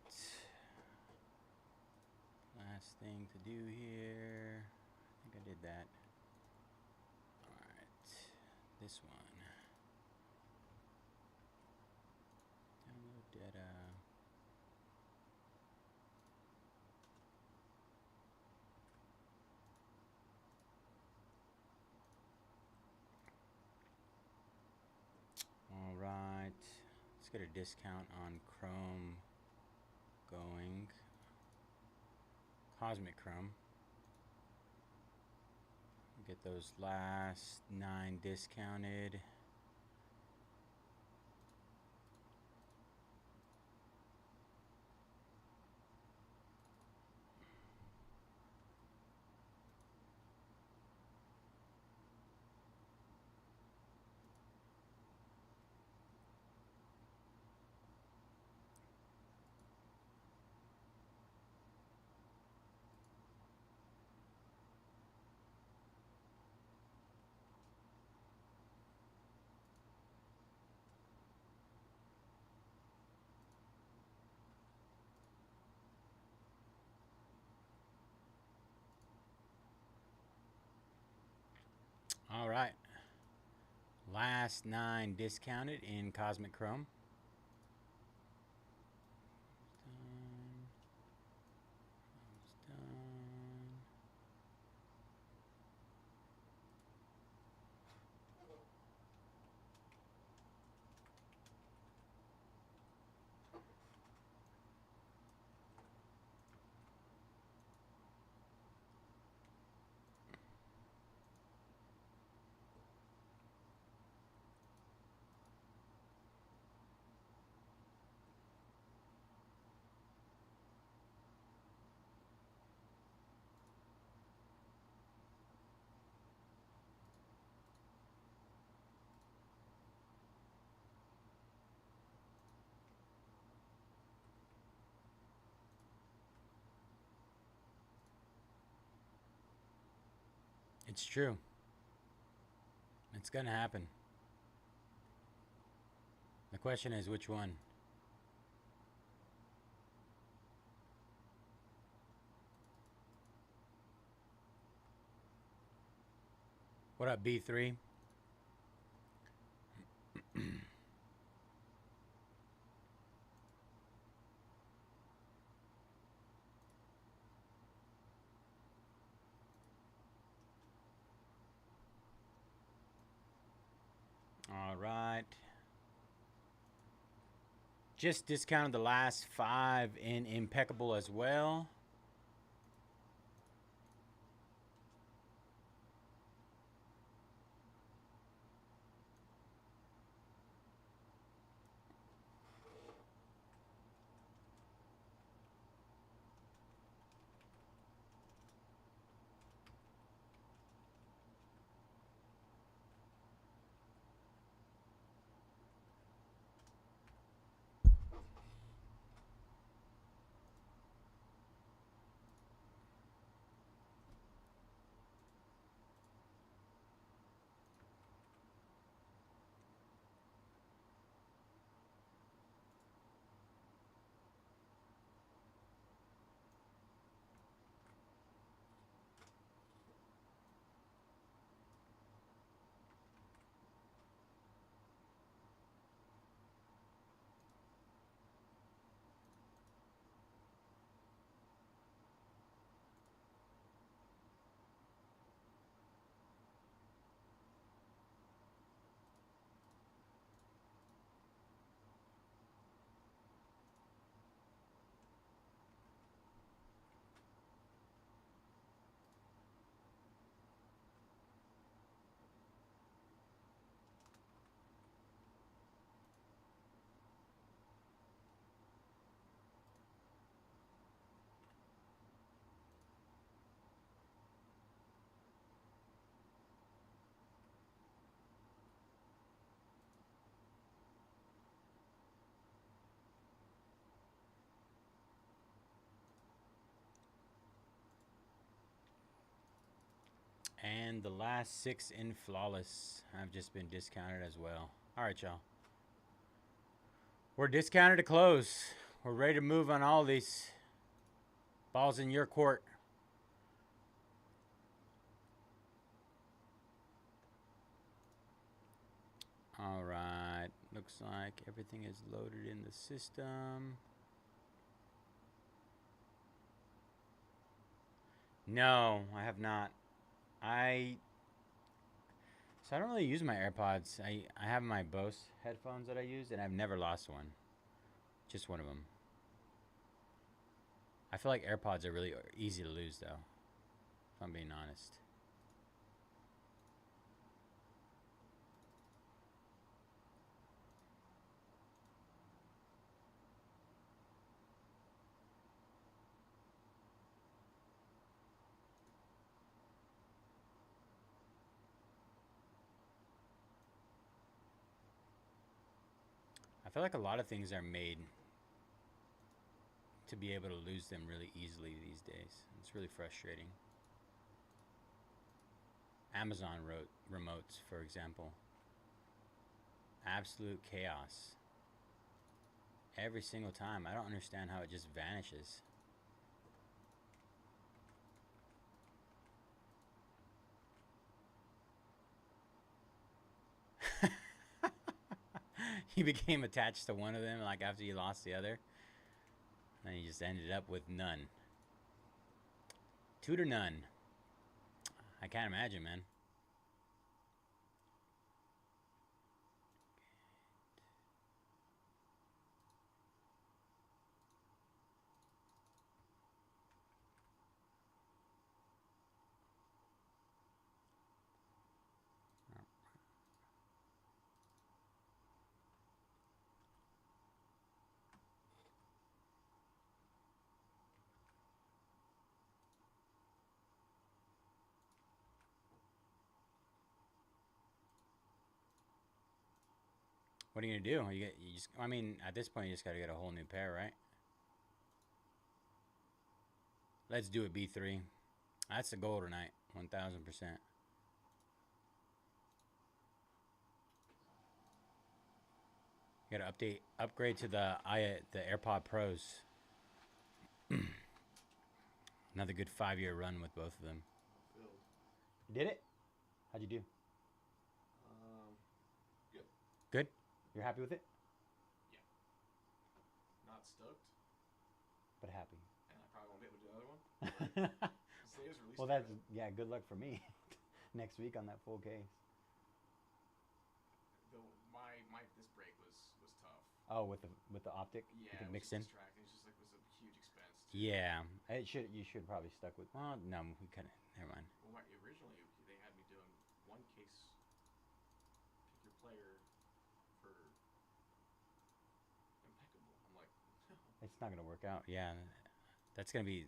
Last thing to do here. I think I did that. All right. This one. Download data. All right. Let's get a discount on Chrome going. Cosmic Chrome. Get those last 9 discounted. All right. Last 9 discounted in Cosmic Chrome. Done. It's true. It's gonna happen. The question is which one? What up, B3? All right. Just discounted the last 5 in Impeccable as well. And the last 6 in flawless have just been discounted as well. All right, y'all. We're discounted to close. We're ready to move on all these. Ball's in your court. All right. Looks like everything is loaded in the system. No, I have not. So I don't really use my AirPods. I have my Bose headphones that I use, and I've never lost one. Just one of them. I feel like AirPods are really easy to lose, though, if I'm being honest. I feel like a lot of things are made to be able to lose them really easily these days. It's really frustrating. Amazon remotes, for example. Absolute chaos. Every single time. I don't understand how it just vanishes. You became attached to one of them like after you lost the other. And you just ended up with none. 2 to none. I can't imagine, man. What are you gonna do? I mean, at this point, you just gotta get a whole new pair, right? Let's do it, B3. That's the goal tonight, 1000%. You gotta upgrade to the AirPod Pros. Another good 5-year run with both of them. Filled. You did it? How'd you do? Good. Good? You're happy with it? Not stoked, But happy. and I probably won't be able to do another one. Today's release. Well, that's, yeah, good luck for me. Next week on that full case. My this break was tough. Oh, with the optic? Yeah, You can it mix was in? distracting. It's just like it was a huge expense. Too. Yeah. You should probably stuck with, well, no, we kinda, never mind. Well, originally they had me doing one case. Pick your player for Impeccable. I'm like, no. It's not gonna work out. Yeah. That's gonna be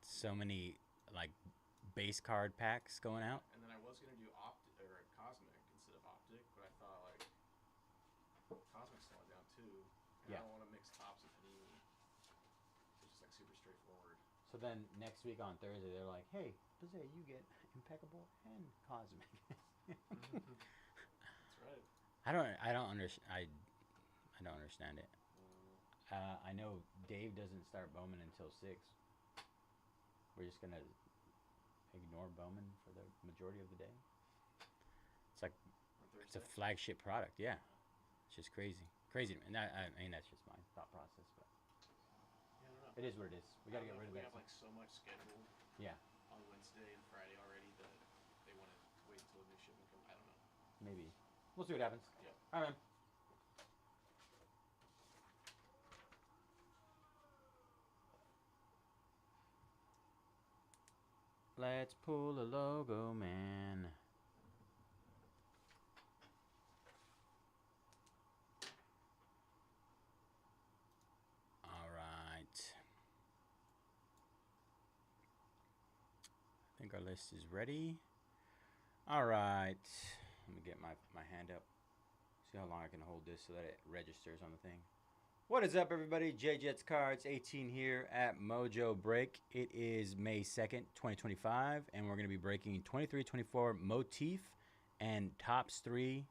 so many, like, base card packs going out. And then I was gonna do Cosmic instead of Optic, but I thought like Cosmic's slowing down too, and Yeah. I don't want to mix tops and Panini. So it's just like super straightforward. So then next week on Thursday, they're like, hey, Jose, you get Impeccable and Cosmic. That's right. I don't understand it. I know Dave doesn't start Bowman until 6. We're just gonna ignore Bowman for the majority of the day. It's like On it's a Thursday. flagship product, yeah. It's just crazy, and I mean that's just my thought process, but Yeah, I don't know. it is what it is. We gotta get rid of We that. have like so much scheduled Yeah, on Wednesday and Friday already that they want to wait until the new shipment comes. I don't know. maybe we'll see what happens. Yeah. All right, man. Let's pull a logo, man. All right. I think our list is ready. All right. Let me get my hand up. See how long I can hold this so that it registers on the thing. What is up, everybody? J Jets Cards 18 here at Mojobreak. It is May 2nd, 2025, and we're going to be breaking 23-24 Motif and Tops 3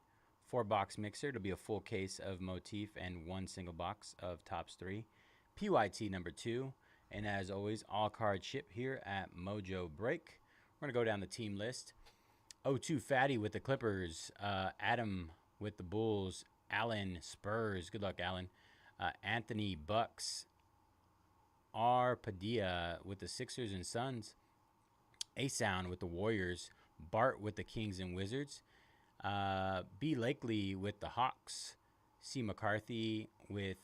4-box mixer. It'll be a full case of Motif and one single box of Tops 3. PYT number 2. And as always, all cards ship here at Mojobreak. We're going to go down the team list. O2 Fatty with the Clippers. Adam with the Bulls. Allen Spurs. Good luck, Allen. Anthony Bucks, R. Padilla with the Sixers and Suns, A-Sound with the Warriors, Bart with the Kings and Wizards, B. Lakely with the Hawks, C. McCarthy with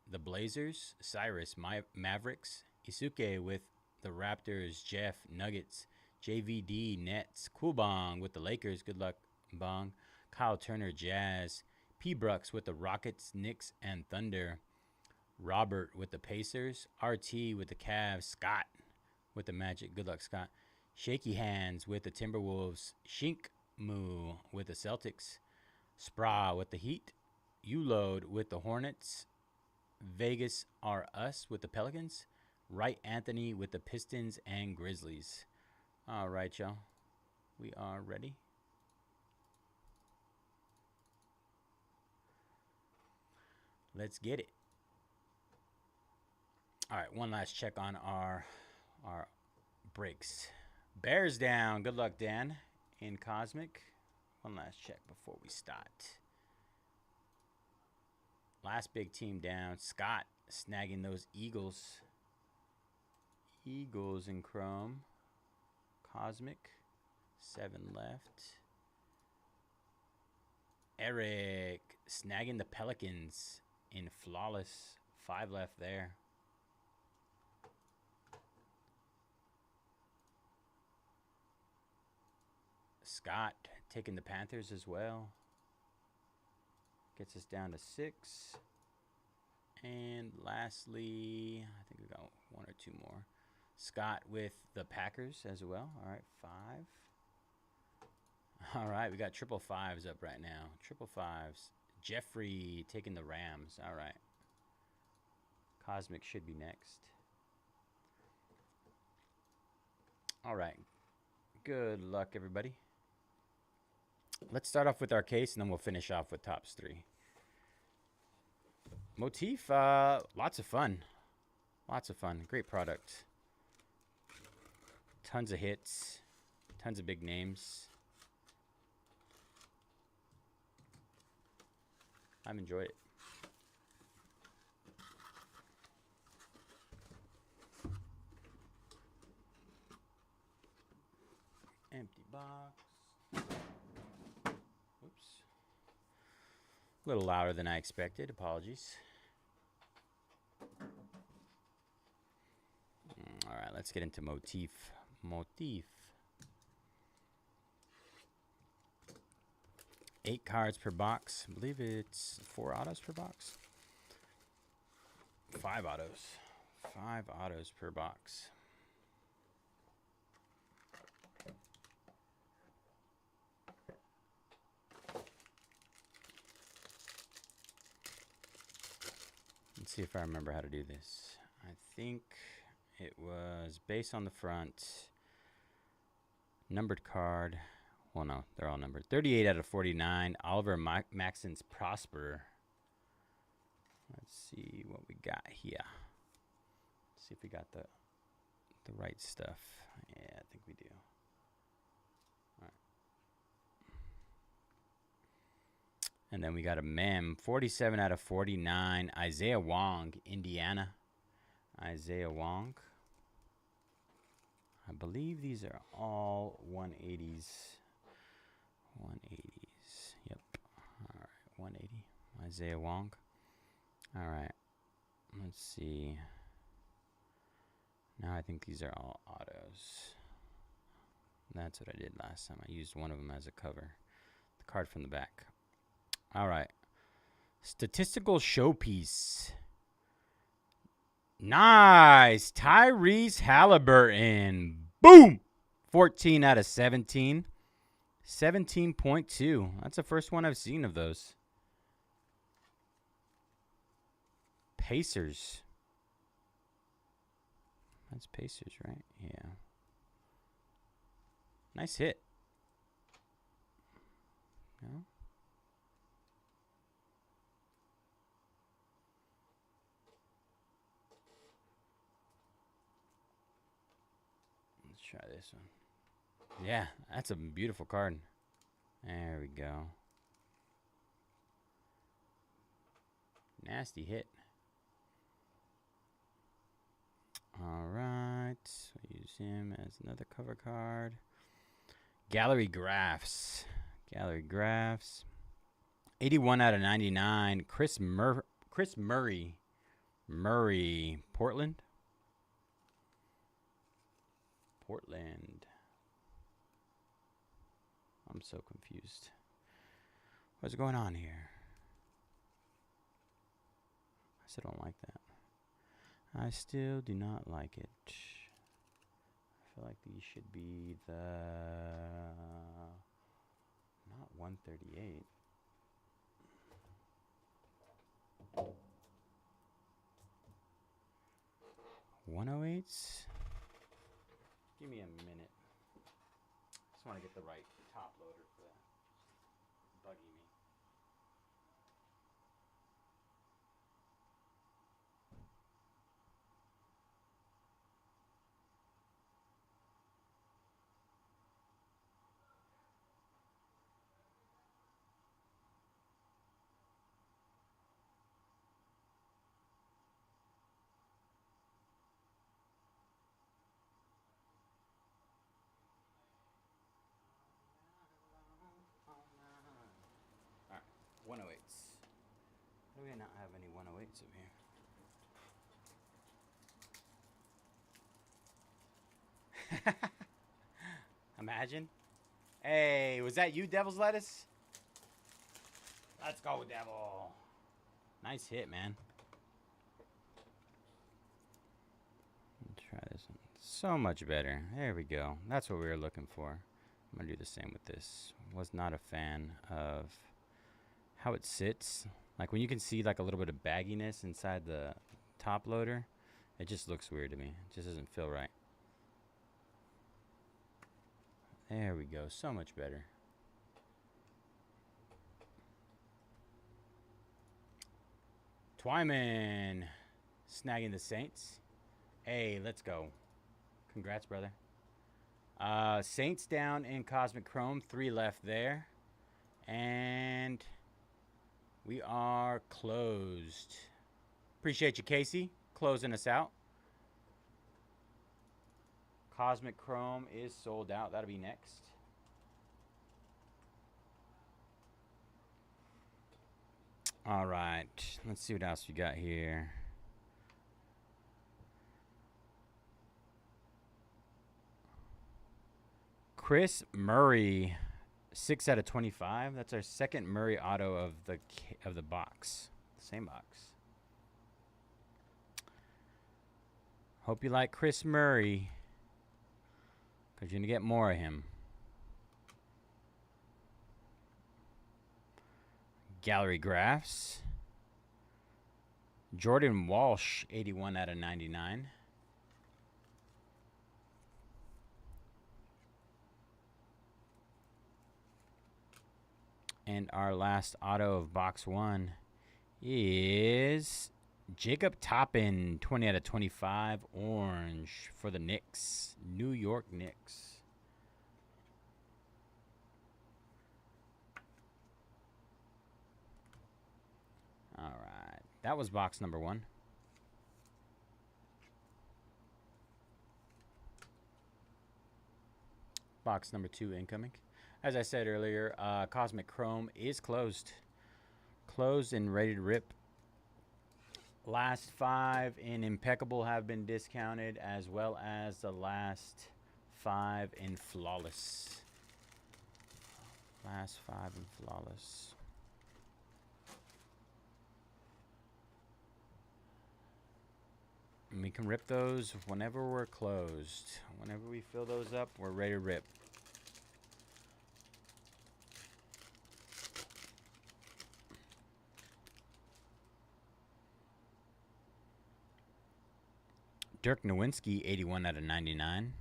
the Blazers, Cyrus Mavericks, Isuke with the Raptors, Jeff Nuggets, JVD Nets, Cool Bong with the Lakers, good luck Bong, Kyle Turner Jazz, P. Brooks with the Rockets, Knicks, and Thunder, Robert with the Pacers, RT with the Cavs, Scott with the Magic, good luck Scott, Shaky Hands with the Timberwolves, Shink Moo with the Celtics, Spra with the Heat, U-Load with the Hornets, Vegas are Us with the Pelicans, Wright Anthony with the Pistons and Grizzlies. All right, y'all, we are ready. Let's get it. All right, one last check on our breaks. Bears down. Good luck, Dan, in Cosmic. One last check before we start. Last big team down. Scott snagging those Eagles. Eagles in Chrome. Cosmic. 7 left. Eric snagging the Pelicans in Flawless. 5 left there. Scott taking the Panthers as well. Gets us down to 6. And lastly, I think we got 1 or 2 more. Scott with the Packers as well. All right, 5. All right, we got triple 5s up right now. Triple 5s. Jeffrey taking the Rams. All right. Cosmic should be next. All right. Good luck, everybody. Let's start off with our case, and then we'll finish off with Tops 3. Motif, lots of fun. Lots of fun. Great product. Tons of hits. Tons of big names. I've enjoyed it. Empty box. Oops. A little louder than I expected. Apologies. All right, let's get into Motif. Motif. 8 cards per box. I believe it's 4 autos per box. 5 autos. 5 autos per box. Let's see if I remember how to do this. I think it was based on the front. Numbered card. Well, no, they're all numbered. 38 out of 49. Oliver Maxon's Prosper. Let's see what we got here. Let's see if we got the right stuff. Yeah, I think we do. All right. And then we got a mem. 47 out of 49. Isaiah Wong, Indiana. Isaiah Wong. I believe these are all 180s. 180s. Yep. All right. 180. Isaiah Wong. All right. Let's see. Now I think these are all autos. That's what I did last time. I used one of them as a cover. The card from the back. All right. Statistical showpiece. Nice. Tyrese Halliburton. Boom. 14 out of 17. 17.2. That's the first one I've seen of those. Pacers. That's Pacers, right? Yeah. Nice hit. No? Let's try this one. Yeah, that's a beautiful card. There we go. Nasty hit. All right. We'll use him as another cover card. Gallery Graphs. Gallery Graphs. 81 out of 99. Chris Murray. Portland. I'm so confused. What's going on here? I still don't like that. I still do not like it. I feel like these should be the... Not 138. $108s? Give me a minute. Just want to get the right top loader for that. Buggy me. Alright, 108s. How do we not have any 108s over here? Imagine. Hey, was that you, Devil's Lettuce? Let's go, Devil. Nice hit, man. Let's try this one. So much better. There we go. That's what we were looking for. I'm going to do the same with this. Was not a fan of how it sits. Like when you can see like a little bit of bagginess inside the top loader, it just looks weird to me. It just doesn't feel right. There we go. So much better. Twyman snagging the Saints. Hey, let's go. Congrats, brother. Saints down in Cosmic Chrome. 3 left there. And we are closed. Appreciate you, Casey, closing us out. Cosmic Chrome is sold out. That'll be next. All right. Let's see what else we got here. Chris Murray, 6 out of 25. That's our second Murray auto of the box. Same box. Hope you like Chris Murray, because you're going to get more of him. Gallery Graphs. Jordan Walsh, 81 out of 99. And our last auto of box 1 is Jacob Toppin, 20 out of 25, orange for the Knicks, New York Knicks. All right, that was box number 1. Box number 2 incoming. As I said earlier, Cosmic Chrome is closed. Closed and ready to rip. Last 5 in Impeccable have been discounted, as well as the last 5 in Flawless. Last 5 in Flawless. And we can rip those whenever we're closed. Whenever we fill those up, we're ready to rip. Dirk Nowinski, 81 out of 99.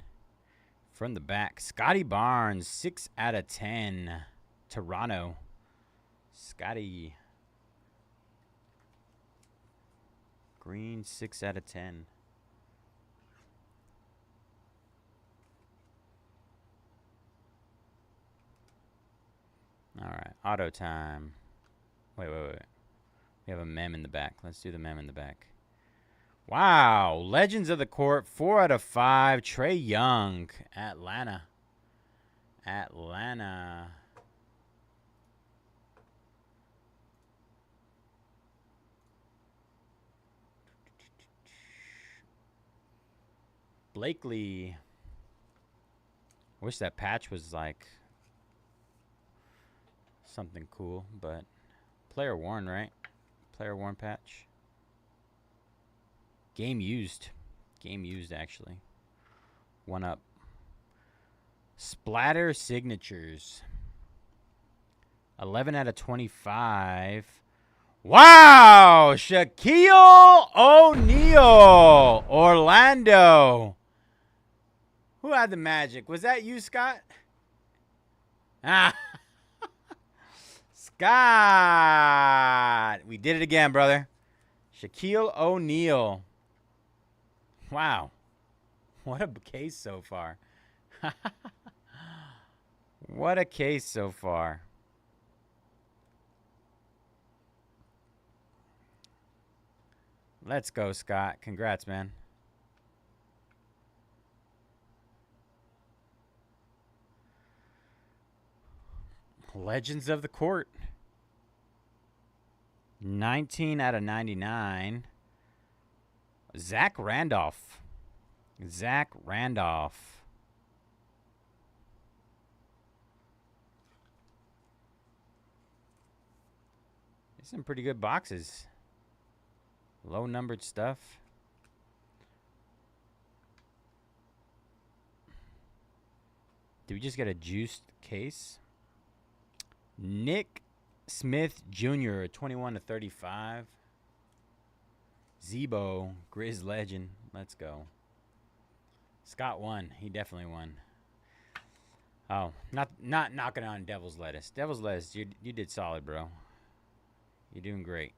From the back, Scotty Barnes, 6 out of 10. Toronto. Scotty. Green, 6 out of 10. All right, auto time. Wait. We have a mem in the back. Let's do the mem in the back. Wow, Legends of the Court, 4 out of 5. Trae Young, Atlanta. Blakely. I wish that patch was like something cool, but player worn, right? Player worn patch. Game used. Game used, actually. 1 up. Splatter signatures. 11 out of 25. Wow! Shaquille O'Neal. Orlando. Who had the Magic? Was that you, Scott? Ah. Scott. We did it again, brother. Shaquille O'Neal. Wow. What a case so far. What a case so far. Let's go, Scott. Congrats, man. Legends of the Court. 19 out of 99. Zach Randolph. Zach Randolph. There's some pretty good boxes. Low numbered stuff. Did we just get a juiced case? Nick Smith Jr., 21 to 35. Zebo, Grizz legend. Let's go. Scott won. He definitely won. Oh, not knocking on Devil's Lettuce. Devil's Lettuce, you did solid, bro. You're doing great.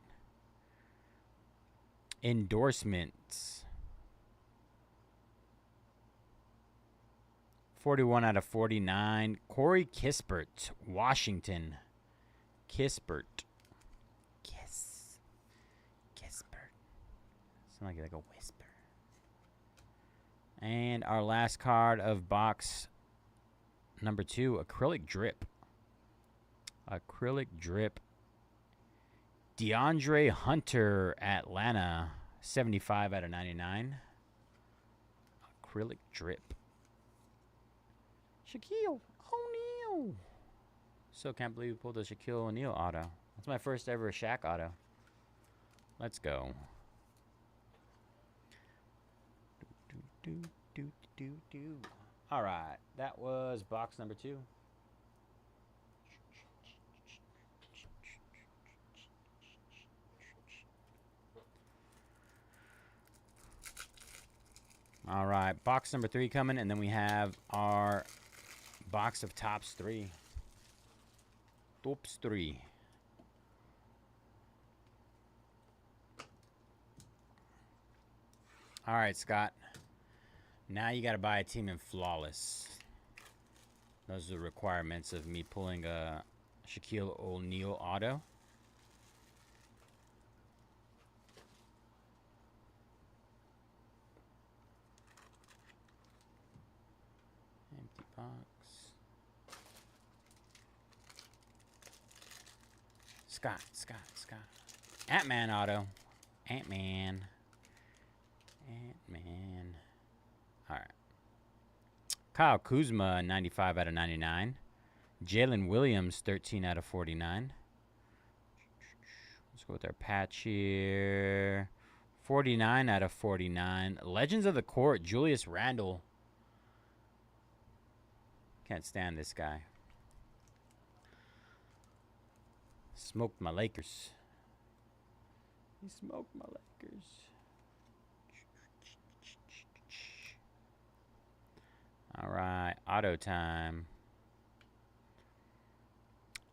Endorsements. 41 out of 49. Corey Kispert, Washington. Kispert. Kispert. Sound like a whisper. And our last card of box number 2, acrylic drip. Acrylic drip. DeAndre Hunter, Atlanta. 75 out of 99. Acrylic drip. Shaquille O'Neal. So can't believe we pulled a Shaquille O'Neal auto. That's my first ever Shaq auto. Let's go. All right, that was box number 2. All right, box number 3 coming, and then we have our box of tops 3. Tops 3. All right, Scott. Now you got to buy a team in Flawless. Those are the requirements of me pulling a Shaquille O'Neal auto. Empty box. Scott. Ant-Man auto. Ant-Man. All right. Kyle Kuzma, 95 out of 99. Jalen Williams, 13 out of 49. Let's go with our patch here. 49 out of 49. Legends of the Court, Julius Randle. Can't stand this guy. Smoked my Lakers. He smoked my Lakers. All right, auto time.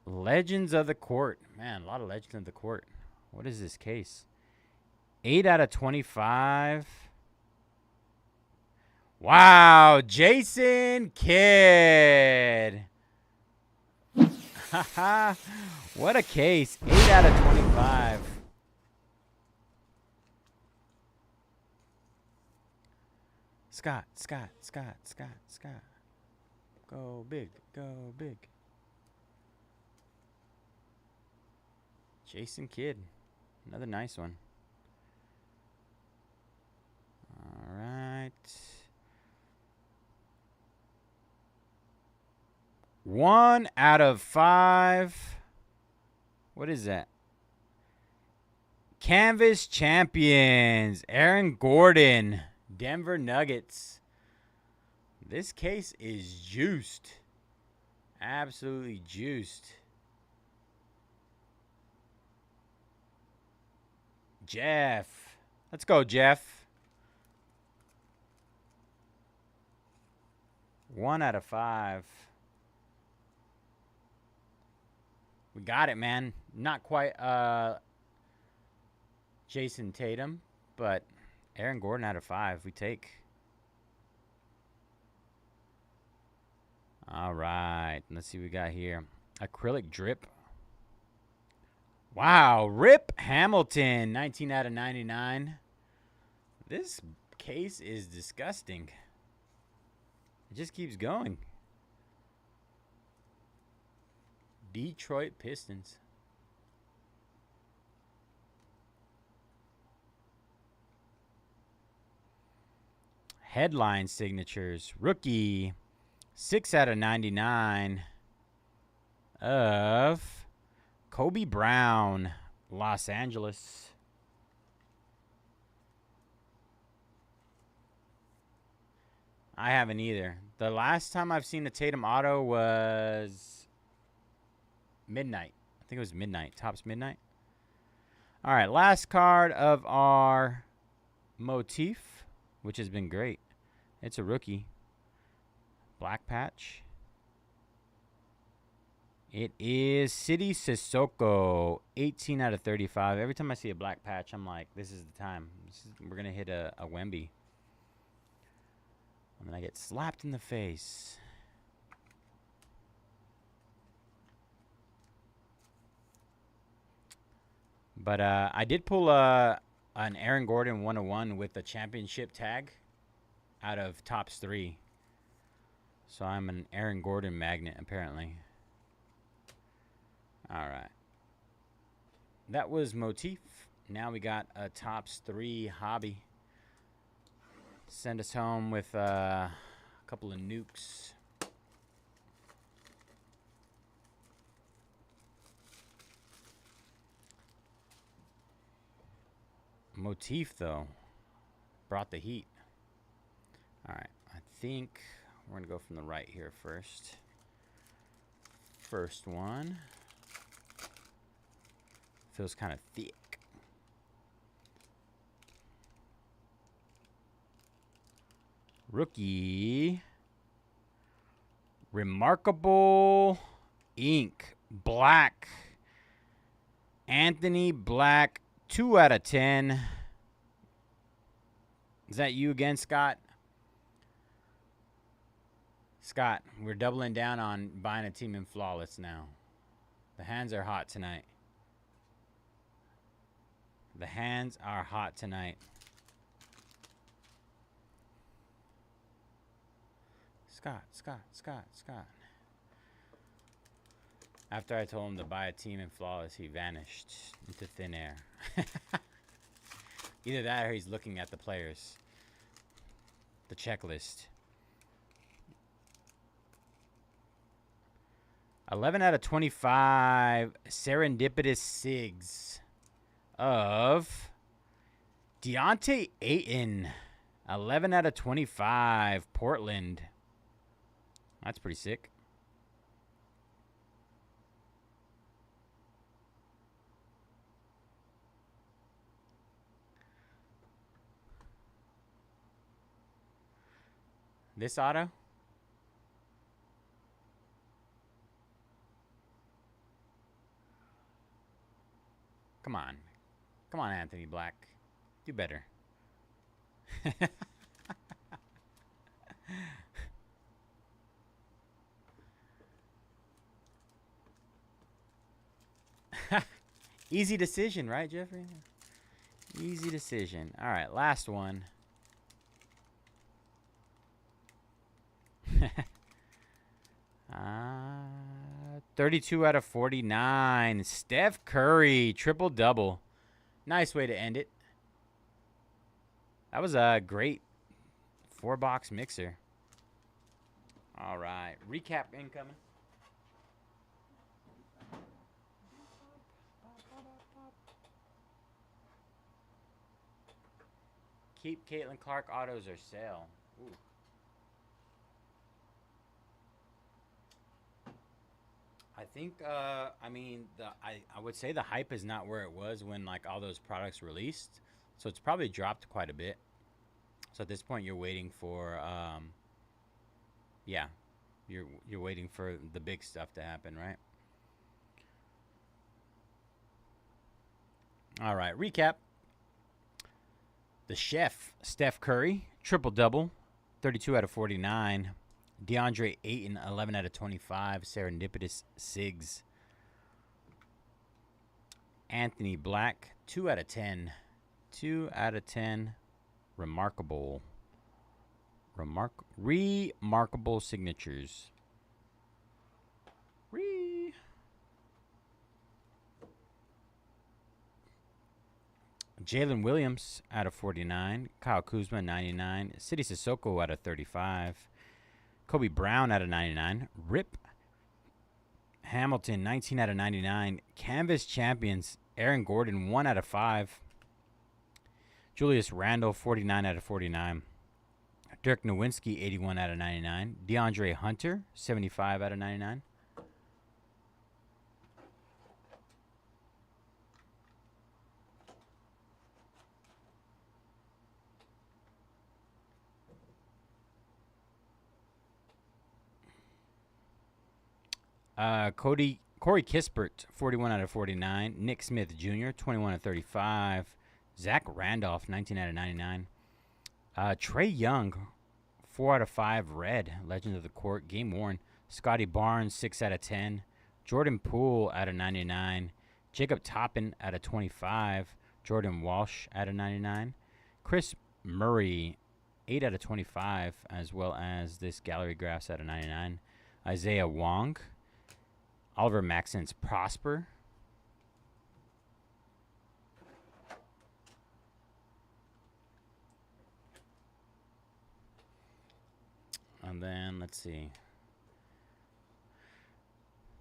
Legends of the Court. Man, a lot of Legends of the Court. What is this case? 8 out of 25. Wow, Jason Kidd. What a case. 8 out of 25. Scott. Go big. Jason Kidd. Another nice one. All right. 1 out of 5. What is that? Canvas Champions. Aaron Gordon. Denver Nuggets. This case is juiced. Absolutely juiced. Jeff. Let's go, Jeff. 1 out of 5. We got it, man. Not quite Jason Tatum, but Aaron Gordon out of 5. We take. All right. Let's see what we got here. Acrylic drip. Wow. Rip Hamilton. 19 out of 99. This case is disgusting. It just keeps going. Detroit Pistons. Headline signatures. Rookie. 6 out of 99 of Kobe Brown, Los Angeles. I haven't either. The last time I've seen a Tatum auto was midnight. I think it was midnight. Topps midnight. All right, last card of our motif, which has been great. It's a rookie. Black patch. It is City Sissoko, 18 out of 35. Every time I see a black patch, I'm like, this is the time. We're going to hit a Wemby. And then I get slapped in the face. But I did pull an Aaron Gordon 101 with the championship tag out of Topps 3. So I'm an Aaron Gordon magnet, apparently. All right. That was motif. Now we got a Topps 3 hobby. Send us home with a couple of nukes. Motif, though, brought the heat. All right. I think we're going to go from the right here first. First one. Feels kind of thick. Rookie. Remarkable ink. Black. Anthony Black. 2 out of 10. Is that you again, Scott? Scott, we're doubling down on buying a team in Flawless now. The hands are hot tonight. The hands are hot tonight. Scott. After I told him to buy a team in Flawless, he vanished into thin air. Either that or he's looking at the players. The checklist. 11 out of 25 serendipitous SIGs of Deontay Ayton. 11 out of 25 Portland. That's pretty sick. This auto, Come on. Come on, Anthony Black. Do better. Easy decision, right, Jeffrey? Easy decision. All right, last one. 32 out of 49. Steph Curry, triple-double. Nice way to end it. That was a great 4-box mixer. All right, recap incoming. Keep Caitlin Clark autos or sale. Ooh. I think, I mean, I would say the hype is not where it was when like all those products released, so it's probably dropped quite a bit. So at this point, you're waiting for, yeah, you're waiting for the big stuff to happen, right? All right, recap. The chef, Steph Curry, triple-double, 32 out of 49. DeAndre Ayton, 11 out of 25. Serendipitous Sigs. Anthony Black, 2 out of 10. 2 out of 10. Remarkable. Remarkable signatures. Jalen Williams out of 49. Kyle Kuzma, 99. City Sissoko out of 35. Kobe Brown out of 99. Rip Hamilton, 19 out of 99. Canvas Champions, Aaron Gordon, 1 out of 5. Julius Randle, 49 out of 49. Dirk Nowitzki, 81 out of 99. DeAndre Hunter, 75 out of 99. Corey Kispert, 41 out of 49. Nick Smith Jr., 21 out of 35. Zach Randolph, 19 out of 99. Trey Young, 4 out of 5. Red, Legend of the Court, game worn. Scotty Barnes, 6 out of 10. Jordan Poole out of 99. Jacob Toppin out of 25. Jordan Walsh out of 99. Chris Murray, 8 out of 25, as well as this Gallery Graphs out of 99. Isaiah Wong. Oliver Maxence Prosper. And then, let's see.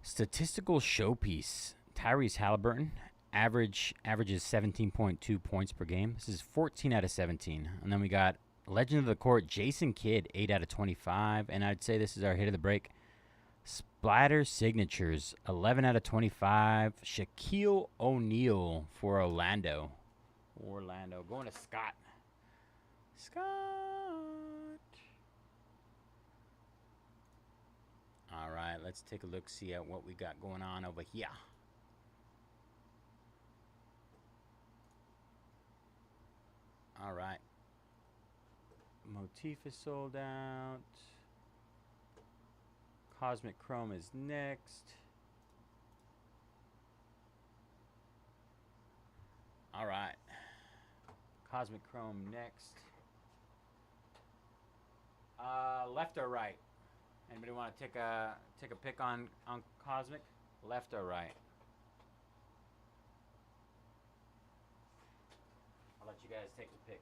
Statistical showpiece. Tyrese Halliburton. Averages 17.2 points per game. This is 14 out of 17. And then we got Legend of the Court, Jason Kidd, 8 out of 25. And I'd say this is our hit of the break. Splatter Signatures, 11 out of 25. Shaquille O'Neal for Orlando. Going to Scott. All right, let's take a look, see at what we got going on over here. All right. Motif is sold out. Cosmic Chrome is next. All right. Cosmic Chrome next. Left or right? Anybody want to take a pick on Cosmic? Left or right? I'll let you guys take the pick.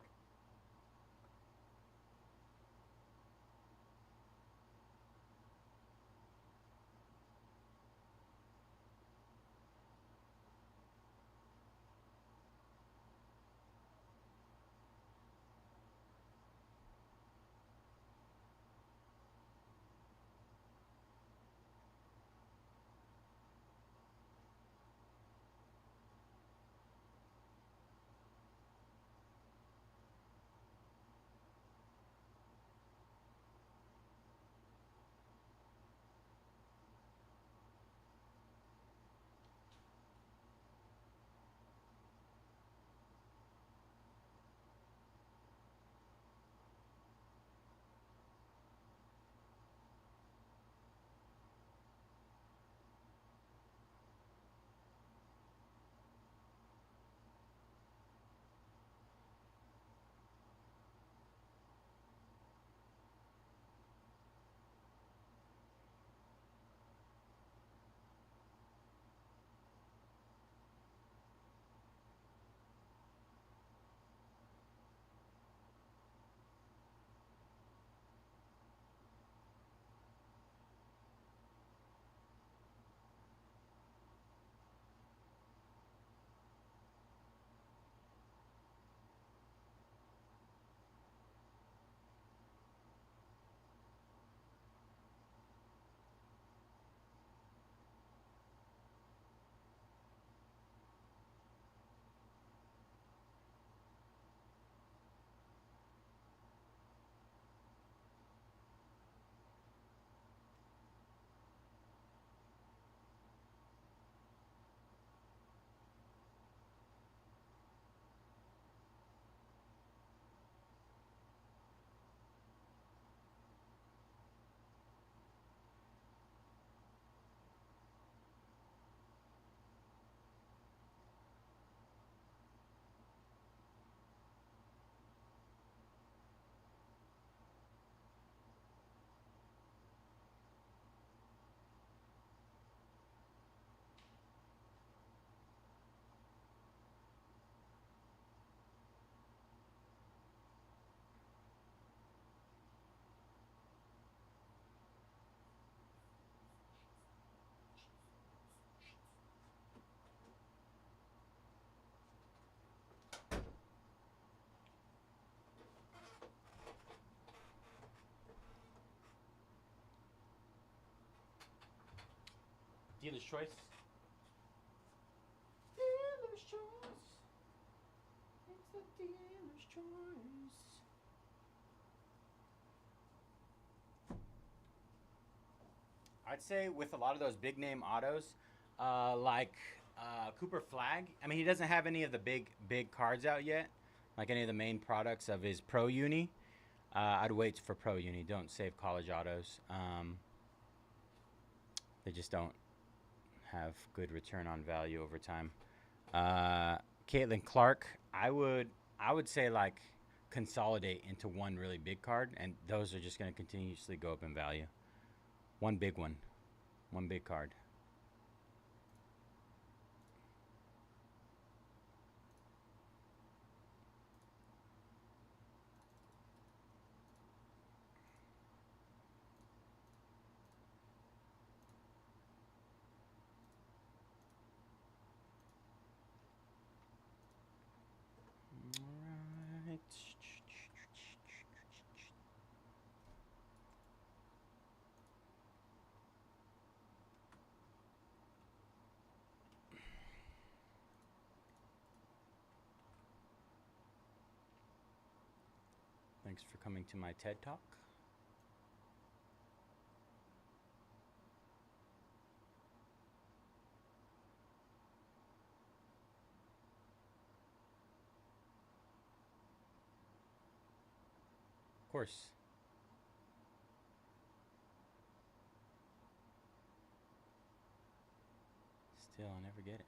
Dealer's choice. Dealer's choice. It's the dealer's choice. I'd say with a lot of those big name autos, like Cooper Flag. I mean, he doesn't have any of the big cards out yet, like any of the main products of his Pro Uni. I'd wait for Pro Uni. Don't save college autos. They just don't have good return on value over time. Caitlin Clark, I would say like consolidate into one really big card, and those are just going to continuously go up in value. One big one, one big card. All right. Thanks for coming to my TED Talk. Of course. Still, I'll never get it.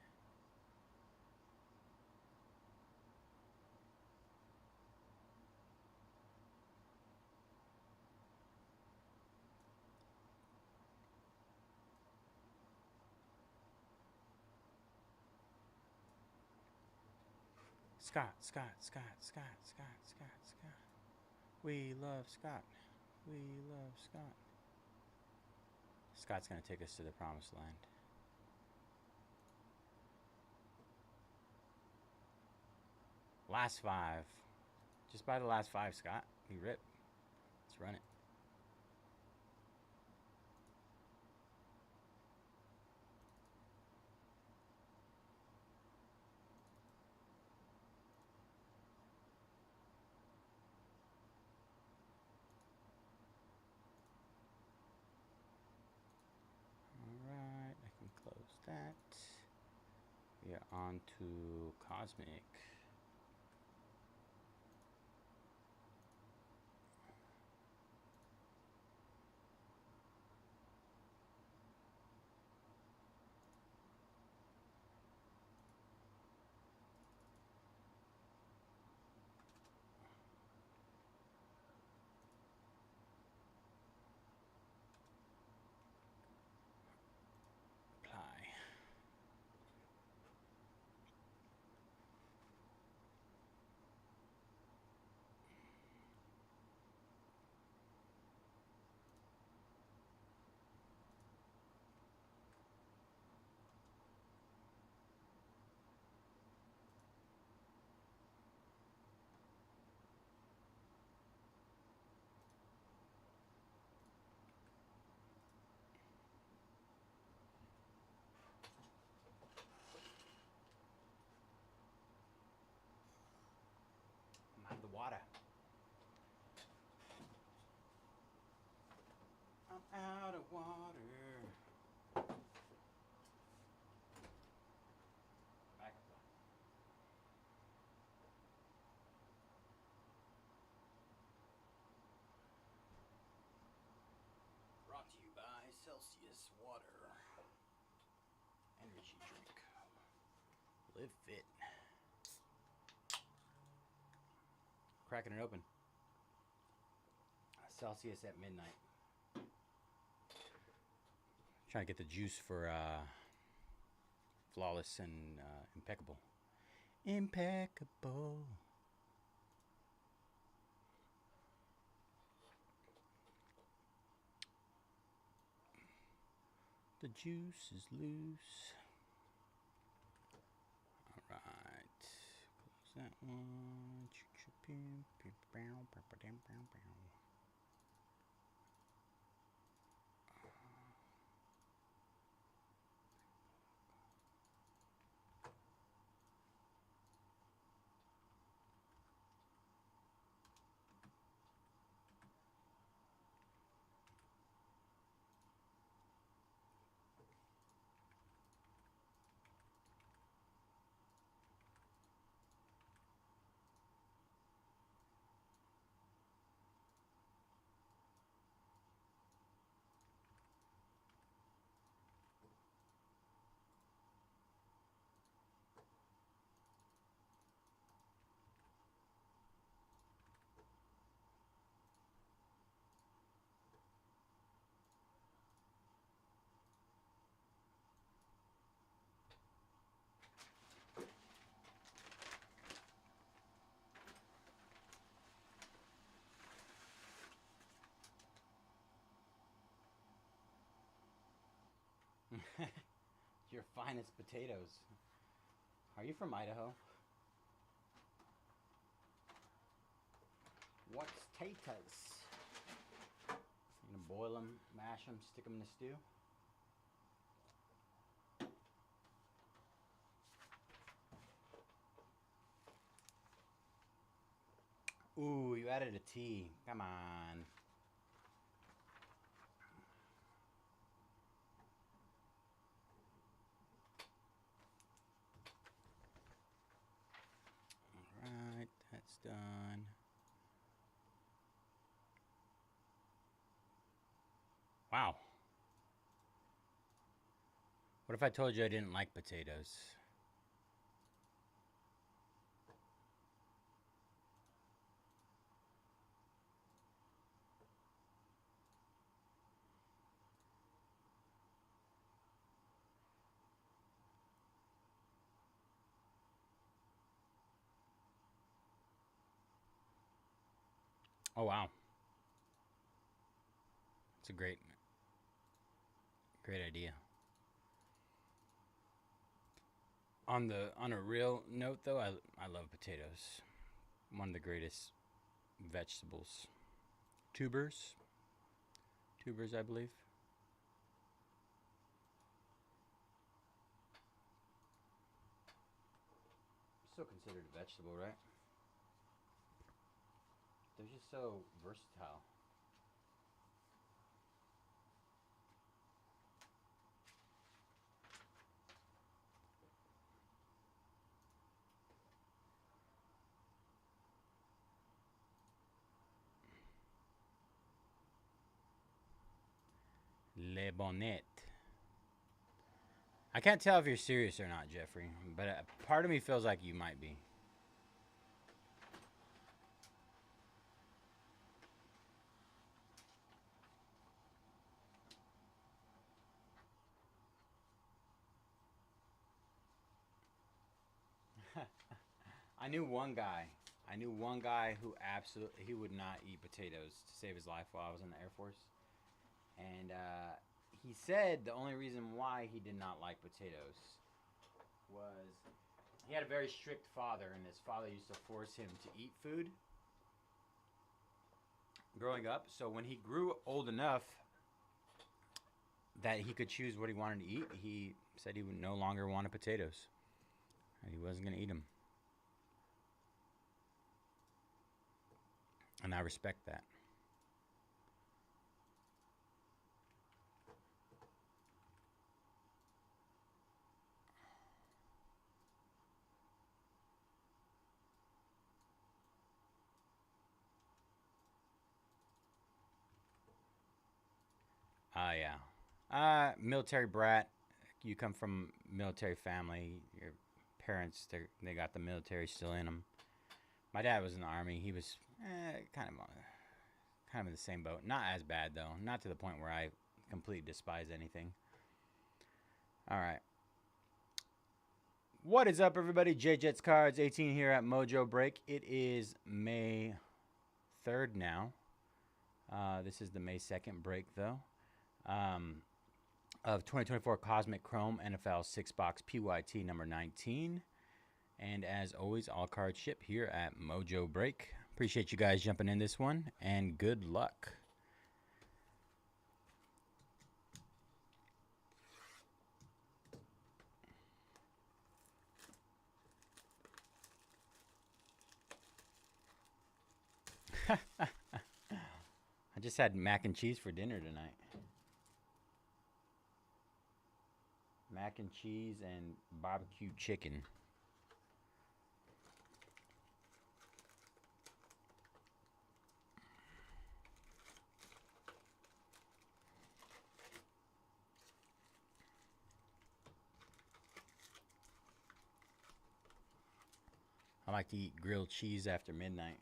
Scott. We love Scott. We love Scott. Scott's going to take us to the promised land. Last 5. Just buy the last 5, Scott. We rip. Let's run it. Alright, I can close that. We are on to Cosmic. Apply. I'm out of the water. I'm out of water. Back up. Brought to you by Celsius Water. Energy drink. Live fit. Cracking it open. Celsius at midnight. Trying to get the juice for Flawless and Impeccable. Impeccable. The juice is loose. Alright. Close that one. Your finest potatoes. Are you from Idaho? What's taters? You gonna boil them, mash them, stick them in the stew? Ooh, you added a T. Come on. Alright, that's done. Wow. What if I told you I didn't like potatoes? Oh wow. It's a great idea. On a real note though, I love potatoes. One of the greatest vegetables. Tubers, I believe. Still considered a vegetable, right? They're just so versatile. Le Bonnet. I can't tell if you're serious or not, Jeffrey, but a part of me feels like you might be. I knew one guy who absolutely he would not eat potatoes to save his life while I was in the Air Force. And he said the only reason why he did not like potatoes was he had a very strict father, and his father used to force him to eat food growing up. So when he grew old enough that he could choose what he wanted to eat, he said he would no longer wanted potatoes. And he wasn't going to eat them. And I respect that. Yeah. Military brat. You come from military family. Your parents, they got the military still in them. My dad was in the Army. He was kind of in the same boat. Not as bad, though. Not to the point where I completely despise anything. All right. What is up, everybody? J Jets Cards 18 here at Mojobreak. It is May 3rd now. This is the May 2nd break, though. Of 2024 Cosmic Chrome NFL 6-box PYT number 19. And as always, all cards ship here at Mojobreak. Appreciate you guys jumping in this one, and good luck. I just had mac and cheese for dinner tonight. Mac and cheese and barbecue chicken. I like to eat grilled cheese after midnight.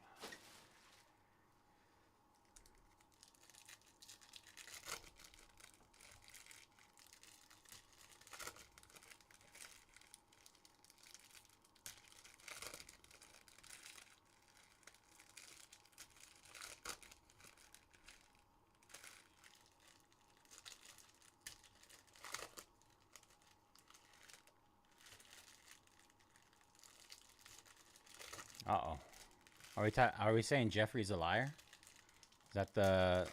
Uh-oh. Are we saying Jeffrey's a liar? Is that the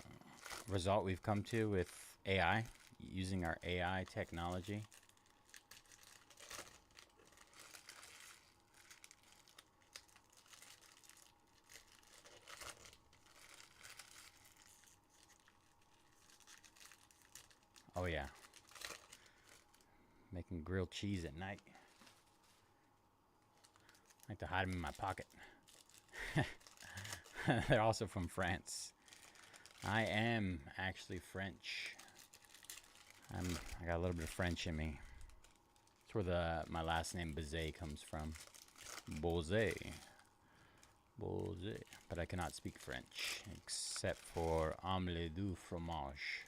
result we've come to with AI? Using our AI technology? Oh, yeah. Making grilled cheese at night. I like to hide them in my pocket. They're also from France. I am actually French. I got a little bit of French in me. That's where my last name Bayze comes from. Bayze. Bayze. But I cannot speak French except for omelette du fromage.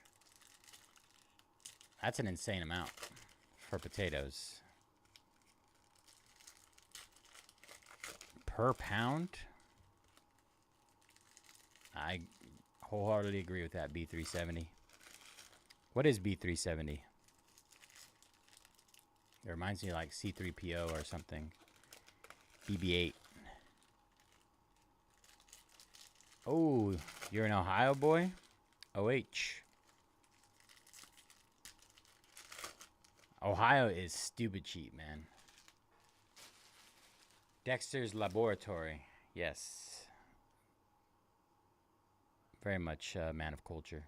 That's an insane amount for potatoes. Per pound? I wholeheartedly agree with that, B370. What is B370? It reminds me of like C3PO or something. BB8. Oh, you're an Ohio boy? OH. Ohio is stupid cheap, man. Dexter's Laboratory. Yes. Very much a man of culture.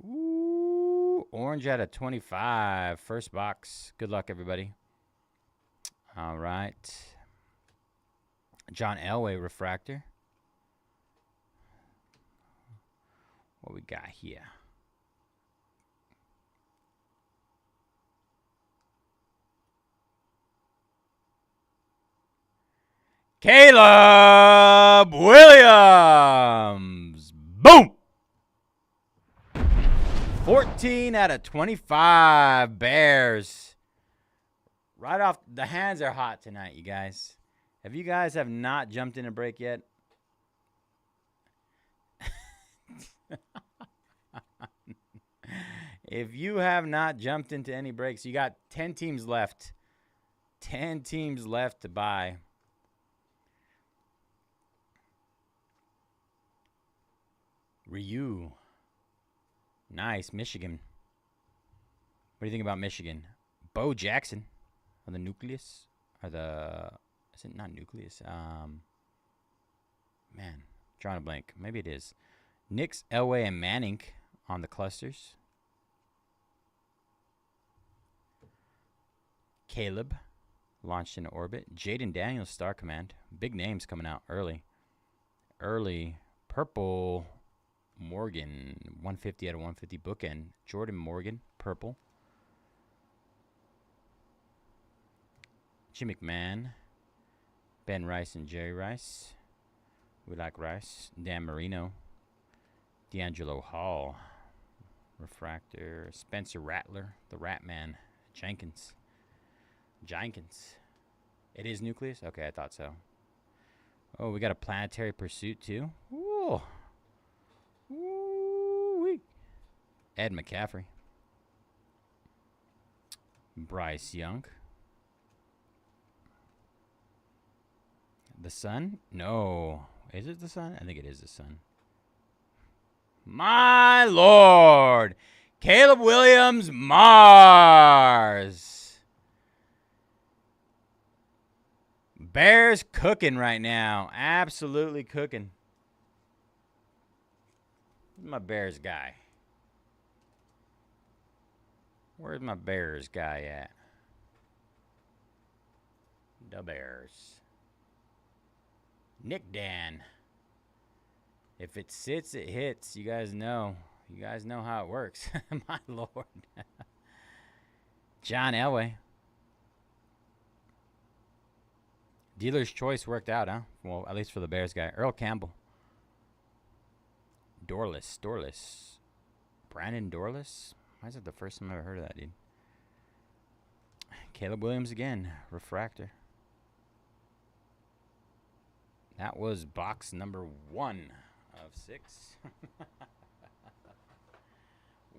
Ooh, orange out of 25. First box. Good luck, everybody. All right. John Elway refractor. What we got here? Caleb Williams. Boom! 14 out of 25 Bears. Right off, the hands are hot tonight, you guys. If you guys have not jumped in a break yet, if you have not jumped into any breaks, you got 10 teams left. 10 teams left to buy. Ryu. Nice. Michigan. What do you think about Michigan? Bo Jackson. Or the Nucleus? Or the... Is it not Nucleus? Man. Drawing a blank. Maybe it is. Nix, Elway, and Manning on the clusters. Caleb. Launched into orbit. Jaden Daniels, Star Command. Big names coming out early. Early. Purple... Morgan, 150 out of 150 bookend. Jordan Morgan, purple. Jim McMahon, Ben Rice and Jerry Rice. We like Rice. Dan Marino. D'Angelo Hall. Refractor. Spencer Rattler, the Rat Man. Jenkins. It is Nucleus? Okay, I thought so. Oh, we got a Planetary Pursuit too. Ooh. Ooh-wee. Ed McCaffrey. Bryce Young. The Sun? No. Is it the Sun? I think it is the Sun. My Lord. Caleb Williams, Mars. Bears cooking right now. Absolutely cooking. Where's my Bears guy? Where's my Bears guy at? The Bears. Nick Dan. If it sits, it hits. You guys know. You guys know how it works. My Lord. John Elway. Dealer's choice worked out, huh? Well, at least for the Bears guy. Earl Campbell. Dorless. Brandon Dorless? Why is it the first time I've ever heard of that, dude? Caleb Williams again. Refractor. That was box number 1 of 6.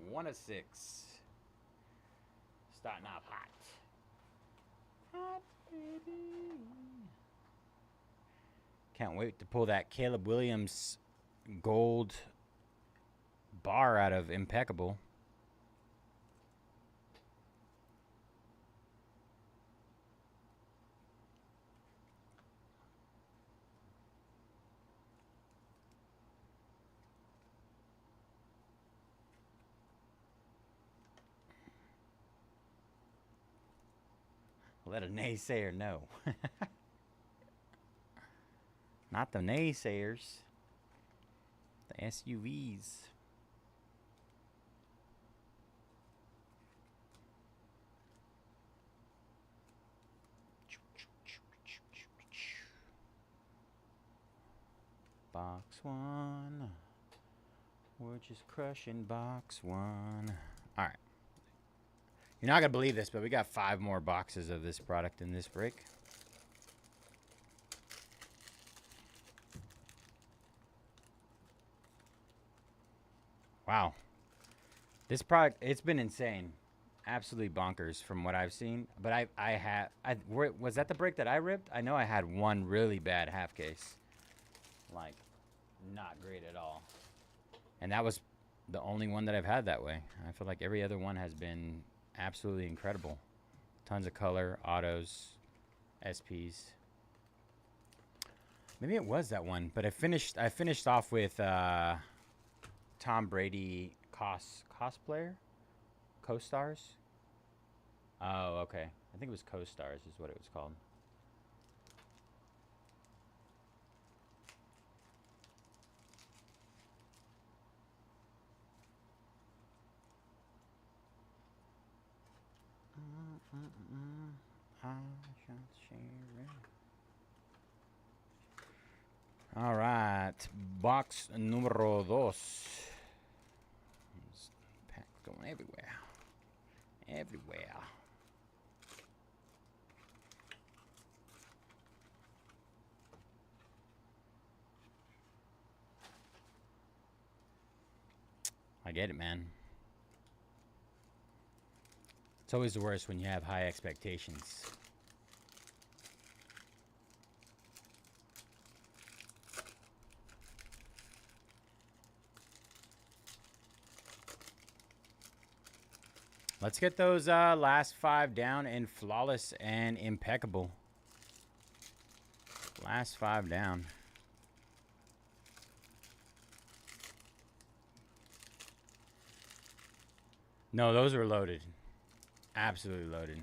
1 of 6. Starting off hot. Hot, baby. Can't wait to pull that Caleb Williams gold bar out of Impeccable. Let a naysayer know. Not the naysayers. The SUVs. Box one. We're just crushing box one. All right. You're not going to believe this, but we got 5 more boxes of this product in this break. Wow. This product, it's been insane. Absolutely bonkers from what I've seen. But was that the break that I ripped? I know I had one really bad half case. Like, not great at all. And that was the only one that I've had that way. I feel like every other one has been absolutely incredible. Tons of color, autos, SPs. Maybe it was that one, but I finished off with Tom Brady cosplayer, co-stars. Oh, okay. I think it was co-stars is what it was called. All right, box numero dos. Pack going everywhere. Everywhere. I get it, man. It's always the worst when you have high expectations. Let's get those last 5 down in Flawless and Impeccable. Last 5 down. No, those are loaded. Absolutely loaded.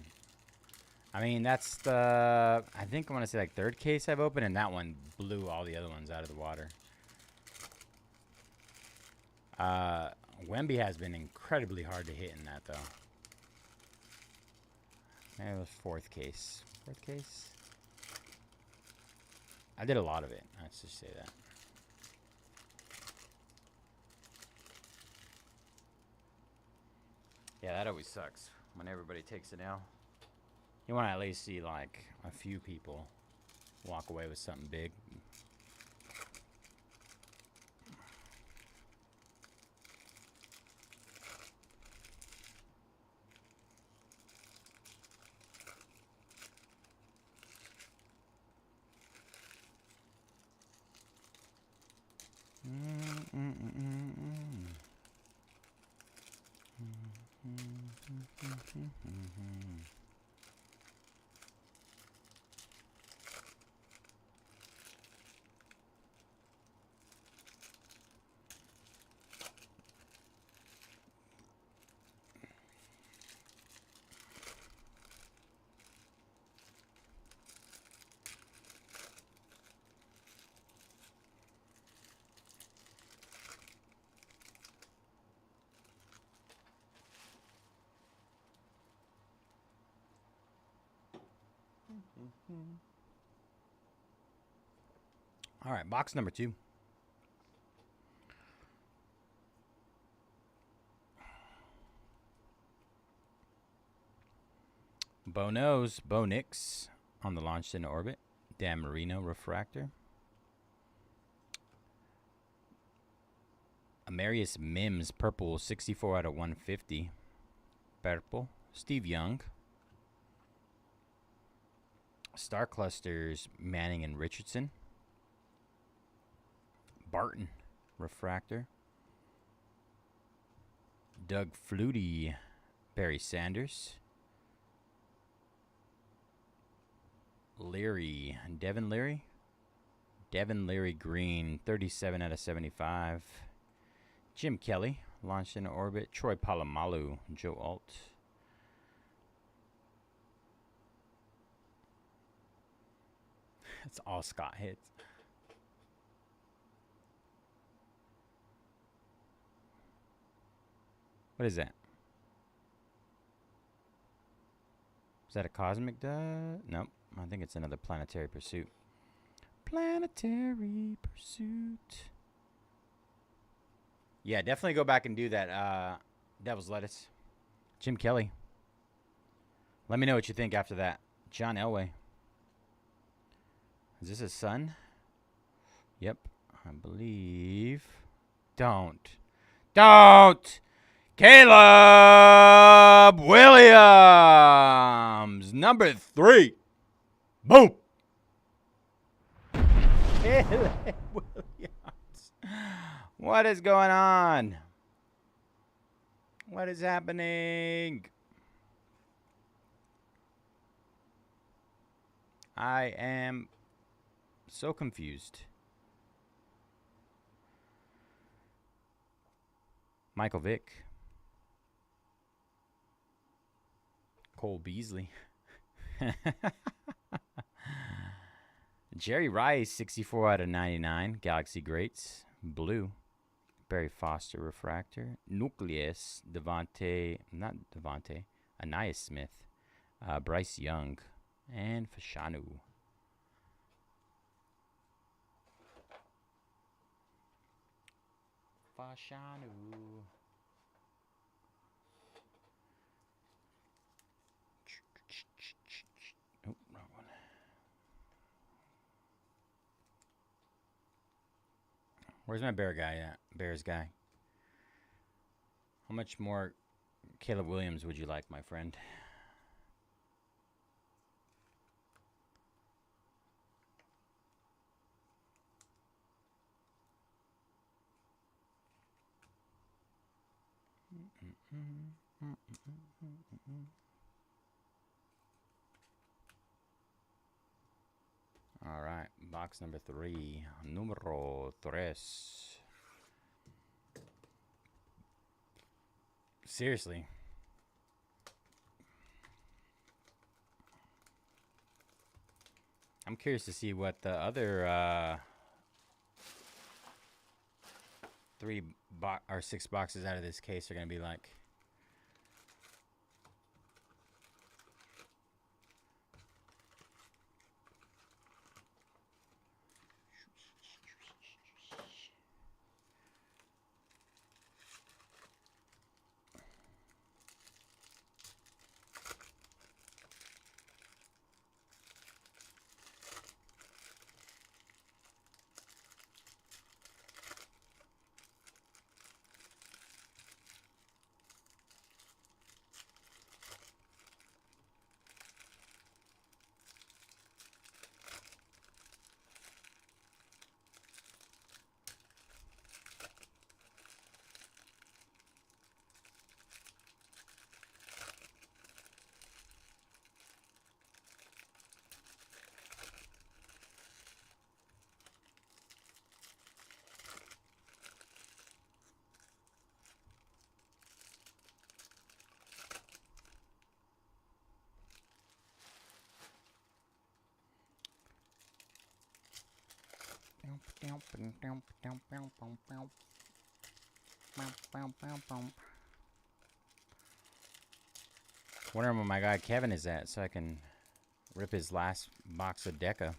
I mean, that's the, I think I want to say like 3rd case I've opened, and that one blew all the other ones out of the water. Wemby has been incredibly hard to hit in that, though. Maybe it was 4th case. 4th case? I did a lot of it. Let's just say that. Yeah, that always sucks when everybody takes it out. You want to at least see, like, a few people walk away with something big. All right, box number 2. Bo Nix on the launched into orbit. Dan Marino refractor. Amarius Mims purple 64 out of 150. Purple. Steve Young. Star Clusters Manning and Richardson. Barton, refractor. Doug Flutie, Barry Sanders. Leary, Devin Leary. Devin Leary green, 37 out of 75. Jim Kelly, launched into orbit. Troy Polamalu, Joe Alt. That's all Scott hits. What is that? Is that a Cosmic Dud? Nope. I think it's another Planetary Pursuit. Planetary Pursuit. Yeah, definitely go back and do that. Devil's Lettuce. Jim Kelly. Let me know what you think after that. John Elway. Is this his son? Yep, I believe. Don't. Caleb Williams, number 3. Boom. Caleb Williams. What is going on? What is happening? I am so confused. Michael Vick. Cole Beasley. Jerry Rice, 64 out of 99. Galaxy Greats. Blue. Barry Foster, refractor. Nucleus. Anais Smith. Bryce Young. And Fashanu. Oh, wrong one. Where's my bear guy at? Bears guy. How much more Caleb Williams would you like, my friend? All right, box number 3, numero 3. Seriously. I'm curious to see what the other 6 boxes out of this case are going to be like. Wondering where my guy Kevin is at so I can rip his last box of Deca.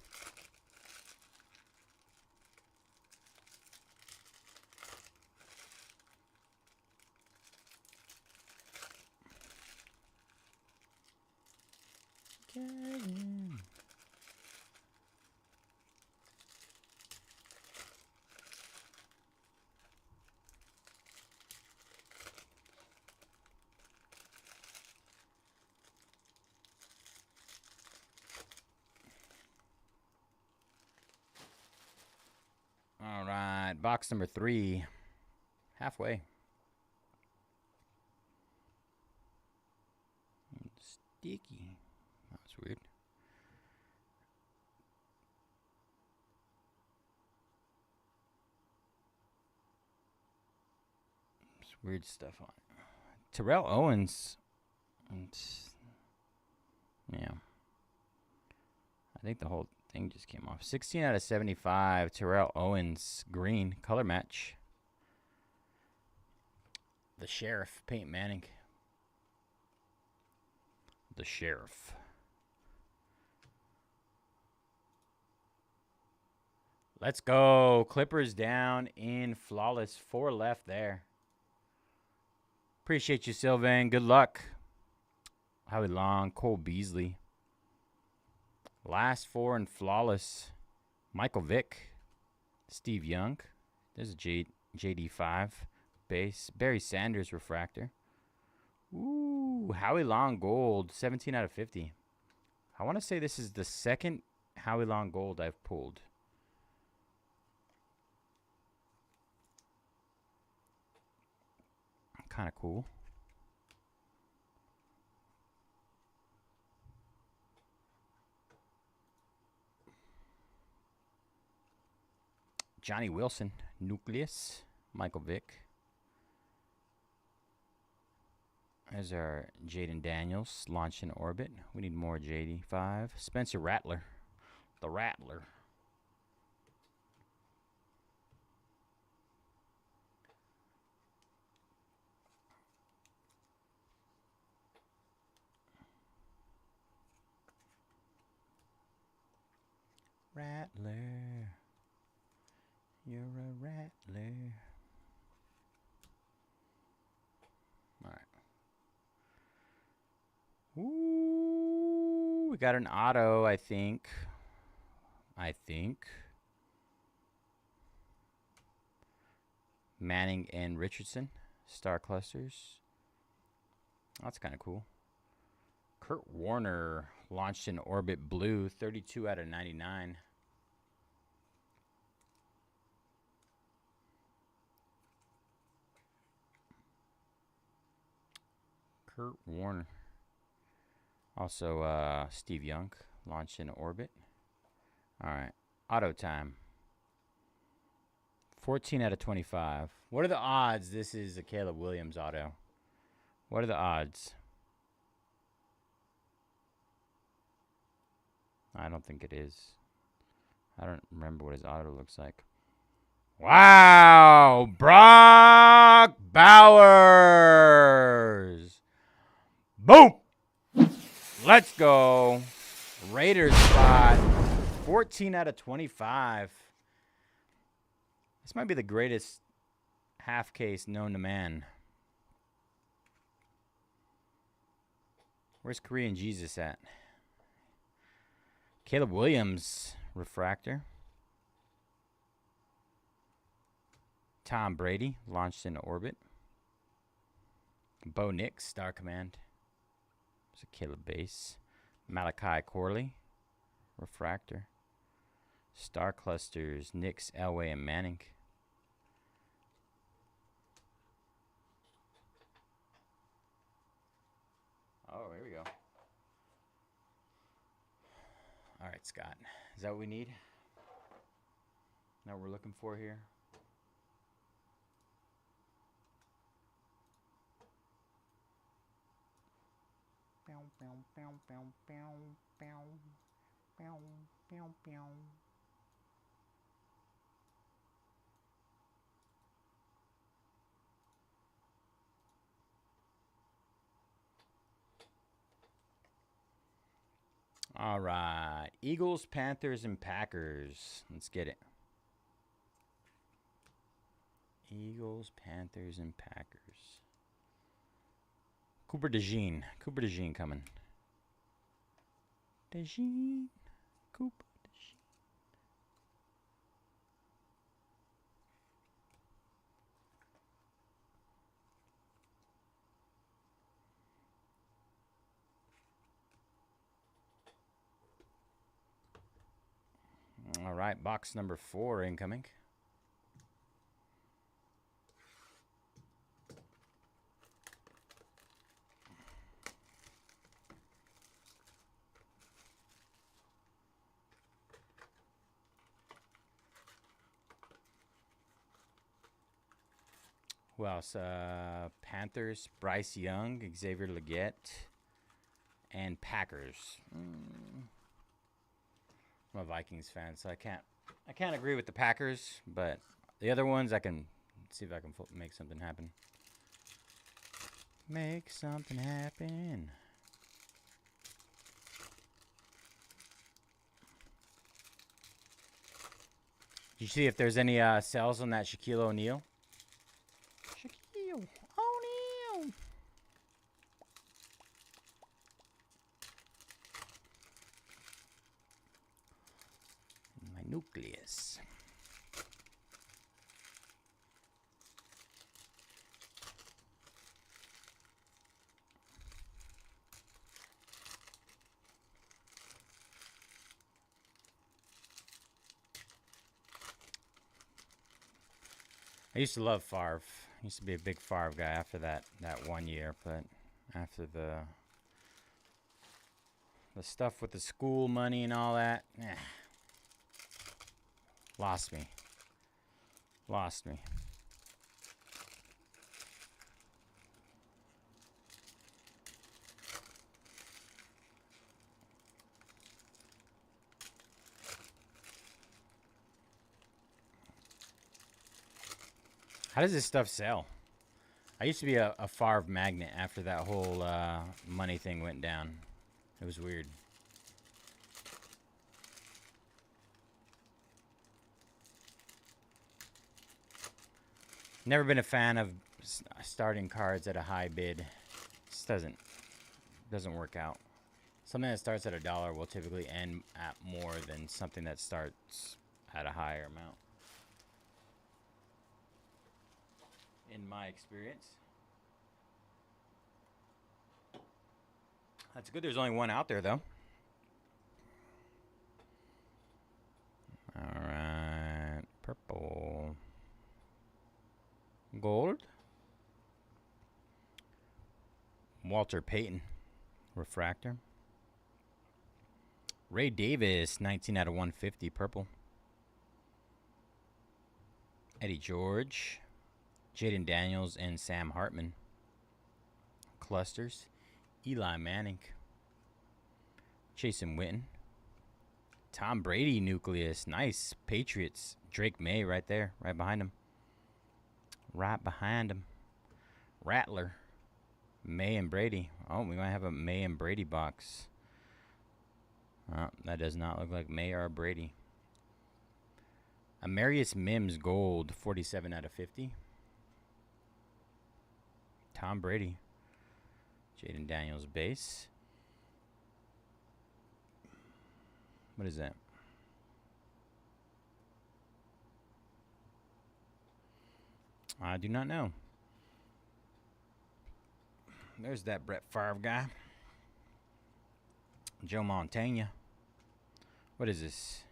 Kevin. All right, right, box number 3. Halfway. Sticky. That's weird. There's weird stuff on it. Terrell Owens. Yeah. I think the whole thing just came off. 16 out of 75. Terrell Owens. Green. Color match. The Sheriff. Peyton Manning. The Sheriff. Let's go. Clippers down in flawless. 4 left there. Appreciate you, Sylvan. Good luck. Howie Long. Cole Beasley. Last 4 in flawless. Michael Vick. Steve Young. There's a JD5 base. Barry Sanders refractor. Ooh, Howie Long gold. 17 out of 50. I want to say this is the second Howie Long gold I've pulled. Kind of cool. Johnny Wilson, Nucleus, Michael Vick. There's our Jaden Daniels, Launch in Orbit. We need more JD5. Spencer Rattler, the Rattler. Rattler. You're a rattler. All right. Ooh, we got an auto, I think. Manning and Richardson. Star clusters. That's kind of cool. Kurt Warner launched in orbit blue. 32 out of 99. Kurt Warner. Also, Steve Young launched in orbit. All right. Auto time. 14 out of 25. What are the odds this is a Caleb Williams auto? What are the odds? I don't think it is. I don't remember what his auto looks like. Wow! Brock Bowers! Boom! Let's go. Raiders spot. 14 out of 25. This might be the greatest half case known to man. Where's Korean Jesus at? Caleb Williams, refractor. Tom Brady, launched into orbit. Bo Nix, Star Command. There's a Caleb base. Malachi Corley, refractor. Star clusters, Nix, Elway, and Manning. Oh, here we go. All right, Scott. Is that what we need? That what we're looking for here? All right. Eagles, Panthers, and Packers. Let's get it. Eagles, Panthers, and Packers. Cooper DeJean. Cooper DeJean coming. DeJean. Cooper DeJean. All right, box number 4 incoming. Who else? Panthers, Bryce Young, Xavier Legette, and Packers. I'm a Vikings fan, so I can't agree with the Packers, but the other ones I can see if I can make something happen. Make something happen. Did you see if there's any sales on that Shaquille O'Neal? Shaquille O'Neal. My nucleus. I used to love Favre. I used to be a big Favre guy after that 1 year, but after the stuff with the school money and all that, lost me. Lost me. How does this stuff sell? I used to be a Favre magnet after that whole money thing went down. It was weird. Never been a fan of starting cards at a high bid. Just doesn't work out. Something that starts at $1 will typically end at more than something that starts at a higher amount. In my experience. That's good. There's only one out there, though. All right. Purple. Gold. Walter Payton. Refractor. Ray Davis, 19 out of 150. Purple. Eddie George. Jaden Daniels and Sam Hartman. Clusters. Eli Manning. Jason Witten. Tom Brady nucleus. Nice. Patriots. Drake May right there. Right behind him. Right behind him. Rattler. May and Brady. Oh, we might have a May and Brady box. That does not look like May or Brady. Amarius Mims gold. 47 out of 50. Tom Brady. Jaden Daniels base. What is that? I do not know. There's that Brett Favre guy. Joe Montana. What is this?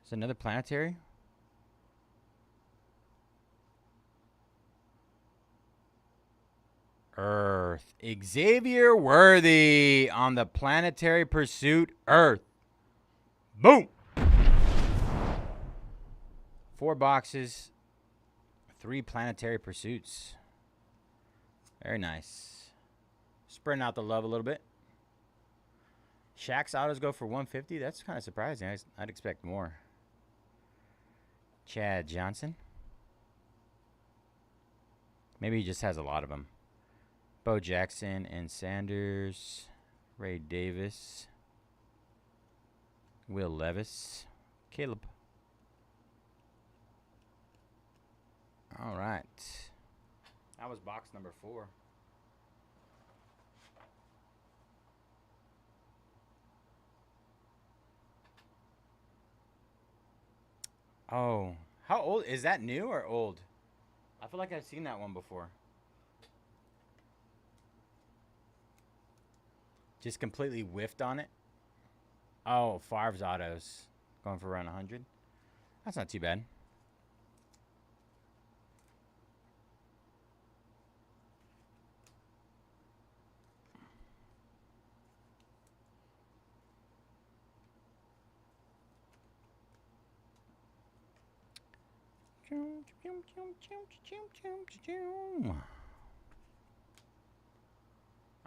Is it another planetary? Earth. Xavier Worthy on the Planetary Pursuit Earth. Boom. 4 boxes. 3 Planetary Pursuits. Very nice. Spreading out the love a little bit. Shaq's autos go for 150. That's kind of surprising. I'd expect more. Chad Johnson. Maybe he just has a lot of them. Bo Jackson and Sanders. Ray Davis. Will Levis. Caleb. All right. That was box number 4. Oh, how old is that? New or old? I feel like I've seen that one before. Just completely whiffed on it. Oh, Favre's autos going for around 100. That's not too bad.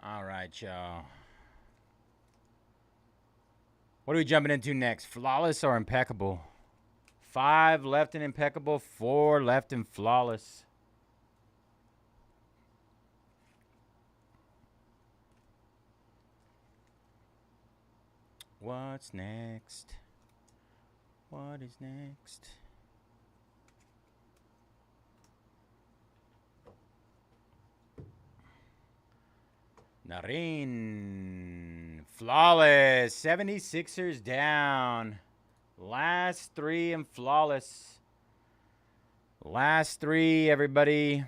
All right, y'all. What are we jumping into next? Flawless or Impeccable? 5 left in Impeccable, 4 left in Flawless. What's next? What is next? Narin. Flawless. 76ers down. Last 3 in Flawless. Last 3, everybody.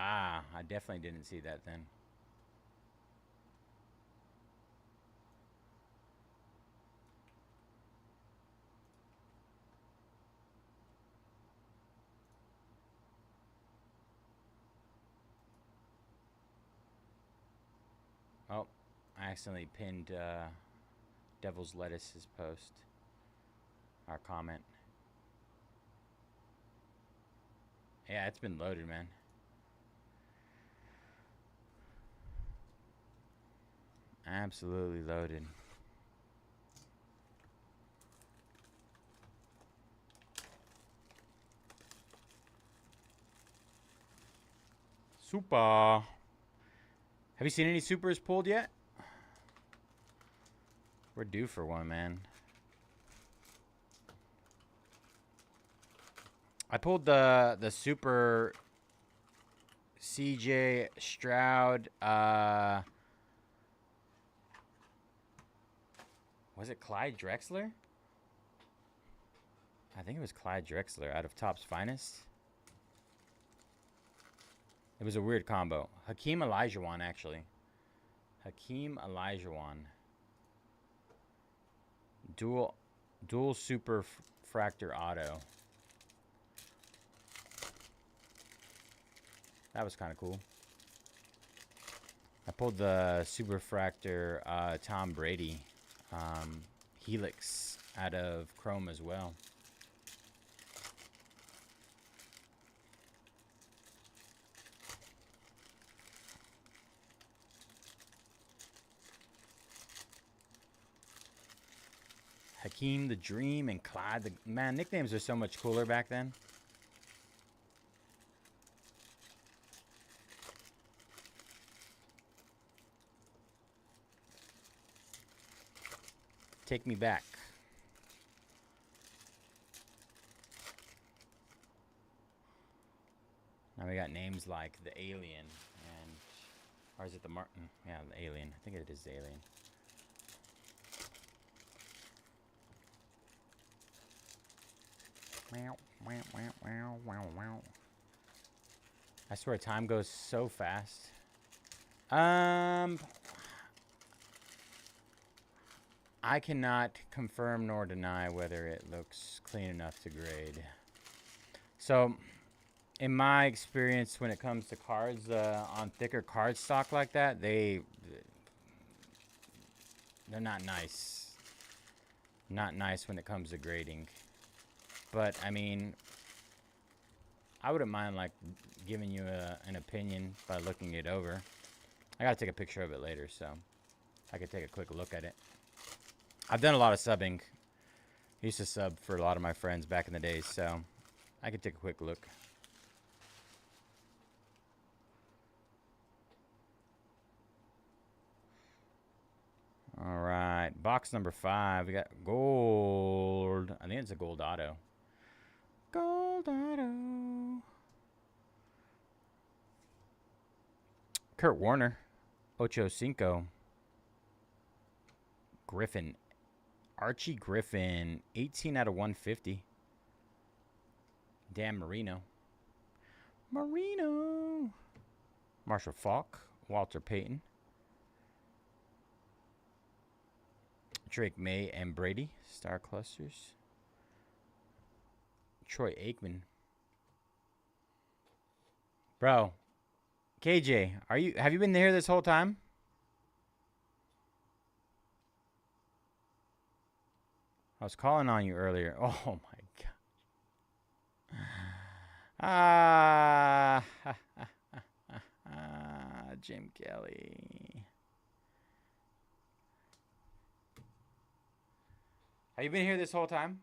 Ah, I definitely didn't see that then. Oh, I accidentally pinned Devil's Lettuce's post. Our comment. Yeah, it's been loaded, man. Absolutely loaded. Super. Have you seen any supers pulled yet? We're due for one, man. I pulled the super CJ Stroud. Was it Clyde Drexler? I think it was Clyde Drexler out of Topps Finest. It was a weird combo. Hakeem Olajuwon, actually. Hakeem Olajuwon. Dual super fractor auto. That was kind of cool. I pulled the super fractor Tom Brady Helix out of Chrome as well. Hakeem the Dream and Clyde the... Man, nicknames are so much cooler back then. Take me back. Now we got names like the Alien and... Or is it the Martin? Yeah, the Alien. I think it is the Alien. I swear time goes so fast. I cannot confirm nor deny whether it looks clean enough to grade. So, in my experience, when it comes to cards on thicker card stock like that, they're not nice. Not nice when it comes to grading. But I mean, I wouldn't mind like giving you an opinion by looking it over. I gotta take a picture of it later, so I could take a quick look at it. I've done a lot of subbing. I used to sub for a lot of my friends back in the days, so I could take a quick look. All right, box number 5. We got gold. I think it's a gold auto. Gold auto. Kurt Warner. Ocho Cinco. Griffin. Archie Griffin. 18 out of 150. Dan Marino. Marshall Faulk. Walter Payton. Drake May and Brady, star clusters. Troy Aikman. Bro, KJ, have you been here this whole time? I was calling on you earlier. Oh my god. Jim Kelly. Have you been here this whole time?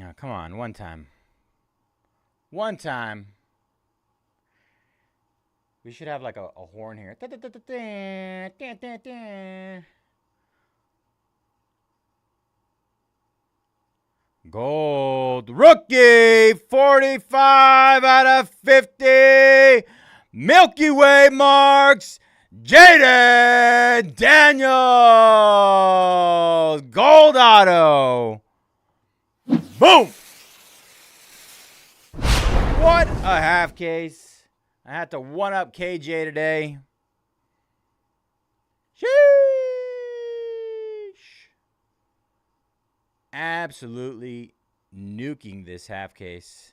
Oh, come on, one time. One time. We should have like a horn here. Gold rookie, 45 out of 50. Milky Way marks, Jaden Daniels. Gold auto. Boom. What a half case. I had to one-up KJ today. Sheesh. Absolutely nuking this half case.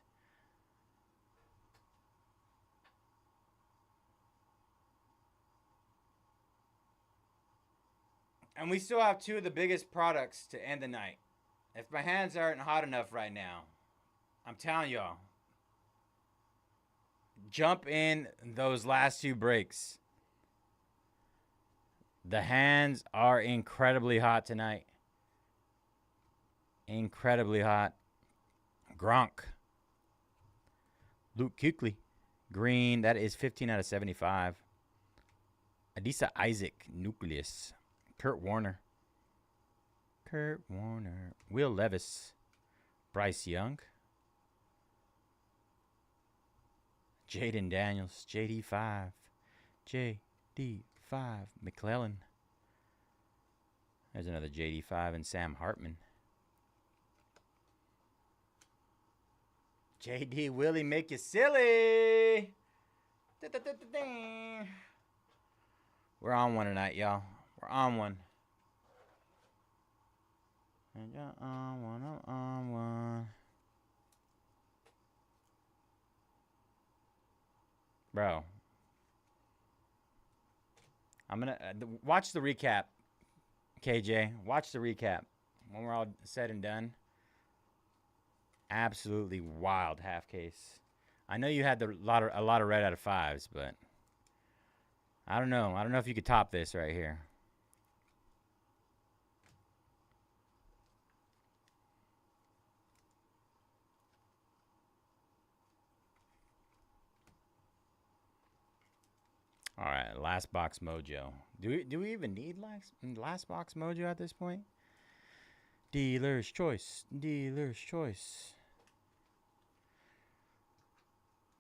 And we still have two of the biggest products to end the night. If my hands aren't hot enough right now, I'm telling y'all, jump in those last two breaks. The hands are incredibly hot tonight. Incredibly hot. Gronk. Luke Kuechly. Green. That is 15 out of 75. Adisa Isaac. Nucleus. Kurt Warner. Kurt Warner. Will Levis. Bryce Young. Jaden Daniels. JD5. JD5. McClellan. There's another JD5 and Sam Hartman. JD Willie make you silly. We're on one tonight, y'all. We're on one. And you're on one, I'm on one. Bro. I'm going to watch the recap, KJ. Watch the recap. When we're all said and done. Absolutely wild half case. I know you had a lot of red out of fives, but I don't know. I don't know if you could top this right here. All right, last box mojo. Do we even need last box mojo at this point? Dealer's choice. Dealer's choice.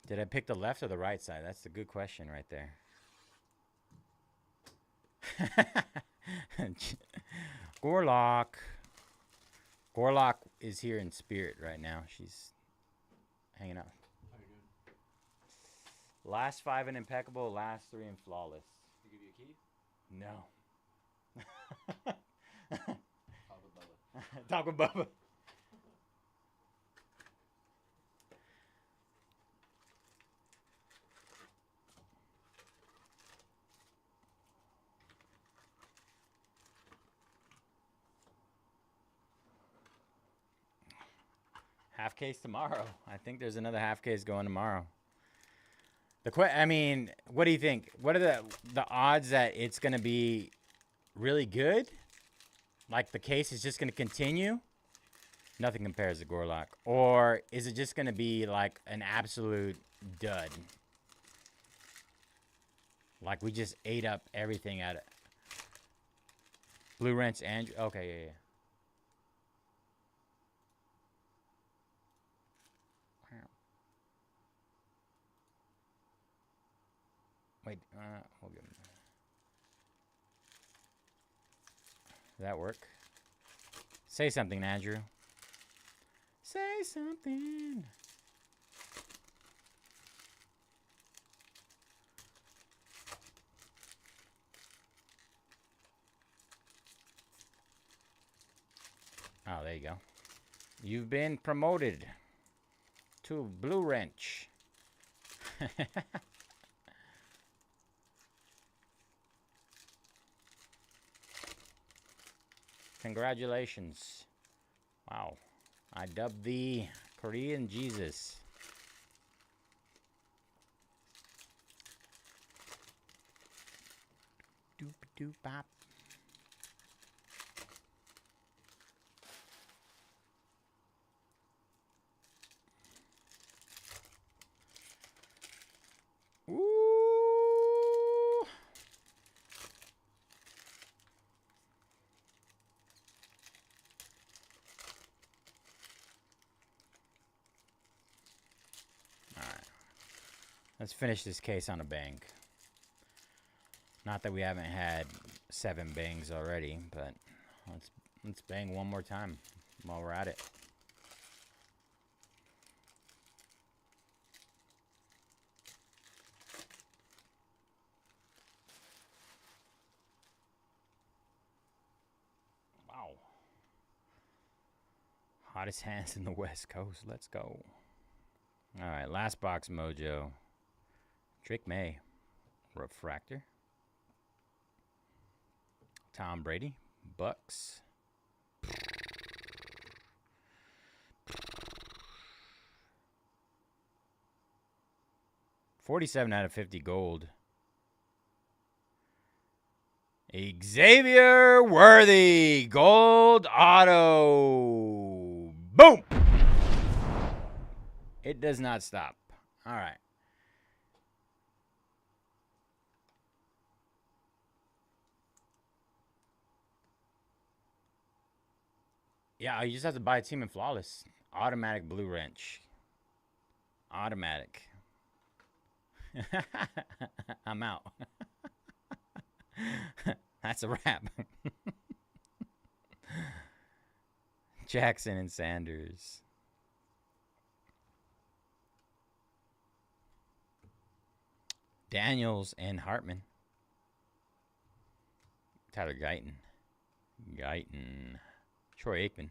Did I pick the left or the right side? That's the good question right there. Gorlock. Gorlock is here in spirit right now. She's hanging out. Last 5 in Impeccable, last 3 in Flawless. They give you a key? No. Talk with Bubba. Talk with Bubba. Half case tomorrow. I think there's another half case going tomorrow. I mean, what do you think? What are the odds that it's going to be really good? Like the case is just going to continue? Nothing compares to Gorlock. Or is it just going to be like an absolute dud? Like we just ate up everything at it. Blue Wrench Andrew. Okay, yeah. Wait, we'll give him. Does that work? Say something, Andrew. Say something. Oh, there you go. You've been promoted to Blue Wrench. Congratulations. Wow. I dubbed thee Korean Jesus. Doop doop bop. Ooh. Let's finish this case on a bang. Not that we haven't had 7 bangs already, but let's bang one more time while we're at it. Wow. Hottest hands in the West Coast. Let's go. All right, last box mojo. Drake May, refractor. Tom Brady, Bucks. $47 out of 50 gold. Xavier Worthy, gold auto. Boom! It does not stop. All right. Yeah, you just have to buy a team in Flawless. Automatic Blue Wrench. Automatic. I'm out. That's a wrap. Jackson and Sanders. Daniels and Hartman. Tyler Guyton. Troy Aikman.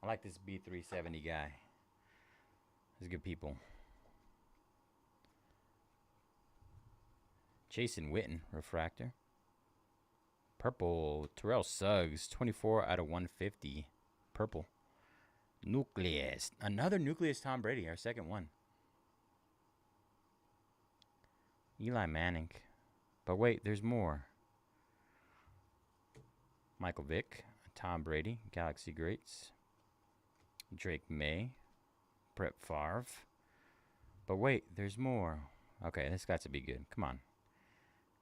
I like this B370 guy. He's good people. Jason Witten, refractor. Purple, Terrell Suggs, 24 out of 150. Purple. Nucleus. Another Nucleus Tom Brady, our second one. Eli Manning. But wait, there's more. Michael Vick, Tom Brady, Galaxy Greats. Drake May, Brett Favre. But wait, there's more. Okay, this got to be good. Come on.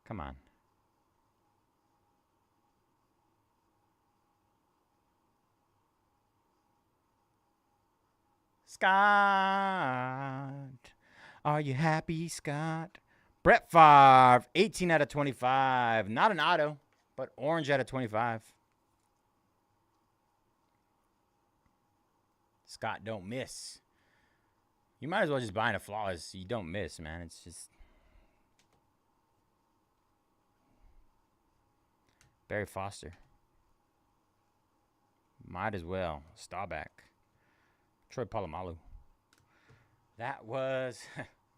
Come on. Scott. Are you happy, Scott? Brett Favre, 18 out of 25. Not an auto, but orange out of 25. Scott don't miss. You might as well just buy in a Flawless so you don't miss, man. It's just... Barry Foster. Might as well. Staubach. Troy Polamalu. That was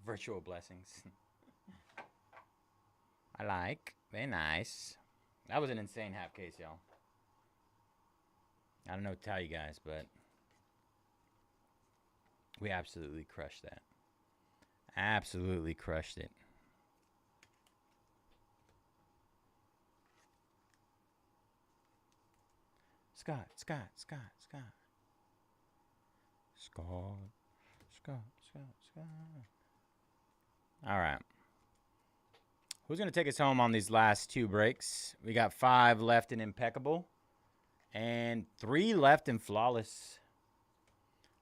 virtual blessings. I like. Very nice. That was an insane half case, y'all. I don't know what to tell you guys, but we absolutely crushed that. Absolutely crushed it. Scott. All right. Who's going to take us home on these last 2 breaks? We got 5 left in Impeccable and 3 left in Flawless.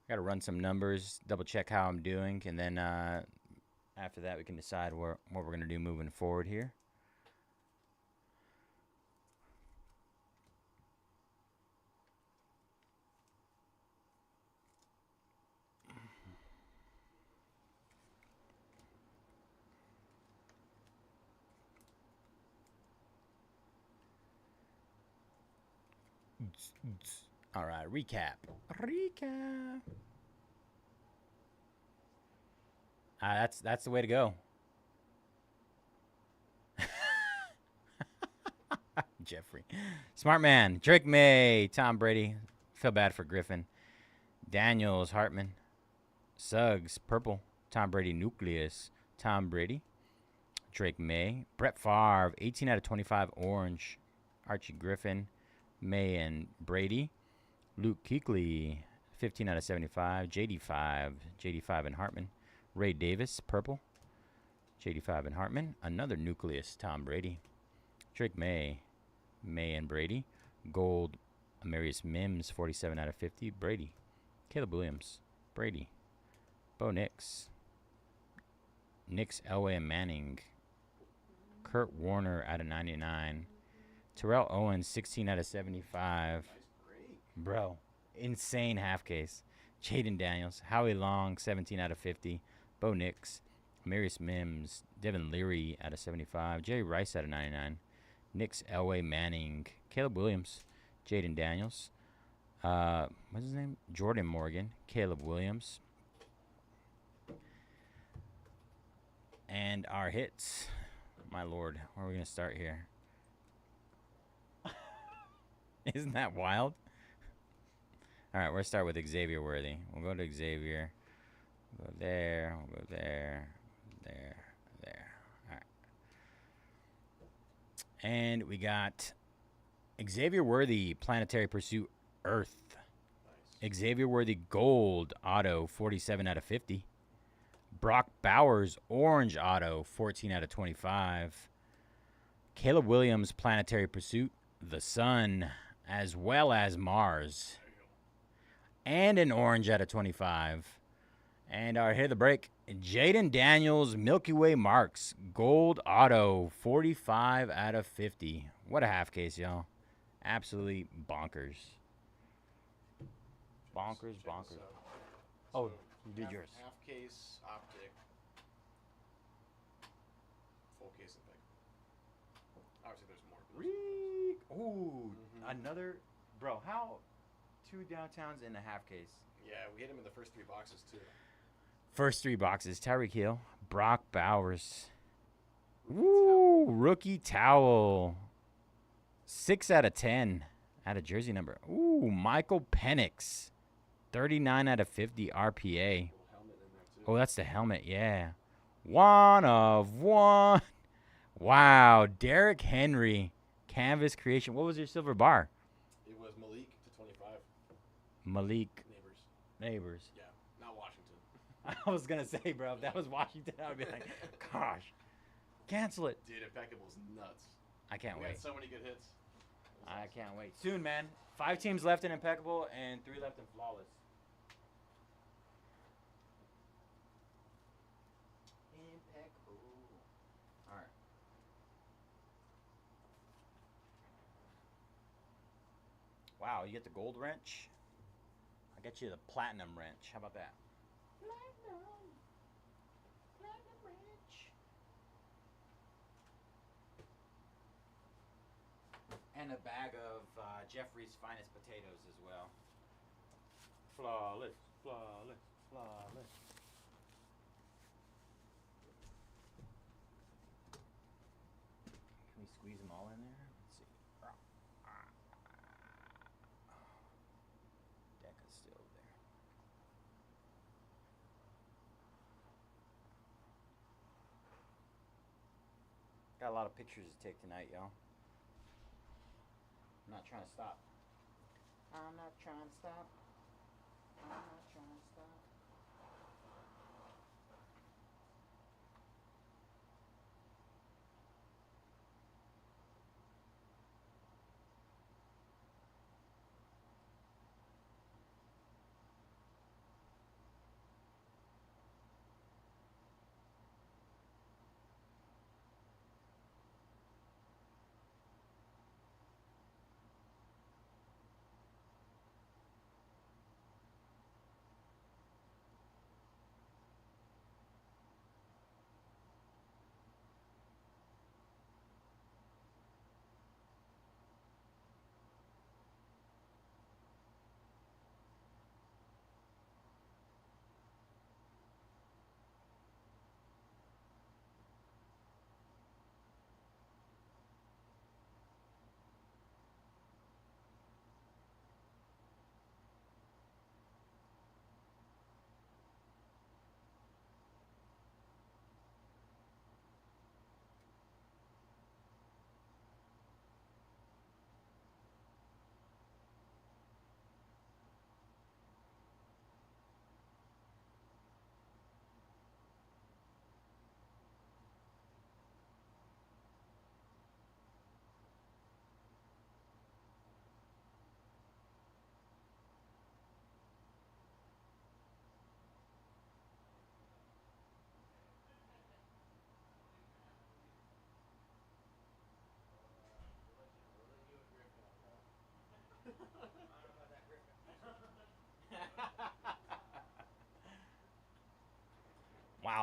I got to run some numbers, double check how I'm doing, and then after that we can decide what we're going to do moving forward here. All right, recap. That's the way to go. Jeffrey. Smart man. Drake May. Tom Brady. Feel bad for Griffin. Daniels. Hartman. Suggs. Purple. Tom Brady. Nucleus. Tom Brady. Drake May. Brett Favre. 18 out of 25. Orange. Archie Griffin. May and Brady. Luke Kuechly. 15 out of 75. JD5. JD5 and Hartman. Ray Davis. Purple. JD5 and Hartman. Another Nucleus. Tom Brady. Drake May. May and Brady. Gold. Amarius Mims. 47 out of 50. Brady. Caleb Williams. Brady. Bo Nix. Nix, Elway, and Manning. Kurt Warner out of 99. Terrell Owens, 16 out of 75. Nice break. Bro, insane half case. Jaden Daniels. Howie Long, 17 out of 50. Bo Nix. Amarius Mims. Devin Leary out of 75. Jerry Rice out of 99. Nix, Elway, Manning. Caleb Williams. Jaden Daniels. What's his name? Jordan Morgan. Caleb Williams. And our hits. My lord, where are we going to start here? Isn't that wild? All right, we'll start with Xavier Worthy. We'll go to Xavier. We'll go there. We'll go there. There. There. All right. And we got Xavier Worthy, Planetary Pursuit, Earth. Nice. Xavier Worthy, Gold, Auto, 47 out of 50. Brock Bowers, Orange Auto, 14 out of 25. Caleb Williams, Planetary Pursuit, The Sun, as well as Mars. And an Orange out of 25. And our hit of the break, Jaden Daniels, Milky Way Marks, Gold Auto, 45 out of 50. What a half case, y'all. Absolutely bonkers. Bonkers, Check bonkers. this out. Oh, So, you did half, yours. Half case optic. Full case Impeccable. Obviously, there's more. but there's- Ooh, Mhm. another. Bro, how? 2 downtowns in a half case. Yeah, we hit him in the first 3 boxes too. First 3 boxes. Tyreek Hill, Brock Bowers. Woo, rookie towel. 6 out of 10. Out of jersey number. Ooh, Michael Penix. 39 out of 50 RPA. Little helmet in there too. Oh, that's the helmet, yeah. 1 of 1. Wow, Derrick Henry. Canvas creation. What was your silver bar? It was Malik to 25. Malik Neighbors. Neighbors. Yeah, not Washington. I was going to say, bro, if that was Washington, I would be like, gosh, cancel it. Dude, Impeccable's nuts. I can't We wait. had so many good hits. It was I awesome. can't wait. Soon, man. 5 teams left in Impeccable and 3 left in Flawless. Impeccable. All right. Wow, you get the gold wrench. I get you the platinum wrench. How about that? Platinum wrench. And a bag of Jeffrey's finest potatoes as well. Flawless, flawless, flawless. Can we squeeze them all in there? Let's see. Deca's still there. Got a lot of pictures to take tonight, y'all. I'm not trying to stop. I'm not trying to stop. I'm not trying to stop.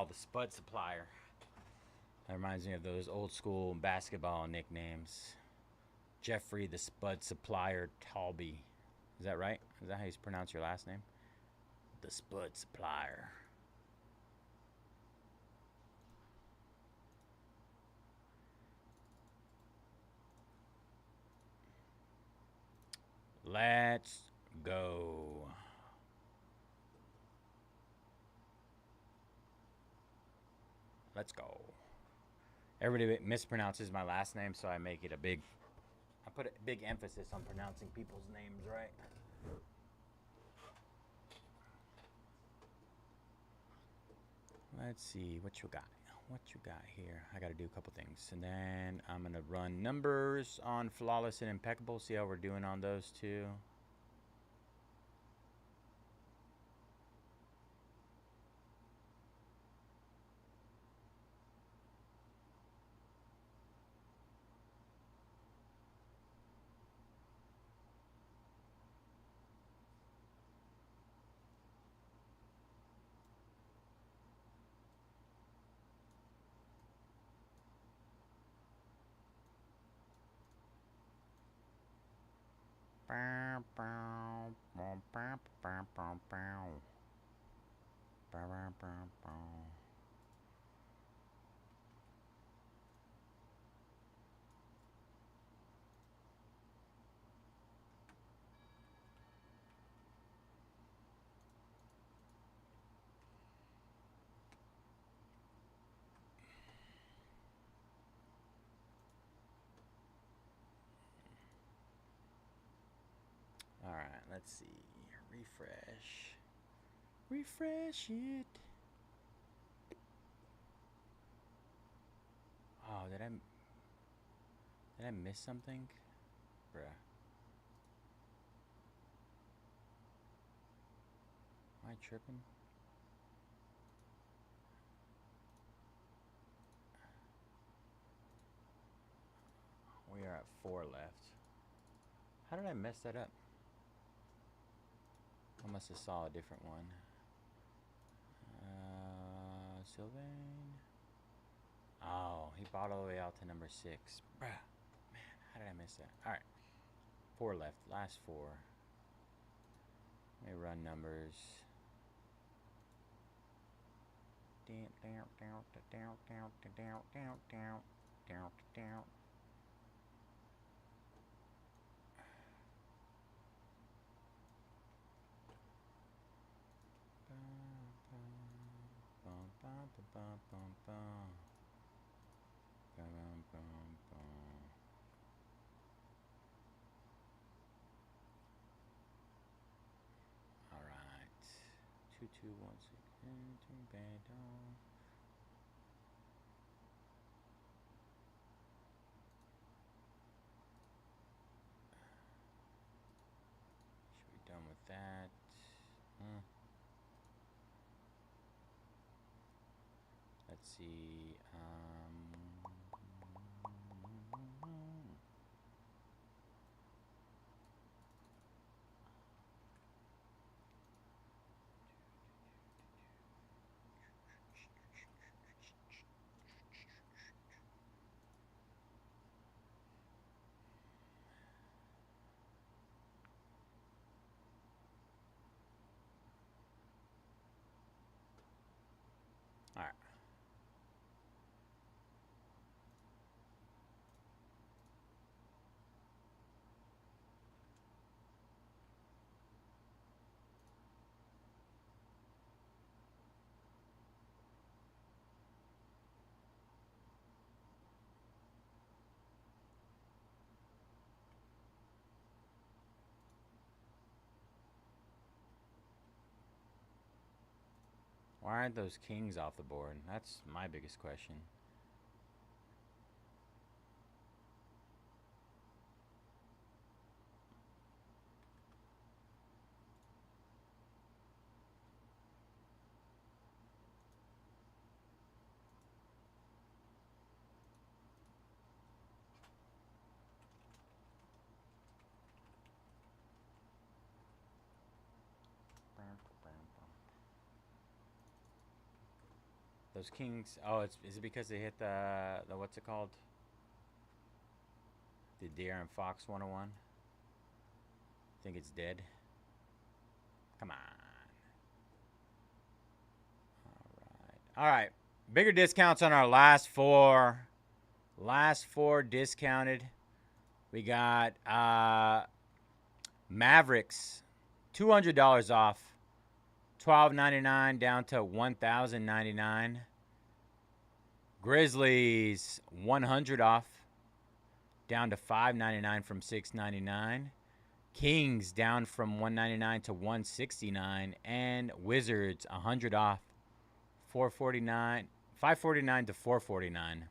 Wow, the Spud Supplier. That reminds me of those old school basketball nicknames. Jeffrey the Spud Supplier Talby. Is that right? Is that how you pronounce your last name? The Spud Supplier. Let's go. Let's go. Everybody mispronounces my last name, so I make it I put a big emphasis on pronouncing people's names right. Let's see what you got. What you got here? I got to do a couple things, and then I'm gonna run numbers on Flawless and Impeccable. See how we're doing on those two. All right, let's see. Refresh. Refresh it. Oh, did I miss something? Bruh. Am I tripping? We are at 4 left. How did I mess that up? I must have saw a different one. Sylvain. Oh, he bought all the way out to number 6. Bruh. Man, how did I miss that? Alright. 4 left. Last 4. Let me run numbers. All right. 2 2 1 6 Should be done with that. Let's see. All right. Why aren't those kings off the board? That's my biggest question. Those Kings. Oh, is it because they hit the what's it called? The De'Aaron Fox 101. I think it's dead. Come on. All right. Bigger discounts on our last four. Last four discounted. We got Mavericks, $200 off. $12.99 down to $1,099. Grizzlies, 100 off. Down to $5.99 from $6.99. Kings down from $199 to $169. And Wizards, 100 off. $549 to $449.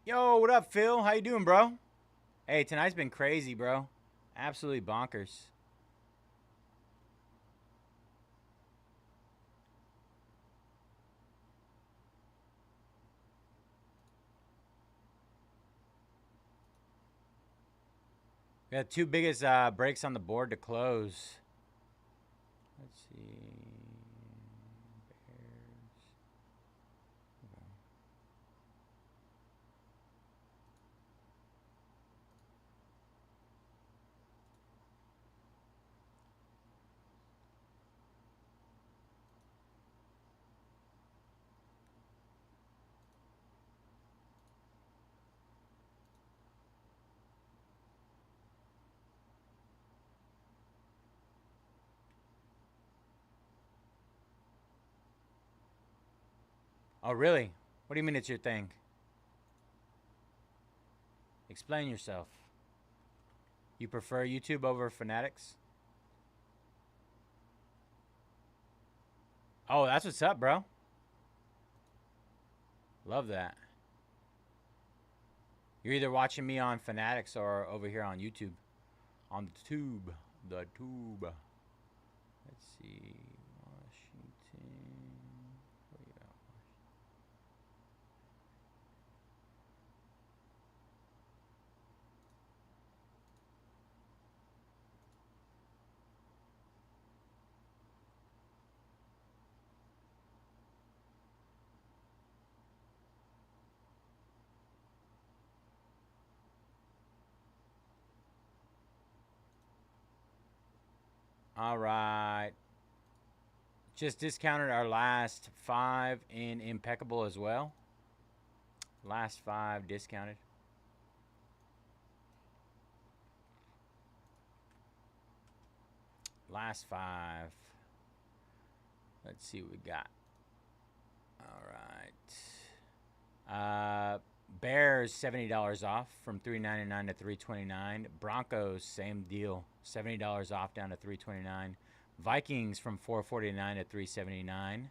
Yo, what up, Phil? How you doing, bro? Hey, tonight's been crazy, bro. Absolutely bonkers. We got two biggest breaks on the board to close. Let's see. Oh, really? What do you mean it's your thing? Explain yourself. You prefer YouTube over Fanatics? Oh, that's what's up, bro. Love that. You're either watching me on Fanatics or over here on YouTube. On the tube. The tube. Let's see. Washington. Where you at? All right. Just discounted our last 5 in Impeccable as well. Last 5 discounted. Last 5. Let's see what we got. All right. Bears $70 off from $3.99 to $3.29. Broncos same deal, $70 off down to $3.29. Vikings from $4.49 to $3.79.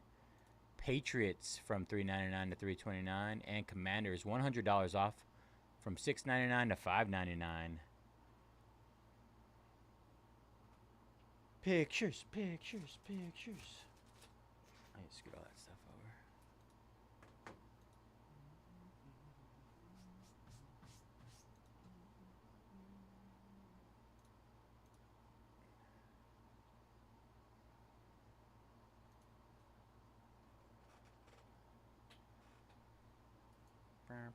Patriots from $3.99 to $3.29, and Commanders $100 off from $6.99 to $5.99. Pictures. I need to scoot all that stuff over. Alright,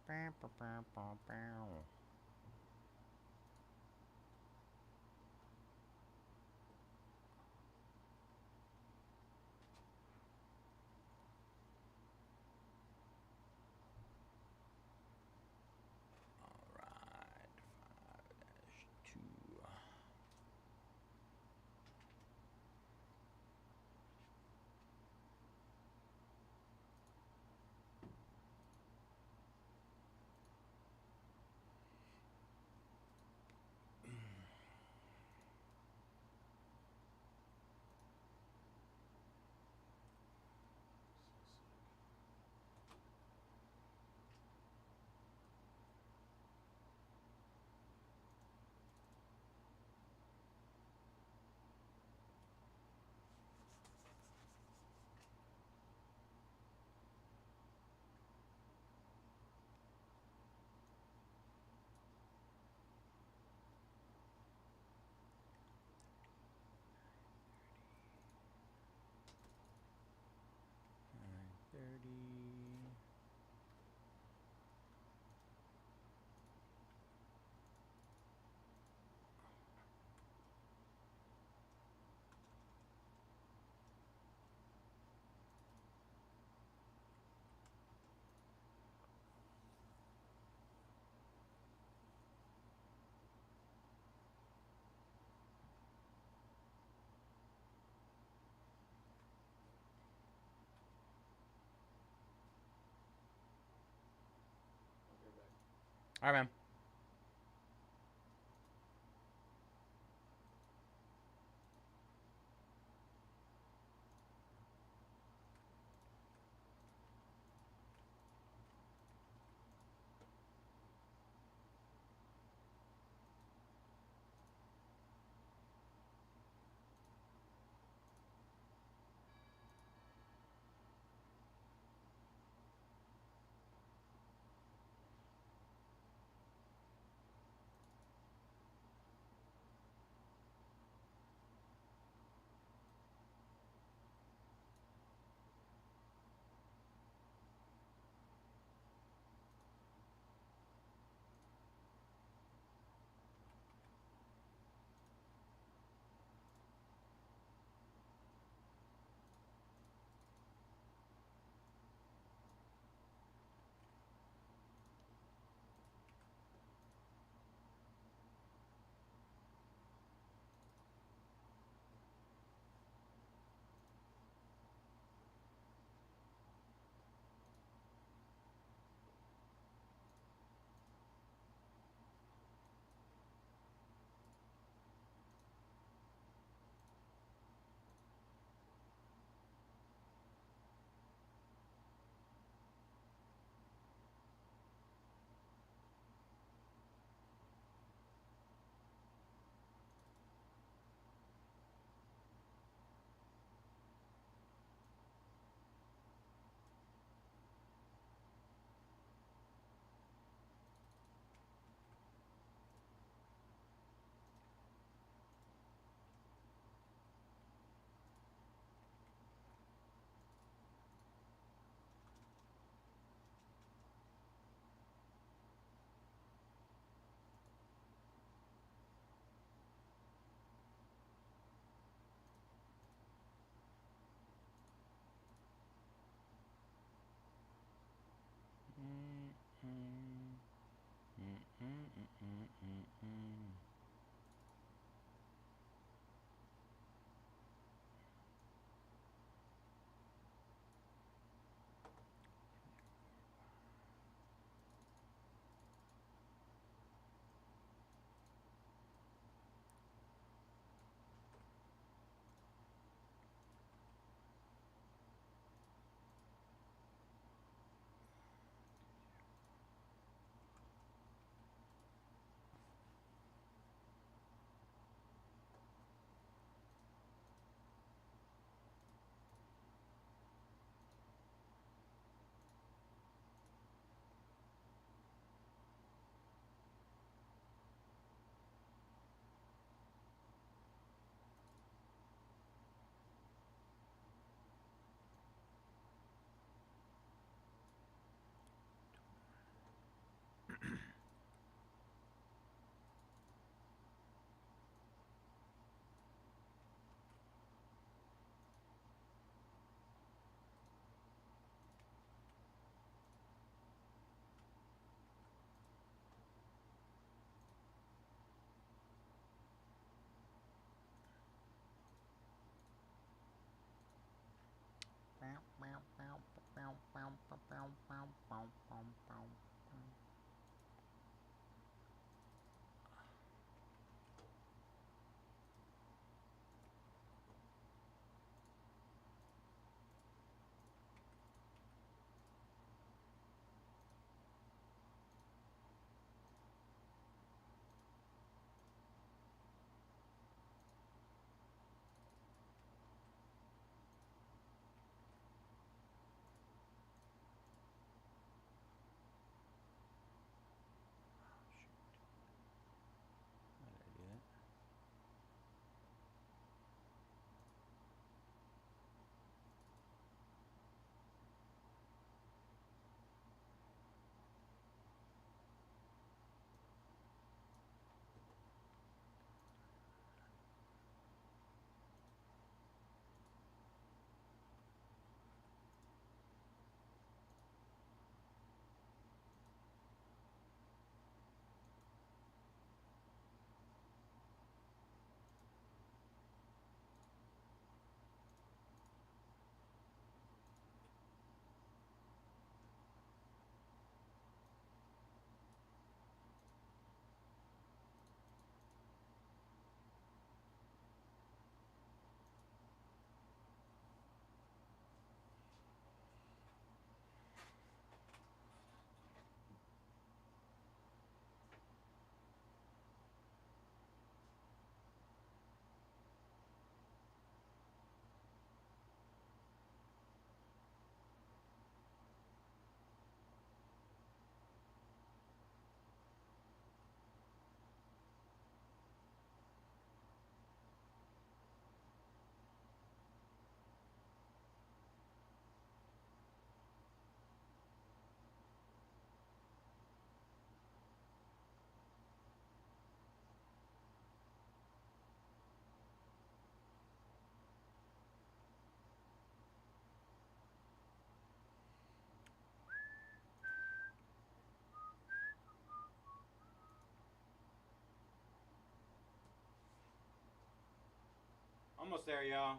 5-2. All right, man. Almost there, y'all.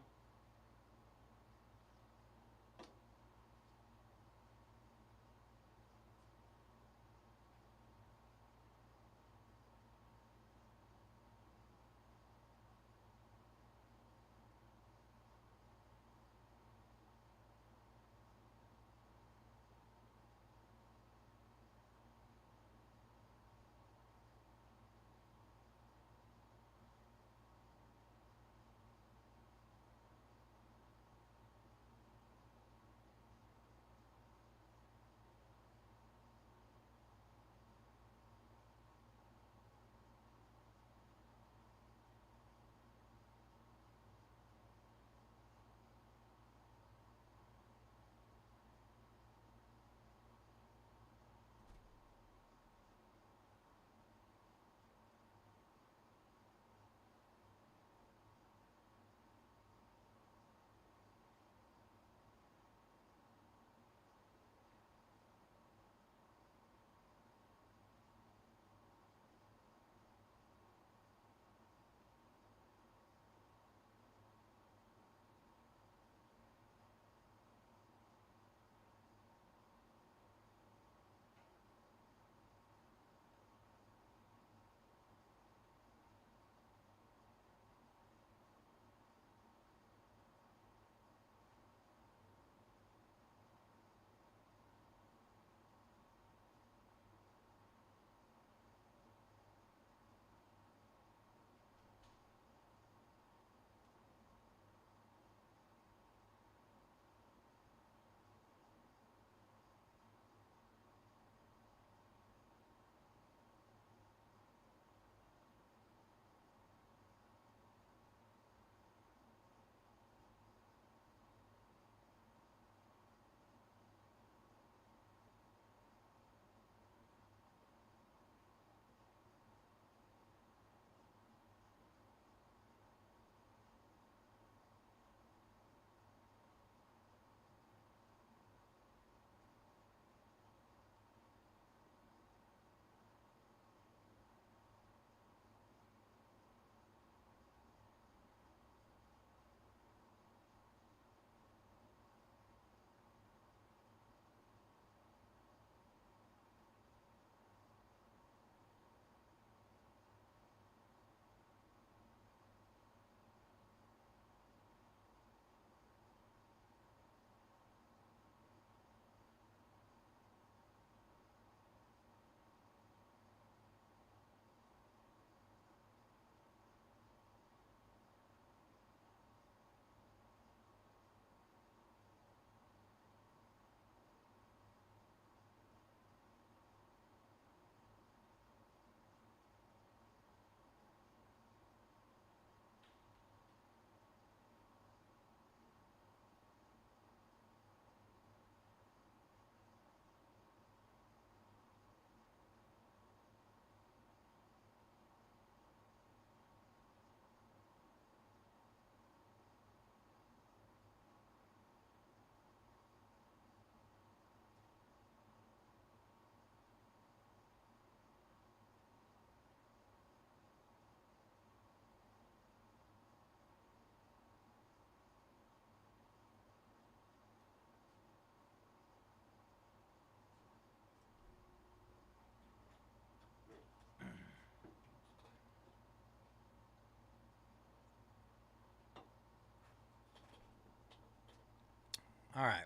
All right.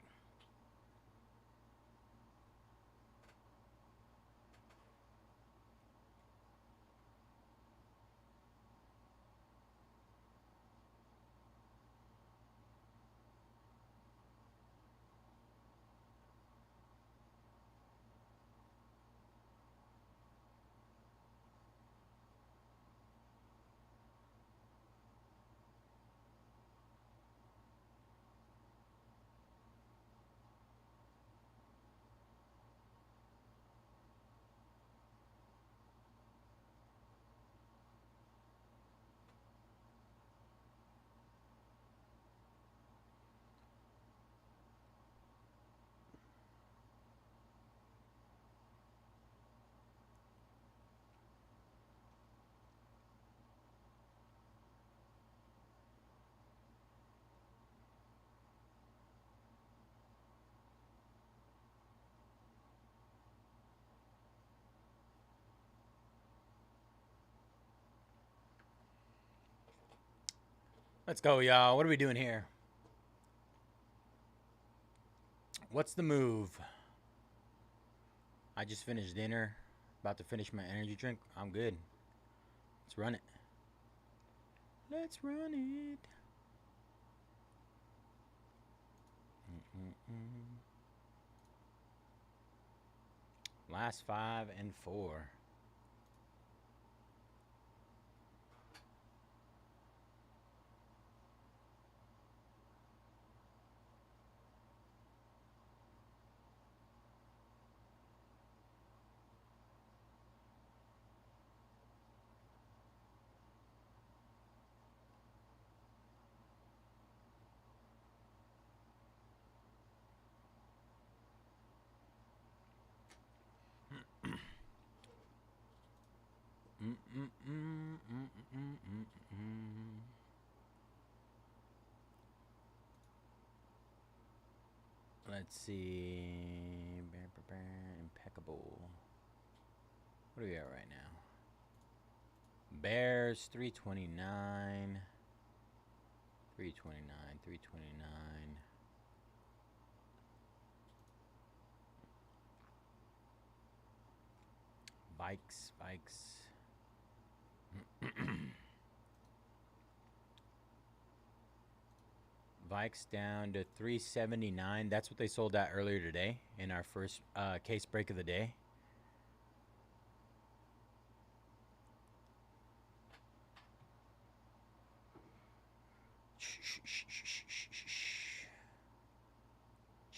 Let's go, y'all. What are we doing here? What's the move? I just finished dinner. About to finish my energy drink. I'm good. Let's run it. Let's run it. Last 5 and 4. Let's see. Impeccable. What are we at right now? Bears 329. 329. Bikes. Vikes down to 379. That's what they sold at earlier today in our first case break of the day.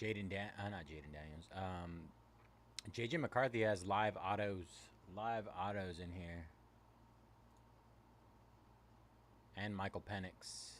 Not Jaden Daniels. JJ McCarthy has live autos in here. And Michael Penix.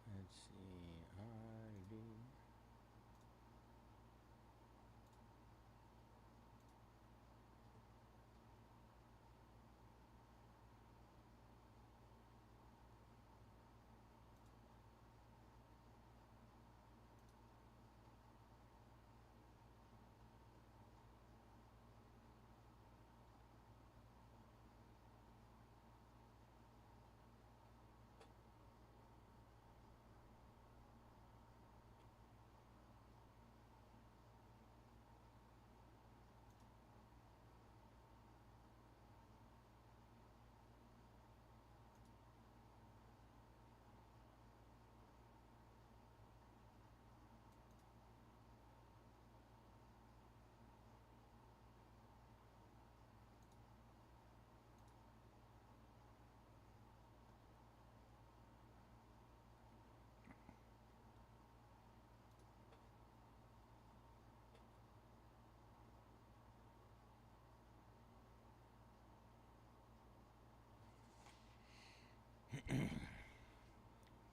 Let's see.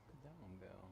Where'd that one go?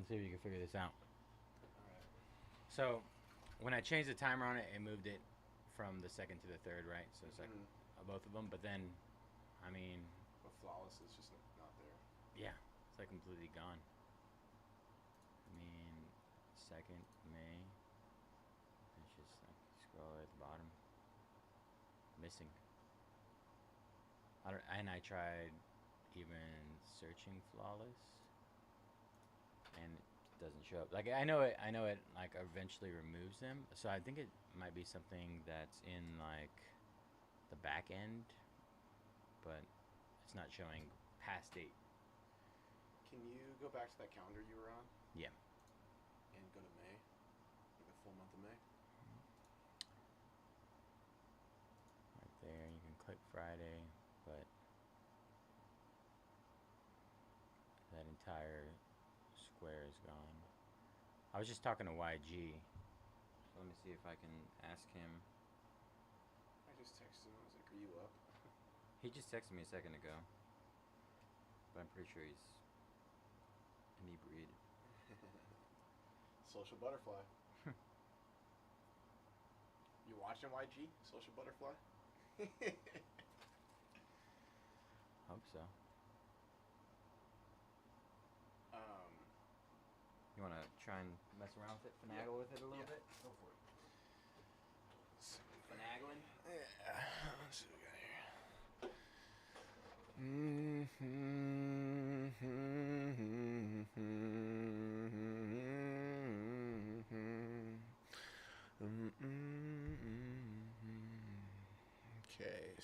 Let's see if you can figure this out. Alright. So, when I changed the timer on it, it moved it from the second to the third, right? So it's like both of them. But then, I mean, But flawless is just not there. yeah, it's like completely gone. I mean, second May. It's just like scroll at the bottom, missing. And I tried even searching flawless, and it doesn't show up. Like I know it like eventually removes them. So I think it might be something that's in like the back end, but it's not showing past date. Can you go back to that calendar you were on? Yeah. And go to May? Like the full month of May? Right there, you can click Friday, but that entire square is gone. I was just talking to YG. So let me see if I can ask him. I just texted him. I was like, are you up? He just texted me a second ago, but I'm pretty sure he's inebriated. Social butterfly. You watching YG? Social butterfly? Hope so. You want to try and mess around with it, finagle with it a little bit? Go for it. Finagling? Yeah. Let's see what we got here. Okay,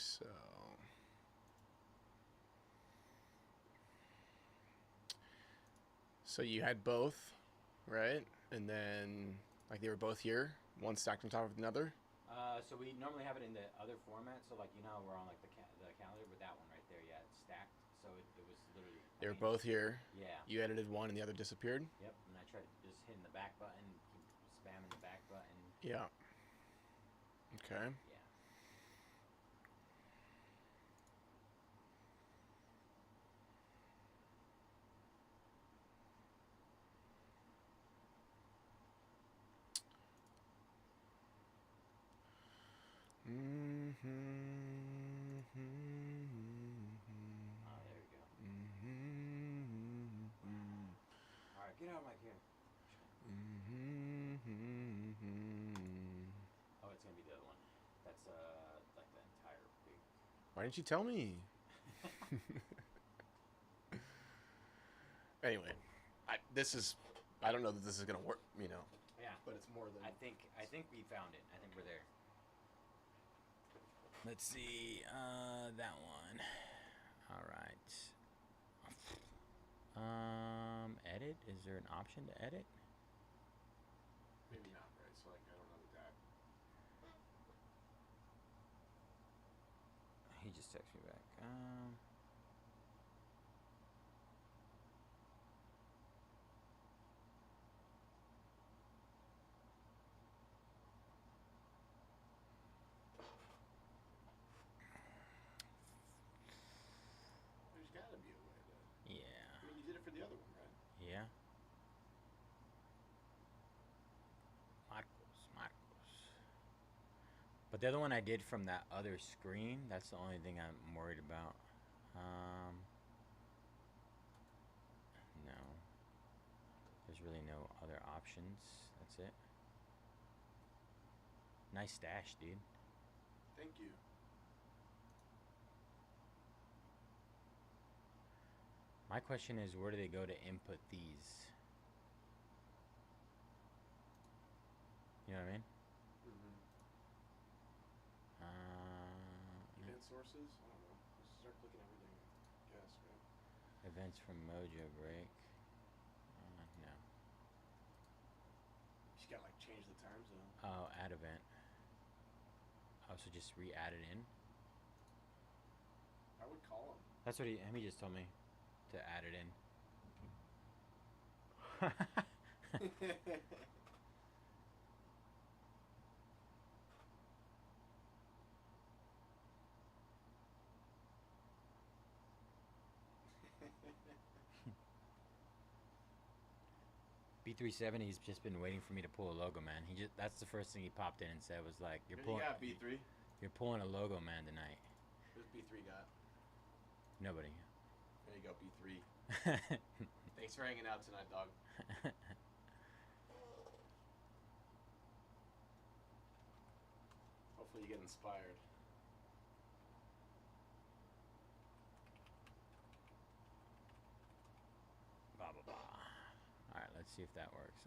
so you had both, right? And then like they were both here, one stacked on top of another. So we normally have it in the other format. So like, you know how we're on like the calendar, but that one right there, yeah, it's stacked. So it was literally. They were both here. Yeah. You edited one and the other disappeared. Yep. And I tried just hitting the back button, keep spamming the back button. Yeah. Okay. Yeah. Oh, there we go. All right, get out of my camera. Oh, it's gonna be the other one. That's like the entire big. Why didn't you tell me? Anyway, I don't know that this is gonna work, you know. Yeah. But it's more than. I think we found it. I think we're there. Let's see, that one. All right. Edit. Is there an option to edit? Maybe not, right? So like, I don't know that. He just texted me back. There's gotta be a way to. Yeah. I mean, you did it for the other one, right? Yeah. Marcos. But the other one I did from that other screen, that's the only thing I'm worried about. No. There's really no other options. That's it. Nice stash, dude. Thank you. My question is, where do they go to input these? You know what I mean? Mm-hmm. Uh, Event sources? I don't know. Just start clicking everything. Guess, right? Events from Mojobreak. No. You just gotta like change the time zone. Oh, add event. Oh, so just re-add it in? I would call him. That's what he just told me to add it in. B370's just been waiting for me to pull a logo, man. That's the first thing he popped in and said was like, Here you got B3. you're pulling a logo, man, tonight. Who's B3 got? Nobody. There you go, B3. Thanks for hanging out tonight, dog. Hopefully you get inspired. Blah, blah, blah. All right, let's see if that works.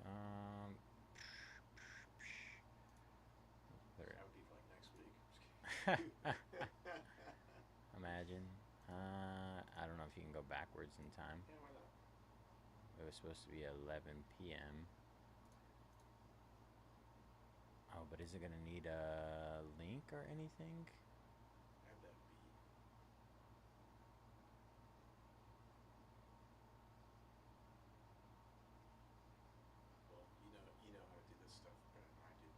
That would be for like next week. Imagine. I don't know if you can go backwards in time. Yeah, why not? It was supposed to be 11 p.m. Oh, but is it gonna need a link or anything? Have that beat. Well, you know how to do this stuff better than I do,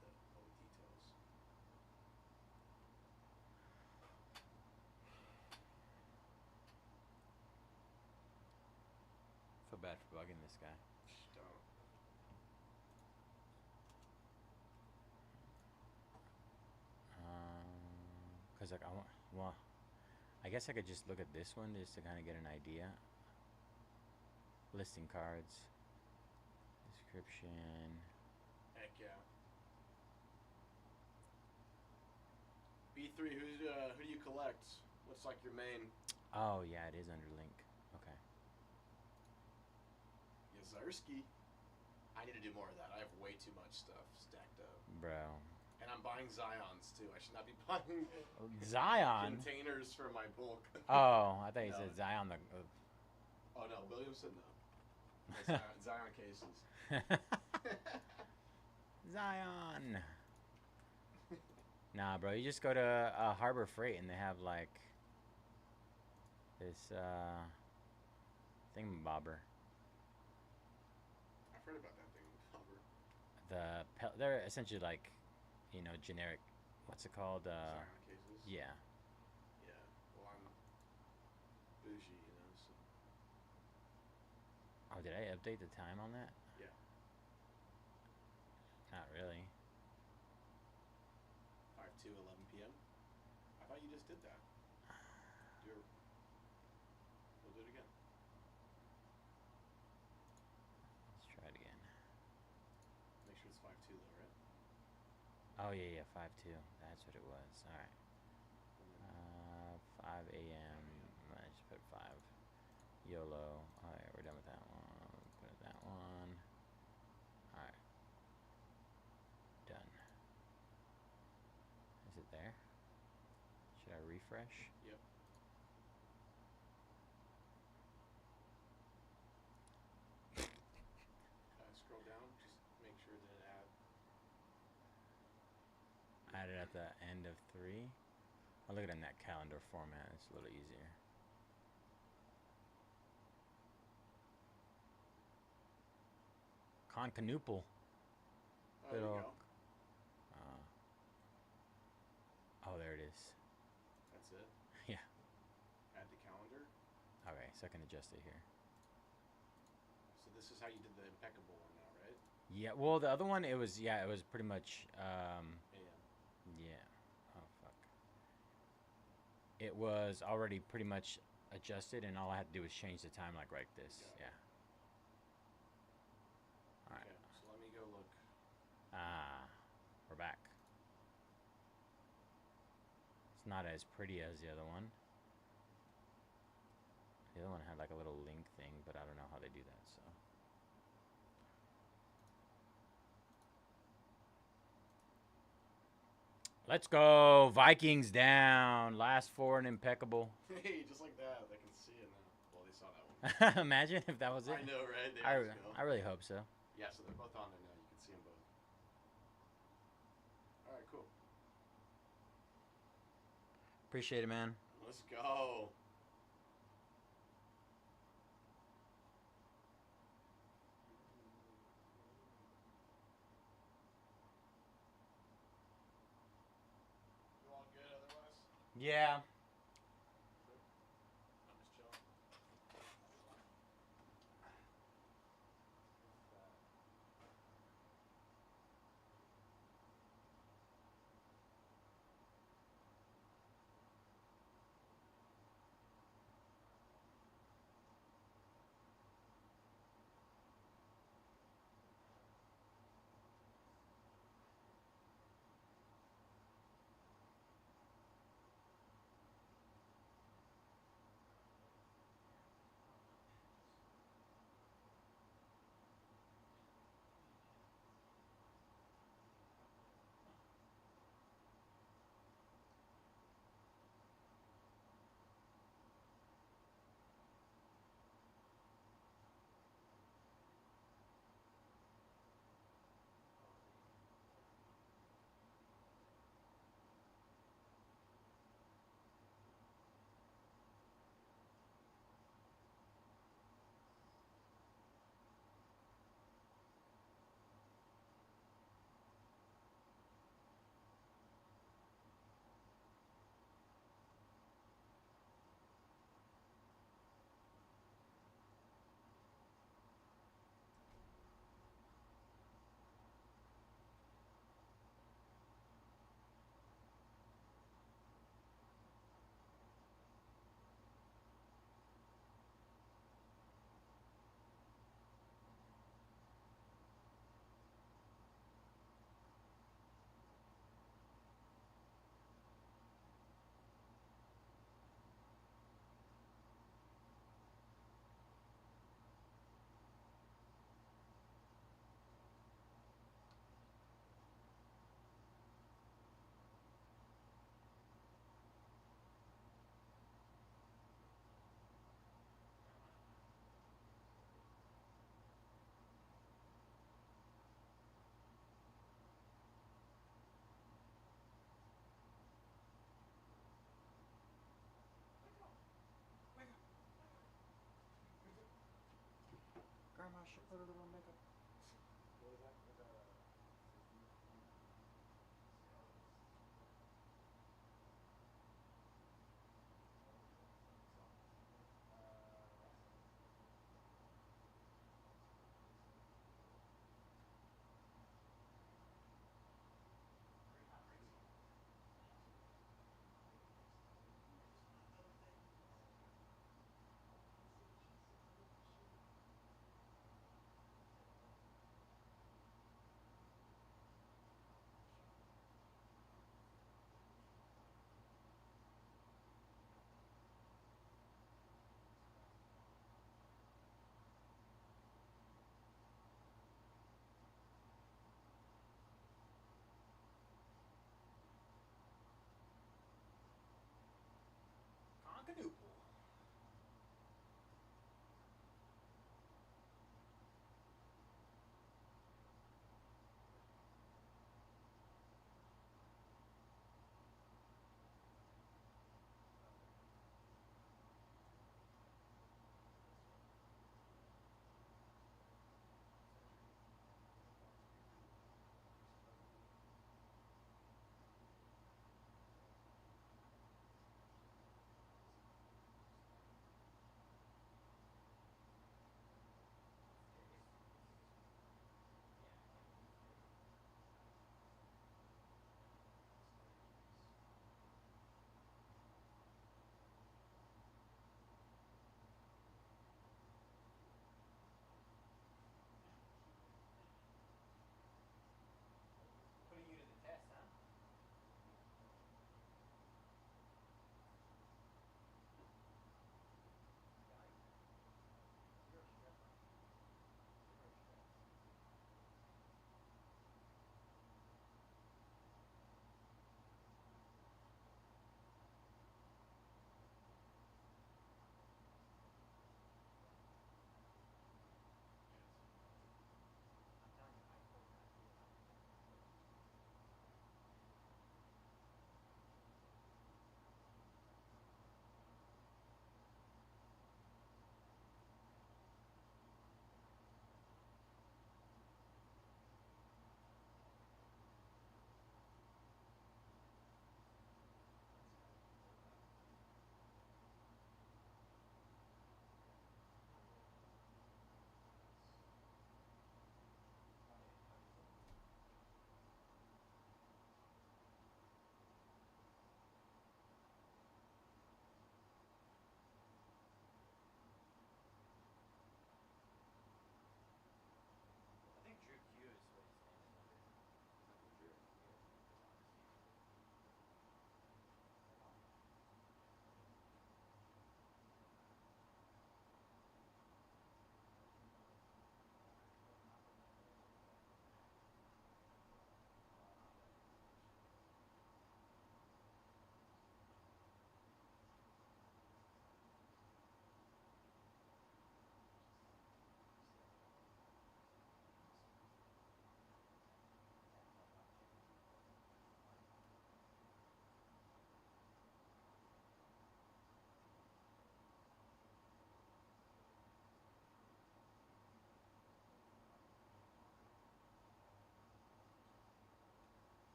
but all the details. Feel bad for bugging this guy. Don't. Cause like well, I guess I could just look at this one just to kind of get an idea. Listing cards, description. Heck yeah. B3, who do you collect? What's like your main? Oh yeah, it is under link. Okay. Yazarski. I need to do more of that. I have way too much stuff stacked up. Bro. And I'm buying Zions too. I should not be buying Zion. containers for my bulk. Oh, I thought you No. said Zion. Oh no, Williamson no. Zion cases. Zion. Nah, bro. You just go to Harbor Freight and they have like this thingamabobber. I've heard about that thing, Albert. They're essentially like, you know, generic. What's it called? Zion cases. Yeah. Yeah. Well, I'm bougie, you know. So. Oh, did I update the time on that? Yeah. Not really. 5/2, 11 p.m. I thought you just did that. We'll do it again. Let's try it again. Make sure it's 5/2 though, right? Oh yeah, 5/2. That's what it was. All right. 5 a.m. I just put 5. YOLO. All right, we're done with that one. Put that one. All right. Done. Is it there? Should I refresh? Yep. Scroll down. Just make sure it didn't add. Add it at the end of 3. I'll look at it in that calendar format. It's a little easier. Concanoople. Oh, there you Little- go. Oh, there it is. That's it. Yeah. Add to calendar. Okay, so I can adjust it here. So this is how you did the Impeccable one now, right? Yeah, well, the other one, it was pretty much, AM. yeah. Oh, fuck. It was already pretty much adjusted, and all I had to do was change the time like this. Got it. Yeah. All right. Okay, so let me go look. Ah. It's not as pretty as the other one. The other one had like a little link thing, but I don't know how they do that, so. Let's go. Vikings down. Last four and Impeccable. Hey, just like that, they can see it now. Well, they saw that one. Imagine if that was it. I know, right? They I, always go. I really hope so. Yeah, so they're both on there now. You can see them both. All right, cool. Appreciate it, man. Let's go. You all good otherwise? Yeah. I'm just chilling. Grandma should put a little makeup. What was that? Was that Conkadoodle.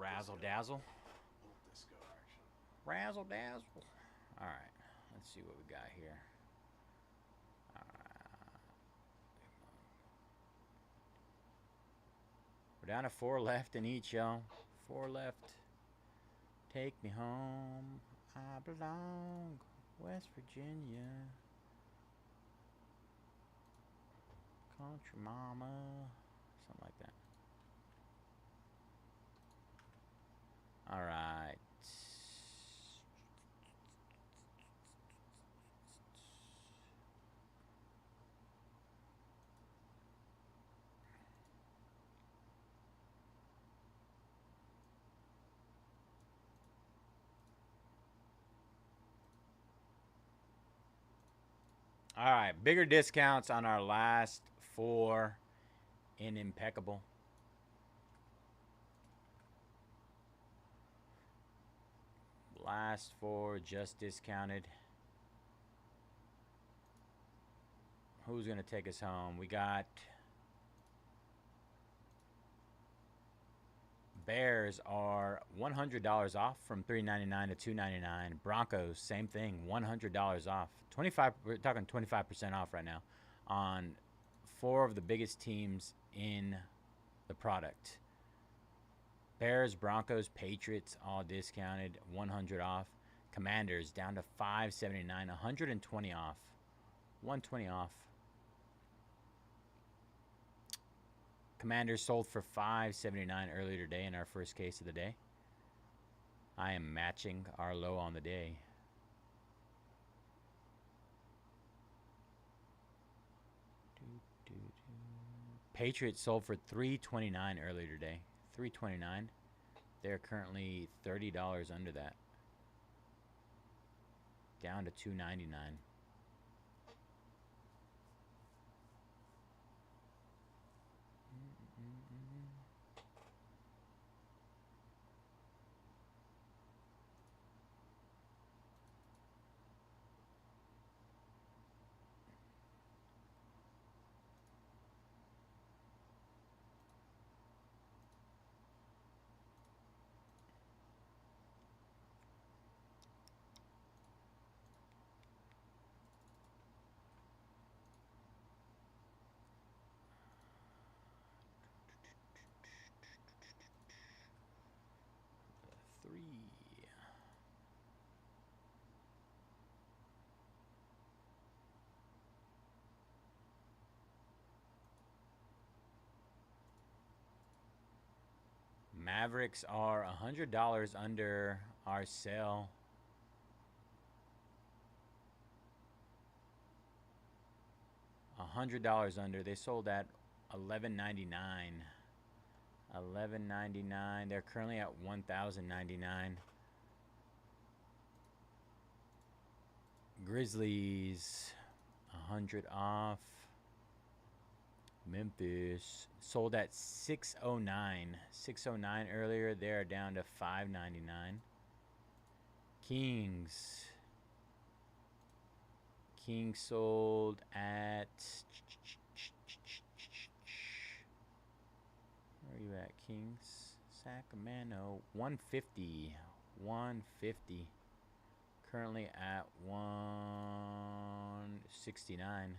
Razzle dazzle. Little disco action. Razzle dazzle. All right. Let's see what we got here. We're down to 4 left in each, y'all. 4 left. Take me home. I belong. West Virginia. Country mama. Something like that. All right. All right, bigger discounts on our last 4 in Impeccable. Last 4 just discounted. Who's going to take us home? We got Bears are $100 off from $3.99 to $2.99. Broncos, same thing, $100 off. 25. We're talking 25% off right now on 4 of the biggest teams in the product. Bears, Broncos, Patriots, all discounted, 100 off. Commanders down to $5.79, 120 off, 120 off. Commanders sold for $5.79 earlier today in our first case of the day. I am matching our low on the day. Patriots sold for $3.29 earlier today. $3.29. They're currently $30 under that. Down to $2.99. Mavericks are $100 under our sale. $100 under. They sold at $11.99. $11.99. They're currently at $1,099. Grizzlies, 100 off. Memphis sold at $6.09. $6.09 earlier. They're down to $5.99. Kings sold at, where are you at, Kings? Sacramento, $150. $150. Currently at $169.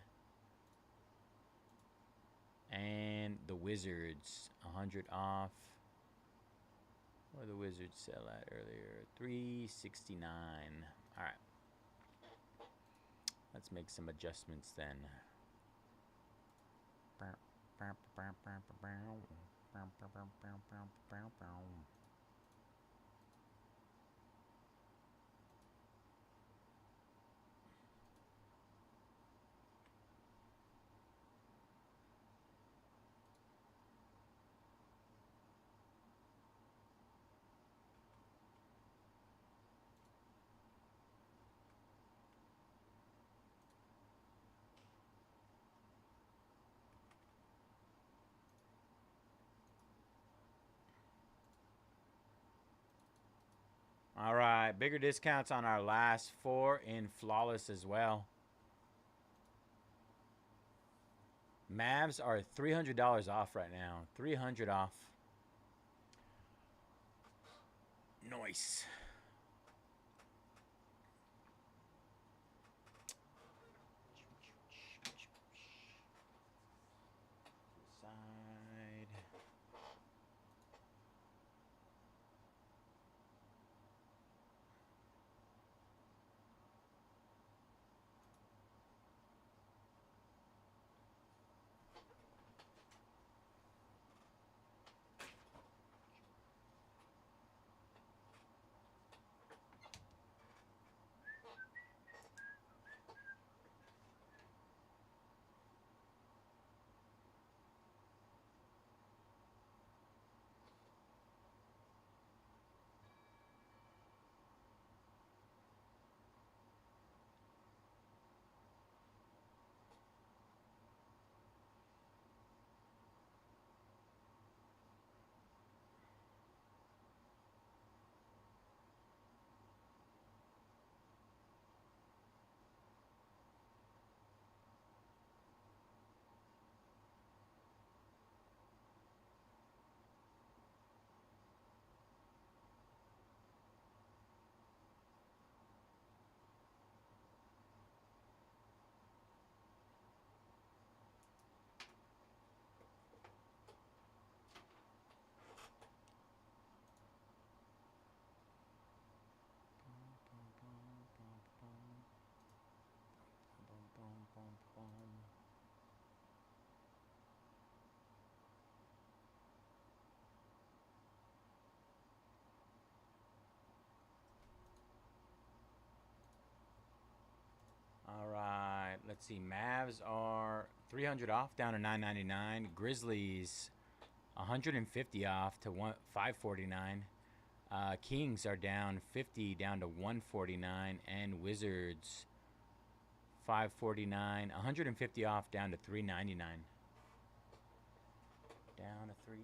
And the Wizards, 100 off. What did the Wizards sell at earlier? $369. All right. Let's make some adjustments then. All right, bigger discounts on our last 4 in Flawless as well. Mavs are $300 off right now. $300 off. Nice. Side. All right, let's see. Mavs are 300 off, down to 9.99. Grizzlies 150 off to 549. Kings are down 50, down to 149, and Wizards 549, 150 off, down to 3.99. Down to 3.99.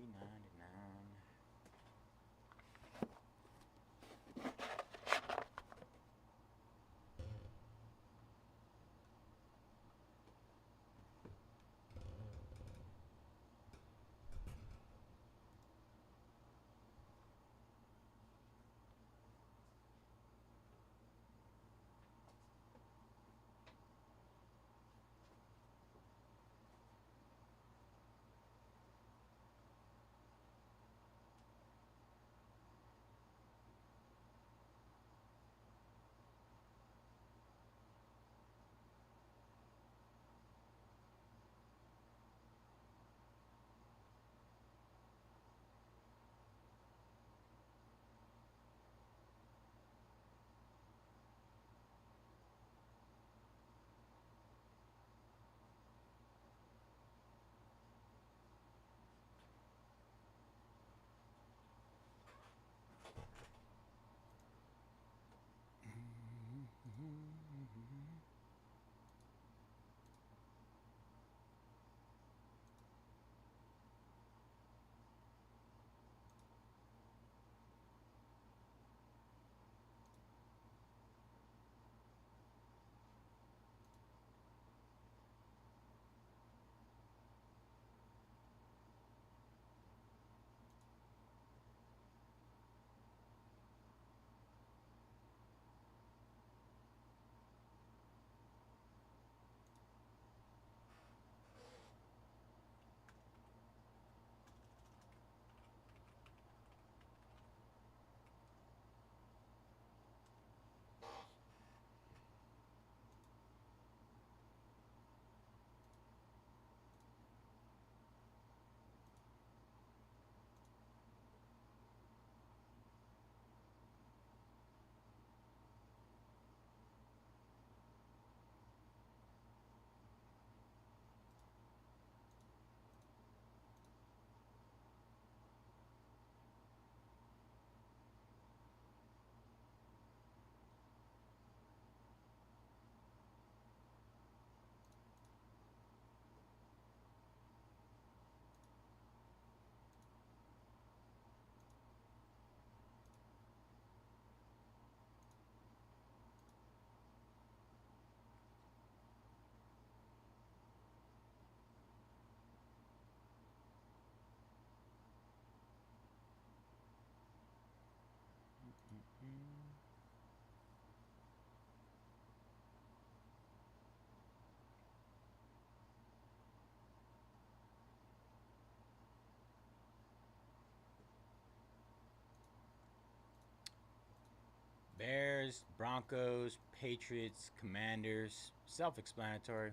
Bears, Broncos, Patriots, Commanders. Self-explanatory.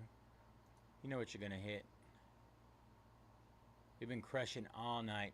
You know what you're gonna hit. We've been crushing all night.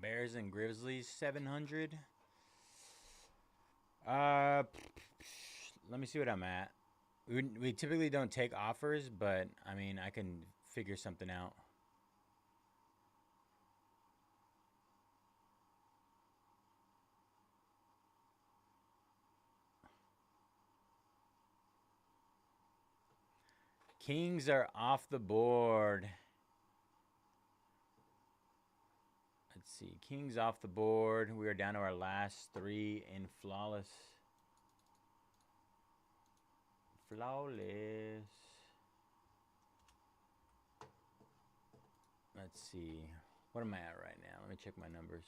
Bears and Grizzlies 700. Let me see what I'm at. We typically don't take offers, but I mean I can figure something out. Kings are off the board. Let's see. Kings off the board. We are down to our last 3 in flawless. Flawless. Let's see. What am I at right now? Let me check my numbers.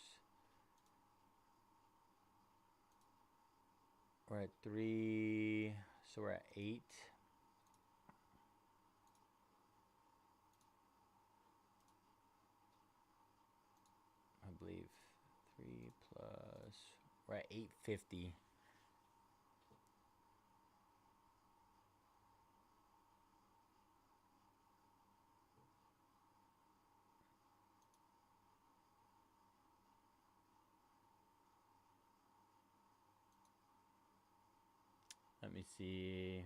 We're at 3. So we're at 8. I believe 3 plus. We're at 850. Let me see.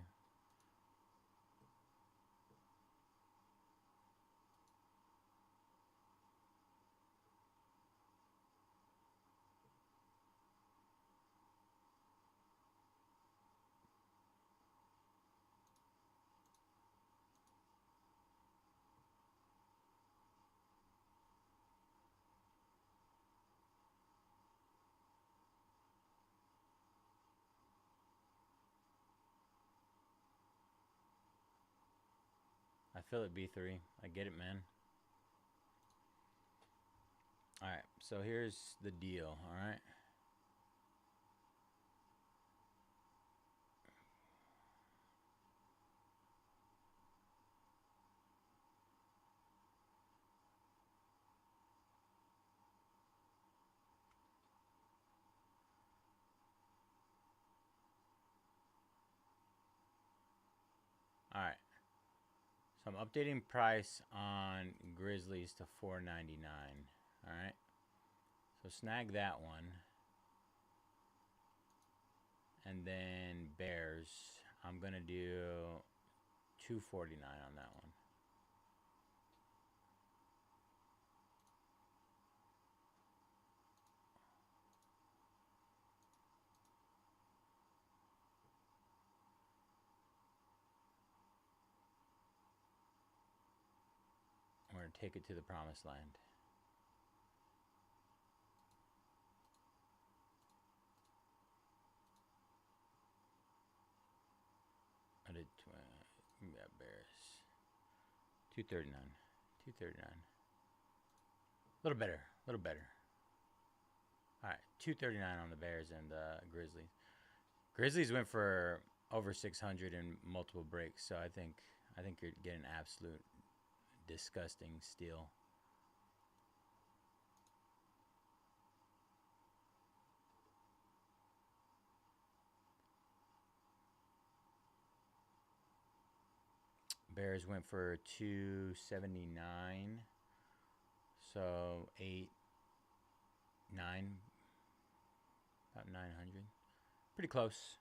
I feel it, B3. I get it, man. All right, so here's the deal, all right? All right. So I'm updating price on Grizzlies to $4.99. All right. So snag that one. And then Bears, I'm gonna do $2.49 on that one. We're gonna take it to the promised land. I did yeah, Bears. 239. 239. A little better. A little better. All right, 239 on the Bears and the Grizzlies. Grizzlies went for over 600 in multiple breaks, so I think you're getting absolute disgusting steal. Bears went for 279. So 8, 9, about 900. Pretty close.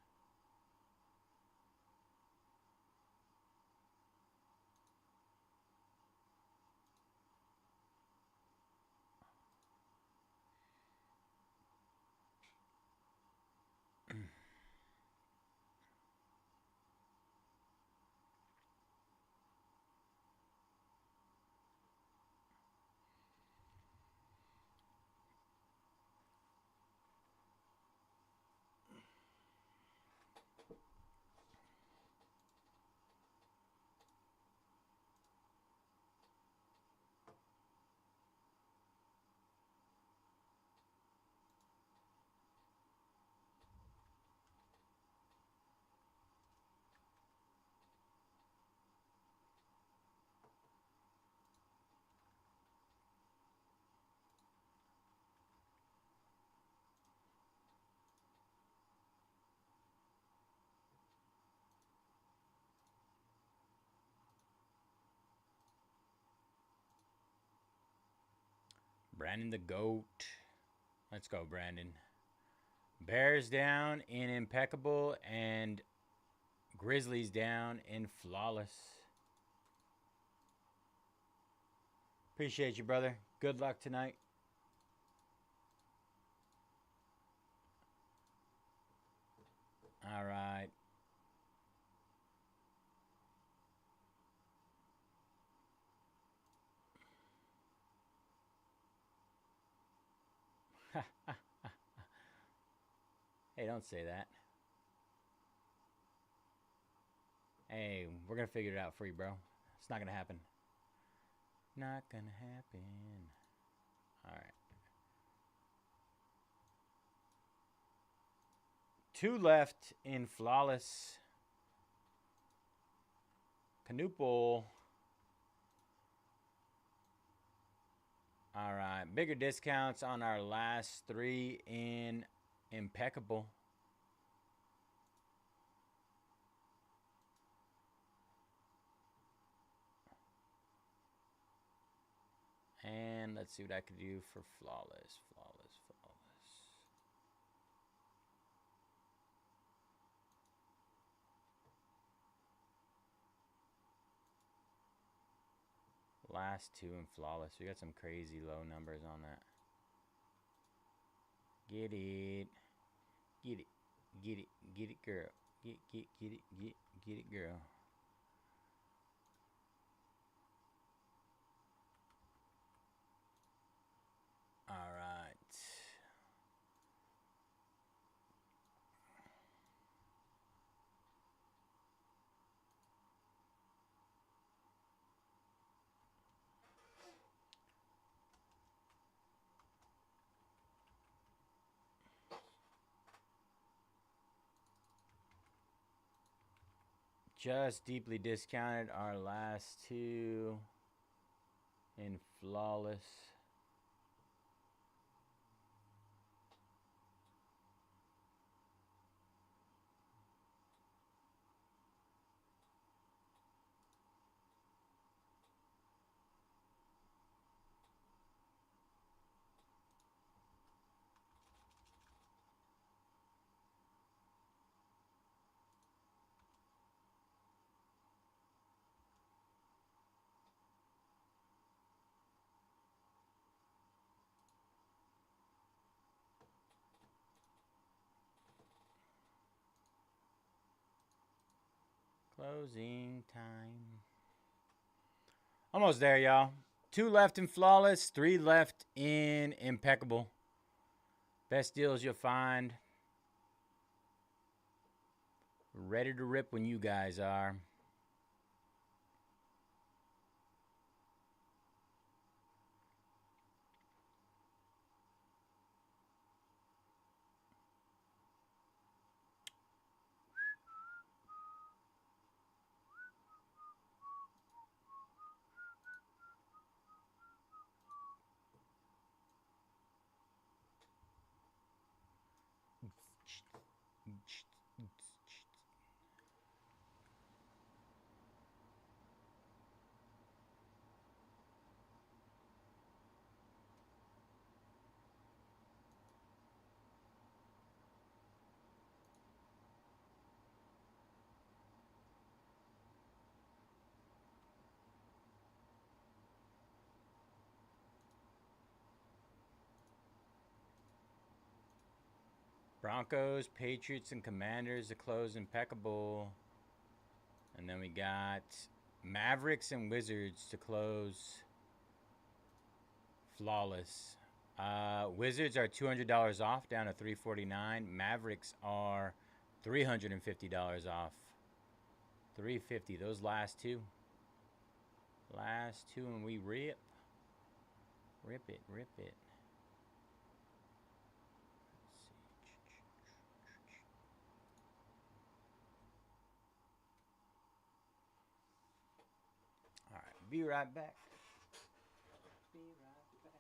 Brandon the GOAT. Let's go, Brandon. Bears down in Impeccable and Grizzlies down in Flawless. Appreciate you, brother. Good luck tonight. All right. Hey, don't say that. Hey, we're going to figure it out for you, bro. It's not going to happen. Not going to happen. All right. 2 left in Flawless. Canoopal. All right. Bigger discounts on our last 3 in Impeccable. And let's see what I could do for Flawless. Flawless, Flawless. Last 2 in Flawless. We got some crazy low numbers on that. Get it. Get it. Get it. Get it, girl. Get it, girl. All right. Just deeply discounted our last 2 in Flawless. Closing time. Almost there, y'all. 2 left in Flawless, 3 left in Impeccable. Best deals you'll find. Ready to rip when you guys are. Broncos, Patriots, and Commanders to close Impeccable. And then we got Mavericks and Wizards to close Flawless. Wizards are $200 off, down to $349. Mavericks are $350 off. $350. Those last 2. Last 2, and we rip. Rip it, rip it. All right, be right back. Be right back.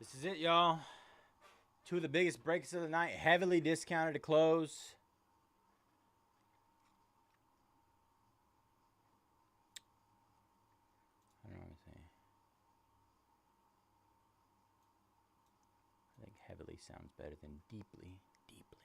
This is it, y'all. Two of the biggest breaks of the night, heavily discounted to close. I don't know what I'm saying. I think heavily sounds better than deeply. Deeply.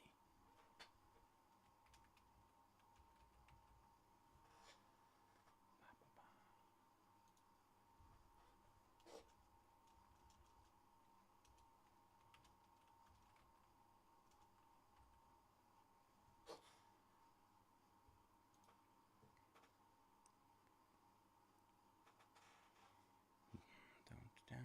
Down.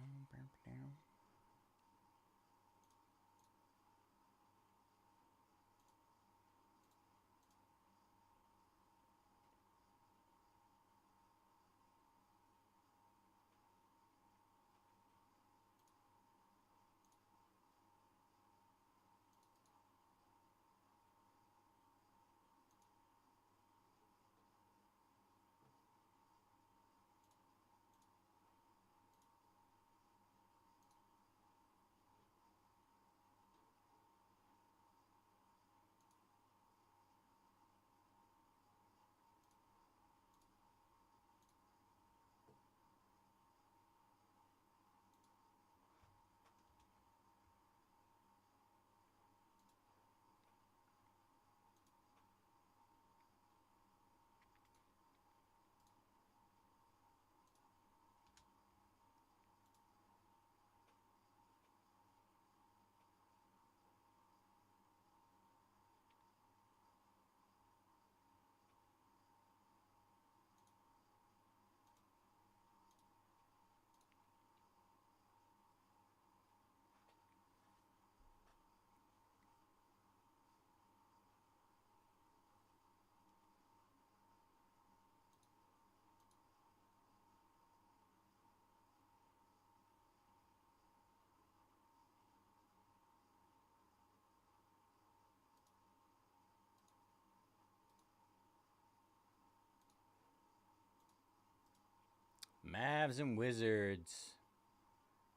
Mavs and Wizards.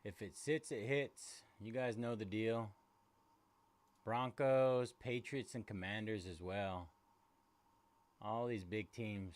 If it sits, it hits. You guys know the deal. Broncos, Patriots, and Commanders as well. All these big teams.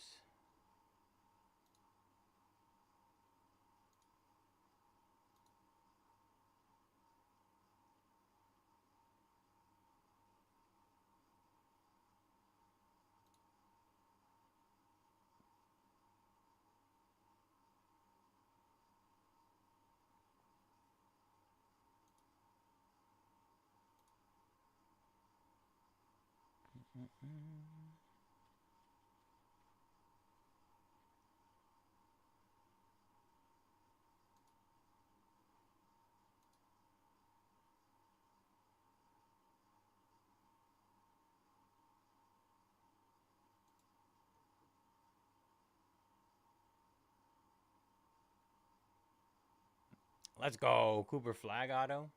Let's go. Cooper Flag Auto.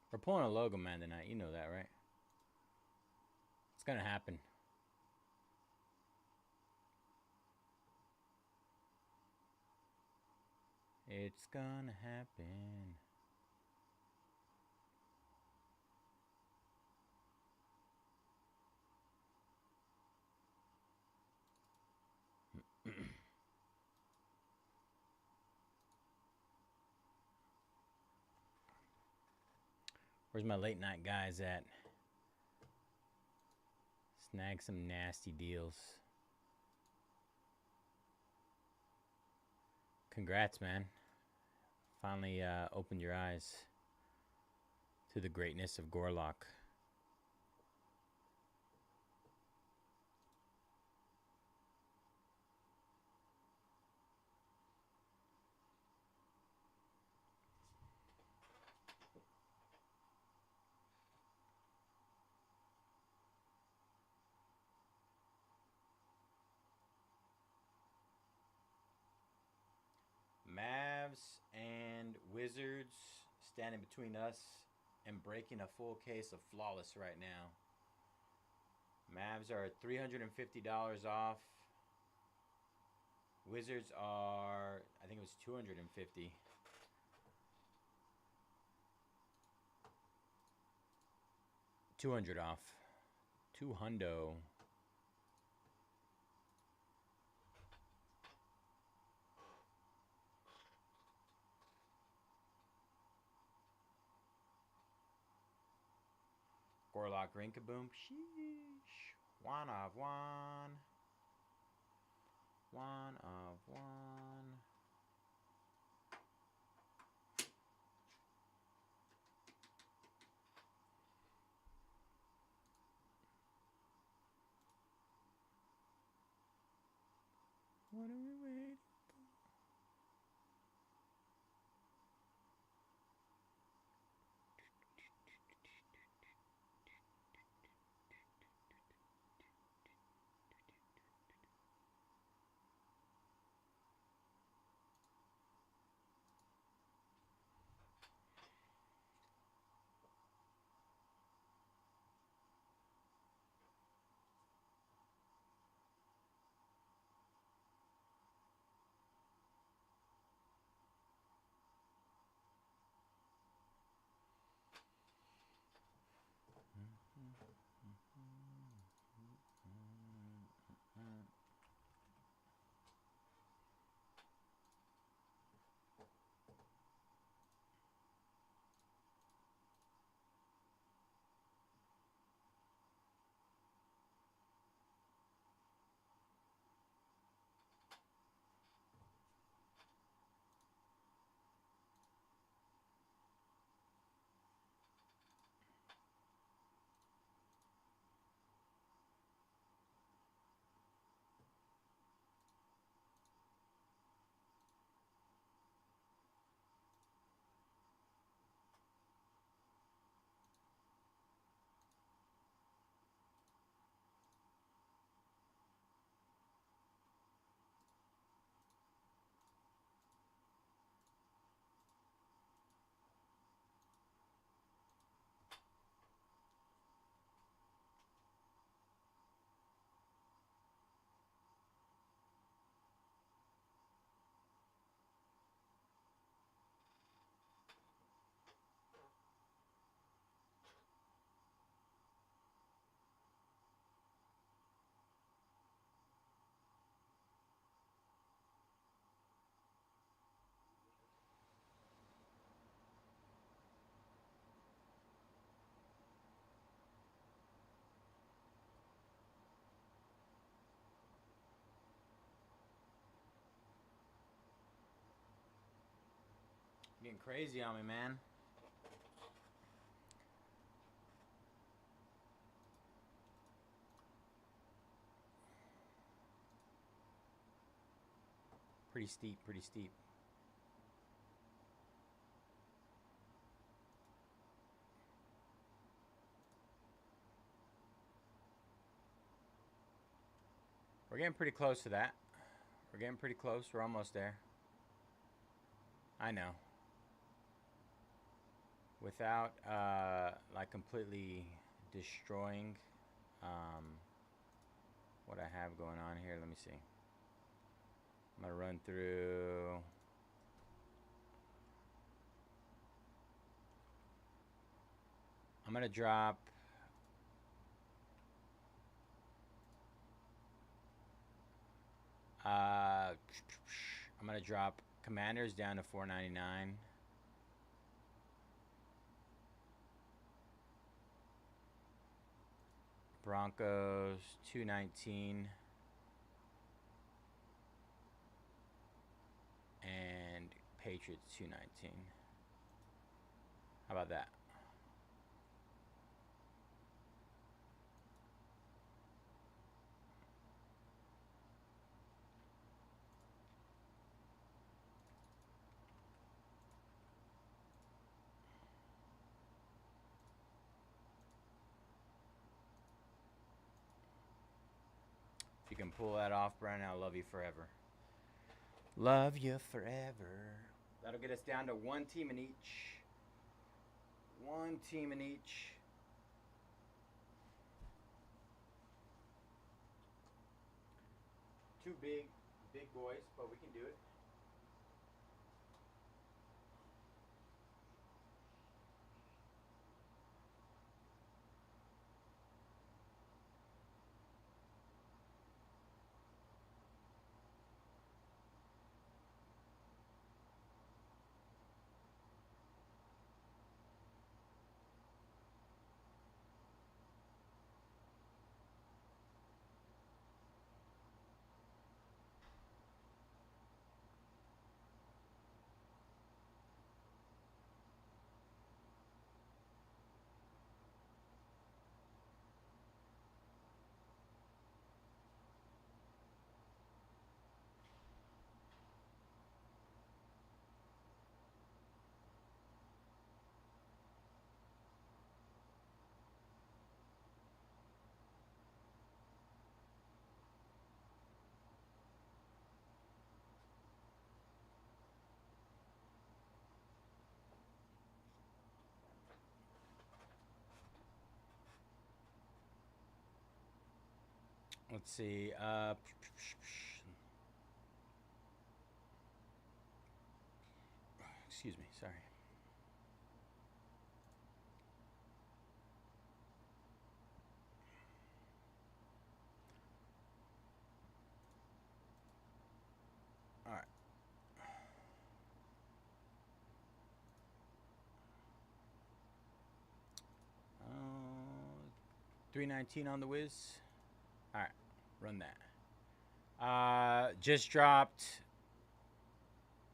We're pulling a logo man tonight. You know that, right? It's going to happen. It's going to happen. Where's my late night guys at? Snag some nasty deals. Congrats, man. Finally opened your eyes to the greatness of Gorlock. Mavs and Wizards standing between us and breaking a full case of Flawless right now. Mavs are $350 off. Wizards are, I think it was $250. 200 off. 200. Gorlock Rinkaboom. Sheesh. One of one. One of one. What are we waiting for? Getting crazy on me, man. Pretty steep, pretty steep. We're getting pretty close to that. We're getting pretty close. We're almost there. I know. Without like completely destroying what I have going on here. Let me see. I'm gonna run through. I'm gonna drop. I'm gonna drop Commanders down to $4.99. Broncos $2.19. And Patriots $2.19. How about that? If you can pull that off, Brandon, I'll love you forever. Love you forever. That'll get us down to one team in each. One team in each. Two big boys, but we can do it. Let's see. Excuse me. Sorry. All right. 319 on the whiz. All right, run that. Just dropped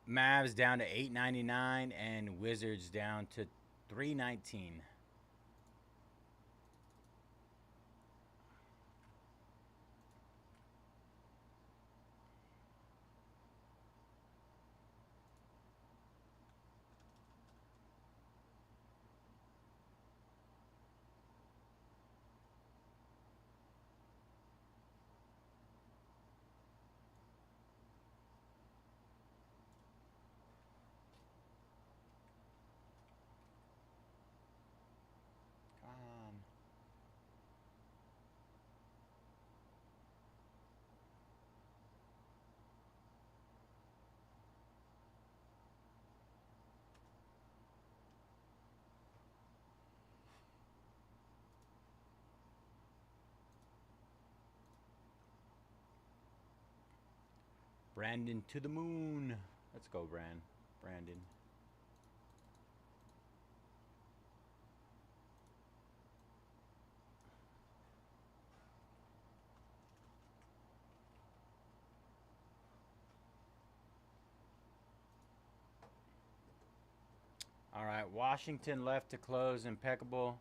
Mavs down to 899 and Wizards down to 319. Come on. Brandon to the moon. Let's go, Brandon. All right, Washington left to close. Impeccable.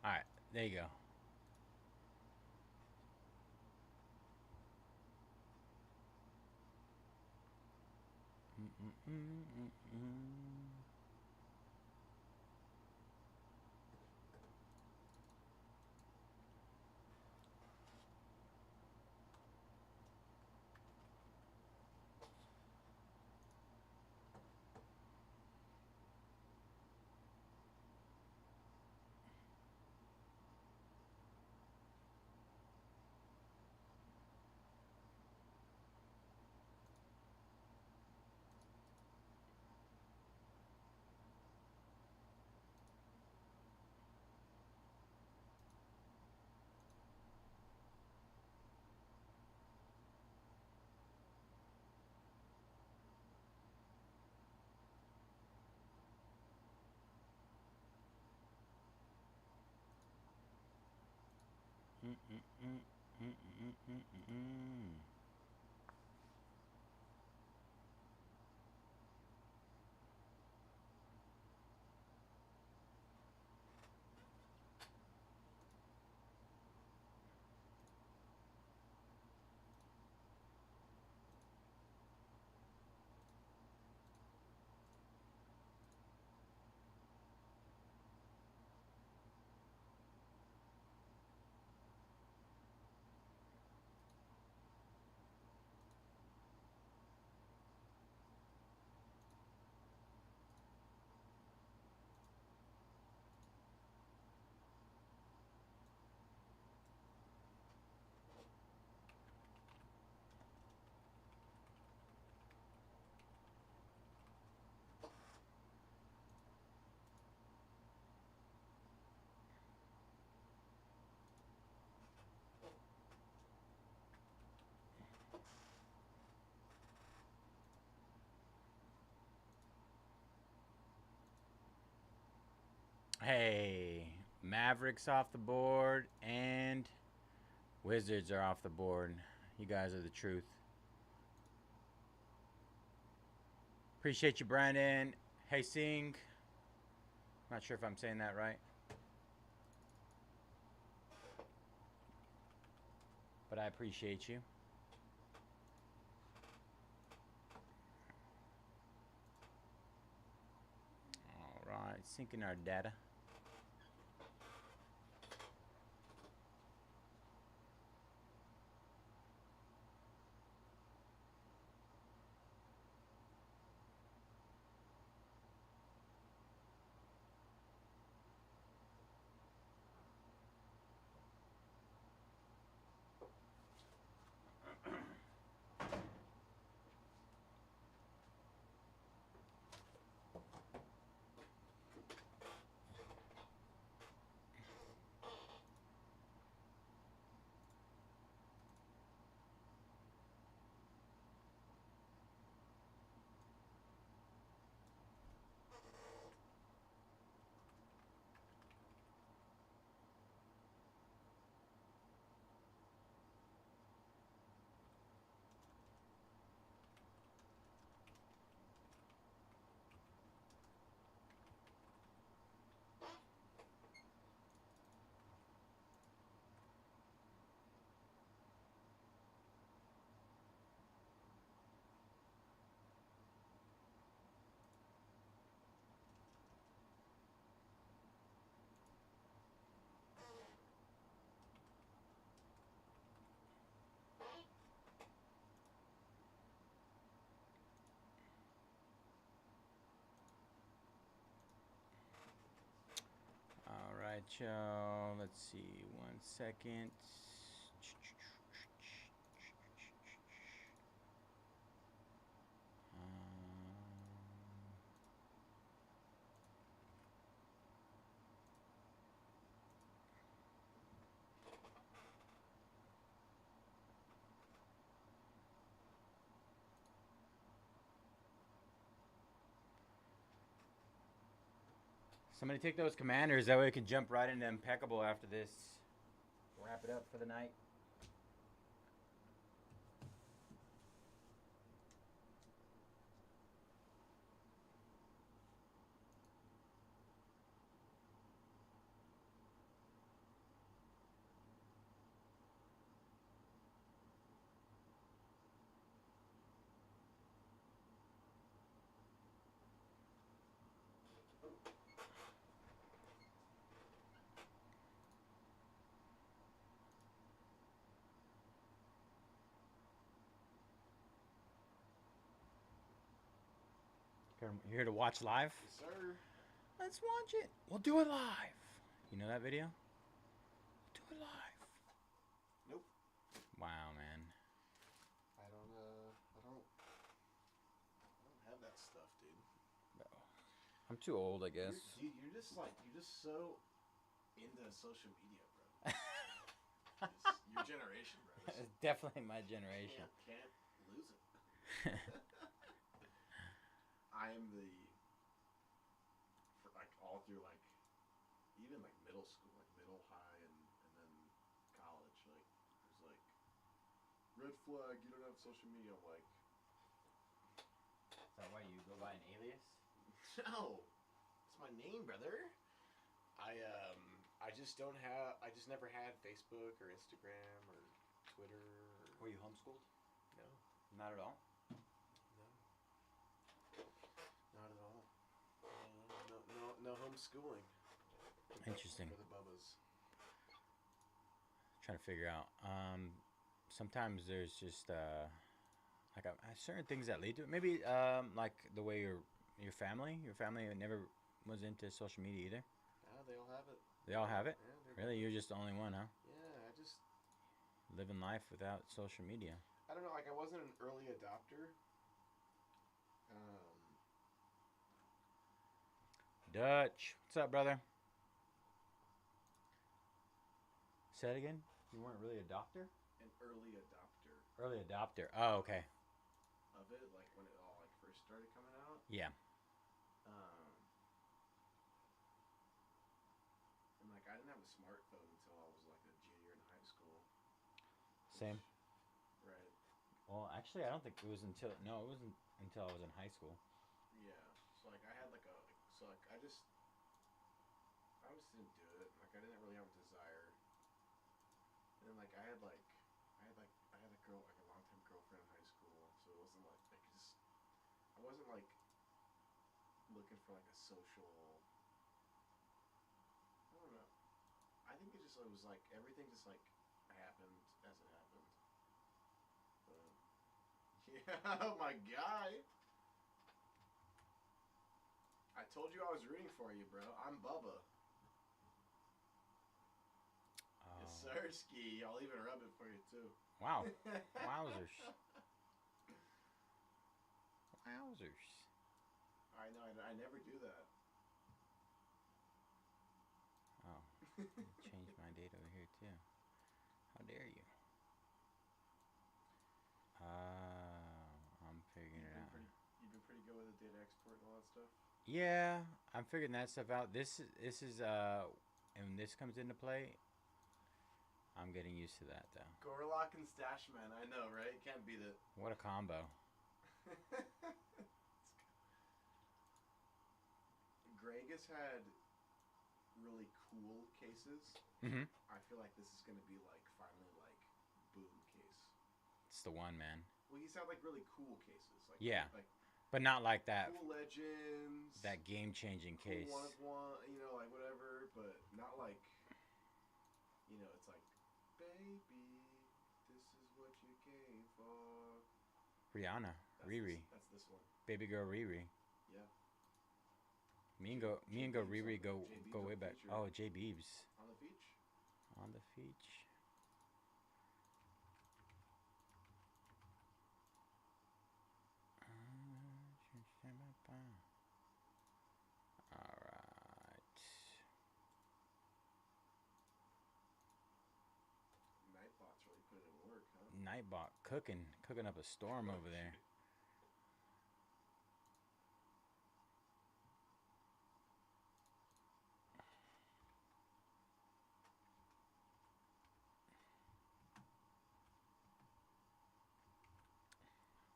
All right, there you go. Hey, Mavericks off the board and Wizards are off the board. You guys are the truth. Appreciate you, Brandon. Hey, Sing. Not sure if I'm saying that right. But I appreciate you. All right, syncing our data. Nacho. Let's see. 1 second. Somebody take those commanders. That way we can jump right into Impeccable after this. Wrap it up for the night. You here to watch live? Yes, sir. Let's watch it. We'll do it live. You know that video? Do it live. Nope. Wow, man. I don't have that stuff, dude. I'm too old, I guess. You're just so into social media, bro. It's your generation, bro. It's definitely my generation. Can't lose it. I am for like all through like even like middle school, like middle, high, and then college. Like it was like red flag. You don't have social media. I'm like, Is that why you go by an alias? no, it's my name, brother. I just don't have. I just never had Facebook or Instagram or Twitter. Were you homeschooled? No, Not at all. not at all. No homeschooling. Interesting. For the bubbas. Trying to figure out. Sometimes there's just like certain things that lead to it. Maybe like the way your family never was into social media either. Yeah, they all have it. They all have it. Yeah, Really, you're just the only one, huh? Yeah, I just. Living life without social media. I don't know. Like I wasn't an early adopter. Dutch, what's up, brother? Say it again. You weren't really a adopter? An early adopter Early adopter. Oh, okay. of it, like when it all like first started coming out. Yeah. And like I didn't have a smartphone until I was like a junior in high school. Same. Right. Well, actually, I don't think it was until it wasn't until I was in high school. Yeah. So like I had like I just didn't do it. Like I didn't really have a desire. And then like I had a girl, like a long-time girlfriend in high school. So it wasn't like I wasn't like looking for like a social. I don't know. I think it was like everything just like happened as it happened. But yeah, my guy. I told you I was rooting for you, bro. I'm Bubba. Yes, sir, Ski. I'll even rub it for you too. Wow. Wowzers. Wowzers. I know. I never do that. Oh. Change my date over here too. How dare you? I'm figuring it out. You've been pretty good with the data export and all that stuff. Yeah, I'm figuring that stuff out. This is and when this comes into play, I'm getting used to that though. Gorlock and Stashman. I know, right? Can't beat it. What a combo. Greg has had really cool cases. Mm-hmm. I feel like this is gonna be like finally like boom case. It's the one, man. Well, he's had like really cool cases. Like Yeah. Like But not like that. cool legends. That game-changing cool case. 1 of 1, you know, like whatever, but not like, you know, it's like, baby, this is what you came for. Rihanna, Riri. That's this one. Baby girl Riri. Yeah. Me and Riri go JB's go on way the back. feature. Oh, J Beebs On the beach. on the feature. All right. Nightbot's really putting in work, huh? Nightbot cooking up a storm over there.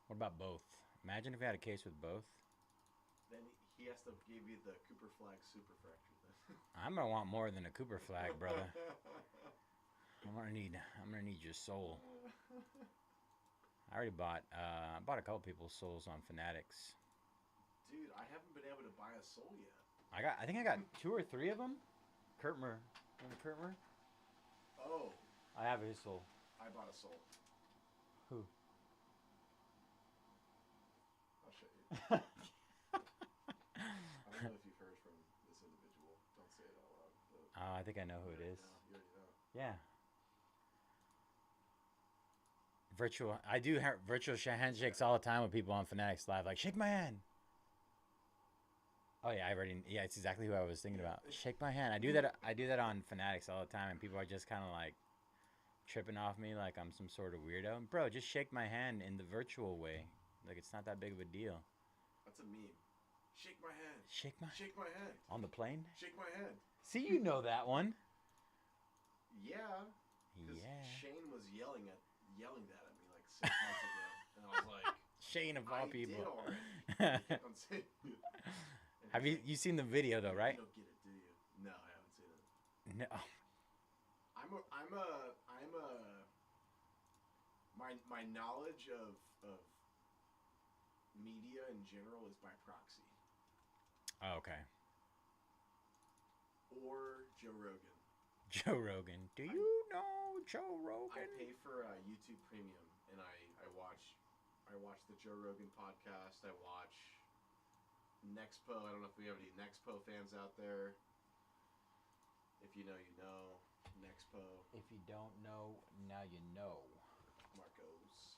What about both? Imagine if we had a case with both. Then he has to give you the Cooper Flag Super Fracture then. I'm gonna want more than a Cooper flag, brother. I'm gonna need your soul. I already bought I bought a couple people's souls on Fanatics. Dude, I haven't been able to buy a soul yet. I think I got 2 or 3 of them. Kurtmer. Remember Kurtmer? Oh, I have his soul. I bought a soul. Who? I'll show you. I don't know if you've heard from this individual. Don't say it out loud. But I think I know who it is. You already know. Yeah. I do have virtual handshakes all the time with people on Fanatics Live. Like, shake my hand. Oh yeah, yeah, it's exactly who I was thinking about. Shake my hand. I do that on Fanatics all the time, and people are just kind of like tripping off me like I'm some sort of weirdo. Bro, just shake my hand in the virtual way. Like, it's not that big of a deal. That's a meme. Shake my hand. Shake my hand. on the plane? Shake my hand. See, you know that one. Yeah. Yeah. Shane was yelling that at me like 6 months ago, and I was like, Shane of all people. did already. Kept on saying it. Have you seen the video though, right? You don't get it, do you? No, I haven't seen it. No. My knowledge of media in general is by proxy. Oh, okay. Or Joe Rogan. Joe Rogan. Do you know Joe Rogan? I pay for YouTube Premium, and I watch the Joe Rogan podcast. I watch Nexpo. I don't know if we have any Nexpo fans out there. If you know, you know. Nexpo. If you don't know, now you know. Marcos.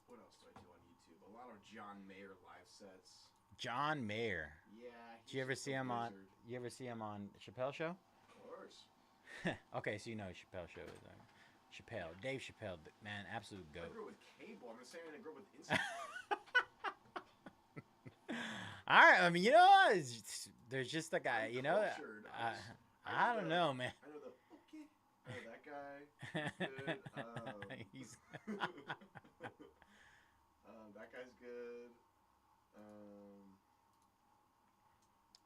What else do I do on YouTube? A lot of John Mayer live sets. John Mayer. Yeah. Did you ever see him on? You ever see him on Chappelle Show? Of course. Okay, so you know Chappelle Show is Chappelle, Dave Chappelle, man, absolute goat. I grew up with cable. I'm just saying I grew up with instant. All right, I mean, you know, there's just a guy, you know. I don't know, man. I know I know that guy. He's good. That guy's good.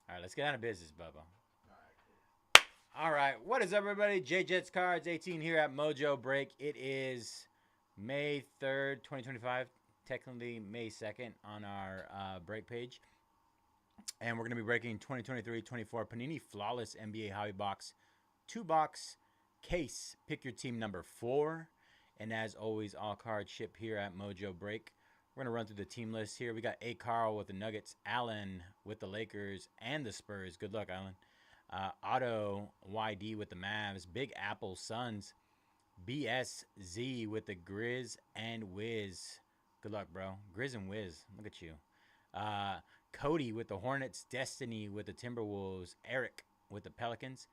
All right, let's get out of business, Bubba. Alright, cool. All right, what is up, everybody? J Jets Cards 18 here at Mojobreak. It is May 3rd, 2025. Technically May 2nd on our break page. And we're going to be breaking 2023-24 Panini Flawless NBA Hobby Box 2-box case. Pick your team number 4. And as always, all cards ship here at Mojobreak. We're going to run through the team list here. We got A. Carl with the Nuggets, Allen with the Lakers and the Spurs. Good luck, Allen. Otto YD with the Mavs. Big Apple Suns. BSZ with the Grizz and Wiz. Good luck, bro. Grizz and Wiz. Look at you. Cody with the Hornets. Destiny with the Timberwolves. Eric with the Pelicans.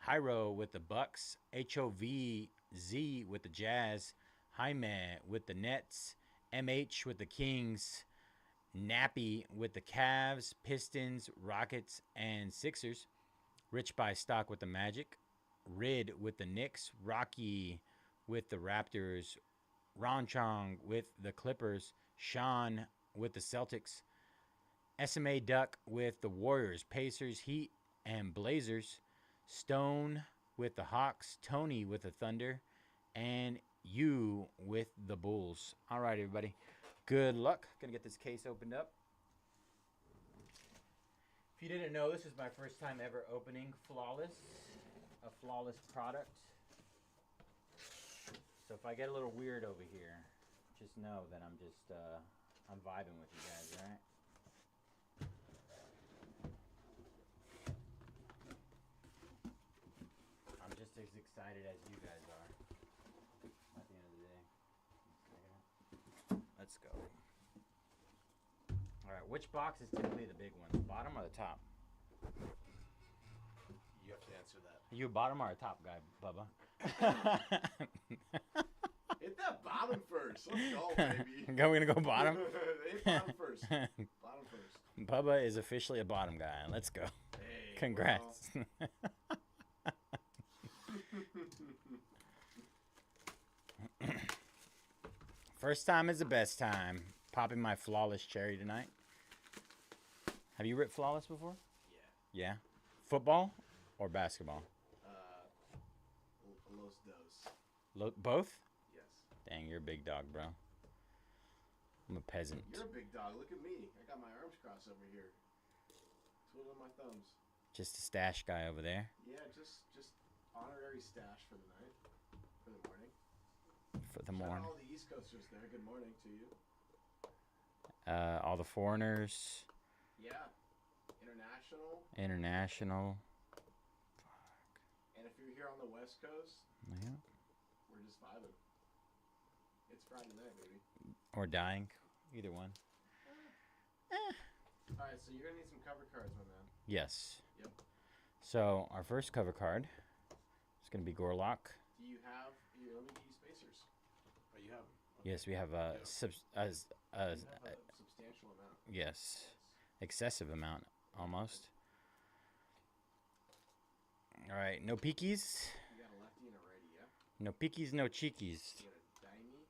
Hyro with the Bucks. HOVZ with the Jazz. Jaime with the Nets. MH with the Kings. Nappy with the Cavs. Pistons, Rockets, and Sixers. Rich by Stock with the Magic. Rid with the Knicks. Rocky with the Raptors. Ron Chong with the Clippers. Sean with the Celtics. SMA Duck with the Warriors, Pacers, Heat, and Blazers. Stone with the Hawks. Tony with the Thunder. And you with the Bulls. All right, everybody. Good luck. Going to get this case opened up. If you didn't know, this is my first time ever opening a Flawless product. So if I get a little weird over here, just know that I'm just I'm vibing with you guys, right? I'm just as excited as you guys are. At the end of the day. Let's go. All right, which box is typically the big one, the bottom or the top? You have to answer that. Are you a bottom or a top guy, Bubba? Hit that bottom first. Let's go, baby. We're gonna go bottom. Hit bottom first. Bottom first. Bubba is officially a bottom guy. Let's go. Hey, Congrats. First time is the best time. Popping my flawless cherry tonight. Have you ripped flawless before? Yeah. Yeah. Football or basketball? Los dos. Both? Yes. Dang, you're a big dog, bro. I'm a peasant. You're a big dog. Look at me. I got my arms crossed over here. Twiddling my thumbs. Just a stash guy over there. Yeah, just honorary stash for the night. For the morning. For the Shout out morning. all the East Coasters there. Good morning to you. All the foreigners. Yeah. International. International. And if you're here on the West Coast, Yeah. we're just vibing. It's Friday night, baby. Or dying. Either one. Alright, so you're going to need some cover cards, my man. Yes. Yep. So our first cover card is going to be Gorlock. Do you have... Here, let me get you spacers. Oh, you have them. Okay. Yes, we have a You have a substantial amount. yes, excessive amount almost. All right, no peekies, You got a lefty and a righty, yeah? no peekies, no cheekies. You got a dimey.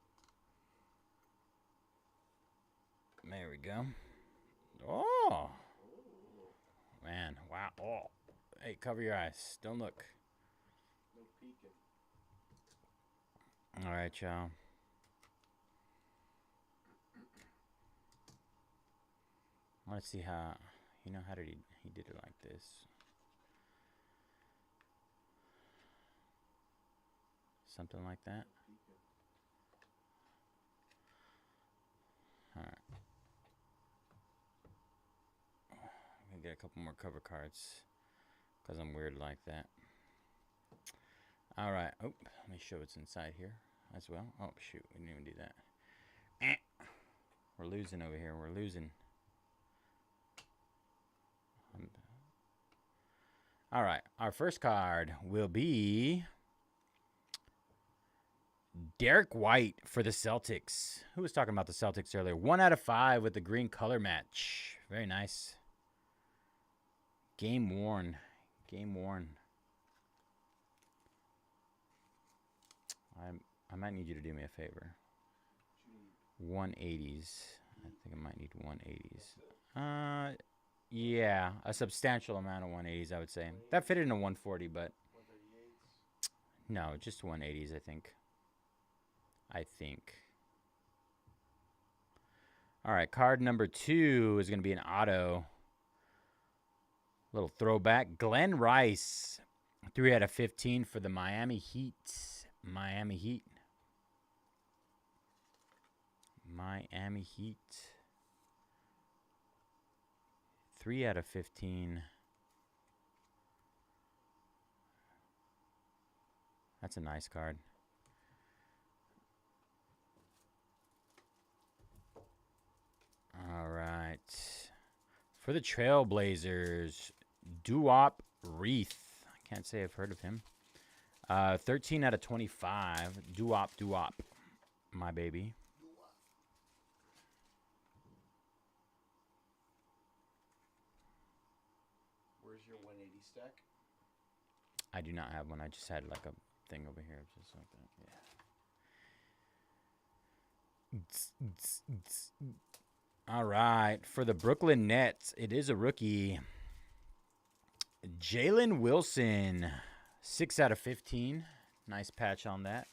There we go. Oh Oh. man, wow. Oh, hey, cover your eyes. Don't look. No peeking. All right, y'all. Let's see how. How did he did it like this? Something like that. No peeking. All right. I'm gonna get a couple more cover cards because I'm weird like that. All right. Oh, let me show what's inside here as well. Oh shoot, we didn't even do that. We're losing over here. We're losing. All right. Our first card will be Derek White for the Celtics. Who was talking about the Celtics earlier? 1 out of 5 with the green color match. Very nice. Game worn. Game worn. I might need you to do me a favor. 180s. I think I might need 180s. Yeah, a substantial amount of 180s, I would say. That fit in a 140, but 138s. no, just 180s, I think. All right, card number 2 is going to be an auto. Little throwback. Glenn Rice, 3 out of 15 for the Miami Heat. Miami Heat. 3 out of 15. That's a nice card. All right. For the Trailblazers, Duop Reith. I can't say I've heard of him. 13 out of 25. Duop. My baby. Where's your 180 stack? I do not have one. I just had like a thing over here. Just like that. Yeah. All right. For the Brooklyn Nets, it is a rookie. Jalen Wilson, 6 out of 15. Nice patch on that.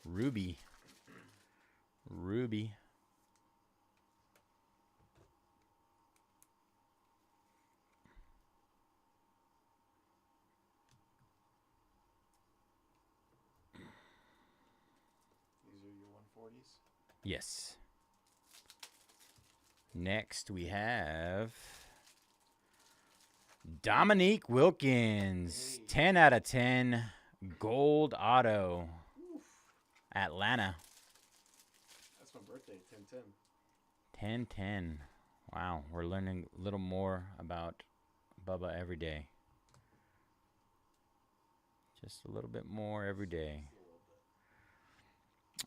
Ruby. These are your 140s. Yes. Next, we have Dominique Wilkins. 10 out of 10. Gold auto. Atlanta. That's my birthday, 10/10. 10-10. Wow, we're learning a little more about Bubba every day. Just a little bit more every day.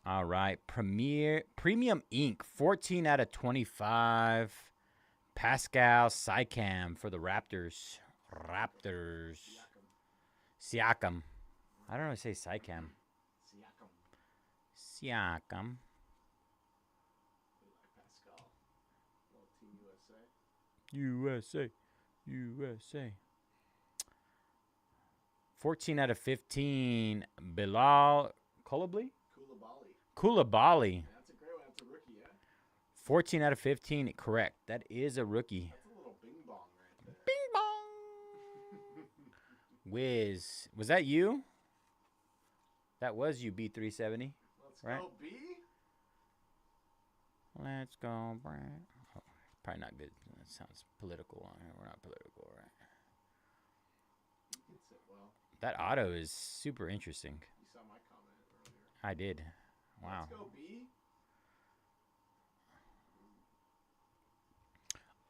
All right, Premium Ink, 14 out of 25. Pascal Siakam for the Raptors. Siakam. I don't know how to say Siakam. Siakam. We like Pascal. Little Team USA. USA. 14 out of 15. Bilal Coulibaly? Koulibaly. That's a great one. That's a rookie, yeah? 14 out of 15. Correct. That is a rookie. That's a little bing bong right there. Bing bong. Wiz. Was that you? That was you, B370. Let's Right. go, B. Let's go, Brad. Oh, probably not good. That sounds political. We're not political, right? You can sit well. That auto is super interesting. You saw my comment earlier. I did. Wow. Let's go, B.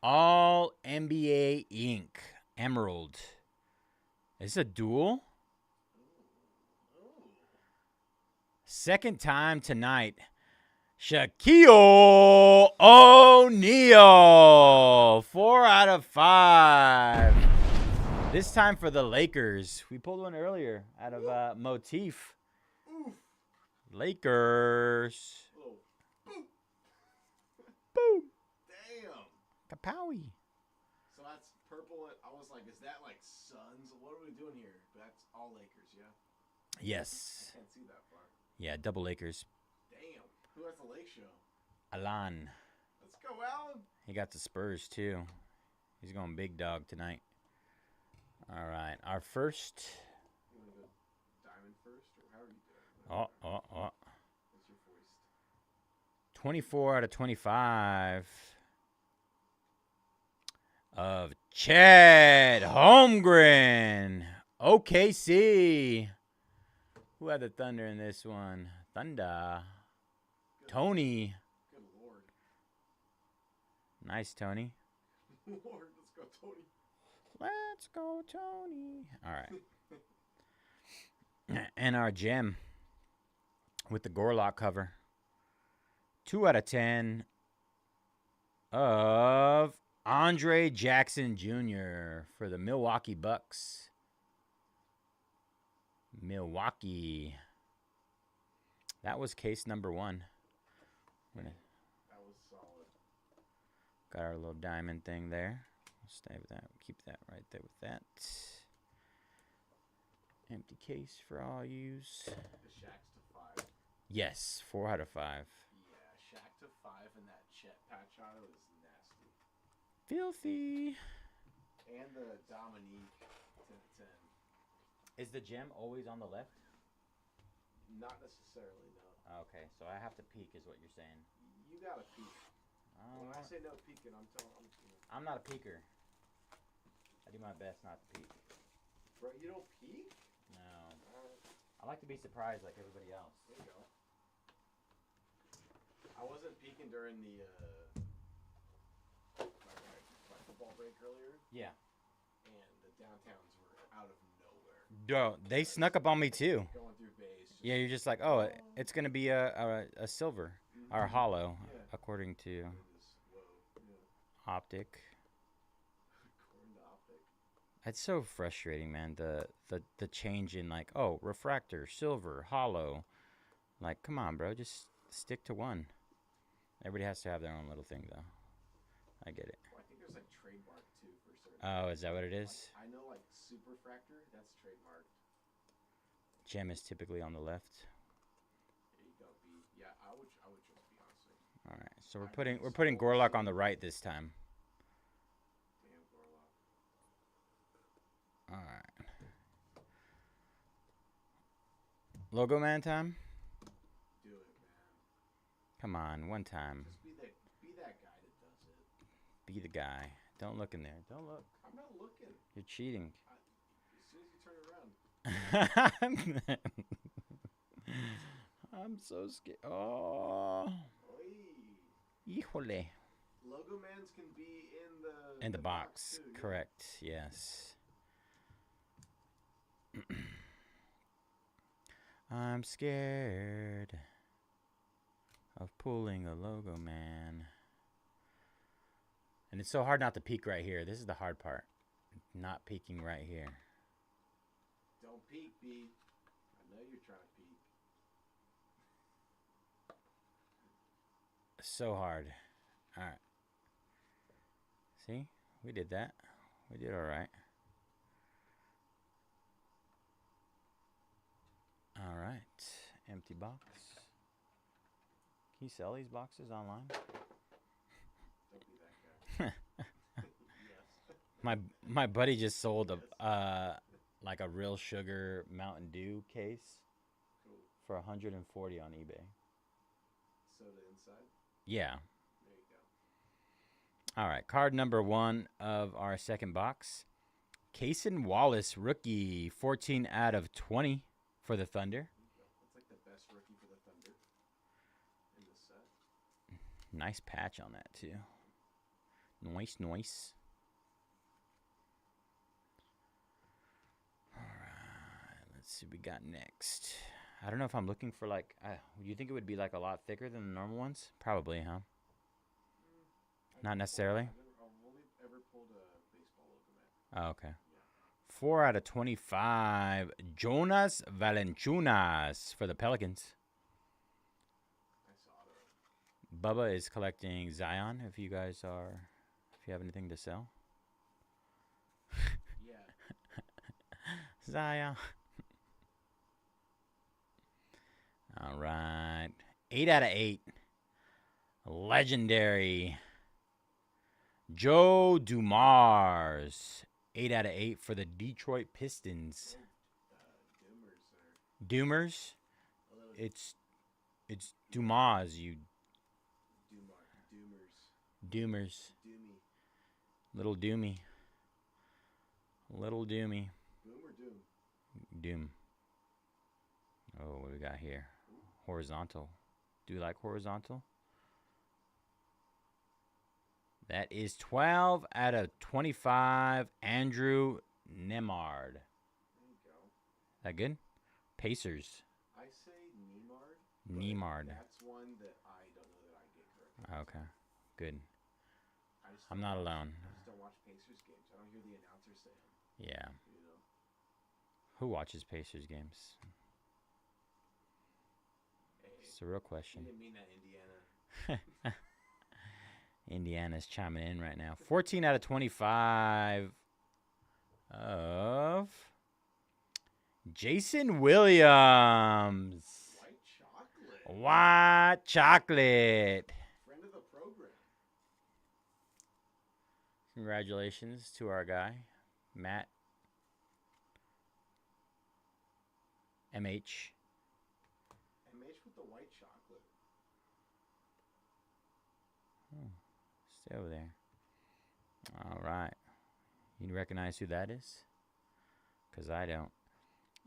All NBA Ink. Emerald. Is this a duel? Ooh. Second time tonight. Shaquille O'Neal. 4 out of 5. This time for the Lakers. We pulled one earlier out of Motif. Oof. Lakers. Little boop. Boom. Damn. Kapowie. So that's purple. I was like, is that like Suns? What are we doing here? But that's all Lakers, yeah? Yes. I can't see that far. Yeah, double Lakers. Damn. Who has the Lake Show? Alan. Let's go, Alan. He got the Spurs, too. He's going big dog tonight. All right. Our first. You want to go diamond first, or how are you doing? Oh. What's your voice? 24 out of 25. Of Chad Holmgren. OKC. Who had the Thunder in this one? Thunder. Good. Tony. Good Lord. Nice, Tony. Lord, let's go, Tony. Let's go, Tony. All right. And our gem with the Gorlock cover. 2 out of 10 of Andre Jackson Jr. for the Milwaukee Bucks. Milwaukee. That was case number 1. That was solid. Got our little diamond thing there. We'll stay with that. Keep that right there with that. Empty case for all use. The Shaq's to 5. Yes, 4 out of 5. Yeah, Shaq to 5 and that Chet patch auto is nasty. Filthy. And the Dominique 10/10. Is the gem always on the left? Not necessarily, no. Okay, so I have to peek is what you're saying. You gotta peek. When I say no peeking, I'm telling you. I'm not a peeker. I do my best not to peek. Bro, you don't peek? No. I like to be surprised like everybody else. There you go. I wasn't peeking during the my football break earlier, Yeah. and the downtowns were out of nowhere. Yo, they snuck up on me too. Going through Bayze. Yeah, you're just like, oh, it's gonna be a silver or hollow, Yeah. according to Whoa. Yeah. Optic. According to Optic. It's so frustrating, man. The change in like, oh, refractor, silver, hollow. Like, come on, bro, just stick to one. Everybody has to have their own little thing, though. I get it. Well, I think there's like trademark too for certain. Oh, is that what it is? I know like Superfractor, that's trademarked. Gem is typically on the left. There you go, B. Yeah, I would just be honestly. All right, so we're putting Gorlock on the right this time. Damn, Gorlock. All right. Logo man time. Do it, man. Come on, one time. Just be that guy that does it. Be the guy. Don't look in there. Don't look. I'm not looking. You're cheating. As soon as you turn around. I'm so scared. Oh. Oy. Híjole. Logo Mans can be In the box. too, yeah. Correct. Yes. I'm scared of pulling a Logo Man. And it's so hard not to peek right here. This is the hard part. Not peeking right here. Don't peek, B. I know you're trying to peek. So hard. All right. See? We did that. We did all right. All right. Empty box. Can you sell these boxes online? Don't be that guy. Yes. My buddy just sold a like a real sugar Mountain Dew case Cool. for $140 on eBay. Soda inside. Yeah. There you go. All right. Card number 1 of our second box. Cason Wallace, rookie, 14 out of 20 for the Thunder. That's like the best rookie for the Thunder in the set. Nice patch on that too. Nice, nice. All right, let's see what we got next. I don't know if I'm looking for like. You think it would be like a lot thicker than the normal ones? Probably, huh? Not necessarily. I've only ever pulled a baseball Logo Man. Oh, okay. Yeah. 4 out of 25. Jonas Valanciunas for the Pelicans. Nice auto. Bubba is collecting Zion. If you have anything to sell. Yeah. Zion. All right. 8 out of 8. Legendary. Joe Dumars. 8 out of 8 for the Detroit Pistons. Doomers are Doomers. a little It's Dumas, you Doomers. Doomers. Doomy. Little Doomy. Little Doomy. Boom or Doom? Doom. Oh, what do we got here? Horizontal. Do you like horizontal? That is 12 out of 25. Andrew Nemard. There you go. That good? Pacers. I say Nemard. Nemard. That's one that I don't know that I get correctly. Okay. Good. I just I'm don't not watch- alone. I just don't watch Pacers games. I don't hear the announcers say them. Yeah. You know. Who watches Pacers games? Hey, It's a real you question. didn't mean that, Indiana. Indiana's chiming in right now. 14 out of 25 of Jason Williams. White chocolate. White chocolate. Friend of the program. Congratulations to our guy, Matt MH. MH with the white chocolate. Stay over there. All right. You recognize who that is? Because I don't.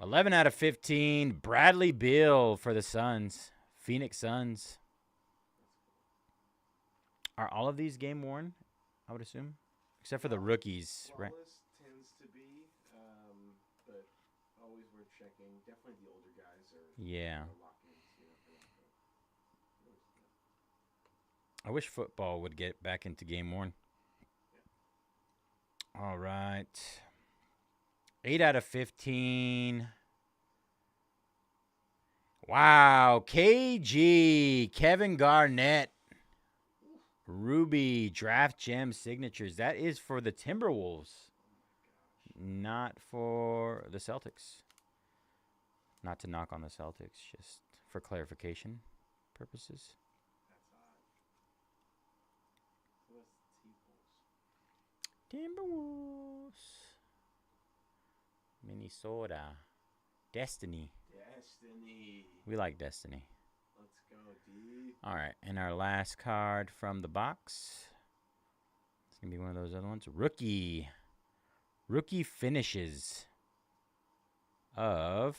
11 out of 15. Bradley Beal for the Suns. Phoenix Suns. Are all of these game worn? I would assume. Except for the rookies, right? Wallace tends to be, but always worth checking. Definitely the older guys are Yeah. lock-ins, for that. I wish football would get back into game worn. All right. 8 out of 15. Wow. KG. Kevin Garnett. Ruby. Draft Gem signatures. That is for the Timberwolves. Not for the Celtics. Not to knock on the Celtics. Just for clarification purposes. That's odd. Who has T-Bulls? Timberwolves. Minnesota. Destiny. Destiny. We like Destiny. Let's go. D. All right, and our last card from the box. It's going to be one of those other ones. Rookie finishes of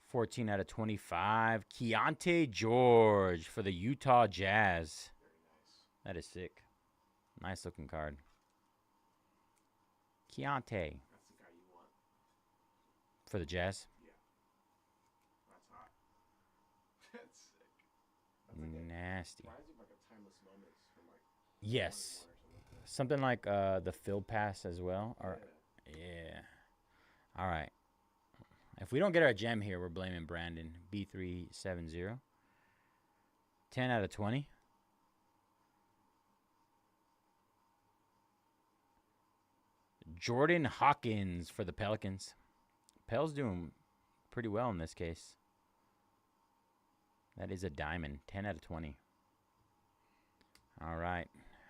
14 out of 25. Keontae George for the Utah Jazz. Very nice. That is sick. Nice looking card. Keontae That's the guy you want. for the Jazz. Yeah. That's hot. That's sick. That's like Nasty. reminds me of like a timeless moments from like Yes. 21 or something. Something like the field pass as well. Or, Yeah. yeah. All right. If we don't get our gem here, we're blaming Brandon. B370. 10 out of 20. Jordan Hawkins for the Pelicans. Pel's doing pretty well in this case. That is a diamond. 10 out of 20. All right.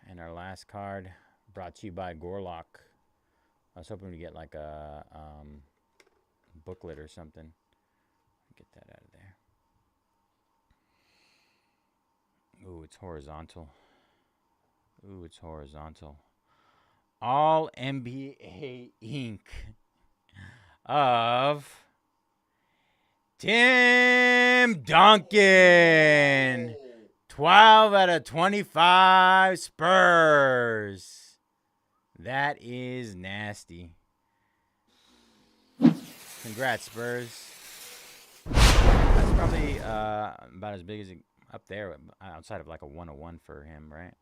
And our last card brought to you by Gorlock. I was hoping to get like a booklet or something. Get that out of there. Ooh, it's horizontal. Ooh, it's horizontal. All NBA ink of Tim Duncan. 12 out of 25 Spurs. That is nasty. Congrats, Spurs. That's probably about as big as up there outside of like a 101 for him, right?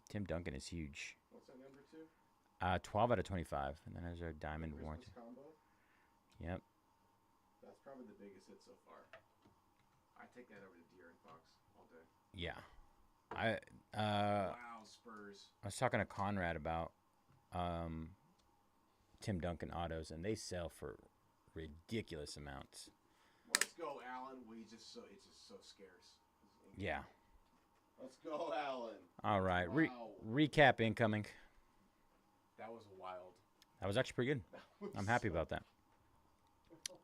Tim Duncan is huge. What's that number 2? 12 out of 25. And then there's our diamond warranty. Christmas combo. Yep. That's probably the biggest hit so far. I take that over to Deer and Fox all day. Yeah. Wow, Spurs. I was talking to Conrad about Tim Duncan autos, and they sell for ridiculous amounts. Let's go, Allen. It's just so scarce. Yeah. Let's go, Allen. All right. Wow. Recap incoming. That was wild. That was actually pretty good. I'm happy about that.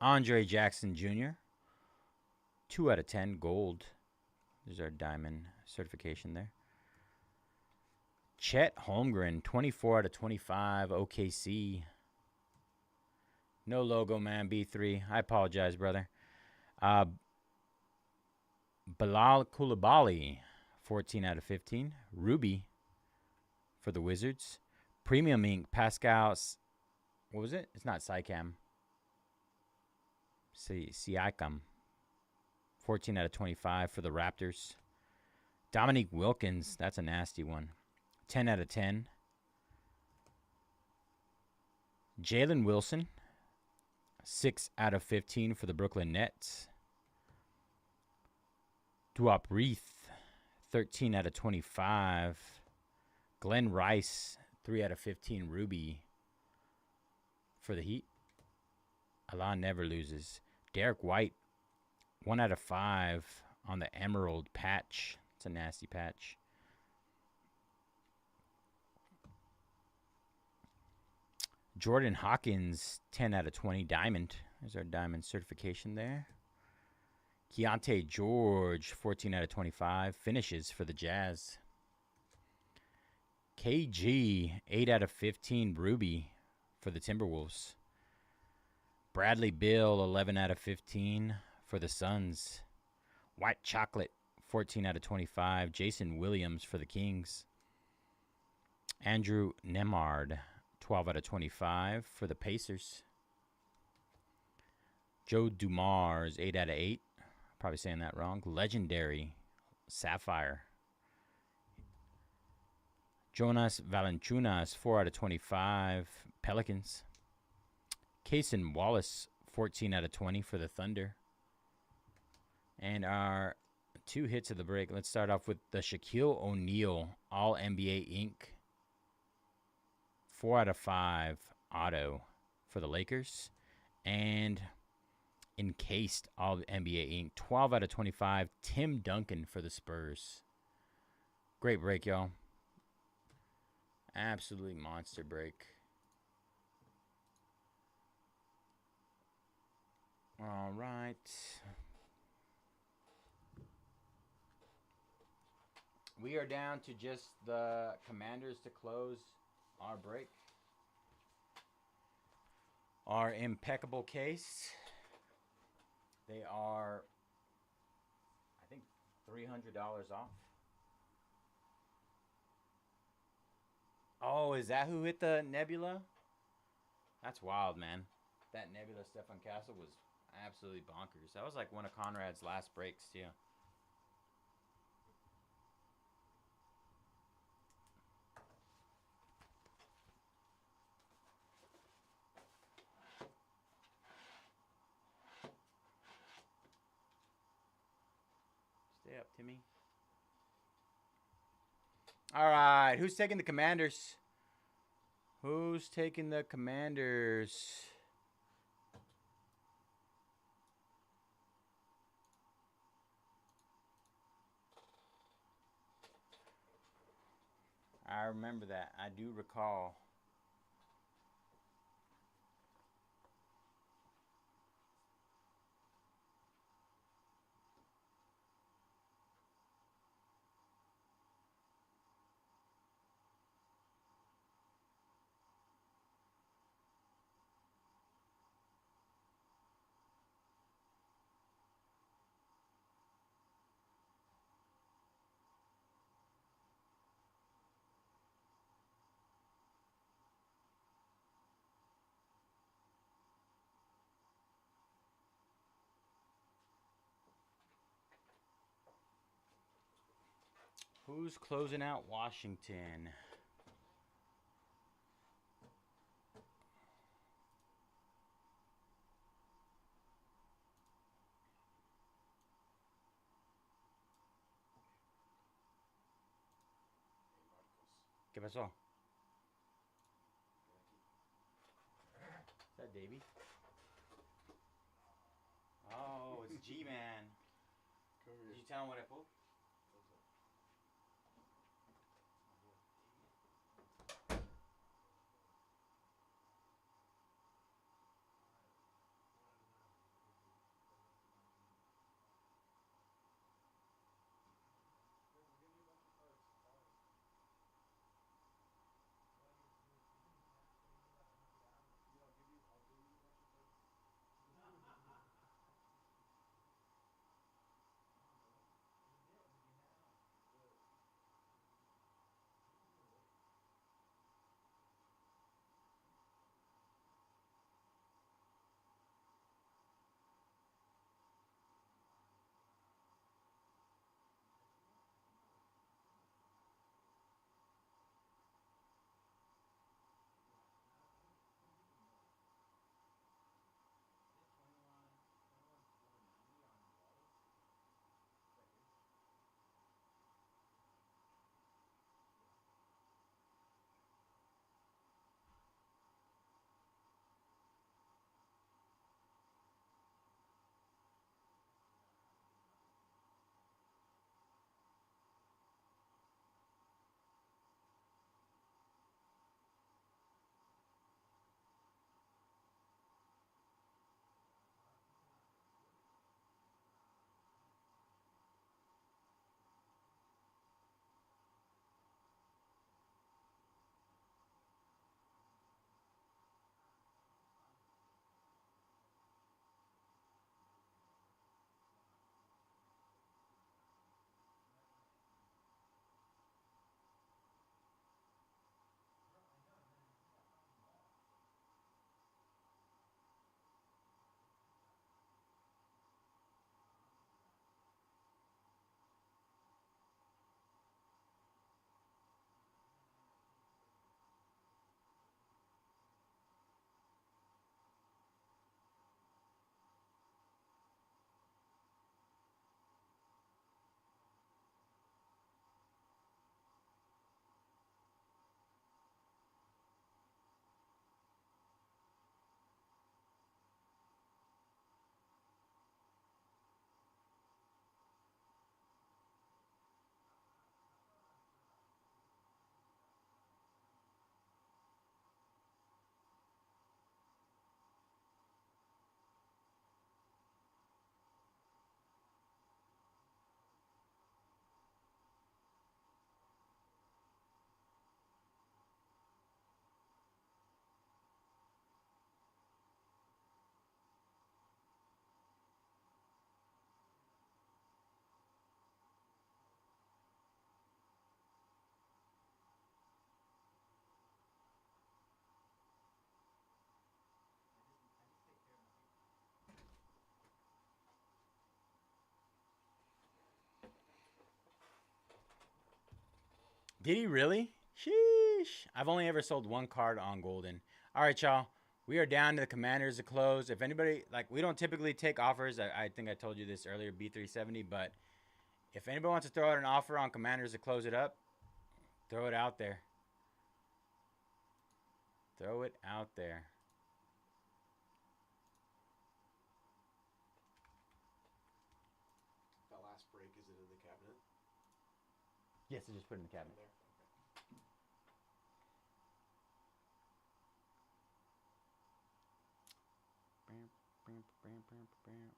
Andre Jackson Jr. 2 out of 10 gold. There's our diamond certification there. Chet Holmgren, 24 out of 25 OKC. No logo, man, B3. I apologize, brother. Bilal Coulibaly, 14 out of 15. Ruby for the Wizards. Premium ink, Pascal. What was it? It's not Sycam. Siakam. 14 out of 25 for the Raptors. Dominique Wilkins. That's a nasty one. 10 out of 10. Jalen Wilson. 6 out of 15 for the Brooklyn Nets. Duop Reith. 13 out of 25. Glenn Rice. 3 out of 15 Ruby for the Heat. Allah never loses. Derek White. 1 out of 5 on the Emerald patch. It's a nasty patch. Jordan Hawkins, 10 out of 20 diamond. There's our diamond certification there. Keontae George, 14 out of 25. Finishes for the Jazz. KG, 8 out of 15 Ruby for the Timberwolves. Bradley Beal, 11 out of 15 for the Suns. White Chocolate, 14 out of 25. Jason Williams for the Kings. Andrew Nemard, 12 out of 25 for the Pacers. Joe Dumars, 8 out of 8. Probably saying that wrong. Legendary Sapphire. Jonas Valanciunas, 4 out of 25. Pelicans. Cason Wallace, 14 out of 20 for the Thunder. And our 2 hits of the break. Let's start off with the Shaquille O'Neal All-NBA Ink. 4 out of 5 auto for the Lakers. And encased All-NBA Ink. 12 out of 25. Tim Duncan for the Spurs. Great break, y'all. Absolutely monster break. All right. We are down to just the Commanders to close our break. Our Impeccable case. They are, I think, $300 off. Oh, is that who hit the Nebula? That's wild, man. That Nebula Stefan Castle was absolutely bonkers. That was like one of Conrad's last breaks, too. Stay up, Timmy. All right, who's taking the Commanders? Who's taking the Commanders? I remember that. I do recall. Who's closing out Washington? ¿Qué pasó? Is that Davey? Oh, it's G-Man. Did you tell him what I pulled? Did he really? Sheesh. I've only ever sold one card on Golden. All right, y'all. We are down to the Commanders to close. If anybody, like, we don't typically take offers. I think I told you this earlier, B370. But if anybody wants to throw out an offer on Commanders to close it up, throw it out there. Throw it out there. That last break, is it in the cabinet? Yes, I just put it in the cabinet. There? Okay. See.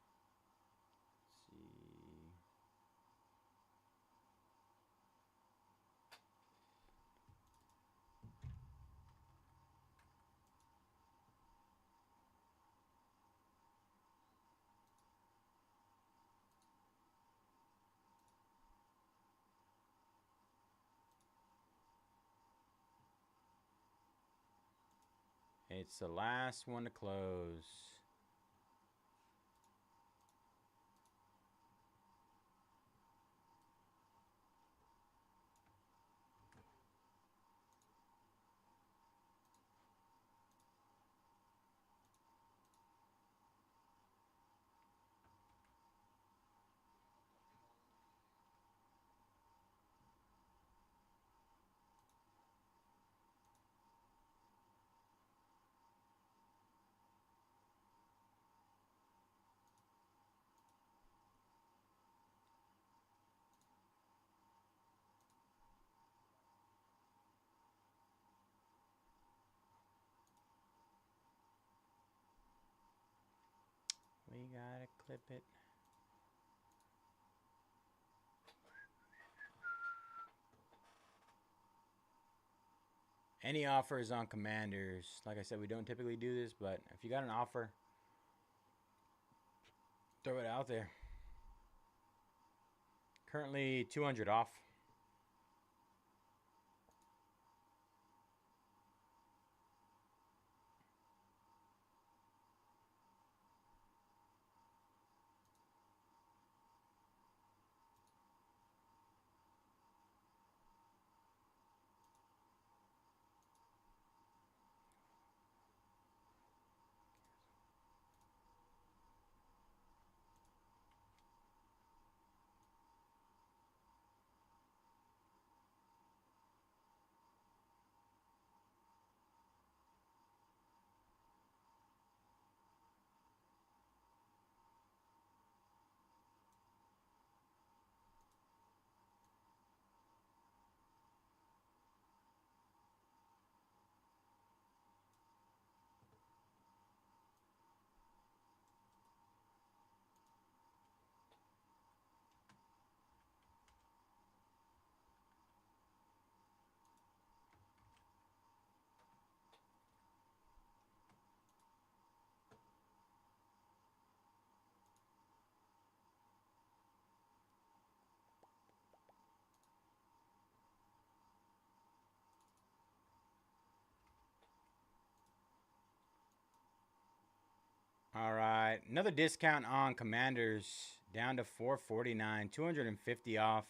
It's the last one to close. We gotta clip it. Any offers on Commanders? Like I said, we don't typically do this, but if you got an offer, throw it out there. Currently 200 off. All right, another discount on Commanders down to 449, 250 off.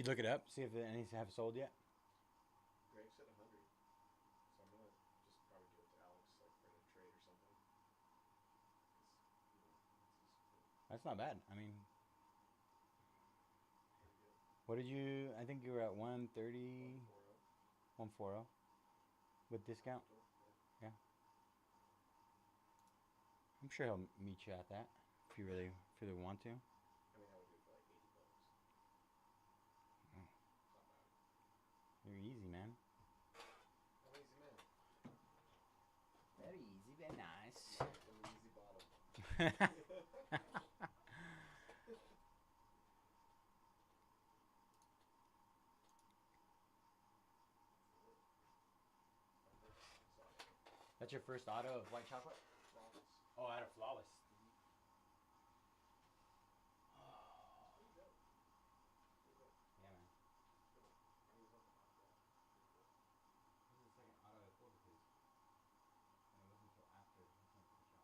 you look it up? See if any have sold yet? Greg said 100, so I'm gonna just probably give it to Alex, like for a trade or something. 'Cause, you know, That's not bad. I mean, pretty good. what did you? I think you were at 130, 140. 140 with discount. Yeah. I'm sure he'll meet you at that if you really want to. I mean, I would do it for like $80. Mm. It's not bad. You're easy, man. I'm an easy man. Very easy, very nice. I'm an easy bottom. That's your first auto of white chocolate? Flawless. Oh, out of flawless. It's pretty dope. Pretty dope. Yeah, man. Good one. I need one. Pretty cool. This is the second auto I pulled because it wasn't until after I came to the shop. So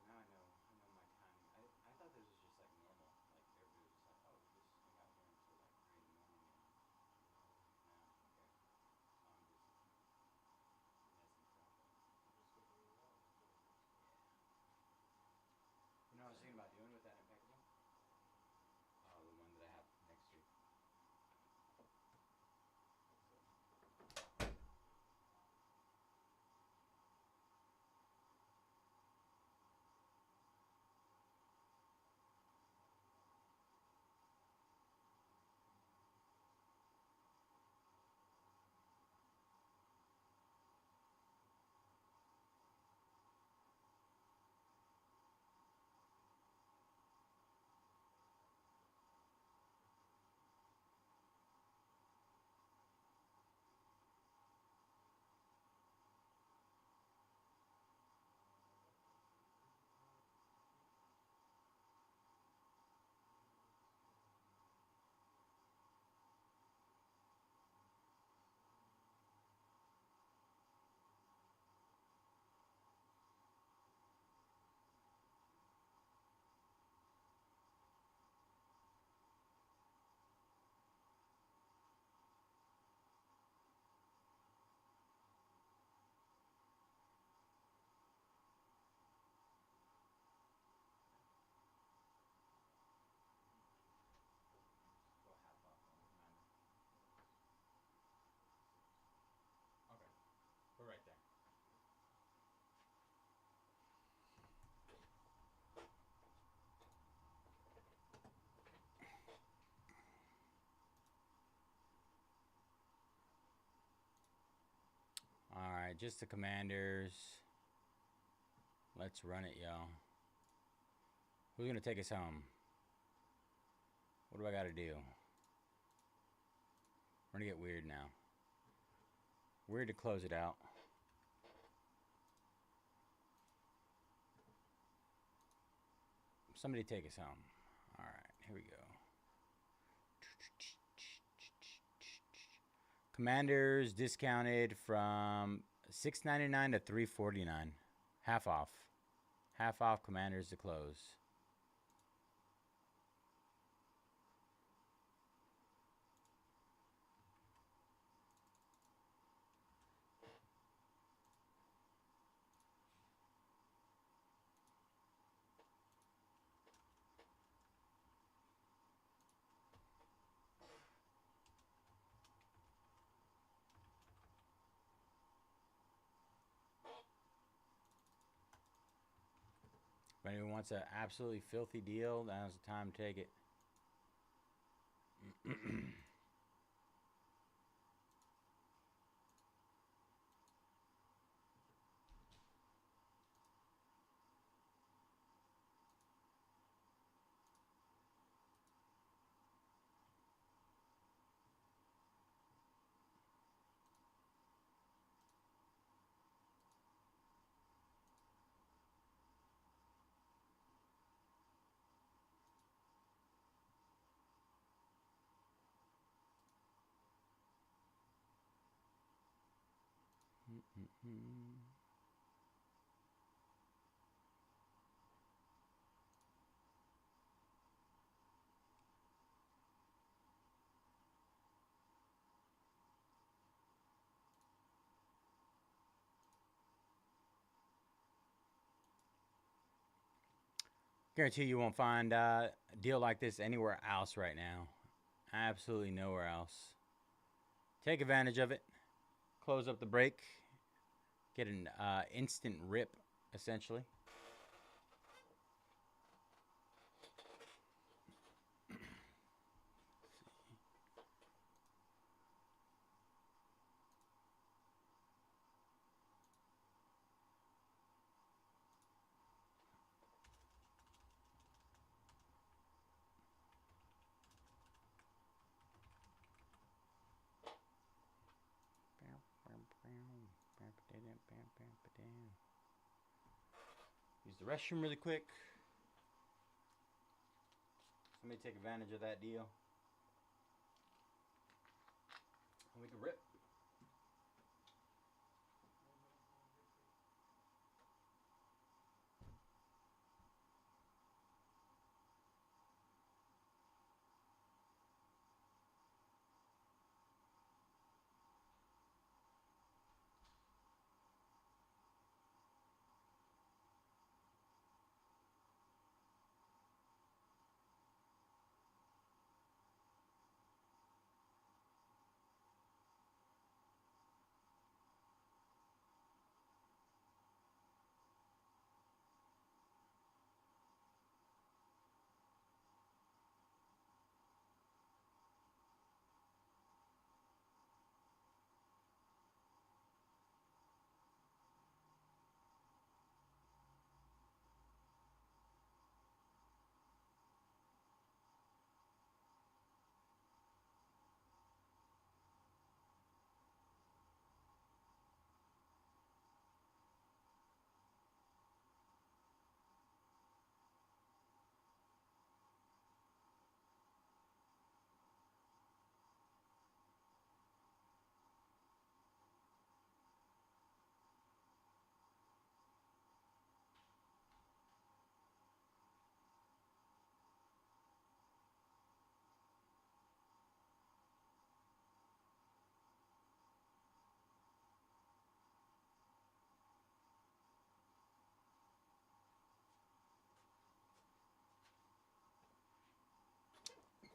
now I know my timing. I thought this was just like normal. Like everybody was just like, oh, just hang out here until like 3 in the morning and no, okay. So I'm just messing traffic. You're just looking around. That's really nice. Yeah. You know what I was thinking about doing with that Impeccable? The one that I have next to. Go half off on the Commander. Okay. We're right there. Alright, just the Commanders. Let's run it, y'all. Who's gonna take us home? What do I gotta do? We're gonna get weird now. Weird to close it out. Somebody take us home. Alright, here we go. Commanders discounted from $6.99 to $3.49. Half off. Half off Commanders to close. If anyone wants an absolutely filthy deal, now's the time to take it. Guarantee you won't find a deal like this anywhere else right now. Absolutely nowhere else. Take advantage of it. Close up the break. Get an instant rip, essentially. Use the restroom really quick. Somebody take advantage of that deal. And we can rip.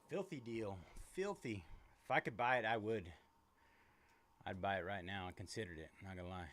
Filthy deal. Filthy. If I could buy it, I would. I'd buy it right now. I considered it. Not gonna lie.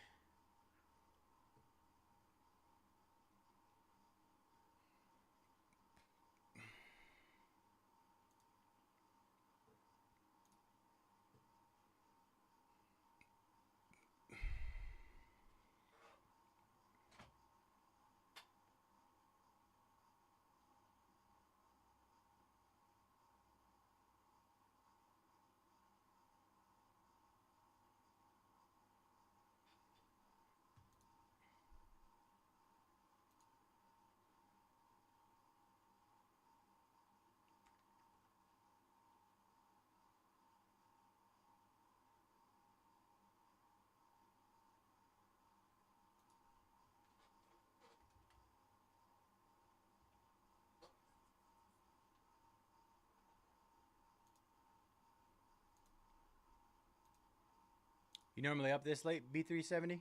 You normally up this late, B370?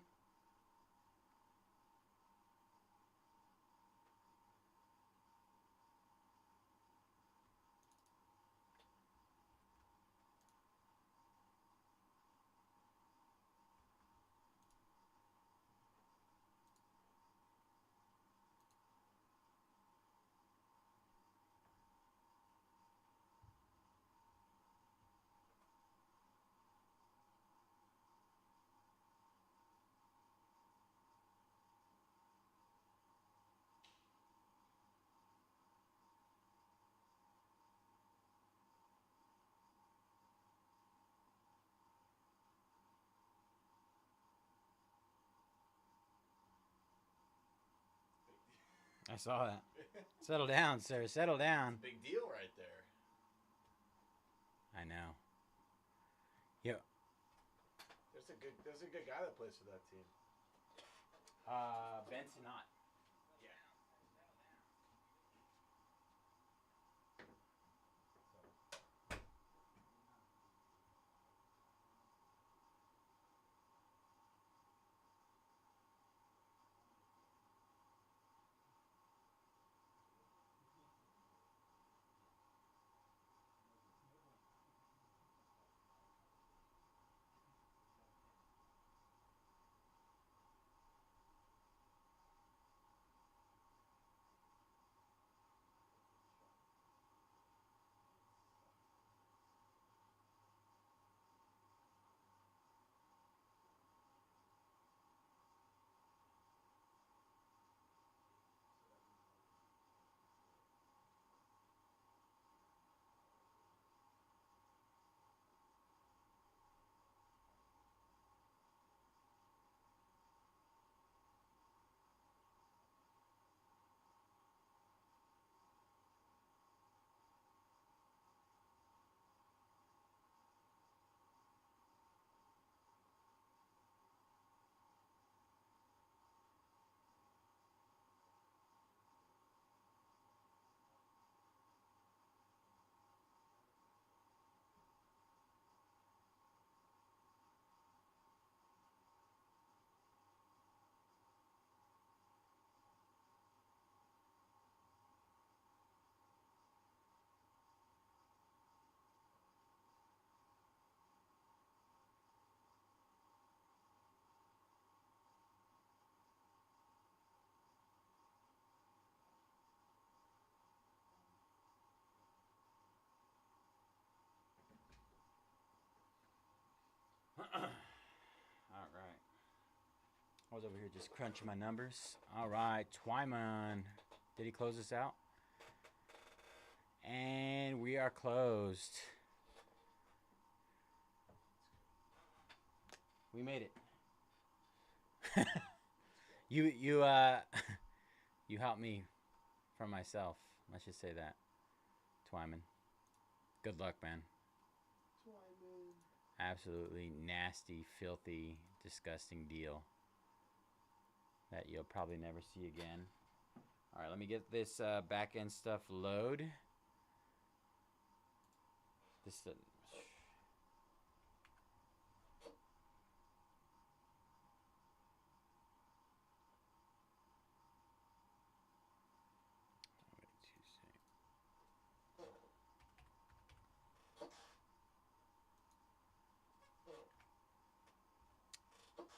I saw that. Settle down, sir. Settle down. Big deal right there. I know. Yo. There's a good guy that plays for that team. Benson not. I was over here just crunching my numbers. All right, Twyman. Did he close us out? And we are closed. We made it. you you helped me from myself. Let's just say that. Twyman. Good luck, man. Twyman. Absolutely nasty, filthy, disgusting deal that you'll probably never see again. All right, let me get this back end stuff load. This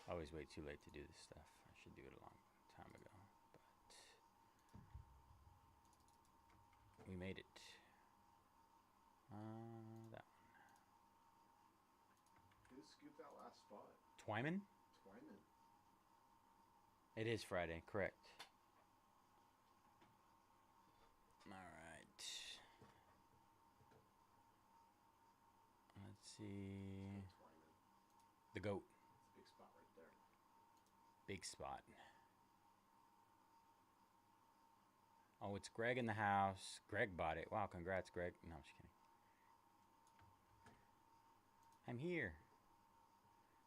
I always wait too late to do this stuff. I should do it a long time ago, but we made it. That Who scooped that last spot? Twyman? Twyman. It is Friday, correct. All right. Let's see. Twyman. The GOAT. It's a big spot right there. Big spot. Oh, it's Greg in the house. Greg bought it. Wow, congrats, Greg. No, I'm just kidding. I'm here.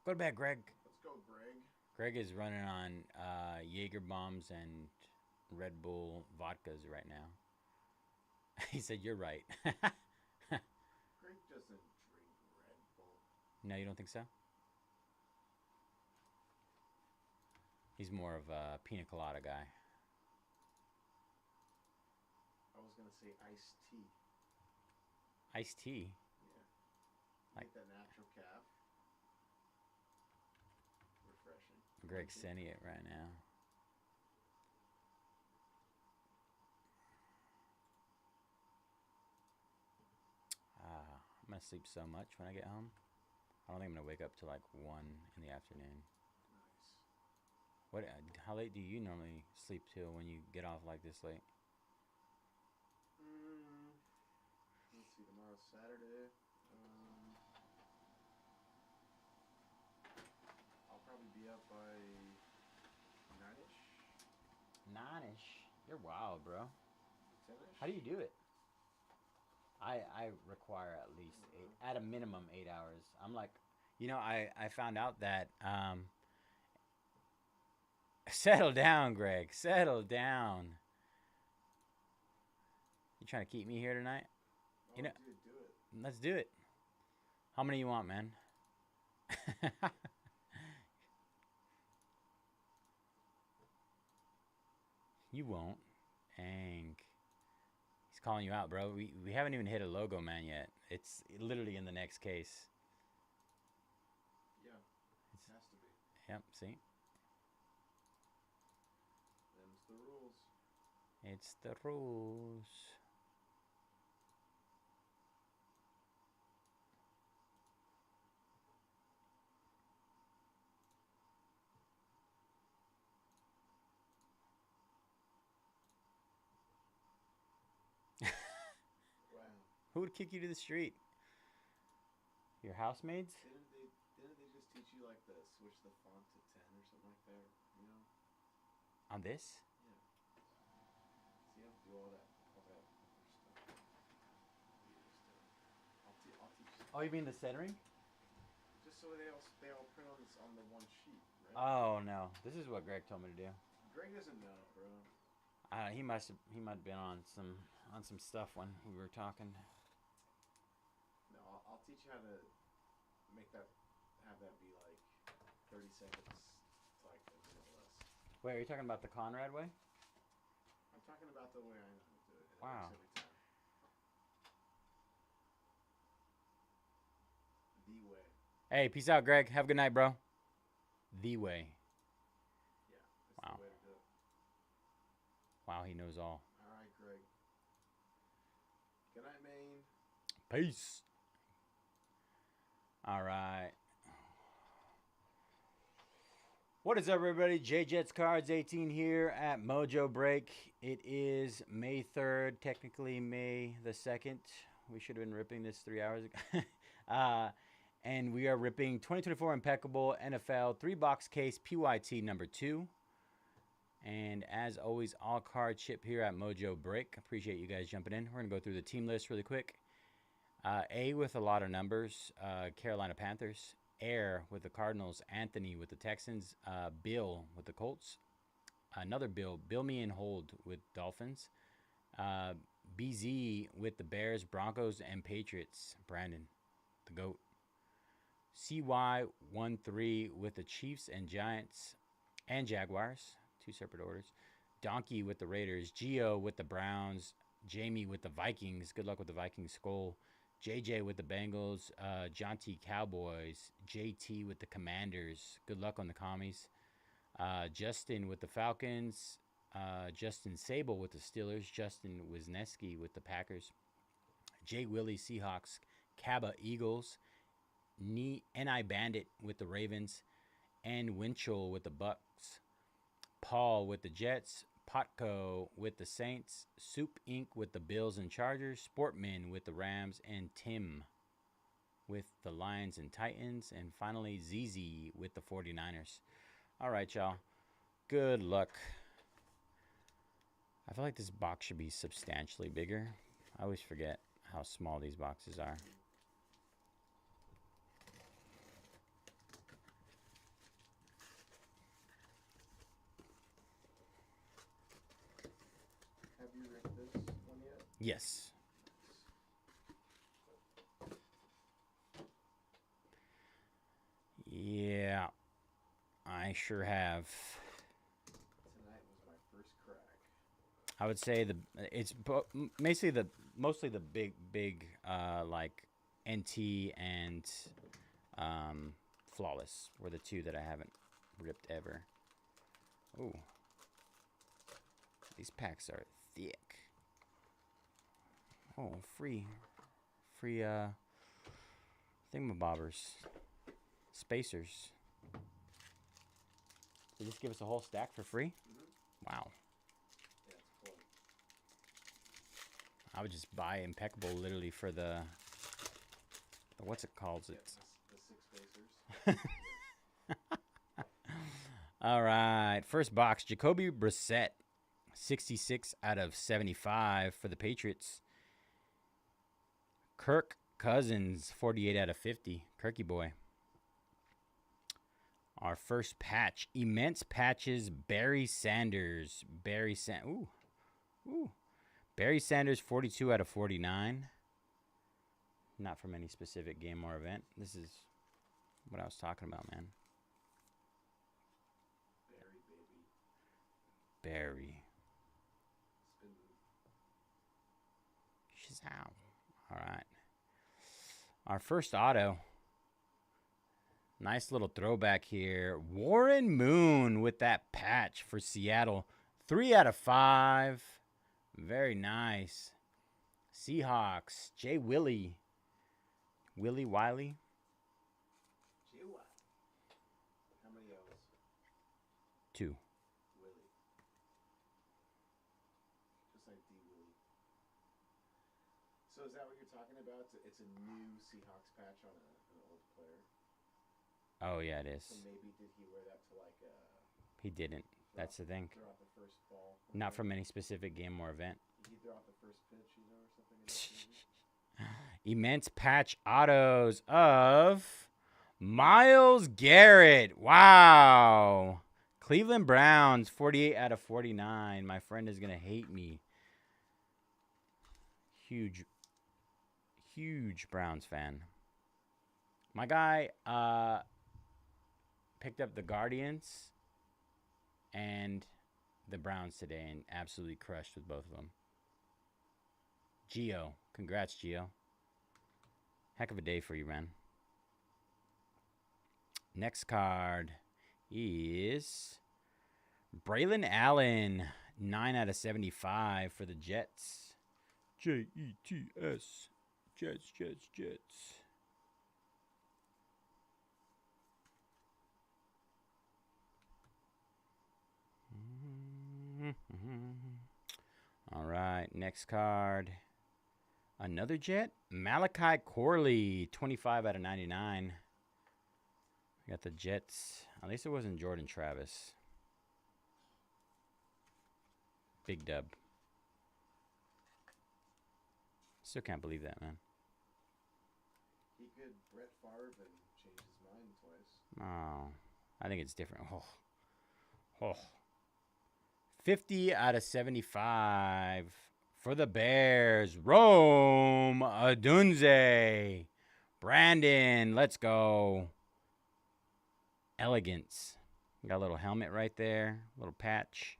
Go to bed, Greg. Let's go, Greg. Greg is running on Jaeger bombs and Red Bull vodkas right now. He said, "You're right." Greg doesn't drink Red Bull. No, you don't think so? He's more of a pina colada guy. I was gonna say iced tea. Iced tea. Yeah. Like- Get that natural calf. Refreshing. Greg's sending it right now. I'm gonna sleep so much when I get home. I don't think I'm gonna wake up till like 1 in the afternoon. Nice. What? How late do you normally sleep till when you get off like this late? Let's see. Tomorrow's Saturday. I'll probably be up by 9ish. 9ish. You're wild, bro. 10ish. How do you do it? I require at least 8, at a minimum 8 hours. I'm like, I found out that settle down, Greg. Settle down. You trying to keep me here tonight? Oh, You know- dude, do it. Let's do it. How many you want, man? You won't. Dang. He's calling you out, bro. We haven't even hit a logo, man, yet. It's literally in the next case. Yeah. It's, It has to be. yep, see? Them's the rules. It's the rules. Wow. Who would kick you to the street? Your housemates? Didn't they just teach you like the switch the font to 10 or something like that? You know? On this? Yeah. So you have to do all that other stuff. I'll teach you. Oh, you mean the centering? Just so they all print on the one sheet, right? Oh no, this is what Greg told me to do. Greg doesn't know, bro. He might have been on some stuff when we were talking. No, I'll teach you how to have that be like 30 seconds to like a minute less. Wait, are you talking about the Conrad way? I'm talking about the way I know how to do it. And Wow. It works every time. The way. Hey, peace out, Greg. Have a good night, bro. The way. Yeah, that's Wow. the way to do it. Wow, he knows all. All right, Greg. Good night, Maine. Peace. All right. What is up, everybody? J Jets Cards 18 here at Mojobreak. It is May 3rd, technically May the 2nd. We should have been ripping this 3 hours ago. And we are ripping 2024 Impeccable NFL 3-box case PYT number 2. And as always, all card chip here at Mojobreak. Appreciate you guys jumping in. We're going to go through the team list really quick. A with a lot of numbers, Carolina Panthers. Air with the Cardinals, Anthony with the Texans, Bill with the Colts, another Bill Me and Hold with Dolphins, BZ with the Bears, Broncos, and Patriots, Brandon, the GOAT, CY13 with the Chiefs and Giants and Jaguars, 2 separate orders, Donkey with the Raiders, Gio with the Browns, Jamie with the Vikings, good luck with the Vikings skull, JJ with the Bengals, Jonty Cowboys, JT with the Commanders. Good luck on the commies. Justin with the Falcons, Justin Sable with the Steelers, Justin Wisniewski with the Packers, Jay Willie Seahawks, Kaba Eagles, N.I. Bandit with the Ravens, and Winchell with the Bucks, Paul with the Jets, Potco with the Saints, Soup Inc. with the Bills and Chargers, Sportman with the Rams, and Tim with the Lions and Titans, and finally ZZ with the 49ers. All right, y'all. Good luck. I feel like this box should be substantially bigger. I always forget how small these boxes are. Have you ripped this one yet? Yes. Yeah, I sure have. Tonight was my first crack. I would say it's mostly the big like NT and Flawless were the 2 that I haven't ripped ever. Ooh, these packs are thick. Oh, free thingamabobbers, spacers. So just give us a whole stack for free? Wow. Yeah, it's cool. I would just buy Impeccable literally for the what's it called? Yeah, It's the 6 spacers. all right. First box, Jacoby Brissett, 66 out of 75 for the Patriots. Kirk Cousins, 48 out of 50. Kirky boy. Our first patch, Immense Patches, Barry Sanders. Barry Sanders, 42 out of 49. Not from any specific game or event. This is what I was talking about, man. Barry, baby. Barry. Spin move. Shizow. All right. Our first auto. Nice little throwback here. Warren Moon with that patch for Seattle. 3 out of 5. Very nice. Seahawks. Jay Willie. Willie Wiley. Jewa. How many O's? 2. Willie. Just like D. Willie. So is that what you're talking about? It's a new Seahawks patch on an old player. Oh, yeah, it is. So maybe did he wear that to like He didn't. That's the thing. throw out the first ball? Not from any specific game or event. Did he throw out the first pitch, or something? In that season? Immense patch autos of Myles Garrett. Wow. Cleveland Browns, 48 out of 49. My friend is going to hate me. Huge Browns fan. My guy picked up the Guardians and the Browns today and absolutely crushed with both of them. Gio. Congrats, Gio. Heck of a day for you, man. Next card is Braylon Allen, 9 out of 75 for the Jets. Jets. Jets. All right, next card. Another Jet. Malachi Corley, 25 out of 99. We got the Jets. At least it wasn't Jordan Travis. Big dub. Still can't believe that, man. He could Brett Favre and change his mind twice. Oh, I think it's different. Oh. 50 out of 75 for the Bears. Rome Odunze. Brandon, let's go. Elegance. Got a little helmet right there. Little patch.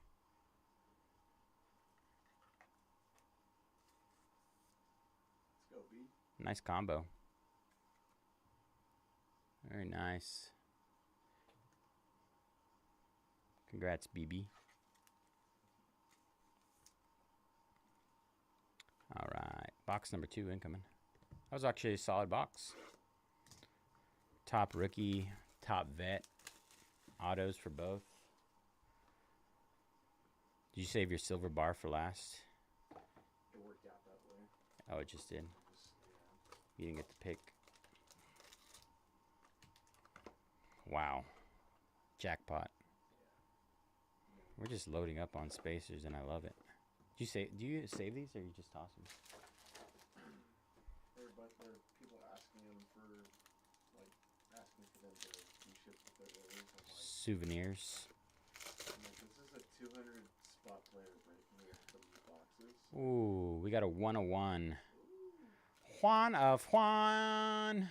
Let's go, B. Nice combo. Very nice. Congrats, BB. All right. Box number 2 incoming. That was actually a solid box. Top rookie, top vet. Autos for both. Did you save your silver bar for last? It worked out that way. Oh, it just did. You didn't get to pick. Wow. Jackpot. We're just loading up on spacers, and I love it. Do you save these, or you just toss them? There are people asking them for, like, asking for them to be shipped with their orders. I'm like, Souvenirs. this is a 200 spot player breaking from these boxes. Ooh, we got a 101. Juan of Juan.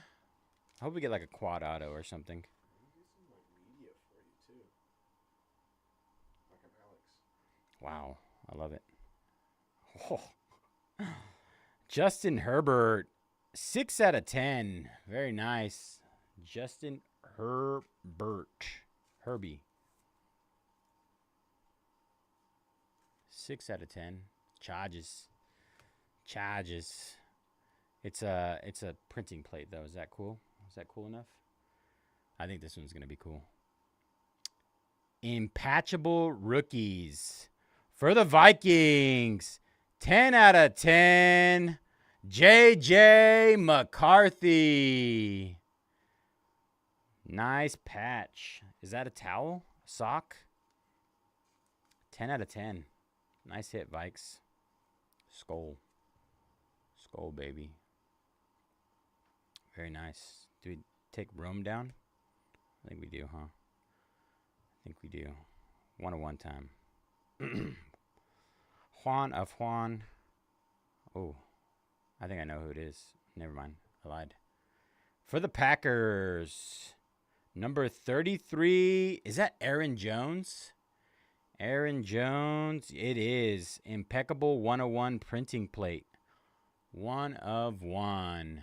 I hope we get like a quad auto or something. Maybe get some, like, media for you, too. Like an Alex. Wow, I love it. Oh. Justin Herbert, 6 out of 10. Very nice. Justin Herbert. Herbie. 6 out of 10. Charges. It's a printing plate though. Is that cool? Is that cool enough? I think this one's gonna be cool. Impeccable rookies for the Vikings. 10 out of 10. J.J. McCarthy. Nice patch. Is that a towel? A sock? 10 out of 10. Nice hit, Vikes. Skull, baby. Very nice. Do we take Rome down? I think we do, huh? I think we do. 101 time. Juan of Juan. Oh, I think I know who it is. Never mind. I lied. For the Packers, number 33. Is that Aaron Jones? Aaron Jones. It is. Impeccable 101 printing plate. 1 of 1.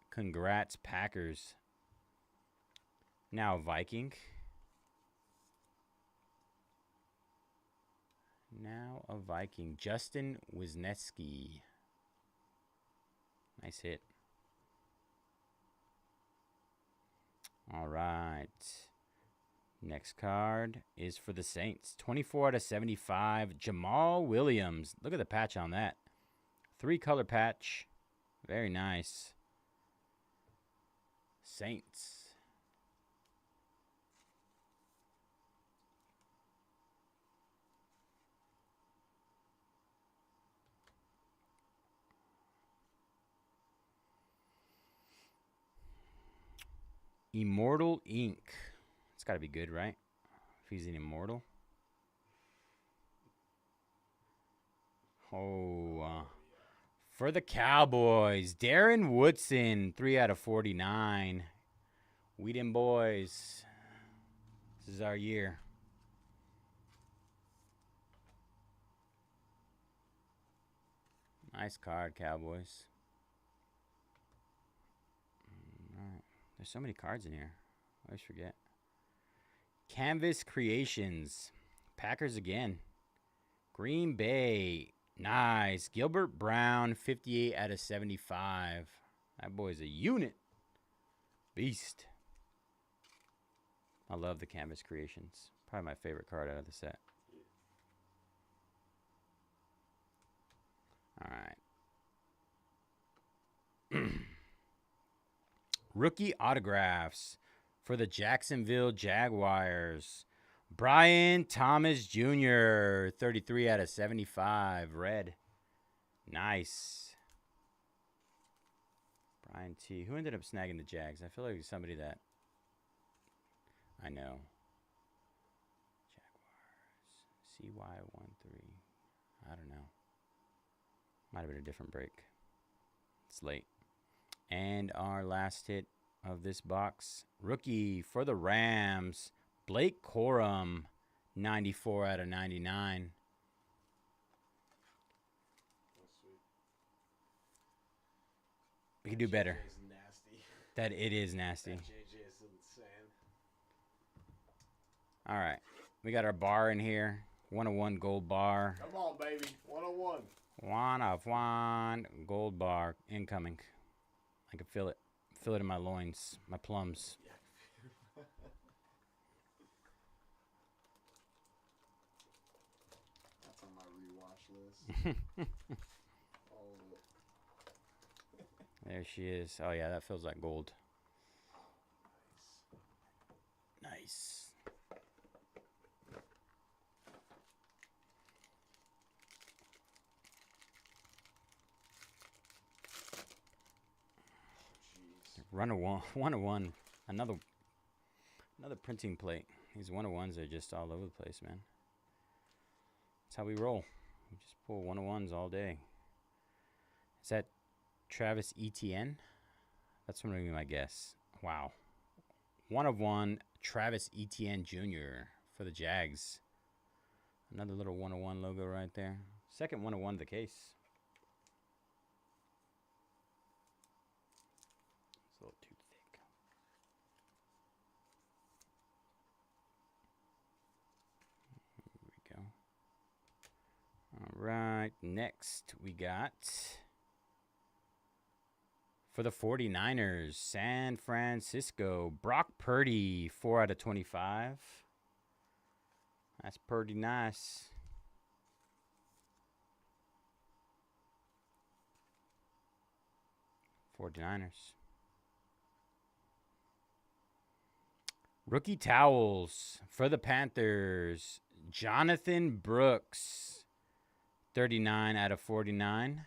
Congrats, Packers. Now Viking. Now a Viking. Justin Wisniewski. Nice hit. All right. Next card is for the Saints. 24 out of 75. Jamal Williams. Look at the patch on that. 3-color patch. Very nice. Saints. Immortal Ink. It's got to be good, right? If he's an immortal. Oh, for the Cowboys, Darren Woodson, 3 out of 49. Whedon boys. This is our year. Nice card, Cowboys. All right. There's so many cards in here. I always forget. Canvas Creations. Packers again. Green Bay. Nice. Gilbert Brown, 58 out of 75. That boy's a unit. Beast. I love the Canvas Creations. Probably my favorite card out of the set. Rookie autographs for the Jacksonville Jaguars. Brian Thomas Jr., 33 out of 75, red. Nice. Brian T. Who ended up snagging the Jags? I feel like it was somebody that I know. Jaguars. CY13. I don't know. Might have been a different break. It's late. And our last hit of this box. Rookie for the Rams. Blake Corum. 94 out of 99. That's sweet. We can do better. JJ is nasty. That it is nasty. That JJ is insane. All right. We got our bar in here. 101 gold bar. Come on, baby. 101. 1 of 1 gold bar incoming. I can feel it. Feel it in my loins, my plums. Yeah. That's on my rewatch list. All of it. There she is. Oh, yeah, that feels like gold. Nice. Jeez. Run a one, 101. Another printing plate. These 101s are just all over the place, man. That's how we roll. We just pull 101s all day. Is that Travis Etienne? That's going to be my guess. Wow. 1 of 1, Travis Etienne Jr. for the Jags. Another little 101 logo right there. Second 101 of the case. It's a little too thick. There we go. All right, next we got for the 49ers, San Francisco, Brock Purdy, 4 out of 25. That's pretty nice. '49ers. Rookie towels for the Panthers, Jonathan Brooks, 39 out of 49.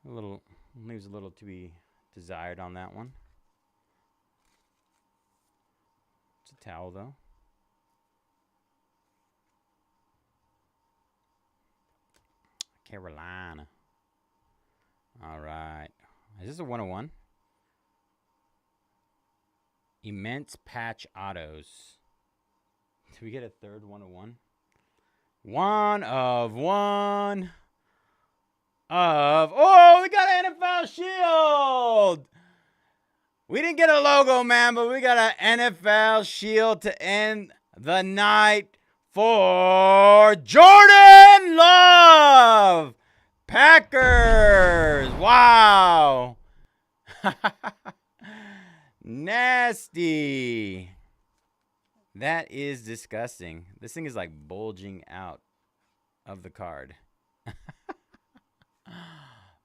Leaves a little to be desired on that one. It's a towel, though. Carolina. All right. Is this a 101? Immense Patch Autos. Do we get a third 101? 1 of 1. Oh, we got an NFL Shield. We didn't get a logo, man, but we got an NFL Shield to end the night for Jordan Love. Packers. Wow. Nasty. That is disgusting. This thing is like bulging out of the card.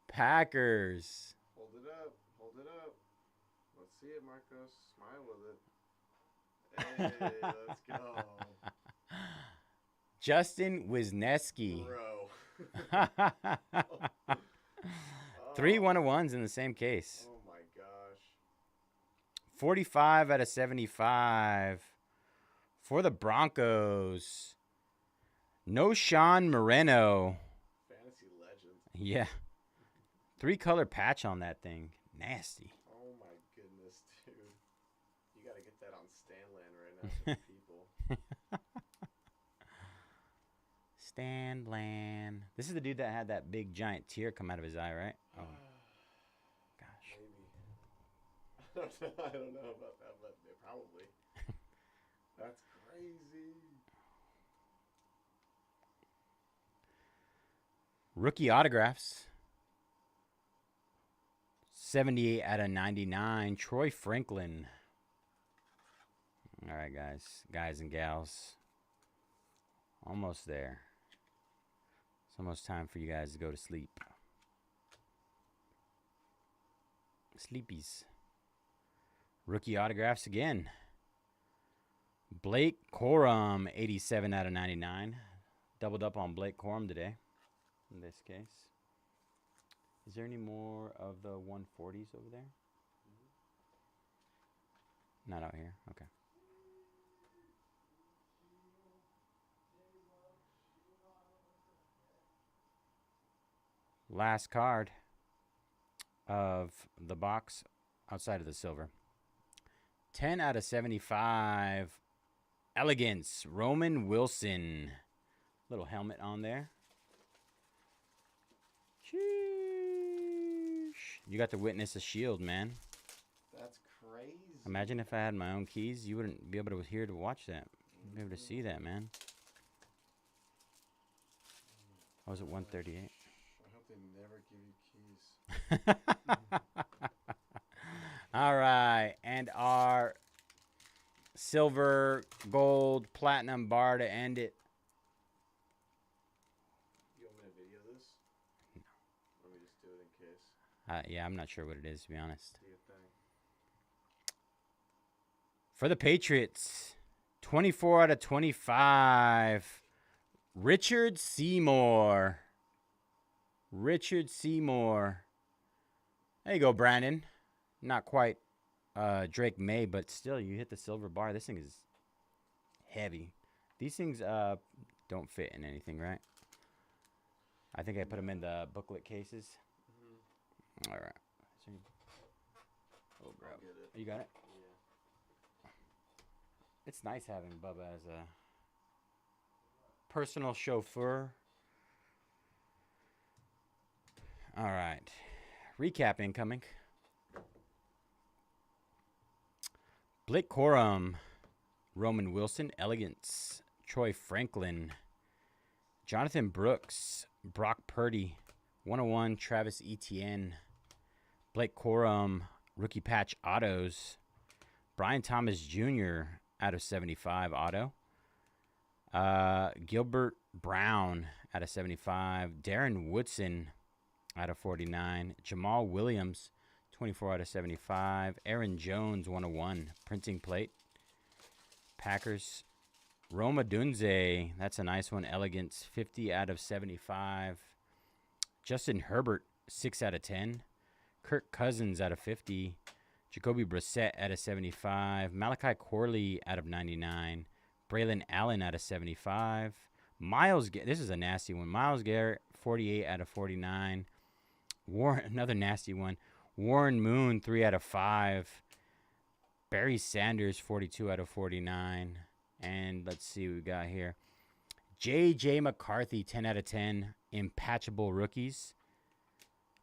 Packers. Hold it up. Hold it up. Let's see it, Marcos. Smile with it. Hey, let's go. Justin Wisniewski. Bro. 3 101s in the same case. Oh my gosh. 45 out of 75 for the Broncos. No Sean Moreno. Fantasy legend. Yeah. 3-color patch on that thing. Nasty. Oh my goodness, dude. You gotta get that on Stanland right now for the people. Stan Bland. This is the dude that had that big giant tear come out of his eye, right? Oh, gosh. Maybe. I don't know about that, but probably. That's crazy. Rookie autographs. 78 out of 99. Troy Franklin. All right, guys and gals. Almost there. It's almost time for you guys to go to sleep. Sleepies. Rookie autographs again. Blake Corum, 87 out of 99. Doubled up on Blake Corum today, in this case. Is there any more of the 140s over there? Not out here. Okay. Last card of the box outside of the silver. 10 out of 75. Elegance. Roman Wilson. Little helmet on there. Sheesh. You got to witness a shield, man. That's crazy. Imagine if I had my own keys. You wouldn't be able to hear to watch that. You'd be able to see that, man. I was at 138. I hope they never give you keys. All right. And our silver, gold, platinum bar to end it. You want me to video this? No. Let me just do it in case. Yeah, I'm not sure what it is, to be honest. Do your thing. For the Patriots, 24 out of 25. Richard Seymour. Richard Seymour. There you go, Brandon. Not quite Drake May, but still, you hit the silver bar. This thing is heavy. These things don't fit in anything, right? I think I put them in the booklet cases. Mm-hmm. All right. Oh, bro. I'll get it. You got it? Yeah. It's nice having Bubba as a personal chauffeur. All right. Recap incoming. Blake Corum, Roman Wilson, Elegance, Troy Franklin, Jonathan Brooks, Brock Purdy, 101, Travis Etienne, Blake Corum, rookie patch autos, Brian Thomas Jr. out of 75 auto, Gilbert Brown out of 75, Darren Woodson out of 49, Jamal Williams, 24 out of 75. Aaron Jones, 101. Printing plate. Packers. Roma Dunze. That's a nice one. Elegance. 50 out of 75. Justin Herbert, 6 out of 10. Kirk Cousins out of 50. Jacoby Brissett out of 75. Malachi Corley out of 99. Braylon Allen out of 75. Miles, this is a nasty one. Miles Garrett, 48 out of 49. Another nasty one. Warren Moon, 3 out of 5. Barry Sanders, 42 out of 49. And let's see what we got here. J.J. McCarthy, 10 out of 10. Impeccable rookies.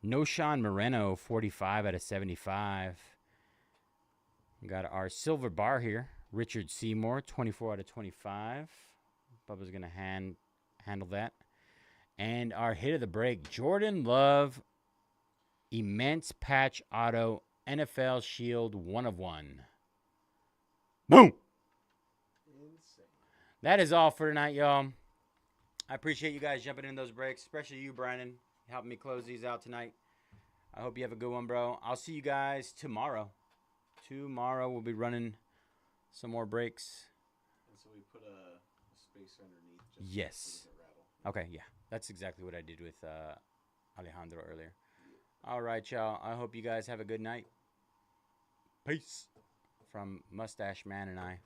Noshawn Moreno, 45 out of 75. We got our silver bar here. Richard Seymour, 24 out of 25. Bubba's going to handle that. And our hit of the break, Jordan Love, immense patch auto, NFL Shield 1 of 1. Boom! Insane. That is all for tonight, y'all. I appreciate you guys jumping in those breaks, especially you, Brandon, helping me close these out tonight. I hope you have a good one, bro. I'll see you guys tomorrow. Tomorrow we'll be running some more breaks. And so we put a space underneath. Just Yes. So it doesn't rattle. Okay, yeah. That's exactly what I did with Alejandro earlier. All right, y'all. I hope you guys have a good night. Peace. From Mustache Man and I.